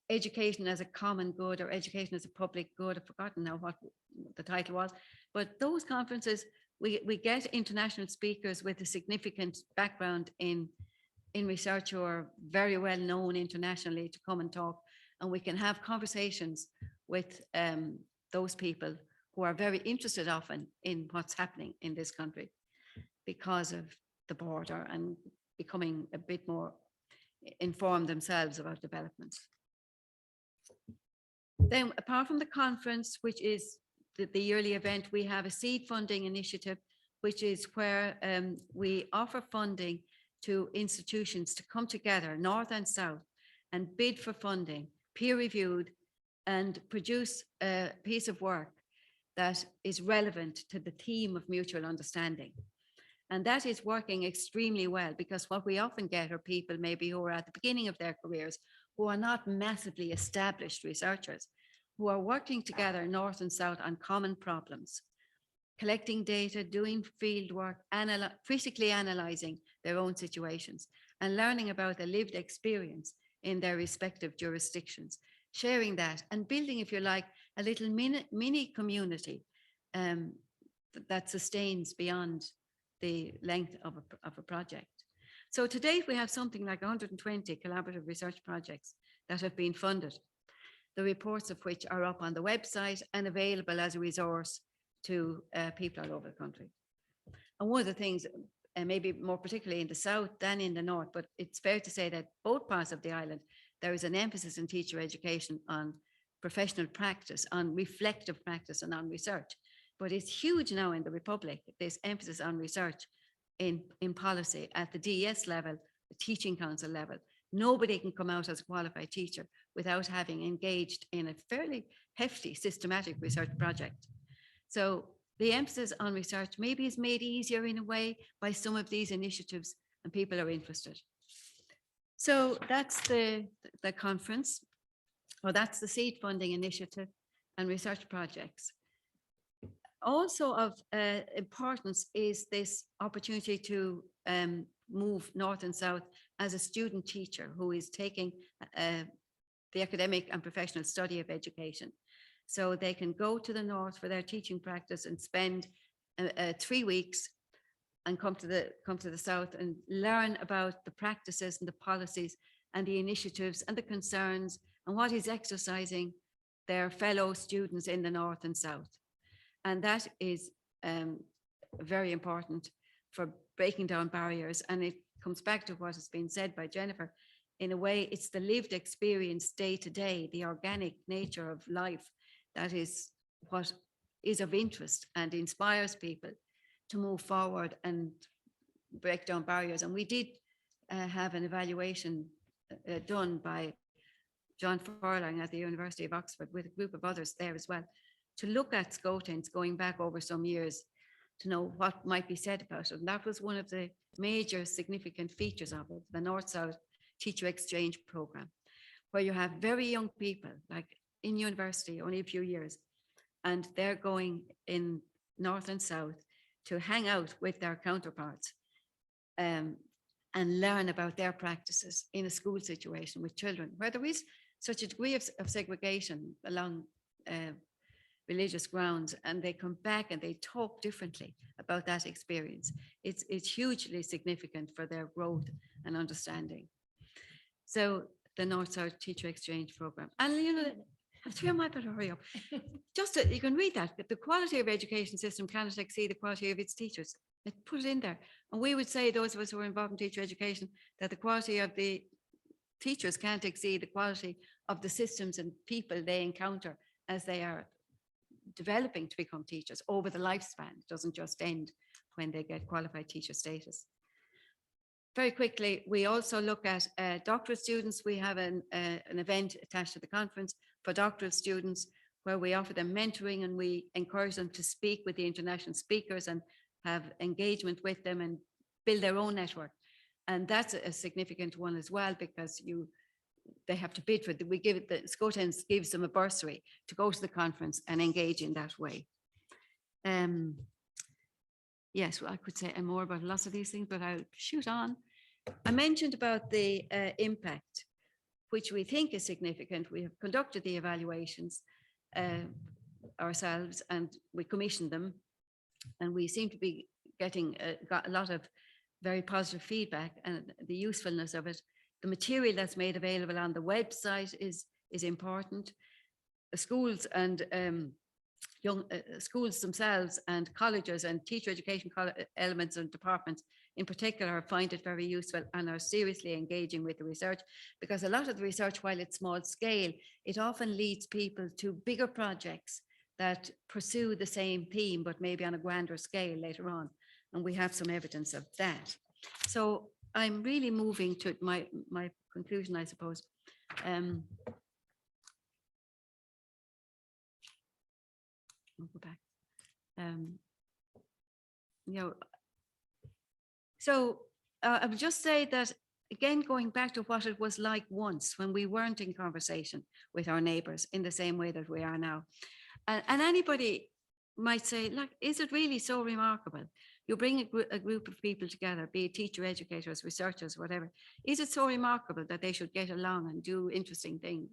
education as a common good, or education as a public good. I've forgotten now what the title was, but those conferences, we get international speakers with a significant background in research who are very well known internationally to come and talk, and we can have conversations with those people who are very interested often in what's happening in this country because of the border and becoming a bit more informed themselves about developments. Then apart from the conference, which is the yearly event, we have a seed funding initiative, which is where we offer funding to institutions to come together, North and South, and bid for funding, peer-reviewed, and produce a piece of work that is relevant to the theme of mutual understanding. And that is working extremely well, because what we often get are people maybe who are at the beginning of their careers, who are not massively established researchers, who are working together North and South on common problems, collecting data, doing field work, critically analyzing their own situations, and learning about the lived experience in their respective jurisdictions, sharing that and building, if you like, a little mini community that sustains beyond the length of a project. So to date, we have something like 120 collaborative research projects that have been funded, the reports of which are up on the website and available as a resource to people all over the country. And one of the things, and maybe more particularly in the South than in the North, but it's fair to say that both parts of the island, there is an emphasis in teacher education on professional practice, on reflective practice, and on research. But it's huge now in the Republic, this emphasis on research in policy at the DES level, the teaching council level. Nobody can come out as a qualified teacher without having engaged in a fairly hefty systematic research project. So the emphasis on research maybe is made easier in a way by some of these initiatives, and people are interested. So that's the conference, or that's the seed funding initiative and research projects. Also of importance is this opportunity to move North and South as a student teacher who is taking the academic and professional study of education. So they can go to the North for their teaching practice and spend 3 weeks and come to the South and learn about the practices and the policies and the initiatives and the concerns and what is exercising their fellow students in the North and South. And that is very important for breaking down barriers. And it comes back to what has been said by Jennifer. In a way, it's the lived experience day to day, the organic nature of life, that is what is of interest and inspires people to move forward and break down barriers. And we did have an evaluation done by John Furlong at the University of Oxford with a group of others there as well, to look at SCOTEMs going back over some years to know what might be said about it. And that was one of the major significant features of it, the North-South Teacher Exchange Program, where you have very young people, like in university, only a few years, and they're going in North and South to hang out with their counterparts and learn about their practices in a school situation with children, where there is such a degree of segregation along religious grounds, and they come back and they talk differently about that experience. It's hugely significant for their growth and understanding. So the North-South Teacher Exchange Program. And you know, I might better hurry up. Just you can read that. The quality of education system cannot exceed the quality of its teachers. Put it in there. And we would say, those of us who are involved in teacher education, that the quality of the teachers can't exceed the quality of the systems and people they encounter as they are developing to become teachers over the lifespan. It doesn't just end when they get qualified teacher status. Very quickly, we also look at doctoral students. We have an event attached to the conference for doctoral students where we offer them mentoring and we encourage them to speak with the international speakers and have engagement with them and build their own network. And that's a significant one as well, because they have to bid for it. We give it, the SCOTENS gives them a bursary to go to the conference and engage in that way. Yes, well, I could say more about lots of these things, but I'll shoot on. I mentioned about the impact, which we think is significant. We have conducted the evaluations ourselves and we commissioned them, and we seem to be getting got a lot of very positive feedback and the usefulness of it. The material that's made available on the website is important. The schools and schools themselves and colleges and teacher education elements and departments in particular find it very useful and are seriously engaging with the research, because a lot of the research, while it's small scale, it often leads people to bigger projects that pursue the same theme, but maybe on a grander scale later on. And we have some evidence of that. So I'm really moving to my conclusion, I suppose. I'll go back. So I would just say that, again, going back to what it was like once when we weren't in conversation with our neighbours in the same way that we are now. And anybody might say, like, is it really so remarkable? You bring a group of people together, be it teacher educators, researchers, whatever. Is it so remarkable that they should get along and do interesting things?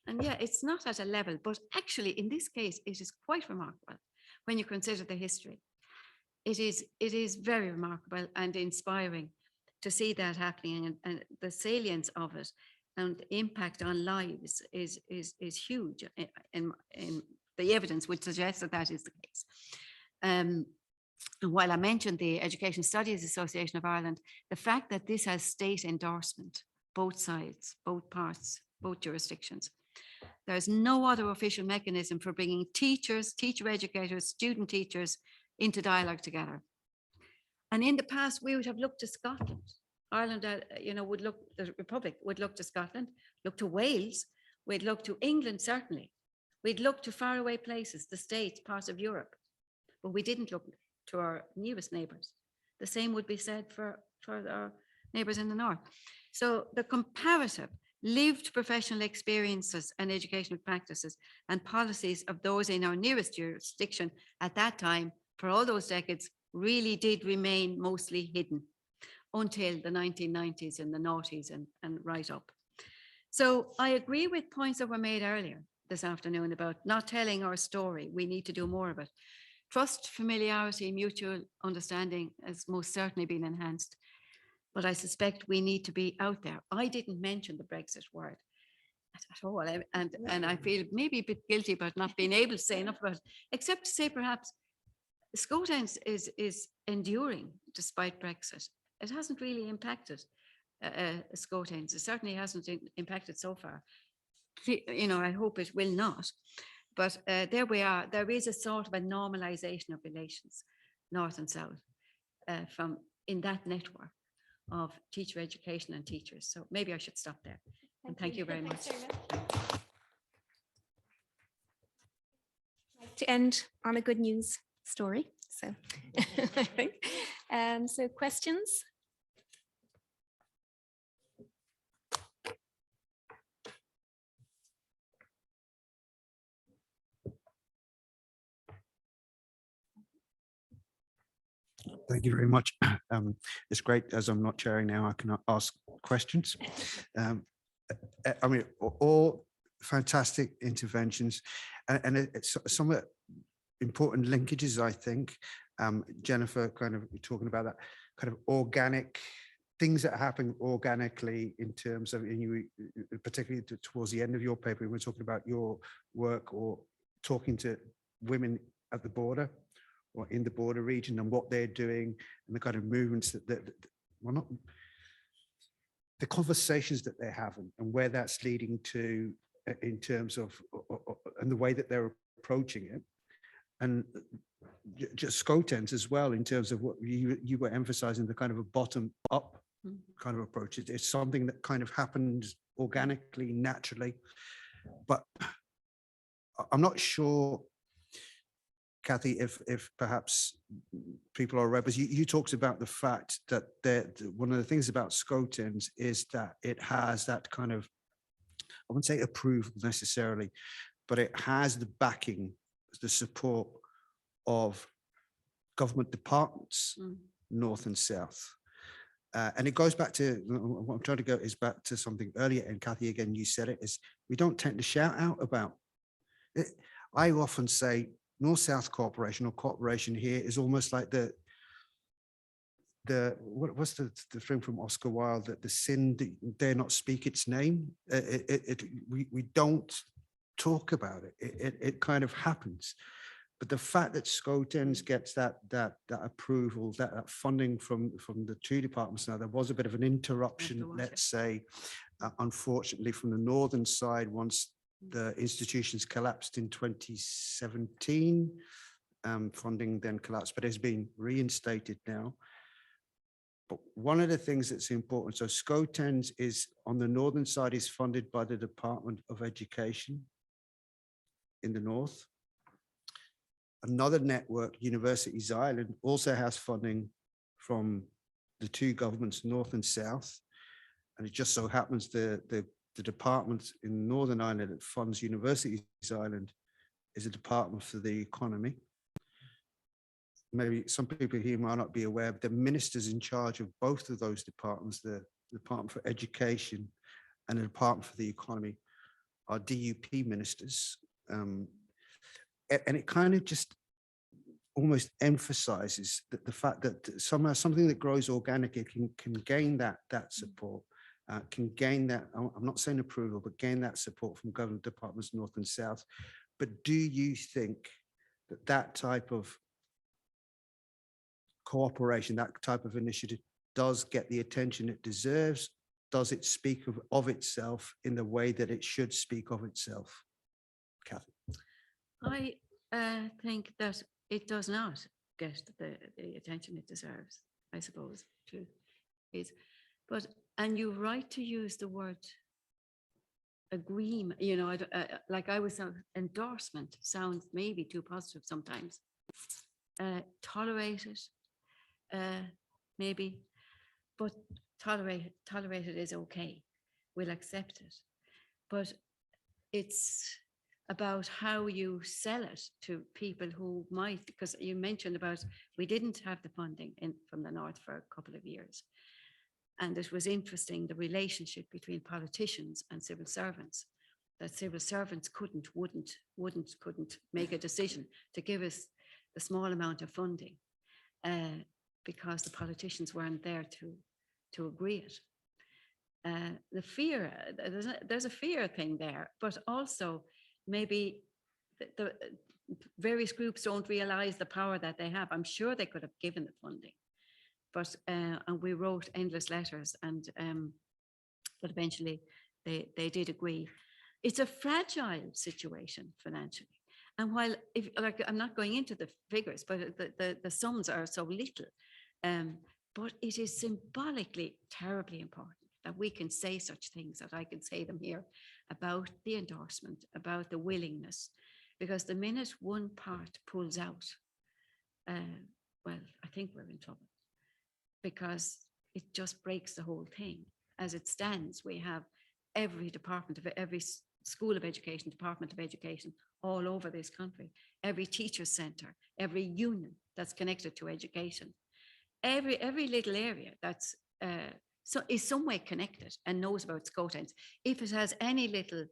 And yeah, it's not at a level, but actually in this case, it is quite remarkable when you consider the history. It is very remarkable and inspiring to see that happening, and the salience of it and the impact on lives is huge. In the evidence would suggest that that is the case. And while I mentioned the Education Studies Association of Ireland, the fact that this has state endorsement, both sides, both parts, both jurisdictions, there's no other official mechanism for bringing teachers, teacher educators, student teachers into dialogue together. And in the past, we would have looked to Scotland. Ireland, would look, the Republic would look to Scotland, look to Wales, we'd look to England, certainly. We'd look to faraway places, the States, parts of Europe, but we didn't look to our nearest neighbours. The same would be said for our neighbours in the north. So the comparative lived professional experiences and educational practices and policies of those in our nearest jurisdiction at that time, for all those decades, really did remain mostly hidden until the 1990s and the noughties and right up. So I agree with points that were made earlier this afternoon about not telling our story. We need to do more of it. Trust, familiarity, mutual understanding has most certainly been enhanced, but I suspect we need to be out there. I didn't mention the Brexit word at all, and I feel maybe a bit guilty about not being able to say enough about it, except to say perhaps SCOTENS is enduring despite Brexit. It hasn't really impacted SCOTENS. It certainly hasn't impacted so far. I hope it will not. But there we are. There is a sort of a normalization of relations, north and south, from in that network of teacher education and teachers. So maybe I should stop there. And thank you very much. To end on a good news story. So I think. So questions? Thank you very much. It's great, as I'm not chairing now, I can ask questions. I mean, all fantastic interventions. and it's some of the important linkages, I think. Jennifer kind of talking about that kind of organic things that happen organically in terms of, and you, particularly towards the end of your paper, we were talking about your work or talking to women at the border or in the border region and what they're doing and the kind of movements that well, not the conversations that they're having and where that's leading to in terms of and the way that they're approaching it. And just SCOTEMs as well, in terms of what you were emphasizing, the kind of a bottom up kind of approach. It's something that kind of happens organically, naturally, but I'm not sure, Kathy, if perhaps people are aware, but you talked about the fact that one of the things about SCOTEMs is that it has that kind of, I wouldn't say approval necessarily, but it has the backing, the support of government departments, north and south. And it goes back to, what I'm trying to go is back to something earlier, and Kathy, again, you said it, is we don't tend to shout out about it. I often say North-South cooperation or cooperation here is almost like what's the thing from Oscar Wilde, that the sin that dare not speak its name. We don't talk about it. It kind of happens. But the fact that SCOTEMs gets that approval, that funding from the two departments now, there was a bit of an interruption, let's say, unfortunately, from the northern side once the institutions collapsed in 2017. Funding then collapsed, but it's been reinstated now. But one of the things that's important, so SCOTEMs is on the northern side is funded by the Department of Education in the north. Another network, Universities Ireland, also has funding from the two governments, north and south. And it just so happens the department in Northern Ireland that funds Universities Ireland is a department for the economy. Maybe some people here might not be aware, but the ministers in charge of both of those departments, the Department for Education and the Department for the Economy, are DUP ministers. And it kind of just almost emphasizes that the fact that somehow something that grows organically can gain that support, can gain that, I'm not saying approval, but gain that support from government departments north and south. But do you think that that type of cooperation, that type of initiative does get the attention it deserves? Does it speak of itself in the way that it should speak of itself? Kathy? I think that it does not get the attention it deserves, I suppose, truth is. But, and you're right to use the word agreement, you know, like I was, endorsement sounds maybe too positive sometimes. Tolerate it, maybe, but tolerate it is okay. We'll accept it. But it's about how you sell it to people who might, because you mentioned about we didn't have the funding from the north for a couple of years. And it was interesting, the relationship between politicians and civil servants, that civil servants couldn't make a decision to give us the small amount of funding because the politicians weren't there to agree it. The fear, there's a fear thing there, but also maybe the various groups don't realize the power that they have. I'm sure they could have given the funding, but and we wrote endless letters, and but eventually they did agree. It's a fragile situation financially, and while if like I'm not going into the figures, but the sums are so little, but it is symbolically terribly important that we can say such things, that I can say them here about the endorsement, about the willingness, because the minute one part pulls out, well, I think we're in trouble, because it just breaks the whole thing. As it stands, we have every department of every school of education, department of education all over this country, every teacher center, every union that's connected to education, every little area that's is some way connected and knows about SCOTEMs. If it has any little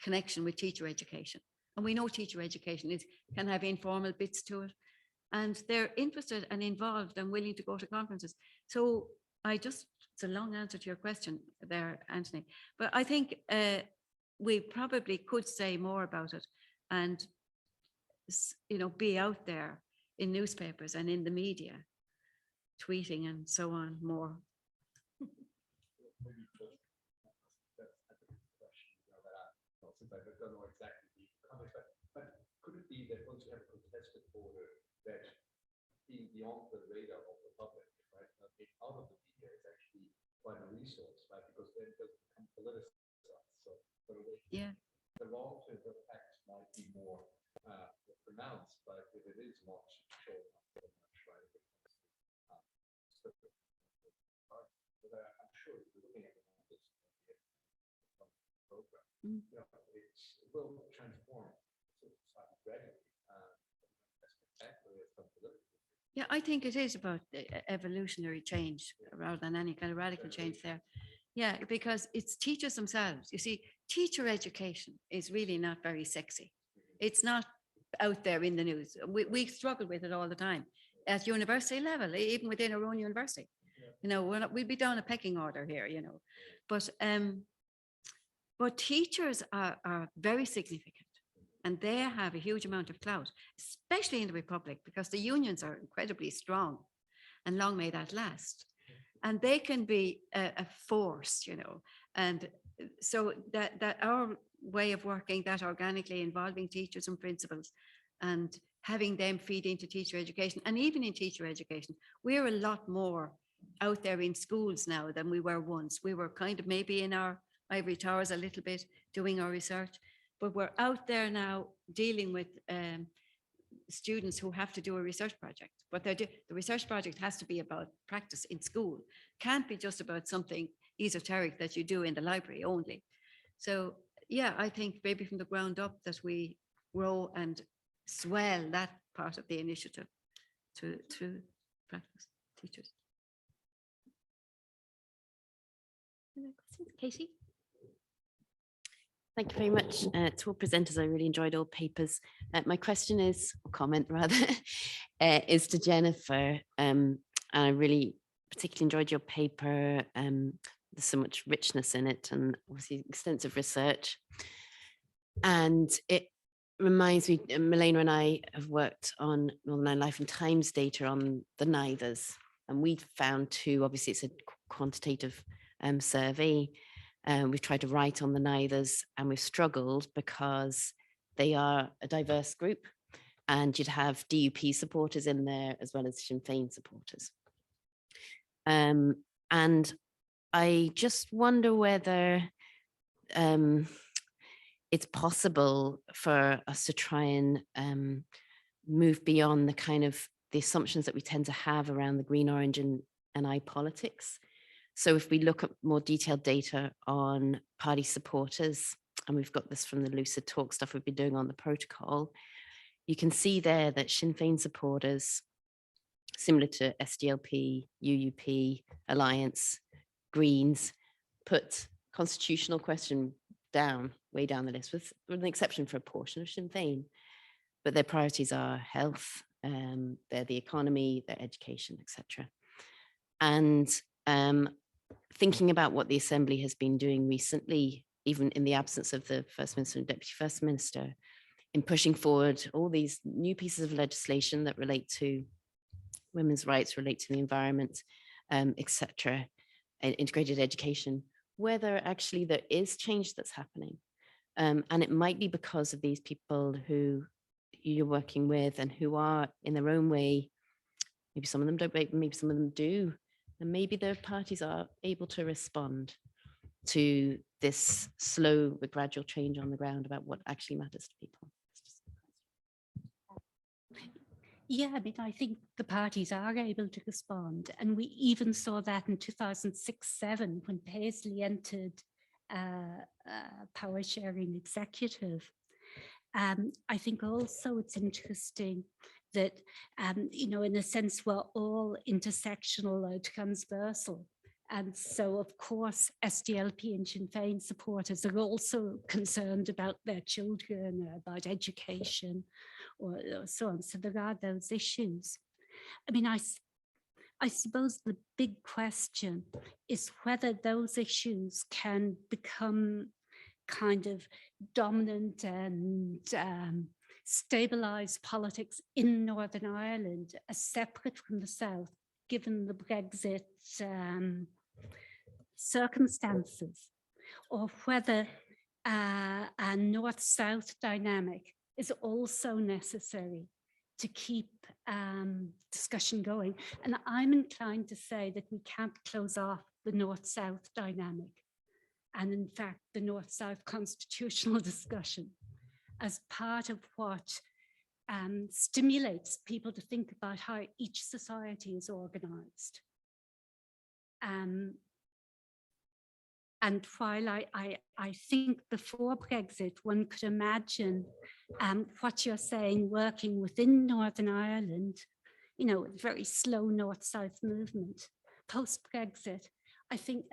connection with teacher education, And we know teacher education can have informal bits to it. And they're interested and involved and willing to go to conferences. So it's a long answer to your question there, Anthony. But I think we probably could say more about it and, be out there in newspapers and in the media, tweeting and so on more. Could it be that once you have a contested border, that being beyond the radar of the public, right, not being out of the media is actually quite a resource, right? Because then it doesn't become politicized. So the long-term effect might be more pronounced, but if it is not shown up so much, right? But I'm sure if you're looking at the numbers program, it will transform. Yeah, I think it is about evolutionary change rather than any kind of radical change there. Yeah, because it's teachers themselves. You see, teacher education is really not very sexy. It's not out there in the news. We struggle with it all the time at university level, even within our own university. We'd be down a pecking order here, But teachers are very significant. And they have a huge amount of clout, especially in the Republic, because the unions are incredibly strong, and long may that last. And they can be a force, And so that our way of working, that organically involving teachers and principals and having them feed into teacher education, and even in teacher education, we're a lot more out there in schools now than we were once. We were kind of maybe in our ivory towers a little bit doing our research. But we're out there now dealing with students who have to do a research project. But the research project has to be about practice in school. Can't be just about something esoteric that you do in the library only. So yeah, I think maybe from the ground up that we grow and swell that part of the initiative to practice teachers. Any questions? Katie? Thank you very much to all presenters. I really enjoyed all papers. My question is, or comment rather, is to Jennifer. I really particularly enjoyed your paper. There's so much richness in it and obviously extensive research. And it reminds me, Milena and I have worked on Northern Ireland Life and Times data on the neithers. And we found two, obviously it's a quantitative survey. We've tried to write on the neithers and we've struggled because they are a diverse group and you'd have DUP supporters in there as well as Sinn Féin supporters. And I just wonder whether it's possible for us to try and move beyond the assumptions that we tend to have around the green, orange and I politics. So if we look at more detailed data on party supporters, and we've got this from the Lucid Talk stuff we've been doing on the protocol, you can see there that Sinn Féin supporters, similar to SDLP, UUP, Alliance, Greens, put constitutional question way down the list, with an exception for a portion of Sinn Féin. But their priorities are health, they're the economy, their education, etc. And thinking about what the Assembly has been doing recently, even in the absence of the First Minister and Deputy First Minister, in pushing forward all these new pieces of legislation that relate to women's rights, relate to the environment, etc., and integrated education, whether actually there is change that's happening. And it might be because of these people who you're working with and who are in their own way, maybe some of them don't, maybe some of them do, and maybe their parties are able to respond to this slow but gradual change on the ground about what actually matters to people. Yeah, I mean, I think the parties are able to respond. And we even saw that in 2006-07 when Paisley entered power sharing executive. I think also it's interesting that, in a sense, we're all intersectional or transversal. And so, of course, SDLP and Sinn Féin supporters are also concerned about their children, about education, or so on. So there are those issues. I mean, I suppose the big question is whether those issues can become kind of dominant and stabilize politics in Northern Ireland as separate from the South, given the Brexit circumstances, or whether a North-South dynamic is also necessary to keep discussion going. And I'm inclined to say that we can't close off the North-South dynamic, and in fact, the North-South constitutional discussion as part of what stimulates people to think about how each society is organized. And while I think before Brexit, one could imagine what you're saying working within Northern Ireland, you know, very slow North-South movement. Post-Brexit, I think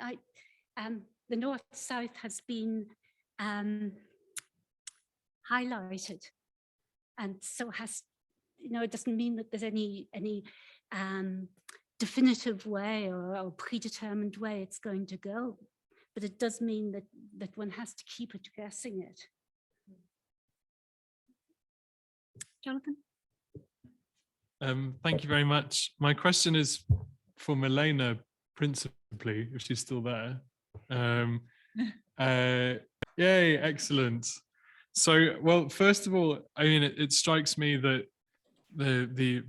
the North-South has been highlighted, and so has, you know, it doesn't mean that there's any definitive way or predetermined way it's going to go, but it does mean that one has to keep addressing it. Jonathan? Thank you very much. My question is for Milena, principally, if she's still there. Yay, excellent. So, well, first of all, I mean, it strikes me that the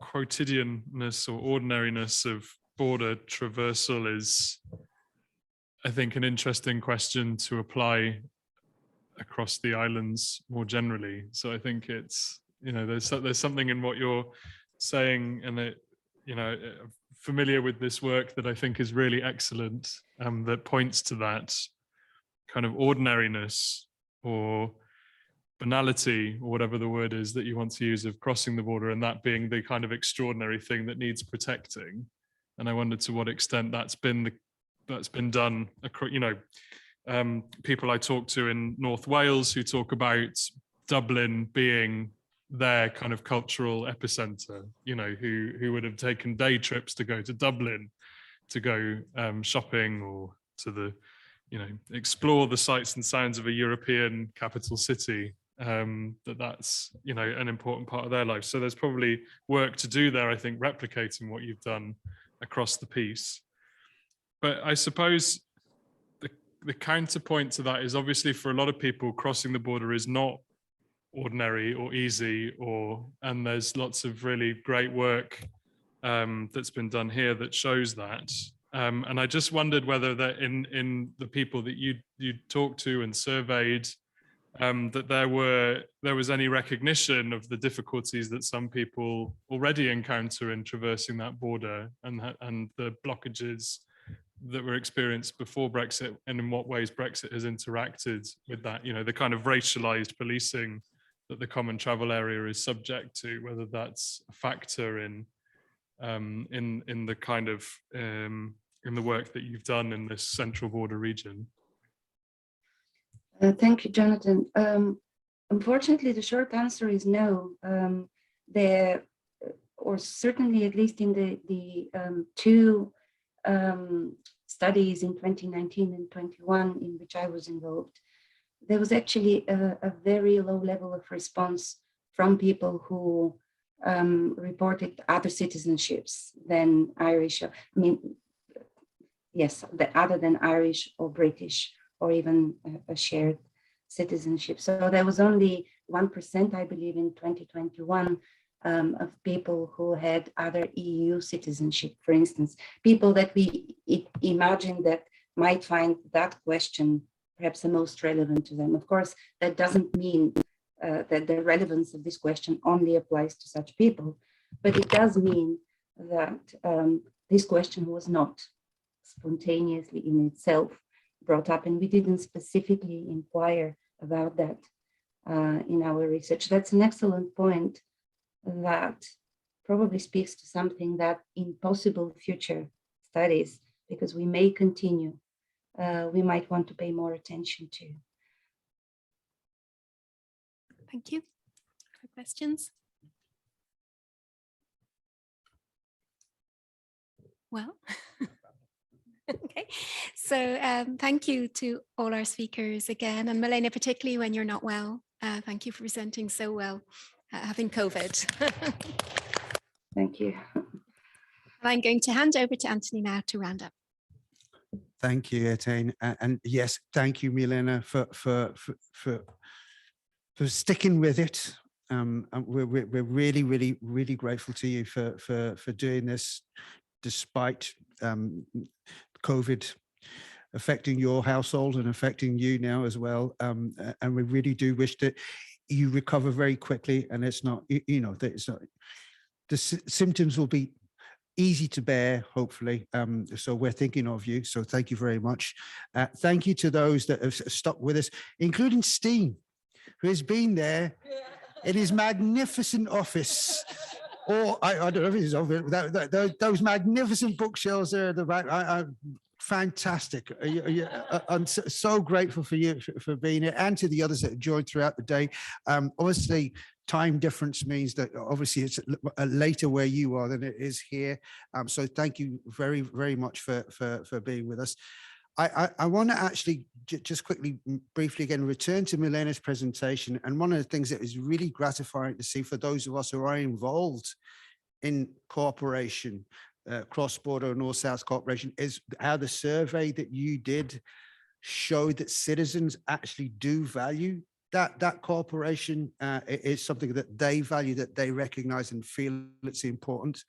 quotidianness or ordinariness of border traversal is, I think, an interesting question to apply across the islands more generally. So I think it's, you know, there's something in what you're saying, and it, you know, familiar with this work that I think is really excellent, that points to that kind of ordinariness or banality, or whatever the word is that you want to use, of crossing the border, and that being the kind of extraordinary thing that needs protecting. And I wonder to what extent that's been done, you know, people I talk to in North Wales who talk about Dublin being their kind of cultural epicenter, you know, who would have taken day trips to go to Dublin to go shopping, or to the, you know, explore the sights and sounds of a European capital city, that's, you know, an important part of their life. So there's probably work to do there, I think, replicating what you've done across the piece. But I suppose the counterpoint to that is, obviously for a lot of people, crossing the border is not ordinary or easy, and there's lots of really great work that's been done here that shows that. And I just wondered whether that in the people that you talked to and surveyed, that there was any recognition of the difficulties that some people already encounter in traversing that border, and the blockages that were experienced before Brexit, and in what ways Brexit has interacted with that, you know, the kind of racialized policing that the common travel area is subject to, whether that's a factor in the kind of in the work that you've done in this central border region. Thank you, Jonathan. Unfortunately, the short answer is no. There, or certainly at least in the two studies in 2019 and 21 in which I was involved, there was actually a very low level of response from people who reported other citizenships than Irish. I mean, yes, other than Irish or British, or even a shared citizenship. So there was only 1%, I believe, in 2021 of people who had other EU citizenship, for instance, people that we imagine that might find that question perhaps the most relevant to them. Of course, that doesn't mean that the relevance of this question only applies to such people, but it does mean that this question was not spontaneously in itself brought up, and we didn't specifically inquire about that in our research. That's an excellent point that probably speaks to something that in possible future studies because we may continue, we might want to pay more attention to. Thank you. For questions? Well, okay. So thank you to all our speakers again, and Milena, particularly when you're not well. Thank you for presenting so well, having COVID. Thank you. I'm going to hand over to Anthony now to round up. Thank you, Etienne. And yes, thank you, Milena, for sticking with it. And we're really, really, really grateful to you for doing this, despite COVID affecting your household and affecting you now as well. And we really do wish that you recover very quickly. And it's not, you know, that it's not, the symptoms will be easy to bear, hopefully. So we're thinking of you. So thank you very much. Thank you to those that have stuck with us, including Steen, who has been there in his magnificent office. Or I don't know if it's office, those magnificent bookshelves there at the back. Fantastic. I'm so grateful for you for being here, and to the others that have joined throughout the day. Obviously, time difference means that obviously it's later where you are than it is here. So thank you very, very much for being with us. I want to actually just quickly, briefly again, return to Milena's presentation. And one of the things that is really gratifying to see for those of us who are involved in cooperation, cross-border North-South cooperation, is how the survey that you did showed that citizens actually do value that cooperation. Is something that they value, that they recognize and feel it's important.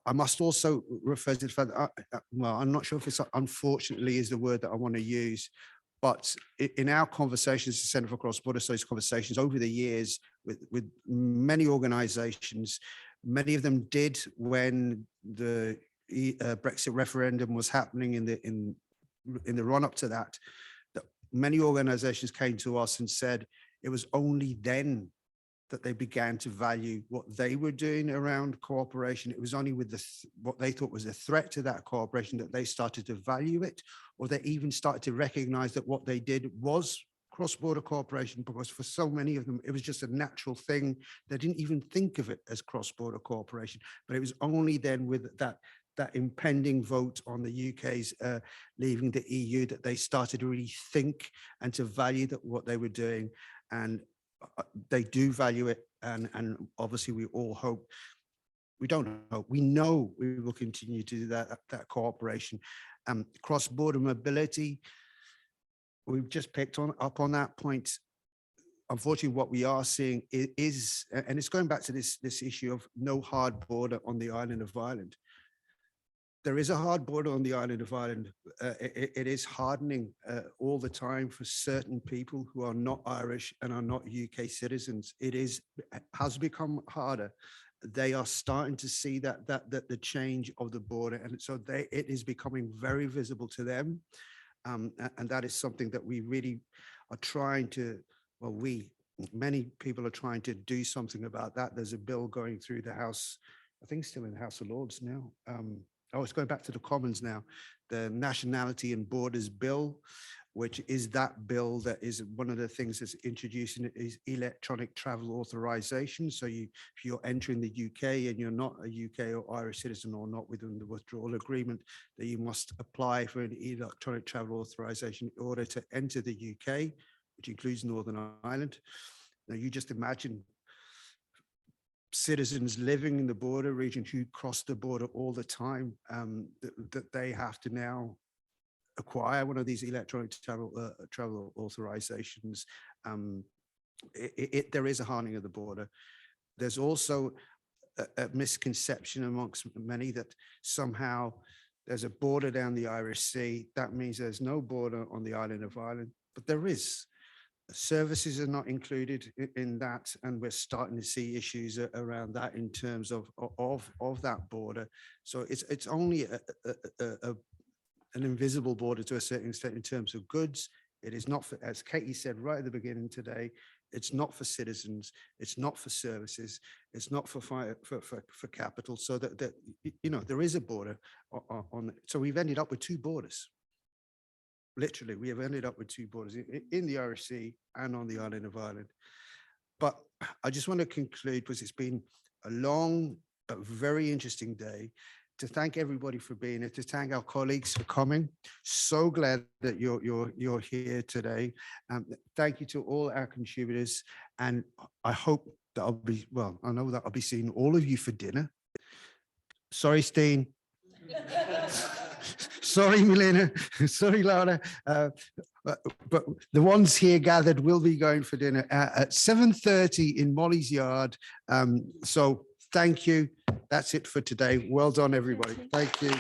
I must also refer to the fact that, well, I'm not sure if it's unfortunately is the word that I want to use, but in our conversations, the Centre for Cross-Border Studies conversations over the years with many organizations, many of them did when the Brexit referendum was happening in the run-up to that many organizations came to us and said it was only then that they began to value what they were doing around cooperation. It was only with what they thought was a threat to that cooperation that they started to value it, or they even started to recognize that what they did was cross-border cooperation, because for so many of them, it was just a natural thing. They didn't even think of it as cross-border cooperation, but it was only then with that impending vote on the UK's leaving the EU that they started to really think and to value that what they were doing. And they do value it. And obviously we all hope, we don't hope, we know we will continue to do that cooperation. Cross-border mobility, we've just picked up on that point. Unfortunately, what we are seeing is, and it's going back to this issue of no hard border on the island of Ireland. There is a hard border on the island of Ireland. It is hardening all the time for certain people who are not Irish and are not UK citizens. It has become harder. They are starting to see that the change of the border, and so it is becoming very visible to them, and that is something that we really are trying to. Well, many people are trying to do something about that. There's a bill going through the House. I think still in the House of Lords now. Oh, it's going back to the Commons now, the Nationality and Borders Bill, which is that bill that is one of the things that's introducing it is electronic travel authorization. So if you're entering the UK and you're not a UK or Irish citizen or not within the withdrawal agreement, that you must apply for an electronic travel authorization in order to enter the UK, which includes Northern Ireland. Now you just imagine citizens living in the border region who cross the border all the time, that they have to now acquire one of these electronic travel authorizations. There is a hardening of the border. There's also a misconception amongst many that somehow there's a border down the Irish Sea. That means there's no border on the island of Ireland, but there is. Services are not included in that, and we're starting to see issues around that in terms of that border. So it's only an invisible border to a certain extent in terms of goods. It is not, as Katie said right at the beginning today, It's not for citizens. It's not for services. It's not for capital. So that you know, there is a border on. So we've ended up with two borders. Literally, we have ended up with two borders in the Irish Sea and on the island of Ireland. But I just want to conclude, because it's been a long but very interesting day, to thank everybody for being here, to thank our colleagues for coming. So glad that you're here today. Thank you to all our contributors, and I hope that I know that I'll be seeing all of you for dinner. Sorry, Steen. Sorry, Milena. Sorry, Laura. But the ones here gathered will be going for dinner at 7:30 in Molly's Yard. So thank you. That's it for today. Well done, everybody. Thank you.